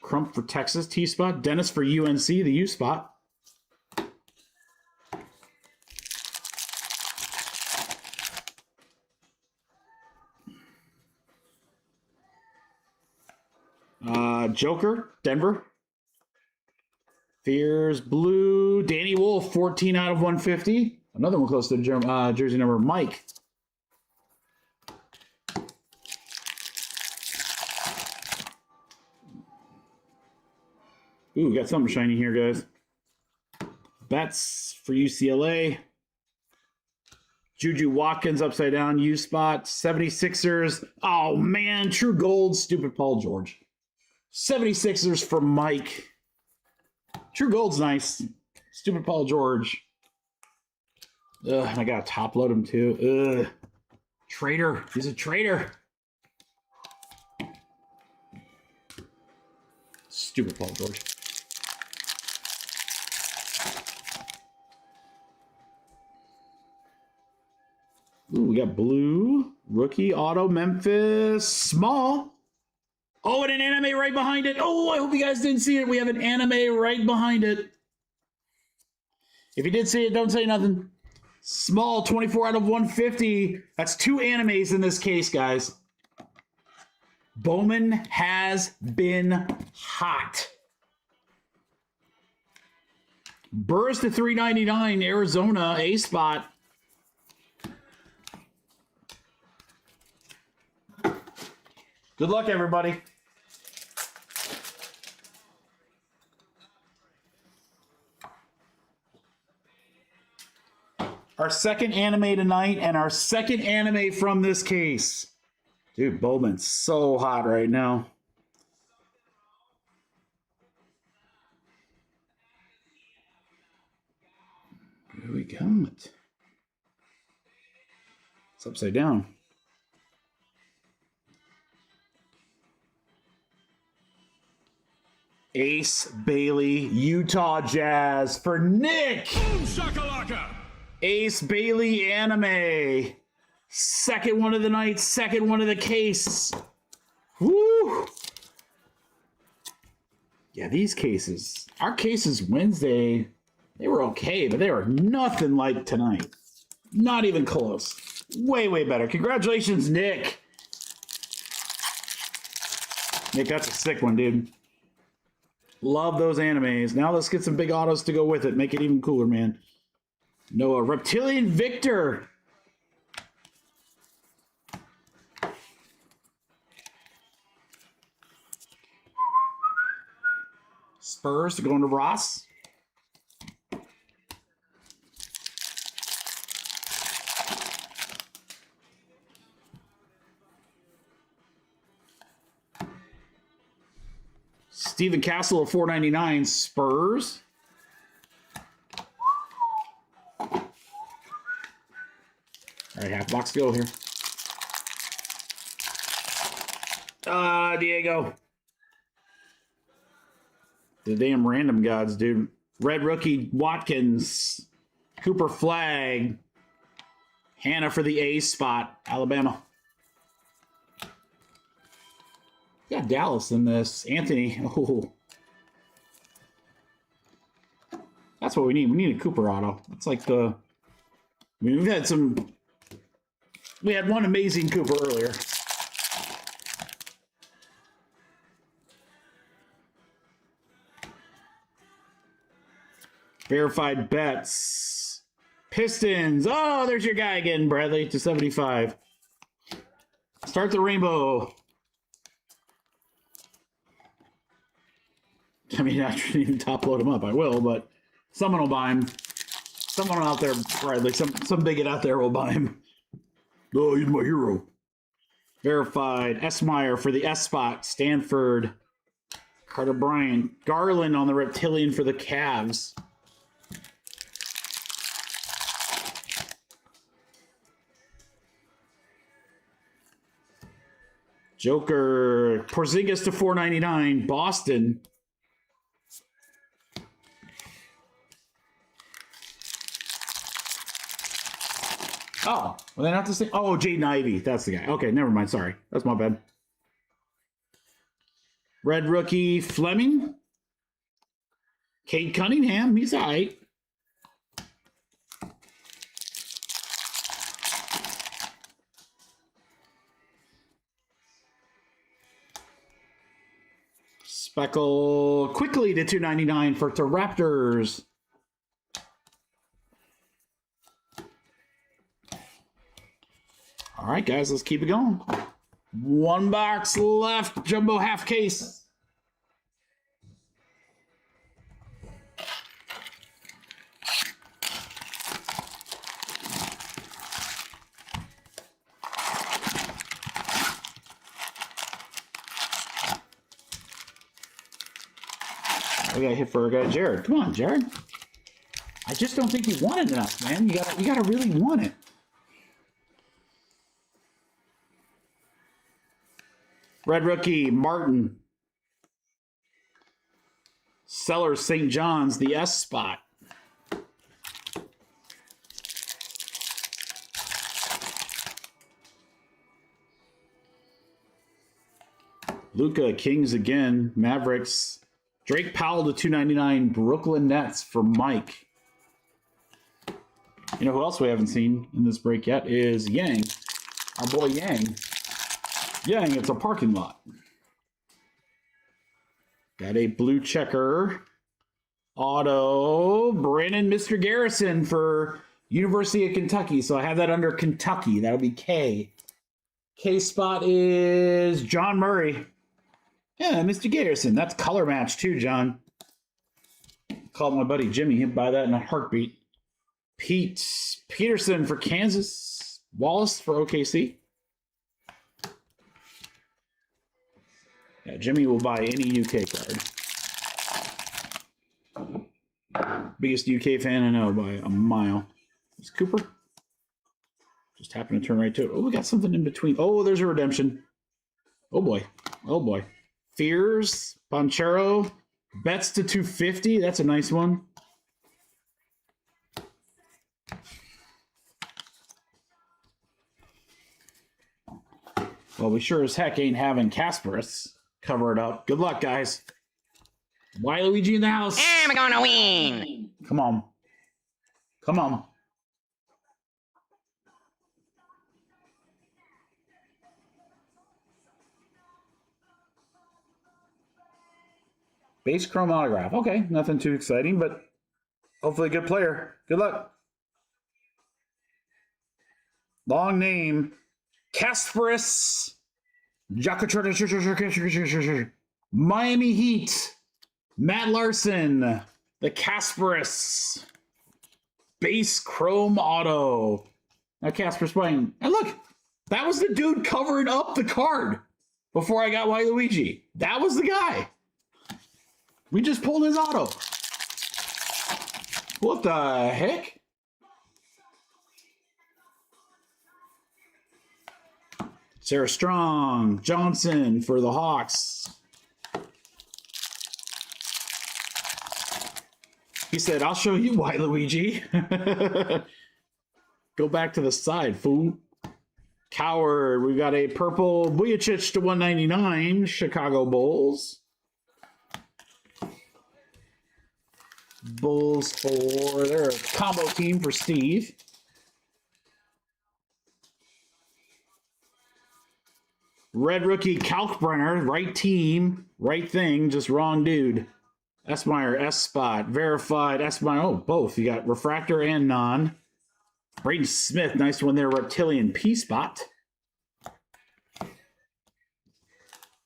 Crump for Texas, T spot. Dennis for UNC, the U spot. Joker, Denver. Fears blue. Danny Wolf, 14 out of 150. Another one close to jersey number Mike. Ooh, got something shiny here, guys. Betts for UCLA. Juju Watkins upside down, U spot. 76ers. Oh, man. True gold. Stupid Paul George. 76ers for Mike. True gold's nice. Stupid Paul George. Ugh, I gotta top load him too. Ugh. Traitor. He's a traitor. Stupid Paul George. Ooh, we got blue. Rookie auto Memphis. Small. Oh, and an anime right behind it. Oh, I hope you guys didn't see it. We have an anime right behind it. If you did see it, don't say nothing. Small, 24 out of 150. That's 2 animes in this case, guys. Bowman has been hot. Burris to 399, Arizona, A spot. Good luck, everybody. Our second anime tonight and our second anime from this case. Dude, Bowman's so hot right now. Here we go. It's upside down. Ace Bailey, Utah Jazz for Nick. Boom shakalaka. Ace Bailey anime. Second one of the night, second one of the case. Woo! Yeah, these cases. Our cases Wednesday, they were okay, but they were nothing like tonight. Not even close. Way, way better. Congratulations, Nick. Nick, that's a sick one, dude. Love those animes. Now let's get some big autos to go with it. Make it even cooler, man. Noah, Reptilian Victor. Spurs going to Ross. Stephen Castle of 499, Spurs. All right, half box to go here. Diego. The damn random gods, dude. Red rookie Watkins. Cooper Flag. Hannah for the A spot, Alabama. Yeah, Dallas in this. Anthony. Oh. That's what we need. We need a Cooper auto. It's like the... I mean, we've had some... We had one amazing Cooper earlier. Verified bets. Pistons. Oh, there's your guy again, Bradley, to 75. Start the rainbow. I mean, I shouldn't even top load him up. I will, but someone will buy him. Someone out there, Bradley, some bigot out there will buy him. Oh, he's my hero. Verified. Esmeyer for the S spot. Stanford. Carter Bryant. Garland on the Reptilian for the Cavs. Joker. Porzingis to 499. Boston. Oh, well, they're not the same. Oh, Jaden Ivey. That's the guy. Okay, never mind. Sorry. That's my bad. Red rookie Fleming. Cade Cunningham. He's all right. Speckle quickly to 299 for the Raptors. All right, guys, let's keep it going. One box left, jumbo half case. We got a hit for our guy Jared. Come on, Jared. I just don't think you want it enough, man. You gotta really want it. Red rookie, Martin. Sellers, St. John's, the S spot. Luka, Kings again, Mavericks. Drake Powell to 299, Brooklyn Nets for Mike. You know who else we haven't seen in this break yet is Yang. Our boy Yang. Yang, it's a parking lot. Got a blue checker. Auto. Brandon Mr. Garrison for University of Kentucky. So I have that under Kentucky. That'll be K. K spot is John Murray. Yeah, Mr. Garrison. That's color match too, John. Called my buddy Jimmy. He'd buy that in a heartbeat. Pete Peterson for Kansas. Wallace for OKC. Yeah, Jimmy will buy any UK card. Biggest UK fan I know by a mile. Is Cooper? Just happened to turn right to it. Oh, we got something in between. Oh, there's a redemption. Oh boy. Oh boy. Fears, Ponchero, Bets to 250. That's a nice one. Well, we sure as heck ain't having Kasparis cover it up. Good luck, guys. Waluigi in the house. I'm gonna win. Come on. Come on. Base chrome autograph. Okay, nothing too exciting, but hopefully a good player. Good luck. Long name. Kasparis. Miami Heat. Matt Larson. The Kasparis. Base chrome auto. Now Kasparis playing. And look, that was the dude covering up the card before I got Waluigi. That was the guy. We just pulled his auto. What the heck? Sarah Strong, Johnson for the Hawks. He said, I'll show you why, Luigi. Go back to the side, fool. Coward, we've got a purple Vujicic to 199, Chicago Bulls. Bulls for their combo team for Steve. Red rookie Kalkbrenner, right team, right thing, just wrong dude. Esmeyer, S spot, verified, Esmeyer, oh, both. You got refractor and non. Braden Smith, nice one there, reptilian P spot.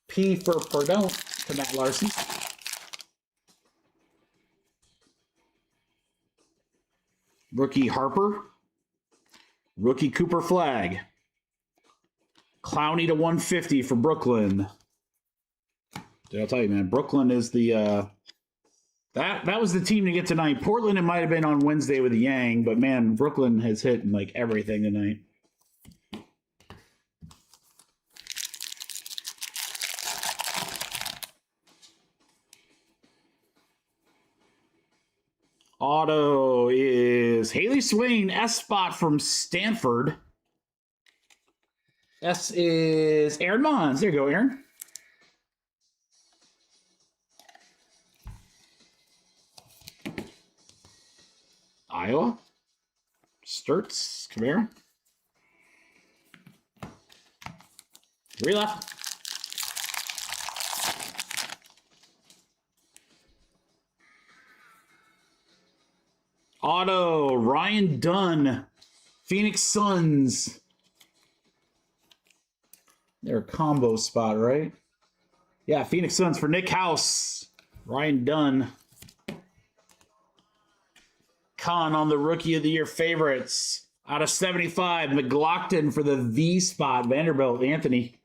P for Perdone to Matt Larson. Rookie Harper. Rookie Cooper Flag. Clowney to 150 for Brooklyn. Dude, I'll tell you, man, Brooklyn is the that was the team to get tonight. Portland, it might have been on Wednesday with the Yang, but man, Brooklyn has hit like everything tonight. Auto is Haley Swain, S spot from Stanford. S is Aaron Mons. There you go, Aaron. Iowa. Sturts, Kamara. Three left. Auto, Ryan Dunn, Phoenix Suns. They're a combo spot, right? Yeah, Phoenix Suns for Nick House. Ryan Dunn. Con on the Rookie of the Year favorites. Out of 75, McLaughlin for the V spot. Vanderbilt, Anthony.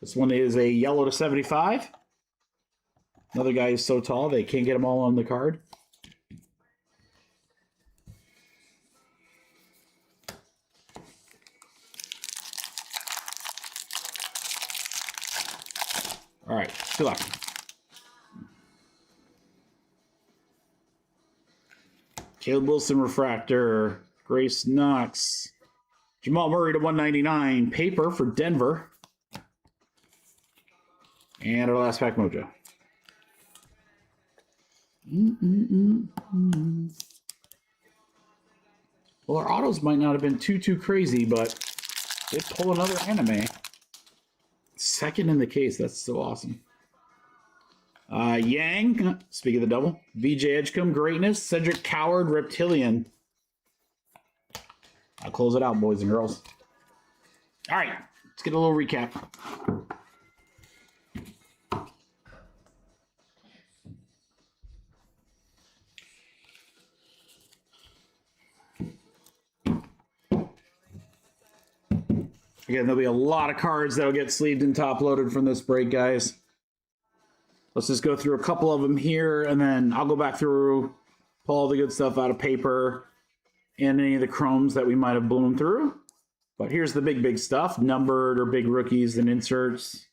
This one is a yellow to 75. Another guy is so tall they can't get them all on the card. All right, good luck. Caleb Wilson refractor. Grace Knox. Jamal Murray to 199. Paper for Denver. And our last pack mojo. Well, our autos might not have been too crazy, but they pull another anime. Second in the case. That's so awesome. Yang, speaking of the double. VJ Edgecombe, Greatness. Cedric Coward, Reptilian. I'll close it out, boys and girls. All right, let's get a little recap. Again, there'll be a lot of cards that'll get sleeved and top loaded from this break, guys. Let's just go through a couple of them here, and then I'll go back through, pull all the good stuff out of paper, and any of the chromes that we might have blown through. But here's the big stuff, numbered or big rookies and inserts.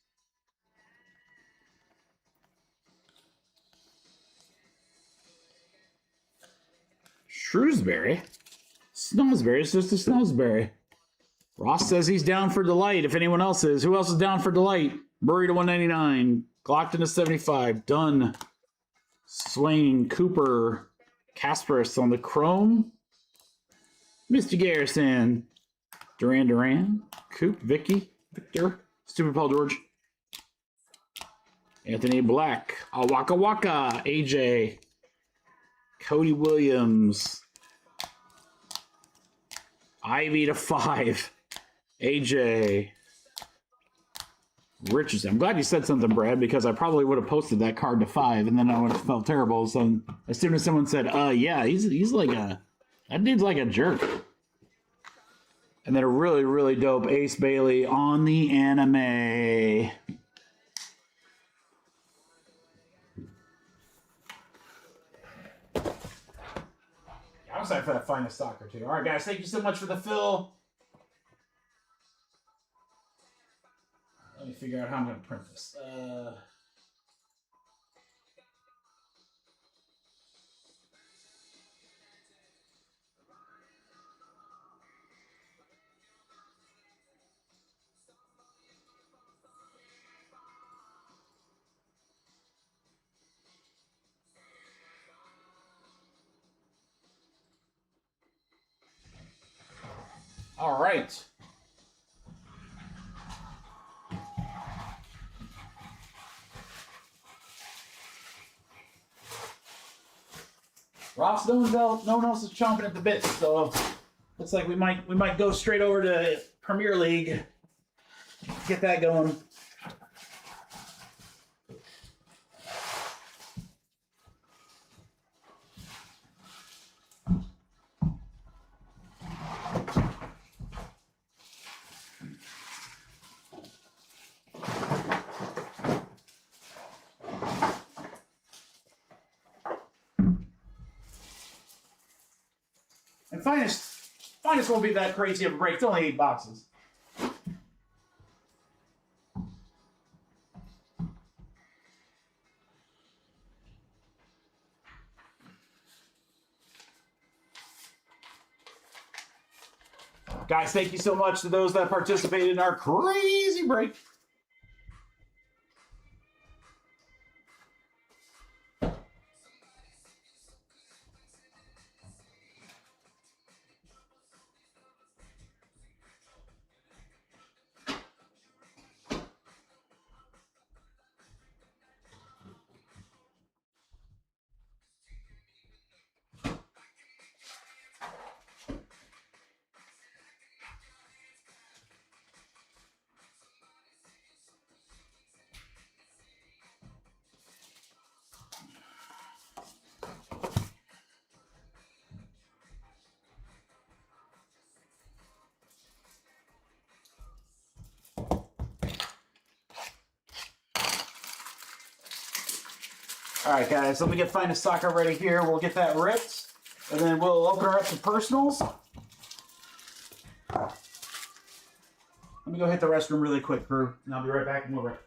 Shrewsbury? Snosberry, it's just a Snosberry. Ross says he's down for Delight. If anyone else is, who else is down for Delight? Murray to 199. Glockton to 75. Dunn. Swain. Cooper. Kasparis on the chrome. Mr. Garrison. Duran. Coop. Vicky. Victor. Stupid Paul George. Anthony Black. Waka Waka. AJ. Cody Williams. Ivy to 5. AJ. Richardson. I'm glad you said something, Brad, because I probably would have posted that card to 5, and then I would have felt terrible. So as soon as someone said, yeah, he's like that dude's like a jerk. And then a really dope Ace Bailey on the anime. I'm excited for that Finest Soccer, too. All right, guys, thank you so much for the fill. Let me figure out how I'm going to print this. All right. Ross, no one else is chomping at the bit, so looks like we might go straight over to Premier League. Get that going. And Finest won't be that crazy of a break. It's only 8 boxes. Guys, thank you so much to those that participated in our crazy break. All right, guys, let me get Finest Soccer ready here. We'll get that ripped, and then we'll open her up to personals. Let me go hit the restroom really quick, crew, and I'll be right back and we'll rip.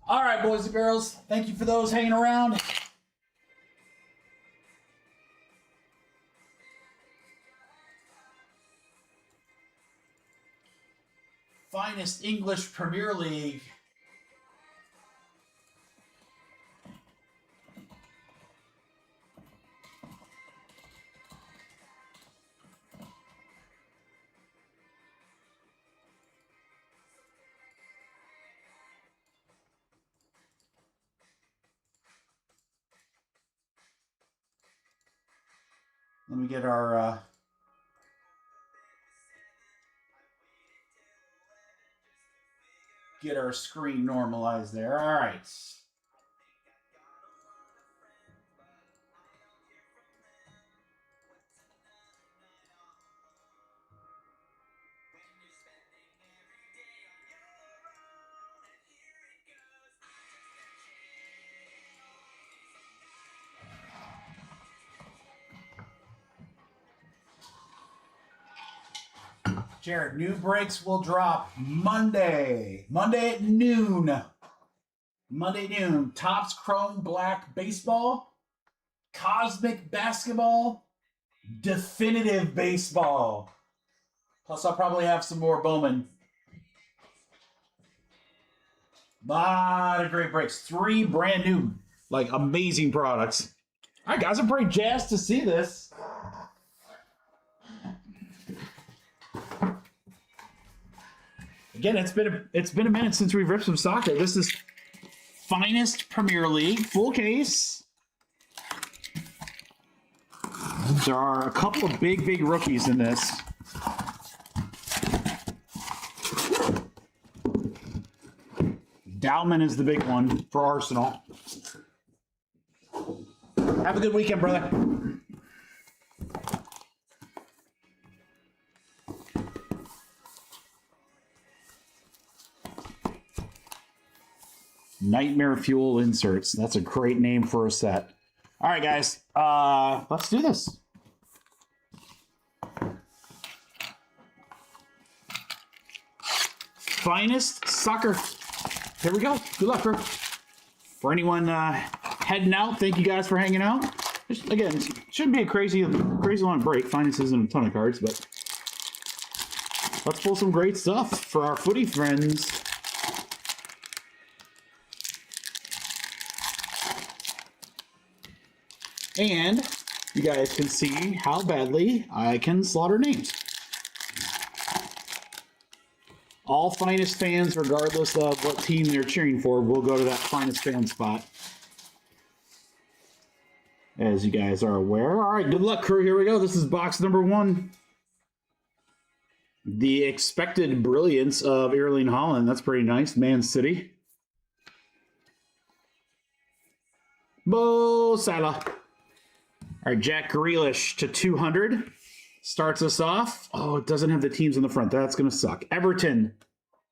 All right, boys and girls, thank you for those hanging around. Finest English Premier League. Let me get our screen normalized there. All right. Jared, new breaks will drop Monday at noon. Monday noon. Topps Chrome Black Baseball, Cosmic Basketball, Definitive Baseball. Plus, I'll probably have some more Bowman. Lot of great breaks. 3 brand new, like, amazing products. All right, guys, I'm pretty jazzed to see this. Again, it's been a minute since we've ripped some soccer. This is Finest Premier League, full case. There are a couple of big rookies in this. Bowman is the big one for Arsenal. Have a good weekend, brother. Nightmare Fuel Inserts. That's a great name for a set. All right, guys. Let's do this. Finest Soccer. Here we go. Good luck, bro. For anyone heading out, thank you guys for hanging out. Again, it shouldn't be a crazy long break. Finest isn't a ton of cards, but let's pull some great stuff for our footy friends. And you guys can see how badly I can slaughter names. All Finest fans, regardless of what team they're cheering for, will go to that Finest fan spot. As you guys are aware. All right, good luck, crew. Here we go. This is box number 1. The expected brilliance of Erling Haaland. That's pretty nice. Man City. Mo Salah. All right, Jack Grealish to 200 starts us off. Oh, it doesn't have the teams on the front. That's going to suck. Everton.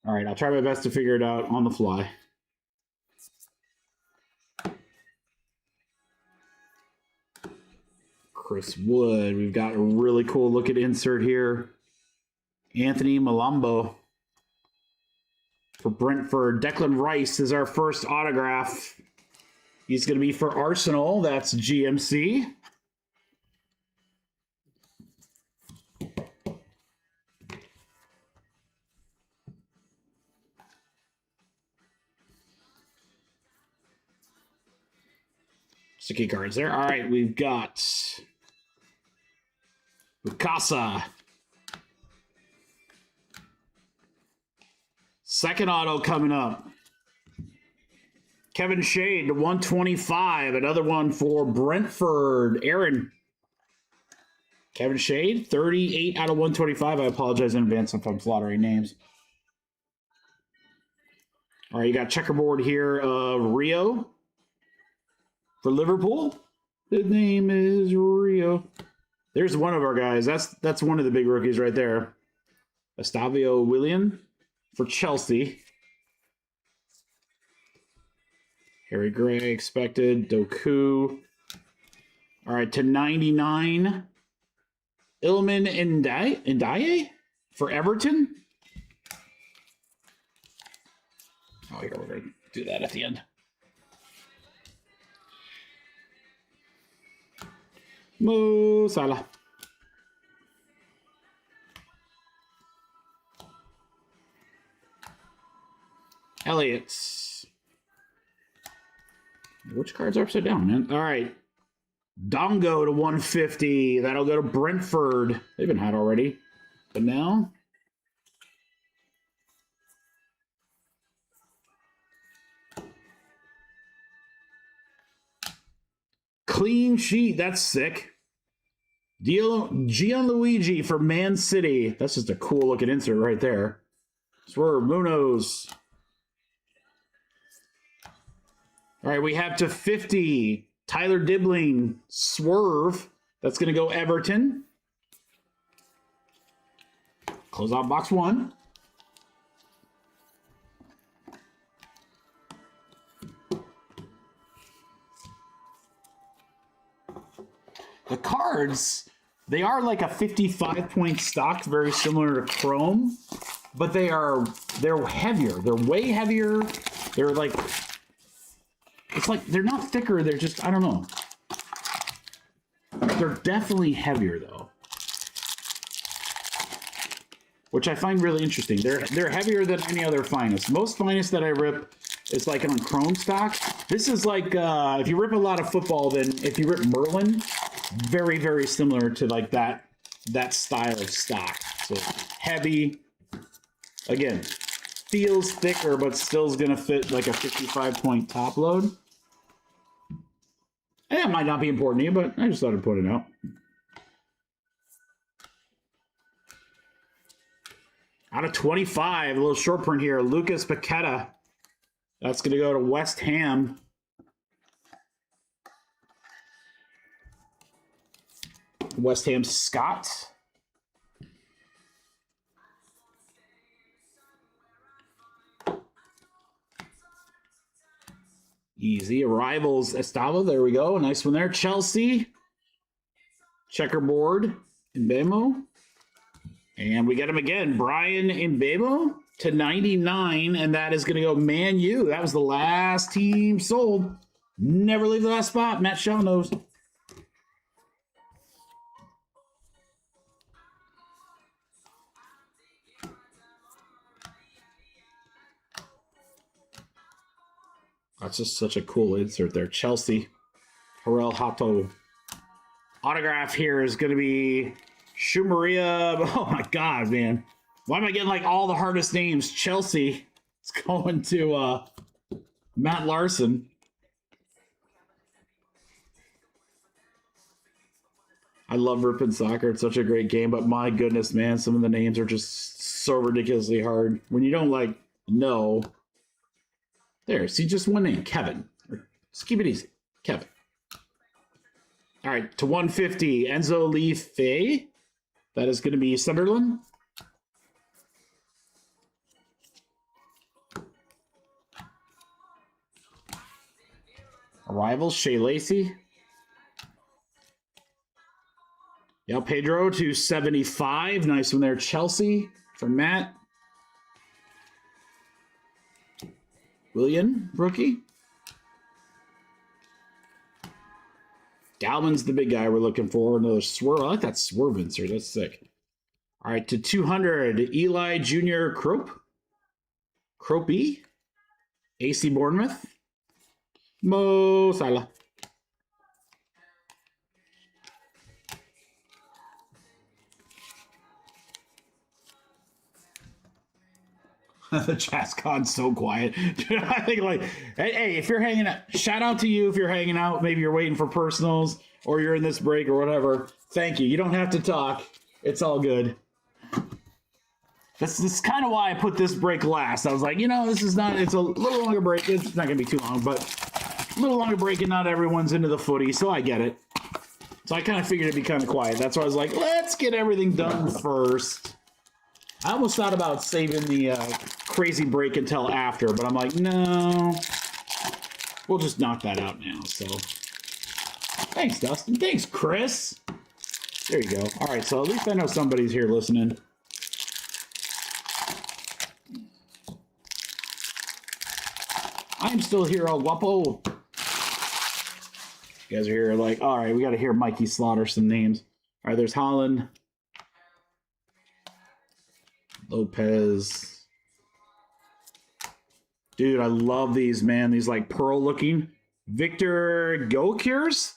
All right, I'll try my best to figure it out on the fly. Chris Wood. We've got a really cool looking insert here. Anthony Malambo for Brentford. Declan Rice is our first autograph. He's going to be for Arsenal. That's GMC. Sticky cards there. All right, we've got Mikasa. Second auto coming up. Kevin Shade to 125. Another one for Brentford. Aaron. Kevin Shade, 38 out of 125. I apologize in advance if I'm slaughtering names. All right, you got checkerboard here of Rio for Liverpool. His name is Rio. There's one of our guys. That's one of the big rookies right there. Estavio Willian for Chelsea. Harry Gray expected. Doku. All right, to 99. Ilman Ndiaye for Everton. Oh, here, we're going to do that at the end. Mo Salah. Elliott. Which cards are upside down, man? All right. Dongo to 150. That'll go to Brentford. They've been hot already. But now... Clean sheet. That's sick. Gianluigi for Man City. That's just a cool looking insert right there. Swerve Munoz. All right, we have to 50. Tyler Dibbling, Swerve. That's going to go Everton. Close out box one. The cards, they are like a 55-point stock, very similar to Chrome, but they're heavier. They're way heavier. They're like, it's like they're not thicker. They're just, I don't know. They're definitely heavier though, which I find really interesting. They're heavier than any other Finest. Most Finest that I rip is like on Chrome stock. This is like if you rip a lot of football, then if you rip Merlin, very, very similar to like that style of stock. So heavy, again, feels thicker, but still is going to fit like a 55-point top load. And that might not be important to you, but I just thought I'd point it out. Out of 25, a little short print here, Lucas Paqueta. That's going to go to West Ham. West Ham Scott. Easy. Arrivals Estava. There we go. A nice one there. Chelsea. Checkerboard. Mbemo. And we get him again. Brian Mbemo to 99. And that is going to go Man U. That was the last team sold. Never leave the last spot. Matt Shaw knows. That's just such a cool insert there. Chelsea. Harel Hato. Autograph here is going to be Shumaria. Oh my God, man. Why am I getting like all the hardest names? Chelsea. It's going to Matt Larson. I love ripping soccer. It's such a great game, but my goodness, man, some of the names are just so ridiculously hard. When you don't like know. There, see just one name, Kevin. Just keep it easy, Kevin. All right, to 150, Enzo Lee Faye That is going to be Sunderland. Arrivals, Shea Lacey. Yeah, Pedro to 75. Nice one there. Chelsea from Matt. William, rookie. Dalman's the big guy we're looking for. Another swerve. I like that swerve insert. That's sick. All right, to 200, Eli Jr. Cropey. AC Bournemouth. Mo Salah. The chat's gone so quiet. I think like, hey, if you're hanging out, shout out to you if you're hanging out. Maybe you're waiting for personals or you're in this break or whatever. Thank you. You don't have to talk. It's all good. This is kind of why I put this break last. I was like, this is not, it's a little longer break. It's not going to be too long, but a little longer break and not everyone's into the footy, so I get it. So I kind of figured it'd be kind of quiet. That's why I was like, let's get everything done first. I almost thought about saving the crazy break until after, but I'm like, no. We'll just knock that out now, so. Thanks, Dustin. Thanks, Chris. There you go. All right, so at least I know somebody's here listening. I'm still here, El Guapo. You guys are here like, all right, we got to hear Mikey slaughter some names. All right, there's Holland. Lopez. Dude, I love these, man. These like pearl looking. Victor Gokers.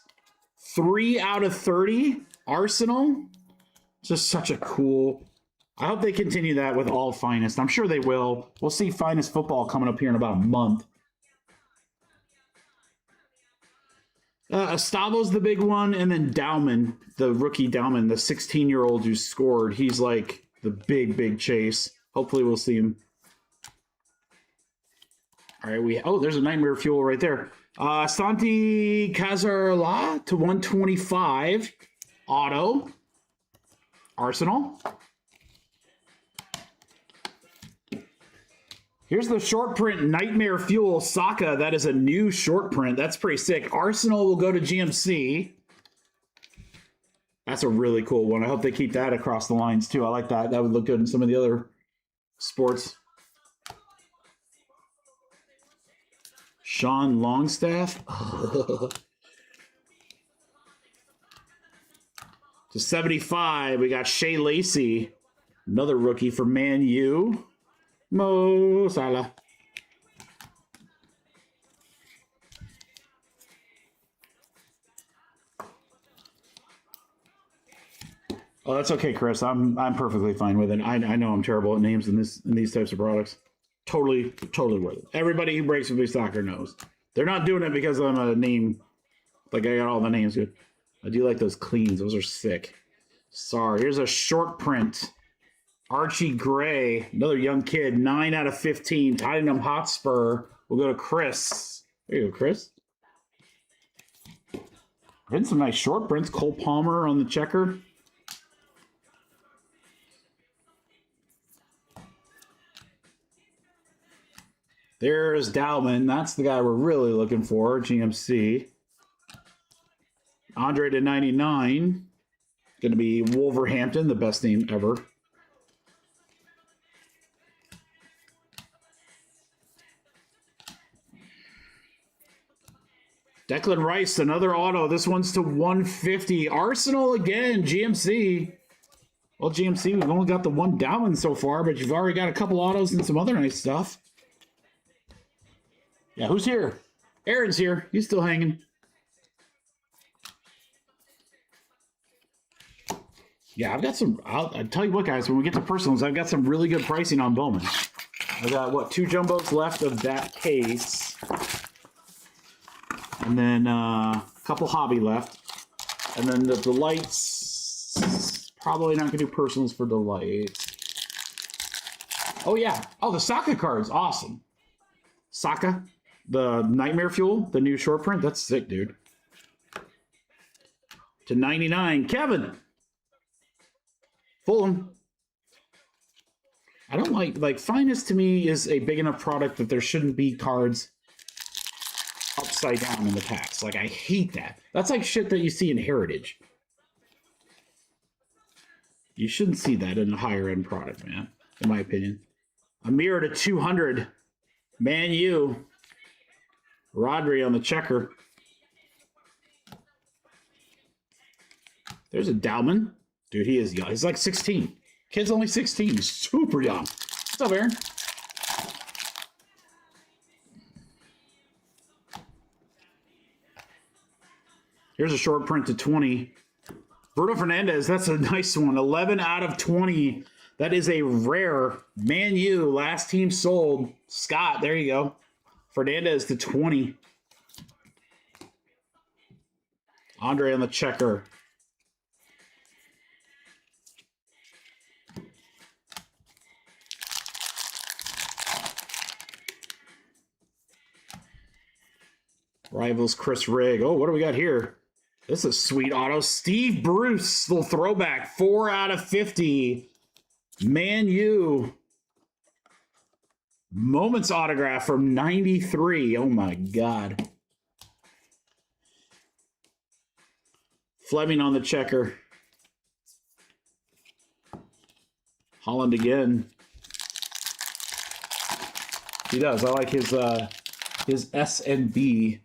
3 out of 30. Arsenal. Just such a cool. I hope they continue that with all Finest. I'm sure they will. We'll see Finest football coming up here in about a month. Estavo's the big one, and then Bowman, the rookie Bowman, the 16-year-old who scored. He's like the big chase. Hopefully we'll see him. All right, there's a Nightmare Fuel right there. Santi Cazorla to 125. Auto. Arsenal. Here's the short print Nightmare Fuel Soccer. That is a new short print. That's pretty sick. Arsenal will go to GMC. That's a really cool one. I hope they keep that across the lines too. I like that. That would look good in some of the other sports. Sean Longstaff. To 75, we got Shea Lacey. Another rookie for Man U. Mo Salah. Oh, that's okay, Chris. I'm perfectly fine with it. I know I'm terrible at names in these types of products. Totally worth it. Everybody who breaks with me soccer knows. They're not doing it because I'm a name. Like I got all the names good. I do like those cleans. Those are sick. Sorry. Here's a short print. Archie Gray, another young kid, 9 out of 15. Tottenham Hotspur. We'll go to Chris. There you go, Chris. Getting some nice short prints. Cole Palmer on the checker. There's Dowman. That's the guy we're really looking for. GMC. Andre to 99. Going to be Wolverhampton, the best name ever. Declan Rice, another auto. This one's to 150. Arsenal again, GMC. Well, GMC, we've only got the one Dowman so far, but you've already got a couple autos and some other nice stuff. Yeah, who's here? Aaron's here. He's still hanging. Yeah, I've got some. I'll tell you what, guys, when we get to personals, I've got some really good pricing on Bowman. I've got, 2 jumbos left of that case. And then a couple hobby left. And then the delights, probably not going to do personals for delights. Oh, yeah. Oh, the Soccer cards. Awesome. Soccer. The Nightmare Fuel, the new short print. That's sick, dude. To 99, Kevin. Fulham. I don't like Finest to me is a big enough product that there shouldn't be cards upside down in the packs. Like, I hate that. That's like shit that you see in Heritage. You shouldn't see that in a higher end product, man, in my opinion. A mirror to 200. Man U. Rodri on the checker. There's a Bowman. Dude, he is young. He's like 16. Kid's only 16. He's super young. What's up, Aaron? Here's a short print to 20. Bruno Fernandes, that's a nice one. 11 out of 20. That is a rare. Man U, last team sold. Scott, there you go. Fernandez to 20. Andre on the checker. Rivals Chris Rigg. Oh, what do we got here? This is a sweet auto. Steve Bruce, little throwback. 4 out of 50. Man U. Moments autograph from 93. Oh my God. Fleming on the checker. Holland again. He does. I like his S and B.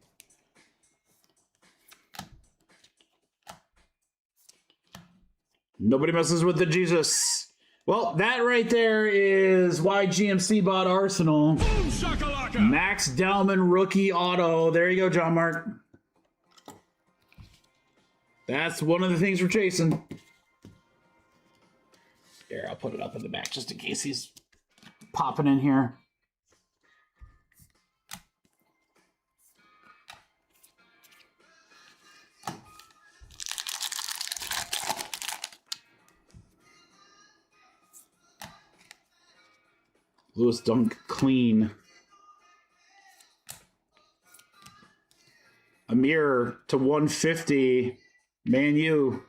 Nobody messes with the Jesus. Well, that right there is why GMC bought Arsenal. Boom, shakalaka. Max Dowman rookie auto. There you go, John Mark. That's one of the things we're chasing. Here, I'll put it up in the back just in case he's popping in here. Lewis Dunk clean. A mirror to 150. Man U.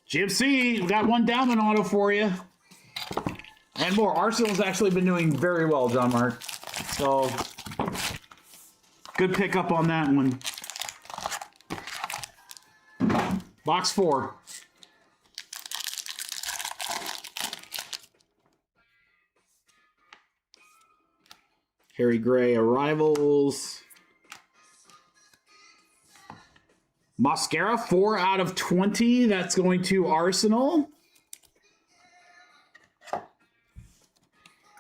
GMC, we got one Dowman auto for you. And more. Arsenal's actually been doing very well, John Mark. So, good pickup on that one. Box 4. Harry Gray arrivals. Mascara, 4 out of 20. That's going to Arsenal.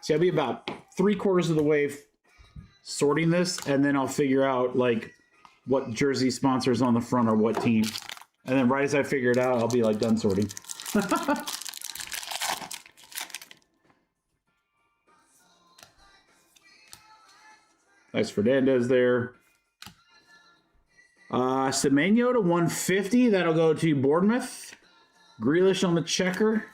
See, I'll be about 3/4 of the way sorting this, and then I'll figure out like what jersey sponsors on the front or what team. And then right as I figure it out, I'll be like done sorting. Nice Fernandez there. Semenyo to 150. That'll go to Bournemouth. Grealish on the checker.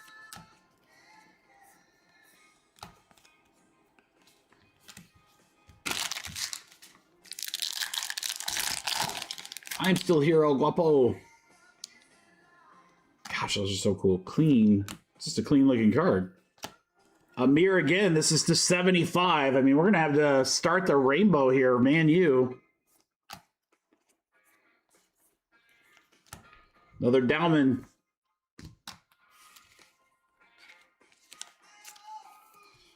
I'm still here, El Guapo. Gosh, those are so cool. Clean. It's just a clean looking card. Amir again. This is to 75. I mean, we're going to have to start the rainbow here. Man U. Another Dowman.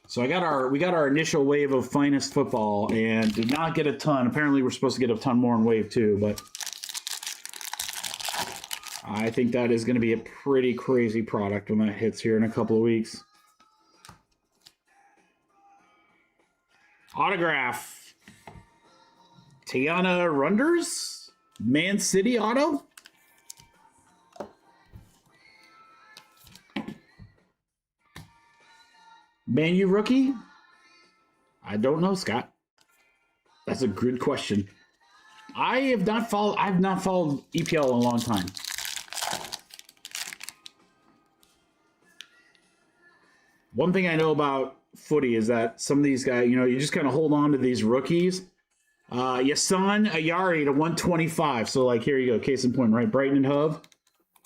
So we got our initial wave of Finest football and did not get a ton. Apparently we're supposed to get a ton more in wave 2, but I think that is going to be a pretty crazy product when that hits here in a couple of weeks. Autograph. Tiana Runders. Man City auto. Man U rookie? I don't know, Scott. That's a good question. I've not followed EPL in a long time. One thing I know about footy is that some of these guys, you know, you just kind of hold on to these rookies Yasan Ayari to 125. So, like, here you go. Case in point, right? Brighton and Hove.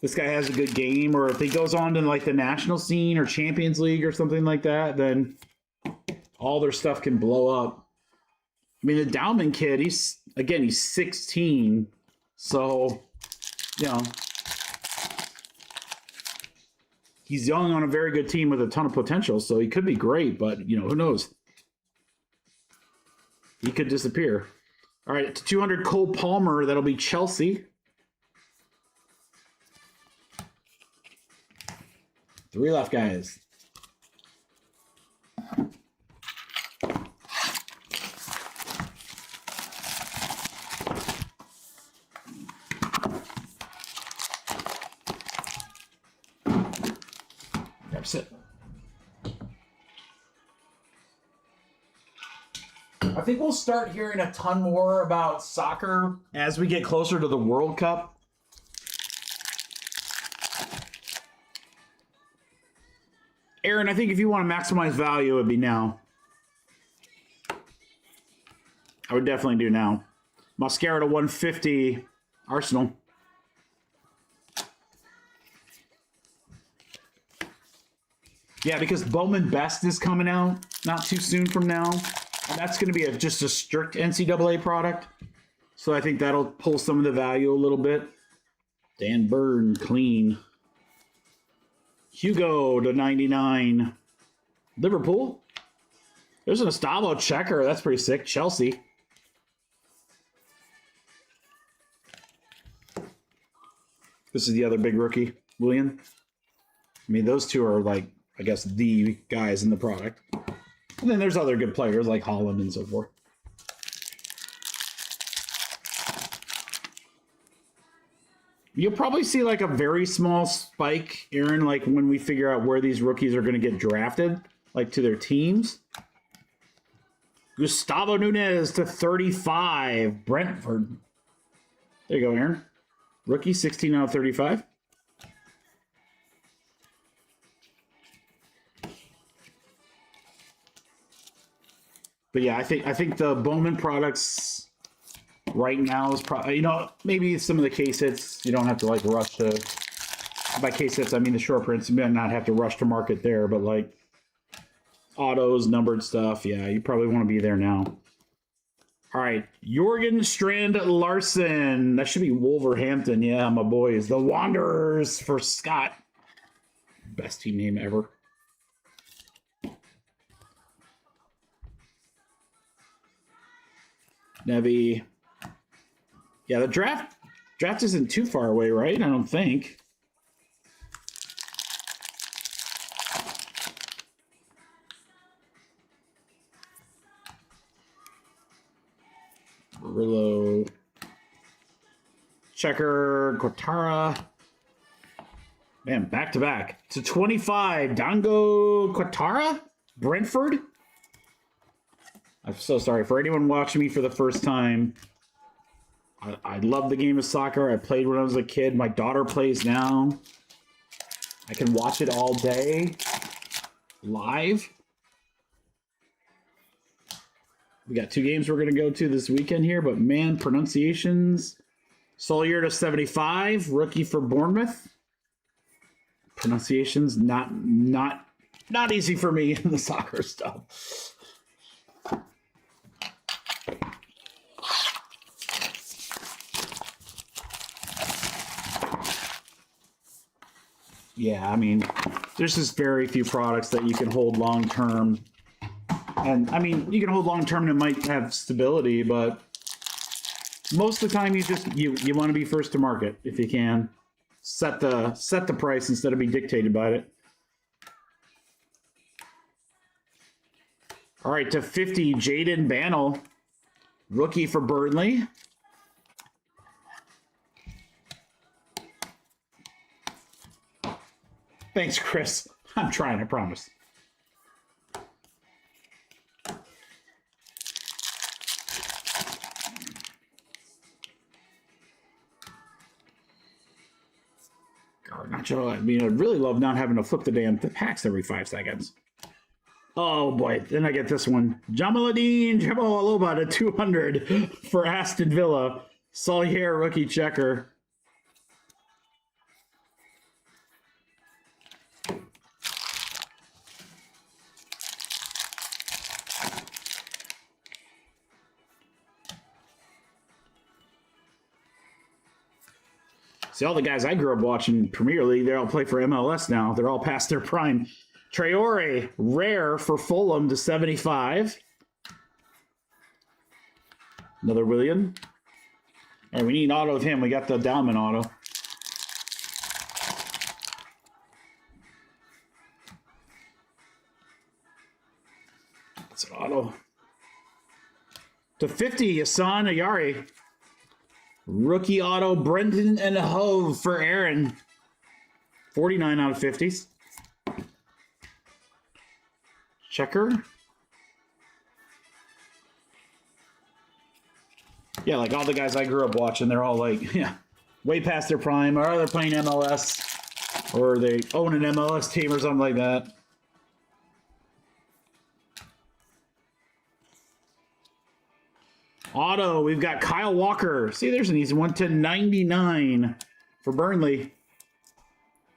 This guy has a good game, or if he goes on to, like, the national scene or Champions League or something like that, then all their stuff can blow up. I mean, the Dowman kid, he's 16. So, you know, he's young on a very good team with a ton of potential, so he could be great, but, you know, who knows? He could disappear. All right, to 200, Cole Palmer. That'll be Chelsea. 3 left, guys. That's it. I think we'll start hearing a ton more about soccer as we get closer to the World Cup. Aaron, I think if you want to maximize value, it would be now. I would definitely do now. Mascara to 150, Arsenal. Yeah, because Bowman Best is coming out not too soon from now. And that's going to be just a strict NCAA product. So I think that'll pull some of the value a little bit. Dan Byrne, clean. Hugo to 99. Liverpool. There's an Estavo checker. That's pretty sick. Chelsea. This is the other big rookie, William. I mean, those two are like, I guess, the guys in the product. And then there's other good players like Holland and so forth. You'll probably see like a very small spike, Aaron, like when we figure out where these rookies are going to get drafted, like to their teams. Gustavo Nunez to 35, Brentford. There you go, Aaron. Rookie, 16 out of 35. But yeah, I think the Bowman products right now is probably, you know, maybe some of the case hits, you don't have to like rush to, by case hits, I mean the short prints, you may not have to rush to market there, but like autos, numbered stuff, yeah, you probably want to be there now. All right, Jorgen Strand Larson. That should be Wolverhampton, yeah, my boys. The Wanderers for Scott. Best team name ever. Nevi. Yeah, the draft isn't too far away, right? I don't think. Rillo. Checker. Quatara. Man, back to back. To 25. Dango Quatara? Brentford? I'm so sorry. For anyone watching me for the first time, I love the game of soccer. I played when I was a kid. My daughter plays now. I can watch it all day. Live. We got 2 games we're going to go to this weekend here, but man, pronunciations. Solier to 75, rookie for Bournemouth. Pronunciations not easy for me in the soccer stuff. Yeah, I mean, there's just very few products that you can hold long term. And I mean, you can hold long term and it might have stability, but most of the time you want to be first to market if you can. Set the price instead of be dictated by it. All right, to 50, Jayden Bannell, rookie for Burnley. Thanks, Chris. I'm trying, I promise. Garnacho, I mean, I'd really love not having to flip the damn packs every 5 seconds. Oh boy, then I get this one. Jamaluddin Jamalaloba to 200 for Aston Villa. Solier rookie checker. See, all the guys I grew up watching Premier League, they all play for MLS now. They're all past their prime. Traore, rare for Fulham to 75. Another William. All right, we need an auto of him. We got the Dalman auto. That's an auto. To 50, Hassan Ayari. Rookie auto, Brendan and Hove for Aaron. 49 out of 50s. Checker. Yeah, like all the guys I grew up watching, they're all like, yeah, way past their prime. Or they're playing MLS. Or they own an MLS team or something like that. Auto, we've got Kyle Walker. See, there's an easy one to 99 for Burnley.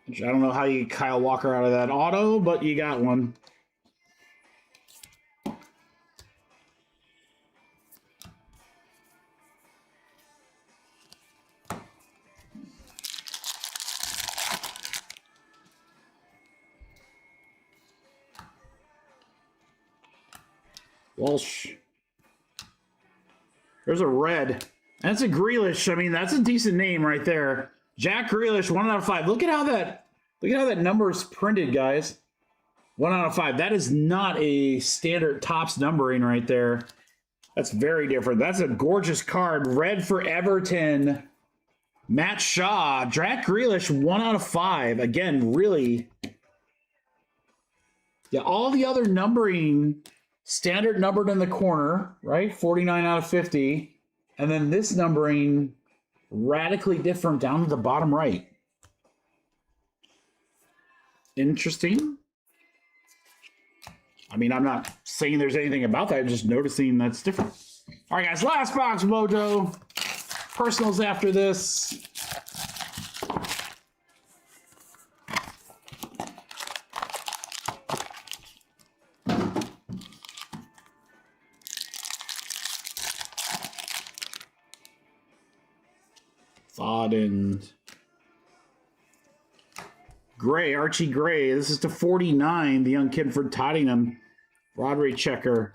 Which I don't know how you get Kyle Walker out of that auto, but you got one. Walsh. There's a red. That's a Grealish. I mean, that's a decent name right there. Jack Grealish, 1 out of 5. Look at how that number is printed, guys. 1 out of 5. That is not a standard Topps numbering right there. That's very different. That's a gorgeous card. Red for Everton. Matt Shaw. Jack Grealish, 1 out of 5. Again, really. Yeah, all the other numbering standard numbered in the corner, right? 49 out of 50. And then this numbering radically different down to the bottom right. Interesting. I mean, I'm not saying there's anything about that. I'm just noticing that's different. All right, guys. Last box, Mojo. Personals after this. And Gray, Archie Gray. This is to 49, the young kid for Tottenham. Broadway checker.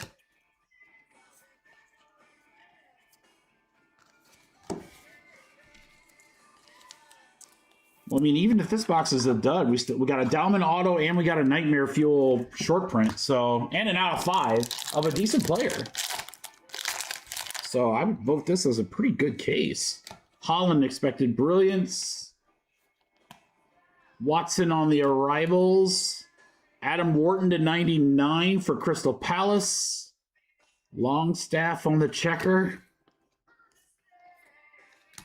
Well, I mean, even if this box is a dud, we got a Dalman auto and we got a Nightmare Fuel short print. So, and an out of 5 of a decent player. So I would vote this as a pretty good case. Holland expected brilliance. Watson on the arrivals. Adam Wharton to 99 for Crystal Palace. Longstaff on the checker.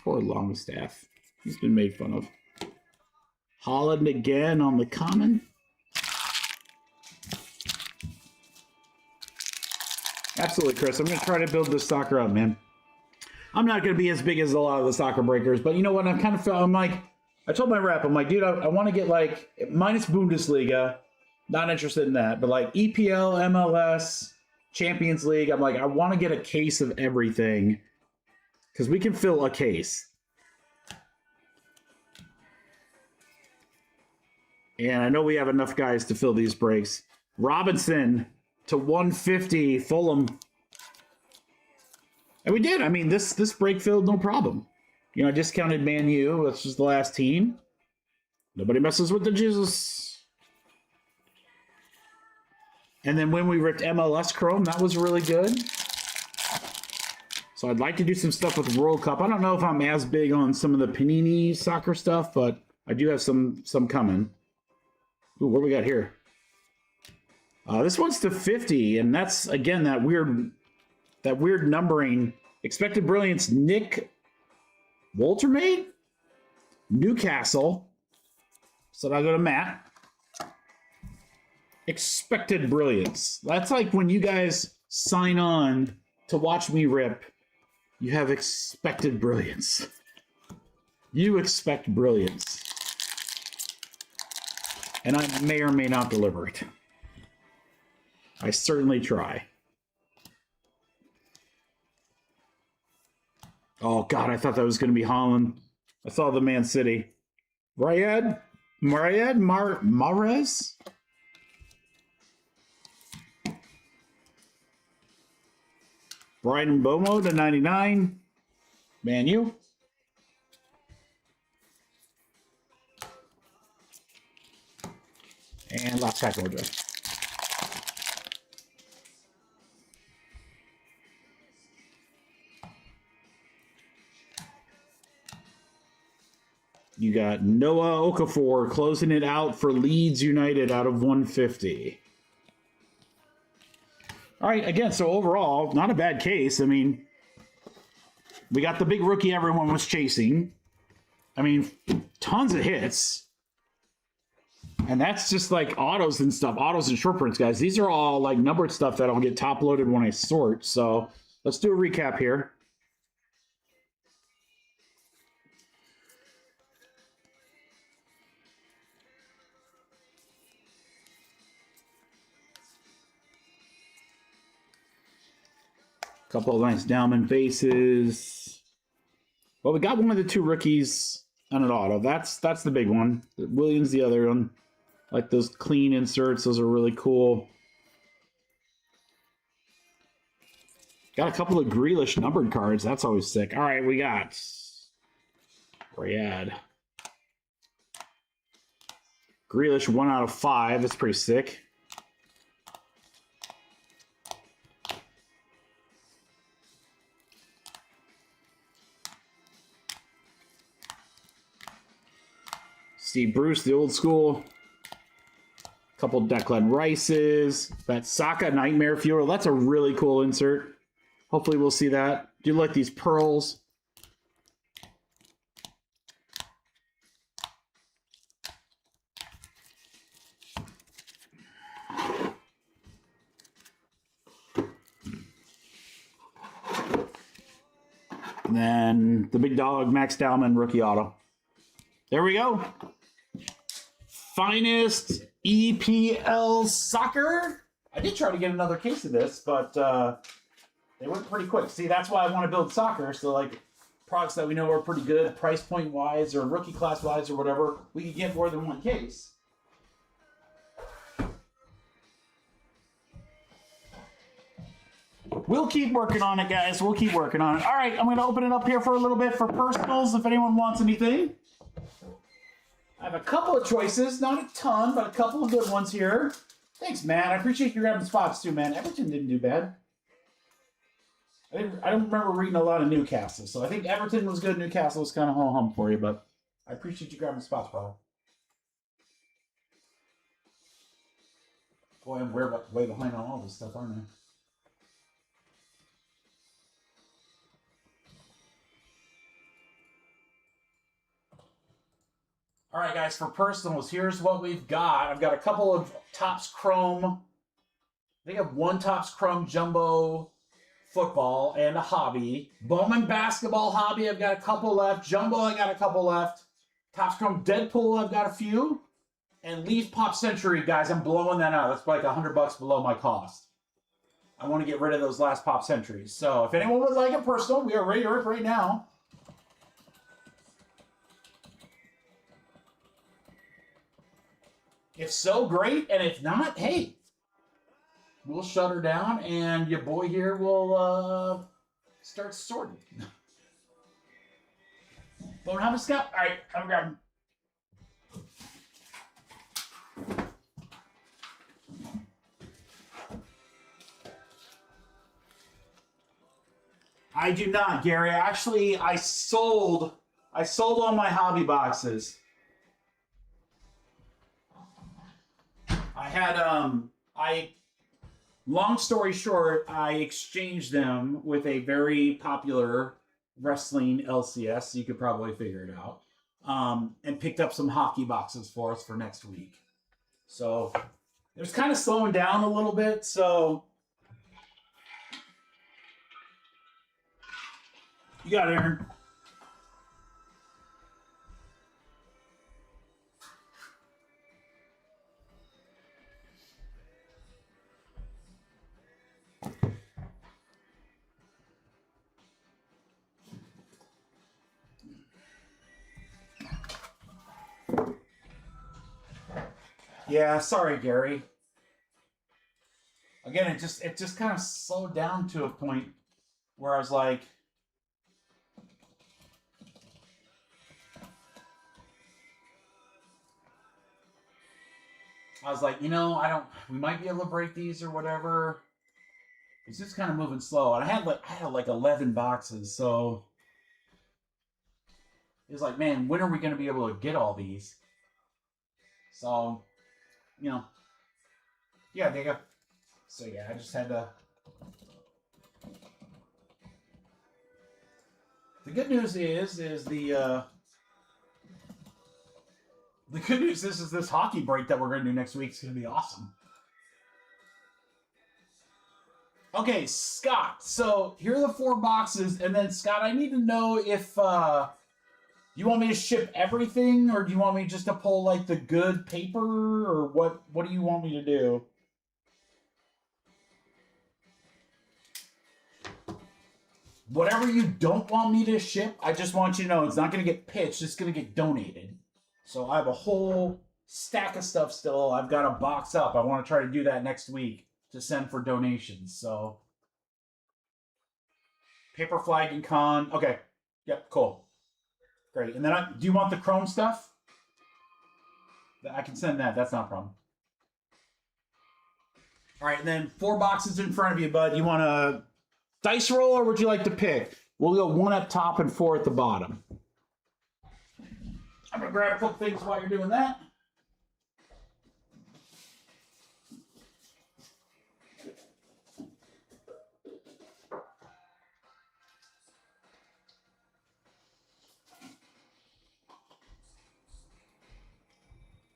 Poor Longstaff. He's been made fun of. Holland again on the common. Absolutely, Chris. I'm going to try to build this soccer up, man. I'm not going to be as big as a lot of the soccer breakers, but you know what? I'm like, I told my rep, I'm like, dude, I want to get like, minus Bundesliga, not interested in that, but like EPL, MLS, Champions League, I'm like, I want to get a case of everything because we can fill a case. And I know we have enough guys to fill these breaks. Robinson to 150, Fulham. And we did. I mean, this break filled no problem. You know, I discounted Man U. This was the last team. Nobody messes with the Jesus. And then when we ripped MLS Chrome, that was really good. So I'd like to do some stuff with World Cup. I don't know if I'm as big on some of the Panini soccer stuff, but I do have some coming. Ooh, what do we got here? This one's to 50, and that's, again, that weird numbering. Expected brilliance, Nick Woltermade? Newcastle. So I'll go to Matt. expected brilliance. That's like when you guys sign on to watch me rip, you have expected brilliance. You expect brilliance. And I may or may not deliver it. I certainly try. Oh, God, I thought that was going to be Holland. I saw the Man City. Mahrez? Brian Bomo to 99. Man U. And last pack order. You got Noah Okafor closing it out for Leeds United out of 150. All right, again, so overall, not a bad case. I mean, we got the big rookie everyone was chasing. I mean, tons of hits. And that's just like autos and stuff, autos and short prints, guys. These are all like numbered stuff that I'll get top loaded when I sort. So let's do a recap here. Couple of nice Bowman bases. Well, we got one of the two rookies on an auto. That's the big one. Williams, the other one. Like those clean inserts. Those are really cool. Got a couple of Grealish numbered cards. That's always sick. All right, we got Riyadh. Grealish 1 out of 5. That's pretty sick. Steve Bruce, the old school. Couple Declan Rices. That Saka Nightmare Fuel. That's a really cool insert. Hopefully we'll see that. Do you like these pearls? And then the big dog, Max Dowman, rookie auto. There we go. Finest EPL Soccer. I did try to get another case of this, but they went pretty quick. See, that's why I want to build soccer. So, like, products that we know are pretty good, price point wise or rookie class wise or whatever, we can get more than one case. We'll keep working on it, guys. We'll keep working on it. All right, I'm going to open it up here for a little bit for personals if anyone wants anything. I have a couple of choices, not a ton, but a couple of good ones here. Thanks, man. I appreciate you grabbing spots too, man. Everton didn't do bad. I don't remember reading a lot of Newcastle, so I think Everton was good. Newcastle was kind of ho-hum for you, but I appreciate you grabbing spots, brother. Boy, I'm way behind on all this stuff, aren't I? All right, guys, for personals, here's what we've got. I've got a couple of Topps Chrome. I think I have one Topps Chrome Jumbo football and a hobby. Bowman Basketball hobby, I've got a couple left. Jumbo, I got a couple left. Topps Chrome Deadpool, I've got a few. And Leaf Pop Century, guys, I'm blowing that out. That's like $100 below my cost. I want to get rid of those last Pop Centuries. So if anyone would like a personal, we are ready to rip right now. If so, great. And if not, hey, we'll shut her down and your boy here will start sorting. Don't have a scout. All right, I'm grabbing. I do not, Gary. Actually, I sold all my hobby boxes. I had, long story short, I exchanged them with a very popular wrestling LCS, you could probably figure it out, and picked up some hockey boxes for us for next week. So, It was kind of slowing down a little bit, so you got it, Aaron. Yeah, sorry, Gary. Again, it just kind of slowed down to a point where I was like, we might be able to break these or whatever. It's just kind of moving slow. And I had like 11 boxes, so it was like, man, when are we going to be able to get all these? So, yeah, there you go. So yeah, I just had to. The good news is the good news is this hockey break that we're going to do next week is going to be awesome. Okay, Scott. So here are the 4 boxes, and then Scott, I need to know if you want me to ship everything, or do you want me just to pull like the good paper, or what? What do you want me to do? Whatever you don't want me to ship, I just want you to know it's not going to get pitched. It's going to get donated. So I have a whole stack of stuff still. I've got a box up. I want to try to do that next week to send for donations. So paper flag and con. Okay. Yep. Cool. Great. And then do you want the chrome stuff? I can send that. That's not a problem. All right. And then 4 boxes in front of you, bud. You want a dice roll, or would you like to pick? We'll go 1 up top and 4 at the bottom. I'm going to grab a couple things while you're doing that.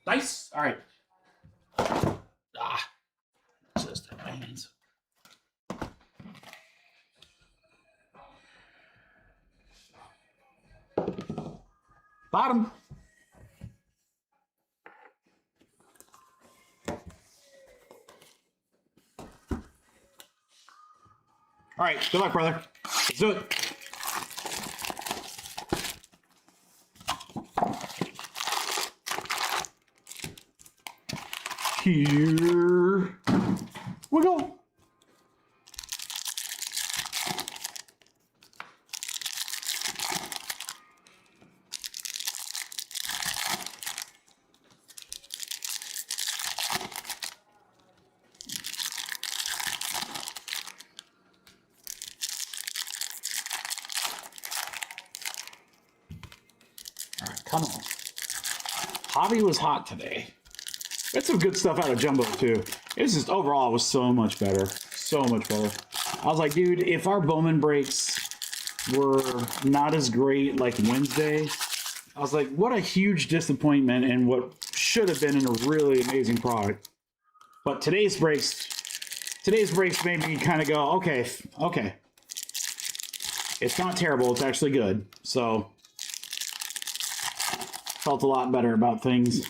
Dice. All right. Just in my hands. Bottom. All right, good luck, brother. Let's do it. Here we go. All right, come on. Hobby was hot today. That's some good stuff out of Jumbo, too. It was just, overall, it was so much better. So much better. I was like, dude, if our Bowman breaks were not as great like Wednesday, I was like, what a huge disappointment in what should have been a really amazing product. But today's breaks made me kind of go, okay. It's not terrible. It's actually good. So, felt a lot better about things.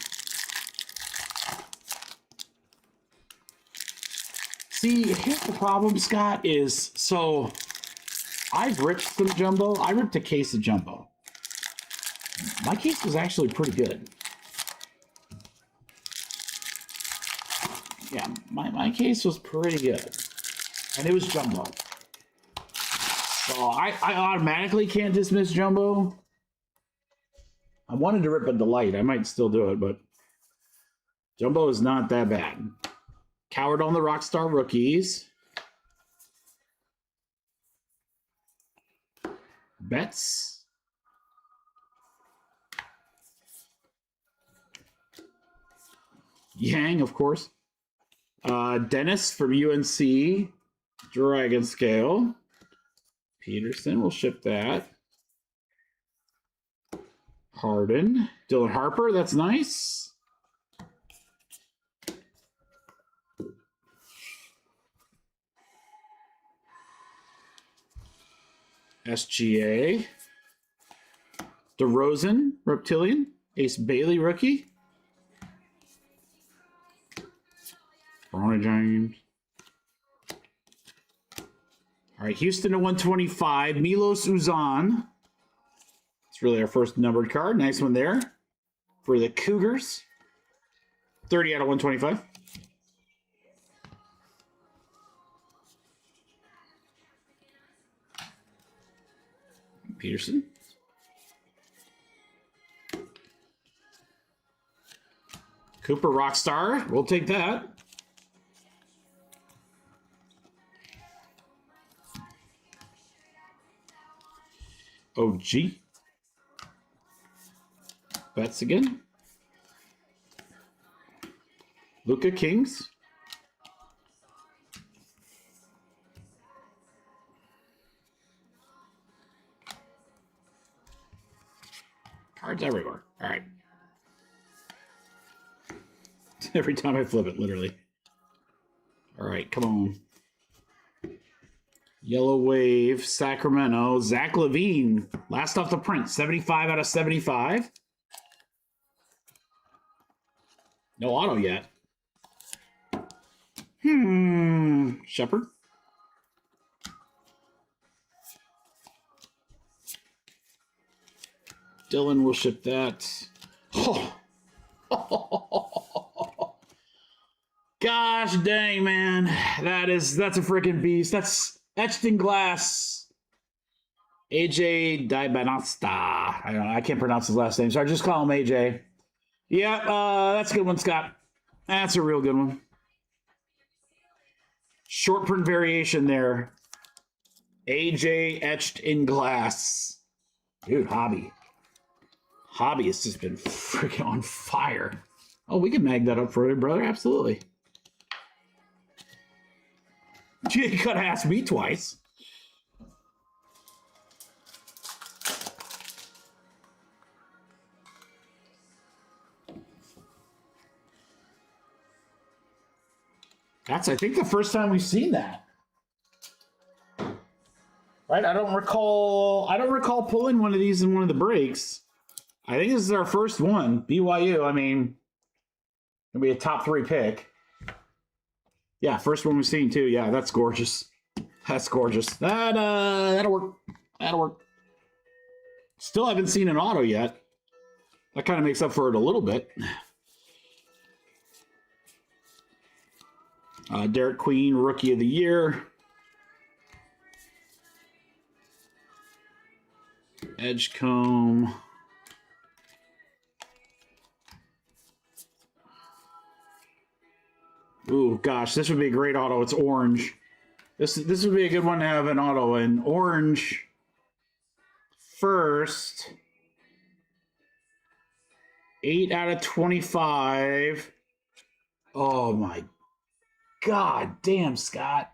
See, here's the problem, Scott, is so I've ripped some Jumbo. I ripped a case of Jumbo. My case was actually pretty good. Yeah, my case was pretty good. And it was Jumbo. So I automatically can't dismiss Jumbo. I wanted to rip a Delight. I might still do it, but Jumbo is not that bad. Coward on the Rockstar Rookies. Betts. Yang, of course. Dennis from UNC. Dragon Scale. Peterson, we'll ship that. Harden. Dylan Harper, that's nice. SGA. DeRozan, Reptilian. Ace Bailey, rookie. Bronny James. All right, Houston to 125. Milos Uzan. It's really our first numbered card. Nice one there for the Cougars. 30 out of 125. Peterson. Cooper Rockstar. We'll take that. OG. Betts again. Luka Kings. Cards everywhere. All right. Every time I flip it, literally. All right, come on. Yellow Wave, Sacramento. Zach LaVine. Last off the print. 75 out of 75. No auto yet. Shepard. Dylan will ship that. Oh. Gosh dang, man. That's a freaking beast. That's etched in glass. AJ Dibanasta. I don't know. I can't pronounce his last name, so I just call him AJ. Yeah, that's a good one, Scott. That's a real good one. Short print variation there. AJ etched in glass. Dude, Hobby. Hobby has just been freaking on fire. Oh, we can mag that up for you, brother. Absolutely. You gotta ask me twice. That's, I think, the first time we've seen that. Right? I don't recall pulling one of these in one of the breaks. I think this is our first one. BYU, I mean, it'll be a top 3 pick. Yeah, first one we've seen too. Yeah, that's gorgeous. That's gorgeous. That'll work. That'll work. Still haven't seen an auto yet. That kind of makes up for it a little bit. Derek Queen, Rookie of the Year. Edgecombe. Ooh, gosh, this would be a great auto. It's orange. This would be a good one to have an auto in. Orange first. 8 out of 25. Oh, my God damn, Scott.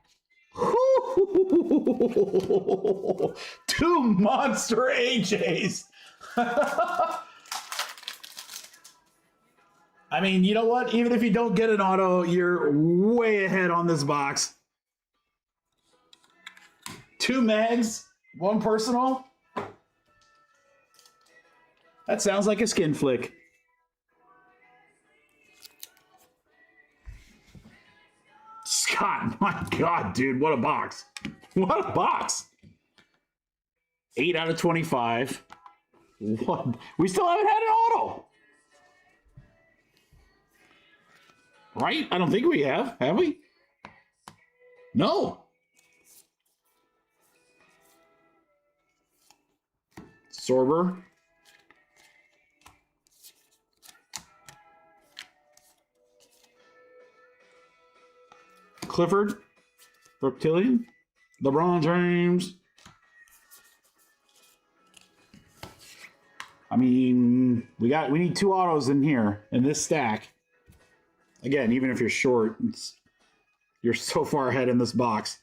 2 monster AJs. I mean, you know what? Even if you don't get an auto, you're way ahead on this box. 2 mags, 1 personal. That sounds like a skin flick. Scott, my God, dude, what a box. What a box. 8 out of 25. What? We still haven't had an auto. Right? I don't think we have we? No. Sorber. Clifford. Reptilian. LeBron James. I mean, we need 2 autos in here in this stack. Again, even if you're short, you're so far ahead in this box.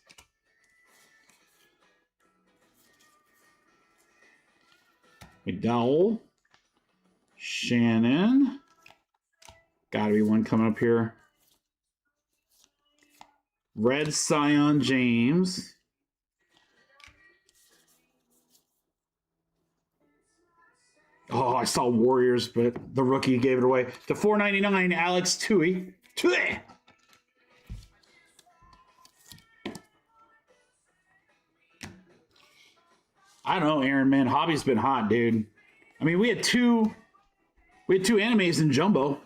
McDowell. Shannon. Gotta be one coming up here. Red Scion James. Oh, I saw Warriors, but the rookie gave it away. To $4.99, Alex Tui. Tui! I don't know, Aaron, man. Hobby's been hot, dude. I mean, we had two animes in Jumbo.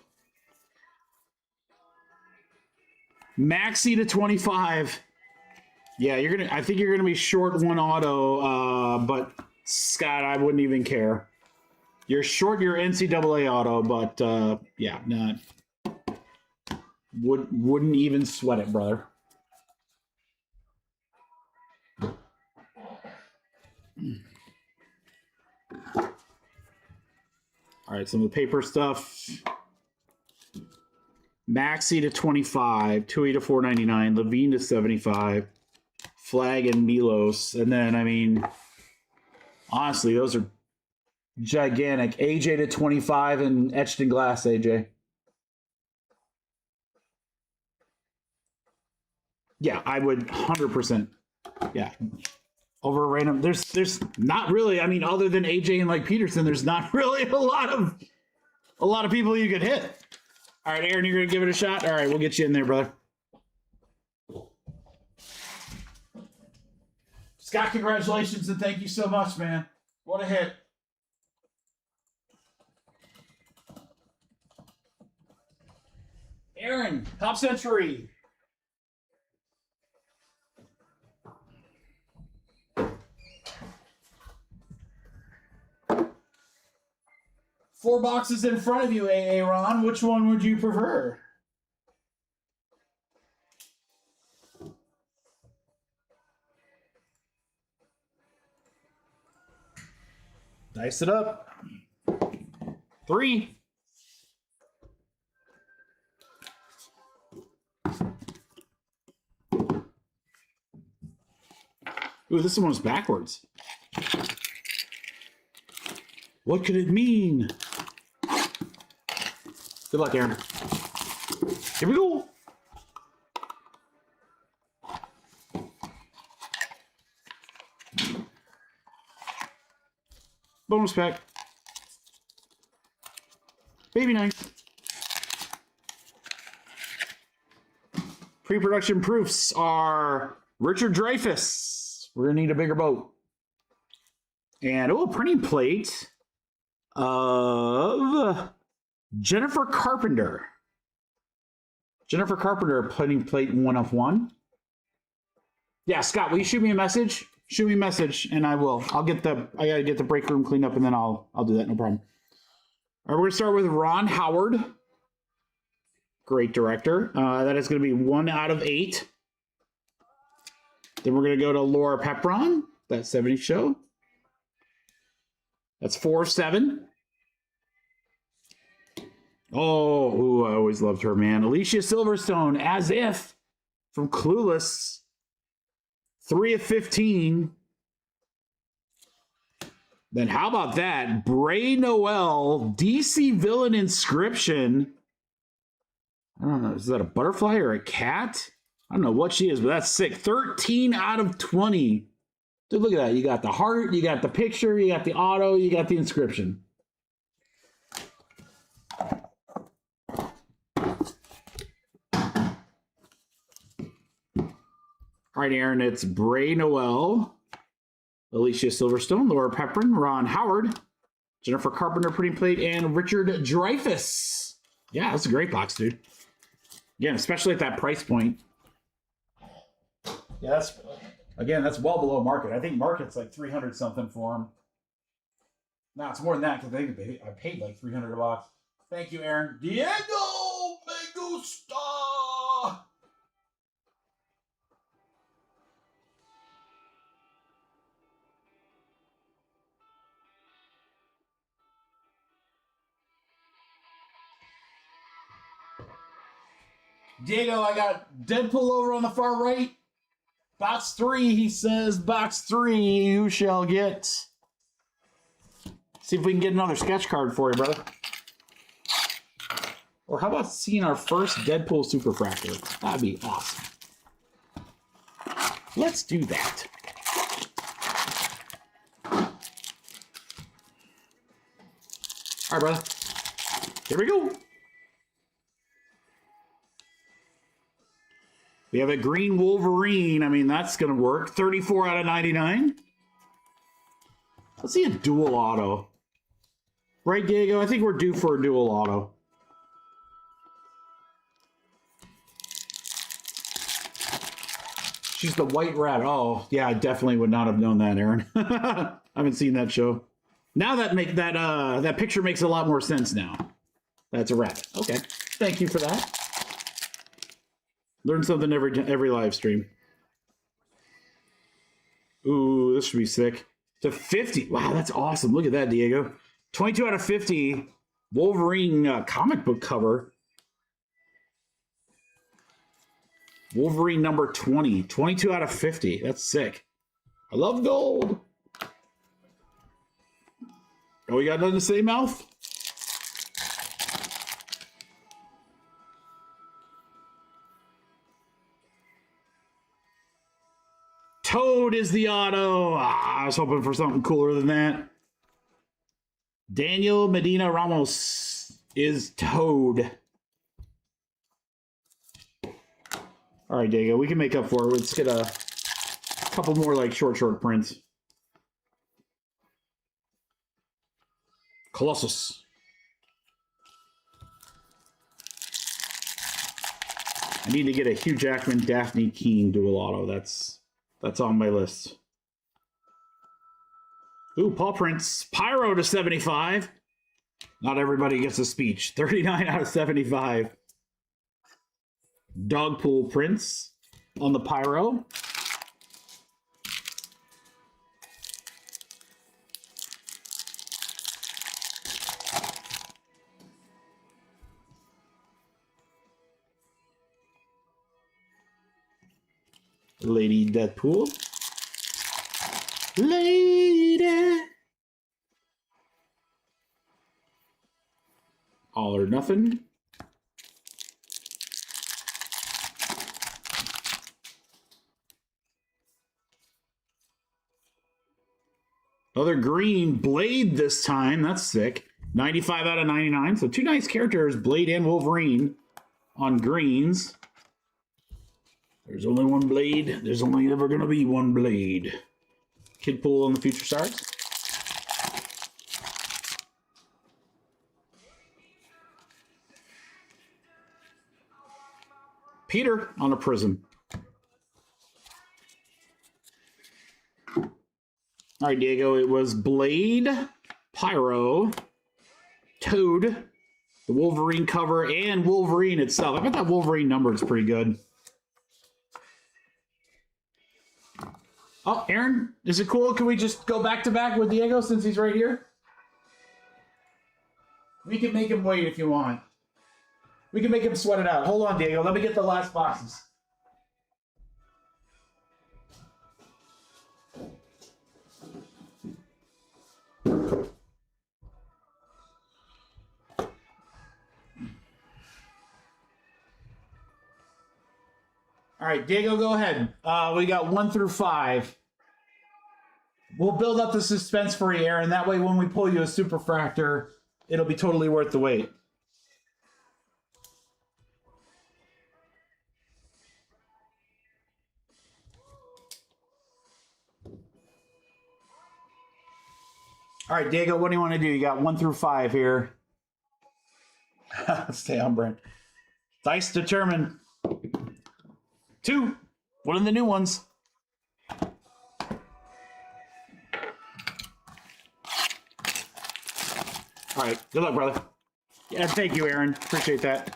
Maxi to 25. Yeah, I think you're gonna be short one auto, but Scott, I wouldn't even care. You're short your NCAA auto, but yeah, not wouldn't even sweat it, brother. All right, some of the paper stuff. Maxi to 25, Tui to $4.99, Levine to 75, Flag and Milos, and then I mean, honestly, those are gigantic. AJ to 25 and etched in glass. AJ. Yeah, I would 100%. Yeah. Over random. There's not really, I mean, other than AJ and like Peterson, there's not really a lot of people you could hit. All right, Aaron, you're gonna give it a shot? All right, we'll get you in there, brother. Scott, congratulations and thank you so much, man. What a hit. Aaron, top century. Four boxes in front of you, Aaron. Which one would you prefer? Dice it up. 3. Ooh, this one's backwards. What could it mean? Good luck, Aaron. Here we go. Bonus pack. Baby knife. Pre-production proofs are Richard Dreyfuss. We're going to need a bigger boat. And, a printing plate of Jennifer Carpenter. Jennifer Carpenter, printing plate 1 of 1. Yeah, Scott, will you shoot me a message? Shoot me a message, and I will. I gotta get the break room cleaned up, and then I'll do that. No problem. All right, we're gonna start with Ron Howard. Great director. That is gonna be 1 out of 8. Then we're gonna go to Laura Pepron. That 70s show. That's 4 of 7. Oh, I always loved her, man. Alicia Silverstone, As If, from Clueless. 3 of 15. Then how about that? Bray Noel, DC Villain Inscription. I don't know, is that a butterfly or a cat? I don't know what she is, but that's sick. 13 out of 20. Dude, look at that. You got the heart, you got the picture, you got the auto, you got the inscription. All right, Aaron, it's Bray Noel, Alicia Silverstone, Laura Pepron, Ron Howard, Jennifer Carpenter printing plate, and Richard Dreyfuss. Yeah, that's a great box, dude. Again, especially at that price point. Yeah, that's well below market. I think market's like 300 something for them. No, it's more than that because I paid like 300 a box. Thank you, Aaron. Diego Me Gusta. Diego, I got Deadpool over on the far right. Box 3, he says. Box 3, you shall get. See if we can get another sketch card for you, brother. Or how about seeing our first Deadpool Superfractor? That'd be awesome. Let's do that. All right, brother. Here we go. We have a green Wolverine. I mean, that's going to work. 34 out of 99. Let's see a dual auto. Right, Diego? I think we're due for a dual auto. She's the White Rat. Oh, yeah, I definitely would not have known that, Aaron. I haven't seen that show. Now that picture makes a lot more sense now. That's a rat. Okay. Thank you for that. Learn something every live stream. Ooh, this should be sick. To 50. Wow, that's awesome. Look at that, Diego. 22 out of 50. Wolverine comic book cover. Wolverine number 20. 22 out of 50. That's sick. I love gold. Oh, we got nothing to say, Mouth? Toad is the auto. I was hoping for something cooler than that. Daniel Medina Ramos is Toad. All right, Diego, we can make up for it. Let's get a couple more like short prints. Colossus. I need to get a Hugh Jackman, Daphne Keane dual auto. That's on my list. Ooh, paw prints. Pyro to 75. Not everybody gets a speech. 39 out of 75. Dogpool prints on the Pyro. Lady Deadpool. Lady. All or nothing. Another green Blade this time. That's sick. 95 out of 99. So two nice characters, Blade and Wolverine, on greens. There's only one Blade. There's only ever going to be one Blade. Kid Pool on the Future Stars. Peter on a Prism. All right, Diego, it was Blade, Pyro, Toad, the Wolverine cover, and Wolverine itself. I bet that Wolverine number is pretty good. Oh, Aaron, is it cool? Can we just go back to back with Diego since he's right here? We can make him wait if you want. We can make him sweat it out. Hold on, Diego. Let me get the last boxes. All right, Diego, go ahead. We got 1 through 5. We'll build up the suspense for you, Aaron. That way, when we pull you a Superfractor, it'll be totally worth the wait. All right, Diego, what do you want to do? You got 1 through 5 here. Stay on, Brent. Dice determined. 2. One of the new ones. All right. Good luck, brother. Yeah, thank you, Aaron. Appreciate that.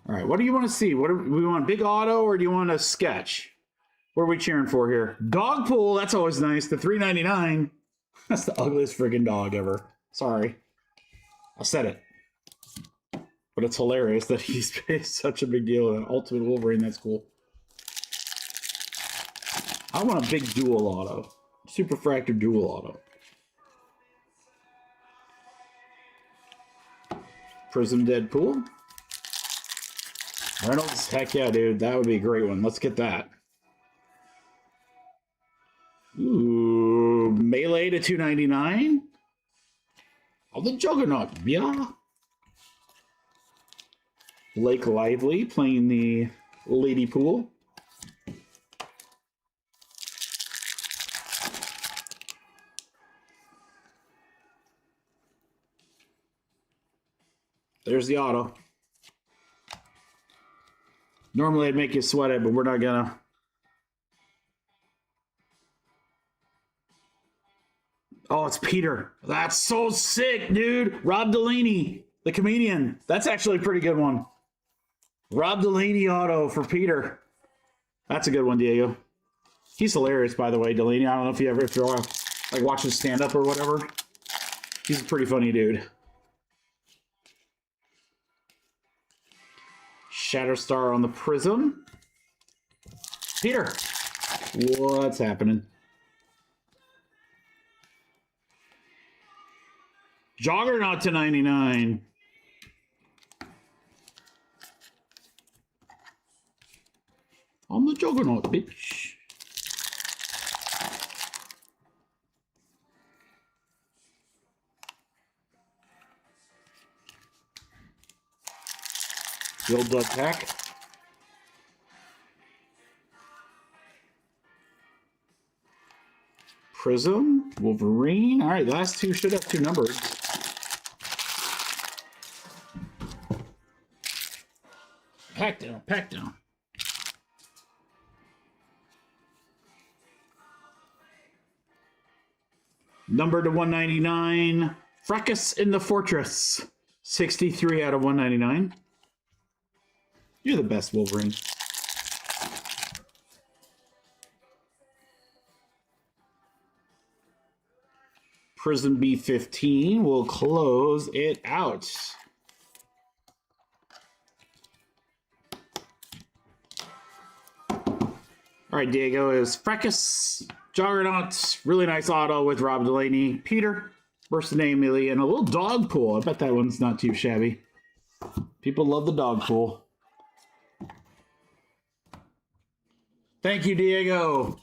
All right. What do you want to see? What do we want? Big auto or do you want a sketch? What are we cheering for here? Dogpool. That's always nice. The $3.99. That's the ugliest friggin' dog ever. Sorry. I said it. But it's hilarious that he's such a big deal. An Ultimate Wolverine, that's cool. I want a big dual auto. Superfractor dual auto. Prism Deadpool. Reynolds, heck yeah, dude. That would be a great one. Let's get that. Ooh, Melee to 299. Oh, the Juggernaut, yeah. Blake Lively playing the Lady Pool. There's the auto. Normally I'd make you sweat it, but we're not gonna. Oh, it's Peter. That's so sick, dude. Rob Delaney, the comedian. That's actually a pretty good one. Rob Delaney auto for Peter. That's a good one, Diego. He's hilarious, by the way, Delaney. I don't know if you're like watching stand-up or whatever. He's a pretty funny dude. Shatterstar on the Prism. Peter, what's happening? Juggernaut to 99. I'm the Juggernaut, bitch. Build attack. Prism, Wolverine. All right, the last two should have two numbers. Pack down, pack down. Number to 199. Fracas in the Fortress. 63 out of 199. You're the best, Wolverine. Prism B15 will close it out. All right, Diego is Fracas, Juggernaut, really nice auto with Rob Delaney, Peter, burst the name Millie, and a little dog pool. I bet that one's not too shabby. People love the dog pool. Thank you, Diego.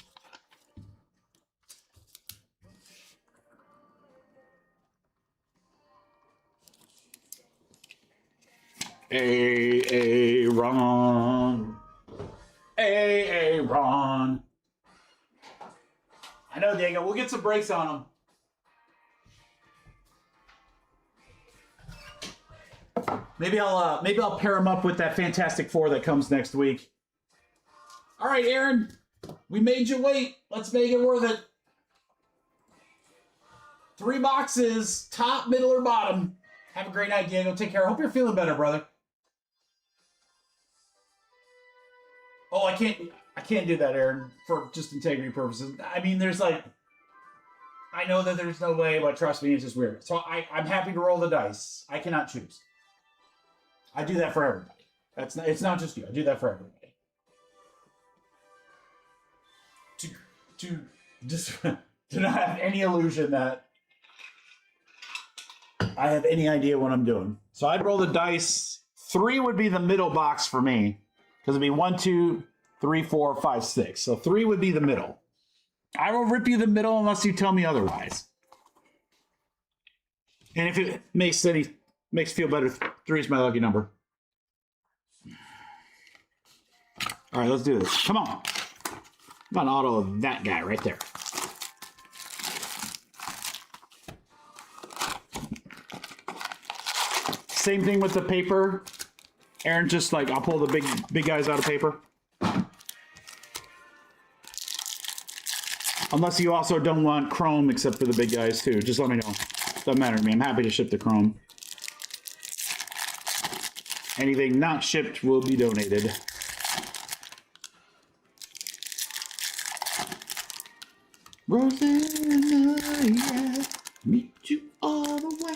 Ron. Ron. I know, Diego. We'll get some breaks on them. Maybe I'll pair them up with that Fantastic Four that comes next week. All right, Aaron. We made you wait. Let's make it worth it. 3 boxes, top, middle, or bottom. Have a great night, Diego. Take care. Hope you're feeling better, brother. Oh, I can't do that, Aaron, for just integrity purposes. I mean, there's like, I know that there's no way, but trust me, it's just weird. So I'm happy to roll the dice. I cannot choose. I do that for everybody. It's not just you. I do that for everybody. To not have any illusion that I have any idea what I'm doing. So I'd roll the dice. 3 would be the middle box for me. Because it'd be 1, 2, 3, 4, 5, 6. So 3 would be the middle. I will rip you the middle unless you tell me otherwise. And if it makes you feel better, 3 is my lucky number. All right, let's do this. Come on. I'm on auto of that guy right there. Same thing with the paper. Aaron, just like, I'll pull the big guys out of paper. Unless you also don't want chrome except for the big guys too. Just let me know. Doesn't matter to me. I'm happy to ship the chrome. Anything not shipped will be donated. Rosanna, yeah, meet you all the way.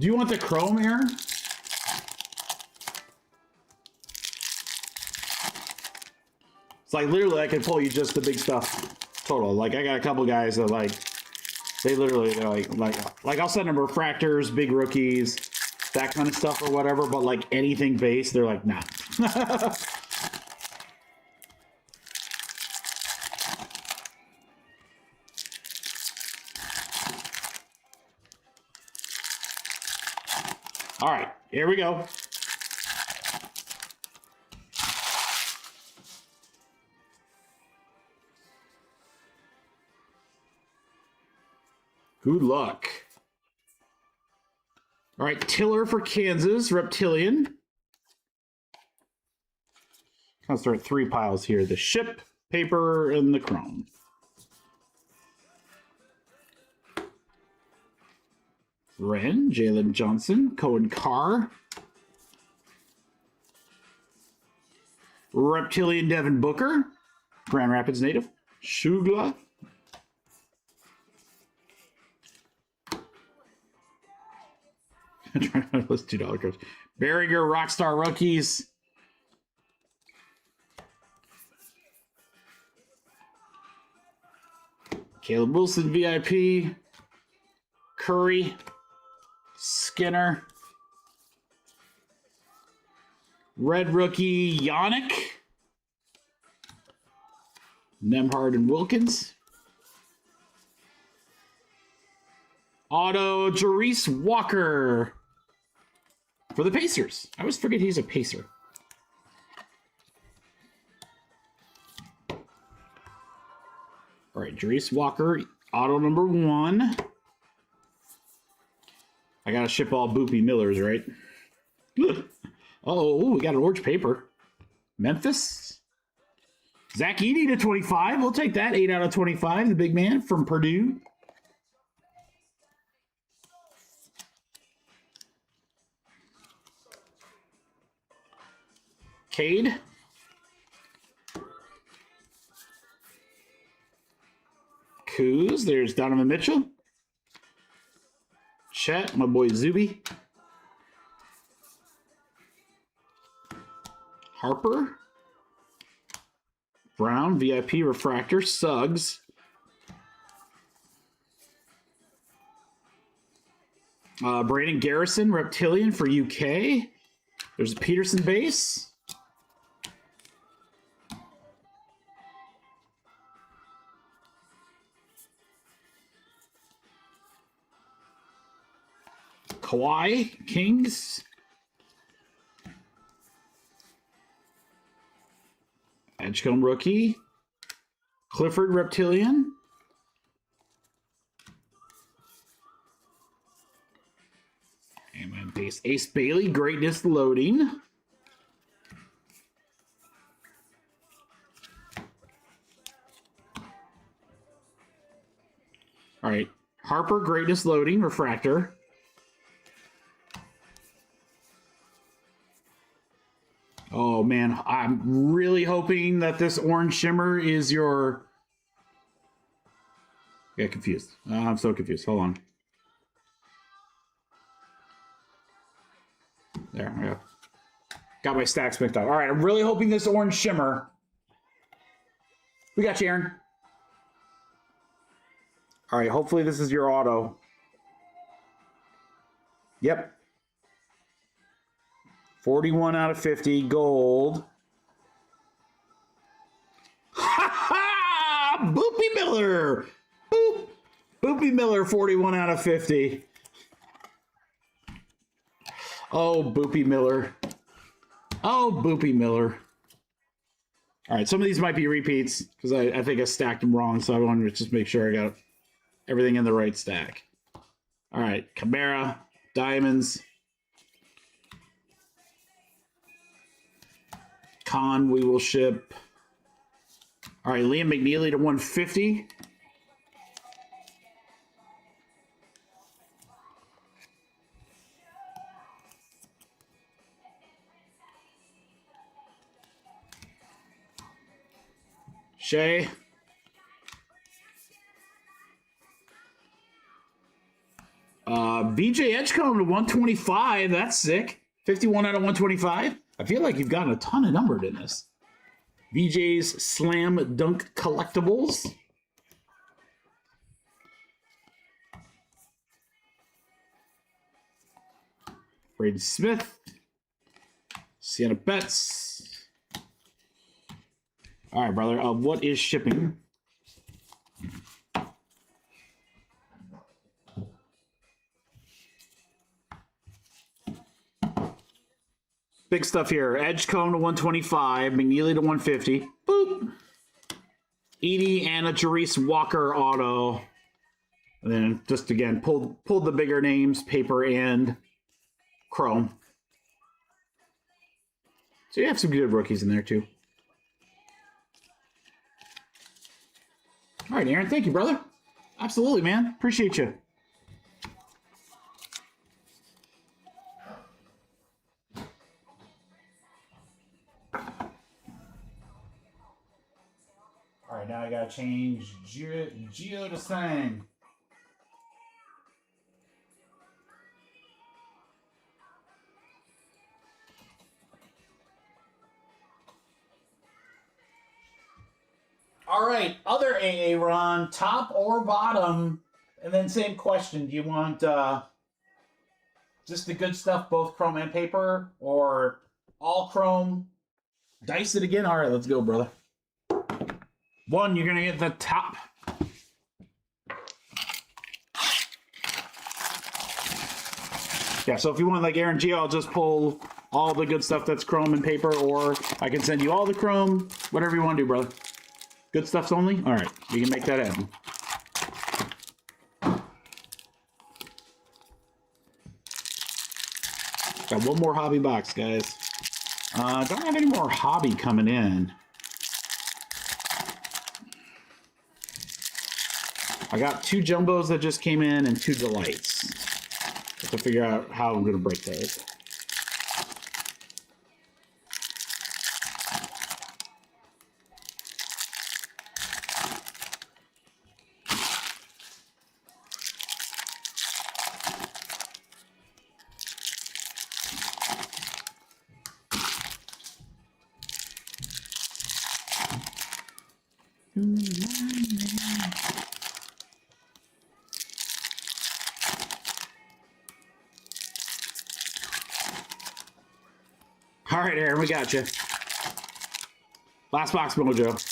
Do you want the chrome, Aaron? It's like literally I can pull you just the big stuff. total. Like I got a couple guys that like they're like I'll send them refractors, big rookies, that kind of stuff or whatever. But like anything base, they're like nah. All right, here we go. Good luck. All right, Tiller for Kansas, Reptilian. I'll start 3 piles here. The ship, paper, and the chrome. Wren, Jalen Johnson, Cohen Carr. Reptilian Devin Booker, Grand Rapids native. Shugla. I'm trying to list $2 cards. Barringer, Rockstar rookies. Caleb Wilson, VIP. Curry. Skinner. Red rookie, Yannick. Nemhard and Wilkins. Auto, Jerice Walker. For the Pacers. I always forget he's a Pacer. All right, Jerice Walker, auto number 1. I gotta ship all Boopy Millers, right? Oh, we got an orange paper. Memphis. Zach Edey to 25. We'll take that. 8 out of 25. The big man from Purdue. Cade. Kuz. There's Donovan Mitchell. Chet, my boy Zuby. Harper. Brown, VIP refractor. Suggs. Brandon Garrison, Reptilian for UK. There's a Peterson base. Kawhi, Kings. Edgecombe rookie. Clifford, Reptilian. And base Ace Bailey, Greatness loading. All right, Harper, Greatness loading, refractor. Oh man, I'm really hoping that this orange shimmer is your... I got confused. I'm so confused. Hold on. There we go. Got my stacks mixed up. All right, I'm really hoping this orange shimmer. We got you, Aaron. All right, hopefully this is your auto. Yep. 41 out of 50, gold. Ha ha! Boopy Miller! Boop! Boopy Miller, 41 out of 50. Oh, Boopy Miller. Oh, Boopy Miller. All right, some of these might be repeats because I think I stacked them wrong, so I wanted to just make sure I got everything in the right stack. All right, Camara, Diamonds. Con, we will ship. All right, Liam McNeely to 150. Shea. VJ Edgecombe to 125. That's sick. 51 out of 125. I feel like you've gotten a ton of numbered in this. VJ's Slam Dunk Collectibles. Braden Smith. Sienna Betts. All right, brother. What is shipping? Big stuff here. Edgecombe to 125. McNeely to 150. Boop. Edie and a Jerice Walker auto. And then just again, pulled the bigger names, paper and chrome. So you have some good rookies in there too. All right, Aaron. Thank you, brother. Absolutely, man. Appreciate you. All right, now I gotta change Geo to Sang. All right, other AA run, top or bottom, and then same question. Do you want just the good stuff, both chrome and paper, or all chrome? Dice it again. All right, let's go, brother. One, you're gonna get the top. Yeah, so if you want like Aaron G, I'll just pull all the good stuff that's chrome and paper, or I can send you all the chrome, whatever you want to do, brother. Good stuff's only? All right, we can make that happen. Got one more hobby box, guys. Don't have any more hobby coming in. I got 2 jumbos that just came in and 2 delights. Have to figure out how I'm going to break those. All right, Aaron, we got you. Last box, Mojo.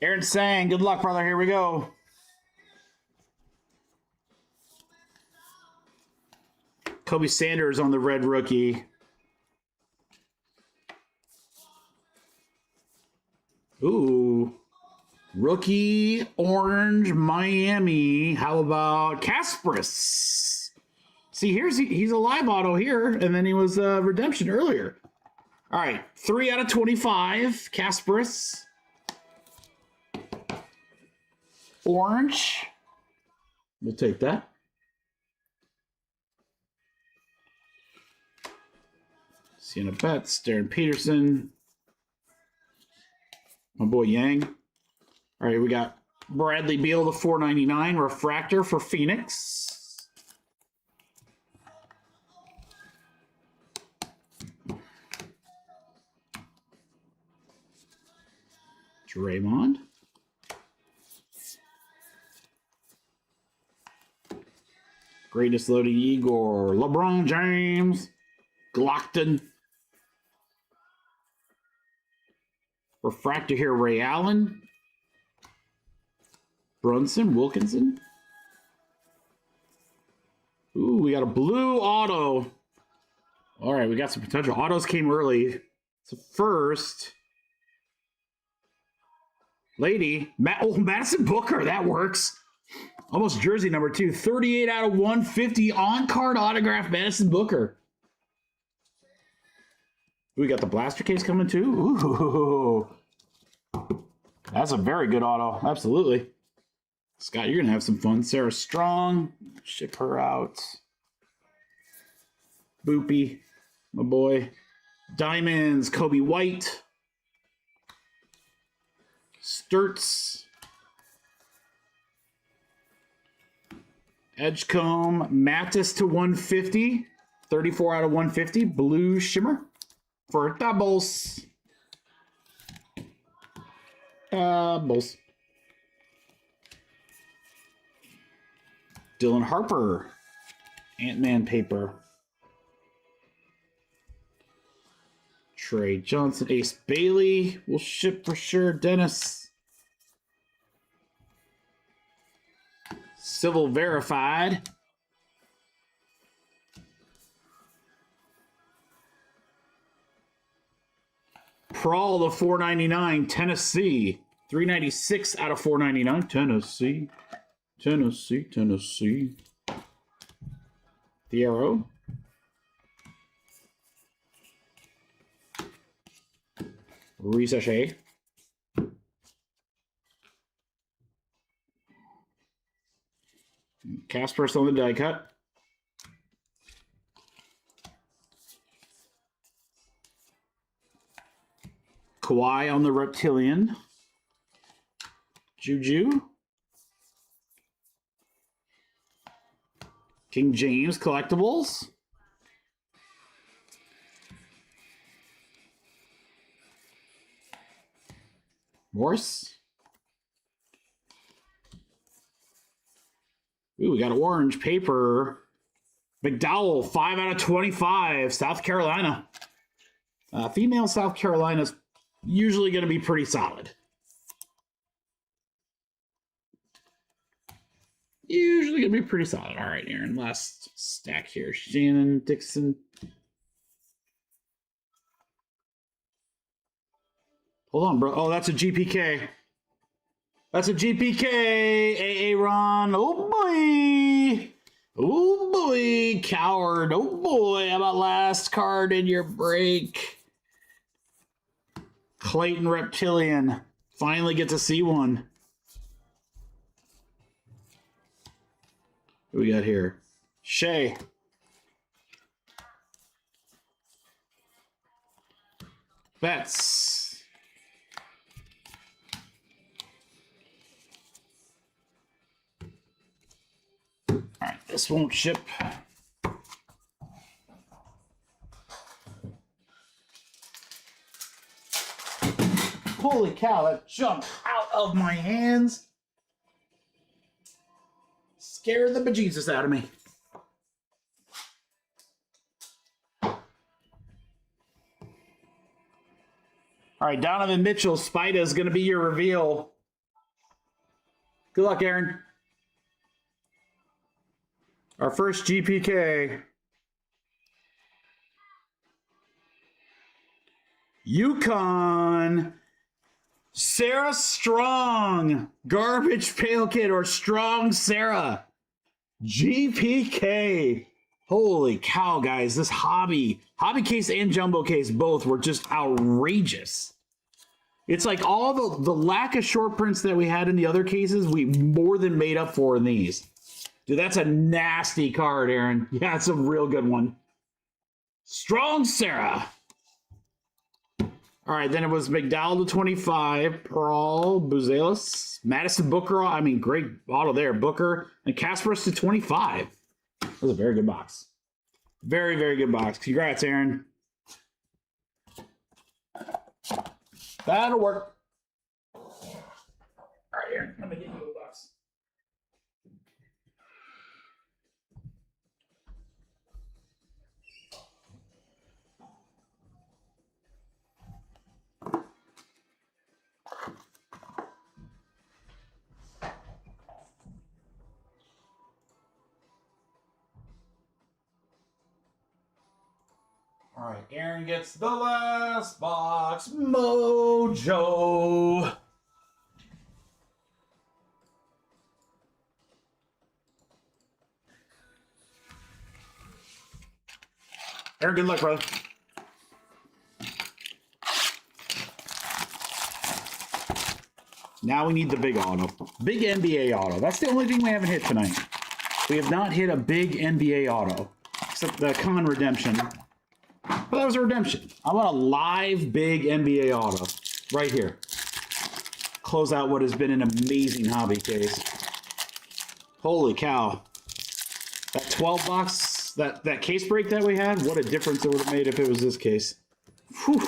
Aaron Sang, good luck, brother. Here we go. Kobe Sanders on the red rookie. Ooh. Rookie orange Miami. How about Kasparis? See, he's a live auto here, and then he was redemption earlier. All right, 3 out of 25. Kasparis. Orange. We'll take that. Sienna Betts, Darren Peterson. My boy Yang. All right, we got Bradley Beal to 499 refractor for Phoenix. Draymond. Greatest loading Igor. LeBron James. Glockton. Refractor here, Ray Allen. Brunson, Wilkinson. Ooh, we got a blue auto. All right, we got some potential. Autos came early. So first, lady, Madison Booker, that works. Almost jersey number 2. 38 out of 150 on-card autograph Madison Booker. We got the blaster case coming too. Ooh. That's a very good auto. Absolutely. Scott, you're going to have some fun. Sarah Strong. Ship her out. Boopy, my boy. Diamonds, Kobe White. Sturts. Edgecombe, Mattis to 150. 34 out of 150. Blue Shimmer for doubles. Bulls. Dylan Harper. Ant-Man paper. Trey Johnson. Ace Bailey. We'll ship for sure. Dennis. Civil verified. Prawl to 499. Tennessee. 396 out of 499. Tennessee. Tennessee. Tennessee. The arrow. Ricochet. Casper's on the die cut. Kawhi on the Reptilian. Juju. King James collectibles. Morse. Ooh, we got orange paper. McDowell, 5 out of 25. South Carolina. Female South Carolina's usually going to be pretty solid. Usually going to be pretty solid. All right, Aaron, last stack here. Shannon Dixon. Hold on, bro. Oh, that's a GPK. That's a GPK. AA Ron. Oh, boy. Oh, boy. Coward. Oh, boy. How about last card in your break? Clayton Reptilian. Finally get to see one. What we got here? Shea. Betts. All right, this won't ship. Holy cow, that jumped out of my hands. Scared the bejesus out of me. All right, Donovan Mitchell, Spida is going to be your reveal. Good luck, Aaron. Our first GPK. Yukon. Sarah Strong. Garbage Pail Kid or Strong Sarah. GPK. Holy cow, guys. This hobby case and jumbo case both were just outrageous. It's like all the lack of short prints that we had in the other cases, we more than made up for in these. Dude, that's a nasty card, Aaron. Yeah, it's a real good one. Strong Sarah. All right, then it was McDowell to 25, Prawl, Buzelis, Madison Booker. I mean, great auto there. Booker and Kasparis to 25. That was a very good box. Very, very good box. Congrats, Aaron. That'll work. All right, Aaron, let me get you a box. All right, Aaron gets the last box. Mojo. Aaron, good luck, brother. Now we need the big auto. Big NBA auto. That's the only thing we haven't hit tonight. We have not hit a big NBA auto. Except the con redemption. But that was a redemption. I want a live big NBA auto. Right here. Close out what has been an amazing hobby case. Holy cow. That 12 box, that case break that we had, what a difference it would have made if it was this case. Whew.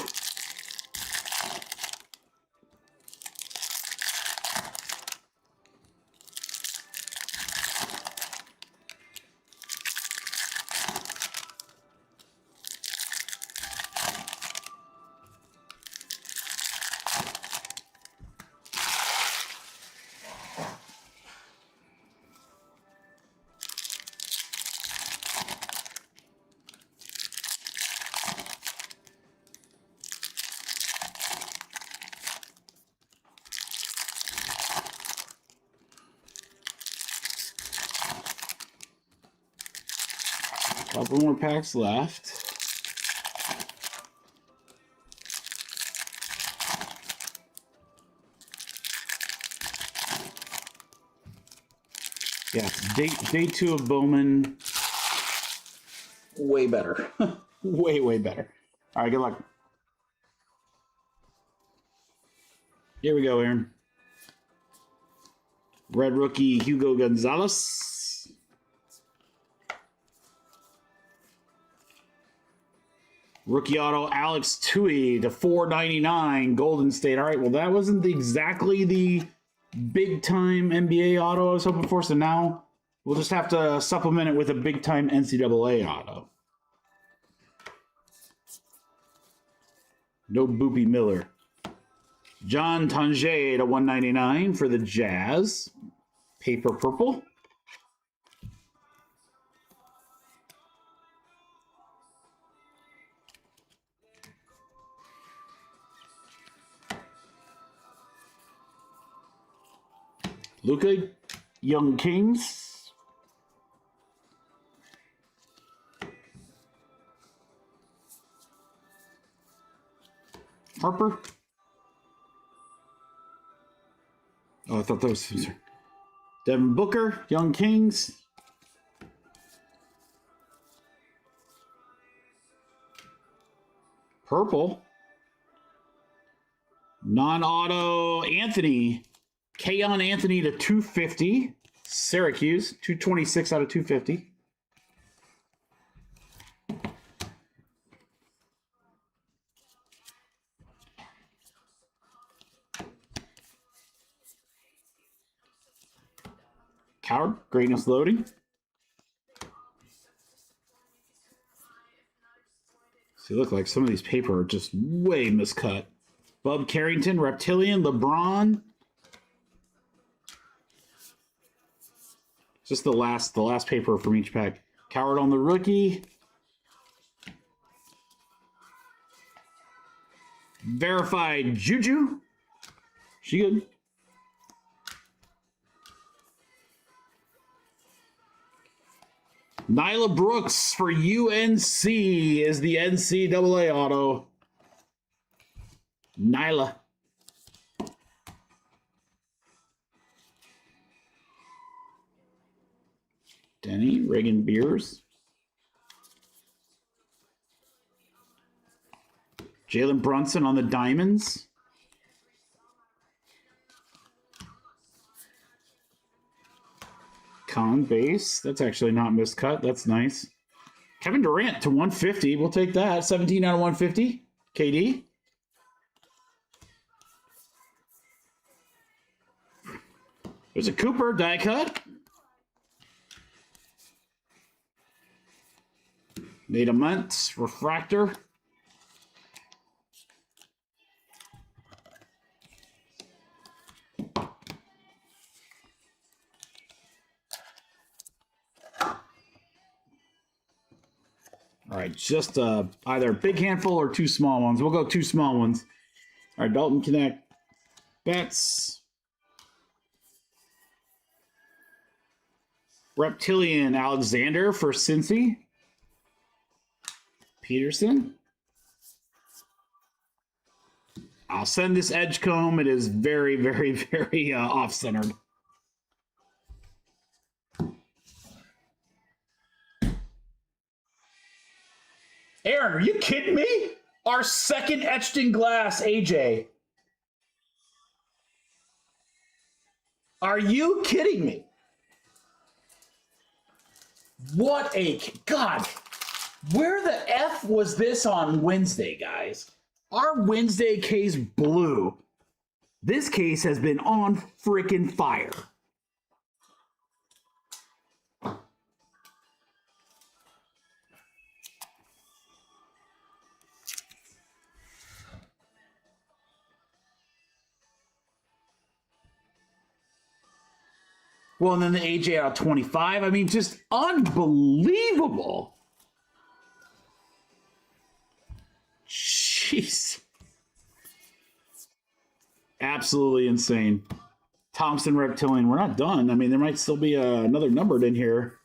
Couple more packs left. Yeah, day 2 of Bowman. Way better. way better. All right, good luck. Here we go, Aaron. Red rookie Hugo Gonzalez. Rookie auto Alex Tui to 499 Golden State. All right, well, that wasn't exactly the big time NBA auto I was hoping for, so now we'll just have to supplement it with a big time NCAA auto. No Boopy Miller. John Tangier to 199 for the Jazz. Paper purple. Luka, Young Kings. Harper. Oh, I thought that was Devin Booker, Young Kings. Purple. Non-auto Anthony. Keon Anthony to 250. Syracuse, 226 out of 250. Coward, greatness loading. See, look like some of these paper are just way miscut. Bub Carrington, Reptilian, LeBron. Just the last paper from each pack. Coward on the rookie. Verified Juju. She good. Nyla Brooks for UNC is the NCAA auto. Nyla. Denny, Reagan Beers. Jalen Brunson on the diamonds. Con base. That's actually not miscut. That's nice. Kevin Durant to 150. We'll take that. 17 out of 150. KD. There's a Cooper die cut. Nate Ament, refractor. All right, just either a big handful or 2 small ones. We'll go 2 small ones. All right, Dalton Connect. Betts. Reptilian Alexander for Cincy. Peterson. I'll send this edge comb. It is very, very, very off-centered. Aaron, are you kidding me? Our second etched in glass, AJ. Are you kidding me? What a... God, where the F was this on Wednesday, guys? Our Wednesday case blew. This case has been on freaking fire. Well, and then the AJ out of 25. I mean, just unbelievable. Jeez. Absolutely insane. Thompson Reptilian. We're not done. I mean, there might still be another numbered in here.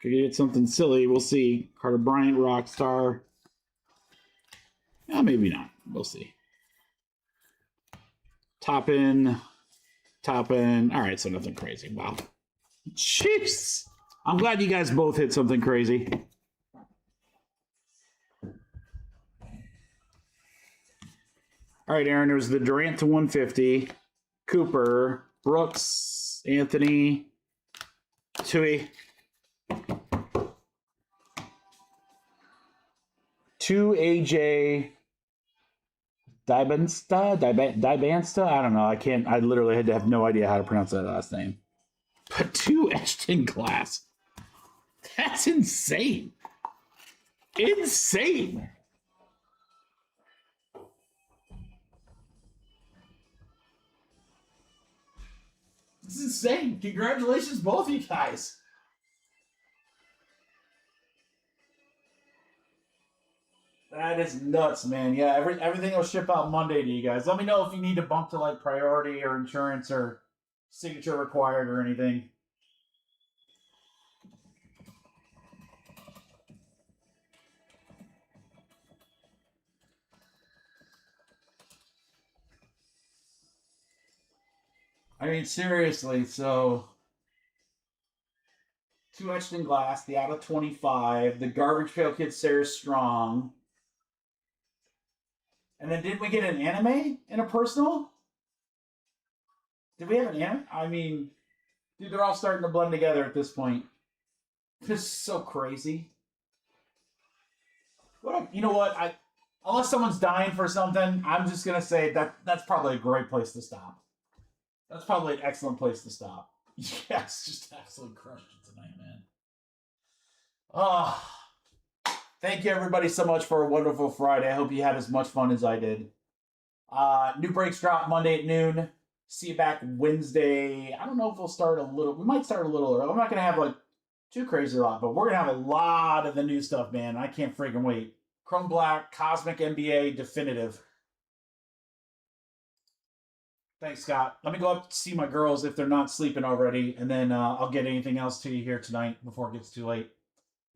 Could get something silly. We'll see. Carter Bryant, Rockstar. Maybe not. We'll see. Toppin. All right, so nothing crazy. Wow. Jeez. I'm glad you guys both hit something crazy. All right, Aaron, there's the Durant to 150. Cooper, Brooks, Anthony, Tui. 2 AJ Dybansta? I don't know. I literally had to have no idea how to pronounce that last name. But 2 etched in glass. That's insane. Insane. This is insane. Congratulations, both of you guys. That is nuts, man. Yeah, everything will ship out Monday to you guys. Let me know if you need to bump to like priority or insurance or signature required or anything. I mean, seriously, so 2 etched in glass, the out of 25, the Garbage Pail Kid Sarah Strong. And then did we get an anime in a personal? Did we have an anime? I mean, dude, they're all starting to blend together at this point. This is so crazy. You know what? Unless someone's dying for something, I'm just going to say that's probably a great place to stop. That's probably an excellent place to stop. Yes, just absolutely crushed it tonight, man. Thank you everybody so much for a wonderful Friday. I hope you had as much fun as I did. New breaks drop Monday at noon. See you back Wednesday. I don't know if we might start a little early. I'm not going to have like too crazy a lot, but we're going to have a lot of the new stuff, man. I can't freaking wait. Chrome Black, Cosmic NBA, Definitive. Thanks, Scott. Let me go up to see my girls if they're not sleeping already, and then I'll get anything else to you here tonight before it gets too late.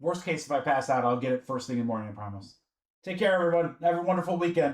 Worst case, if I pass out, I'll get it first thing in the morning, I promise. Take care, everyone. Have a wonderful weekend.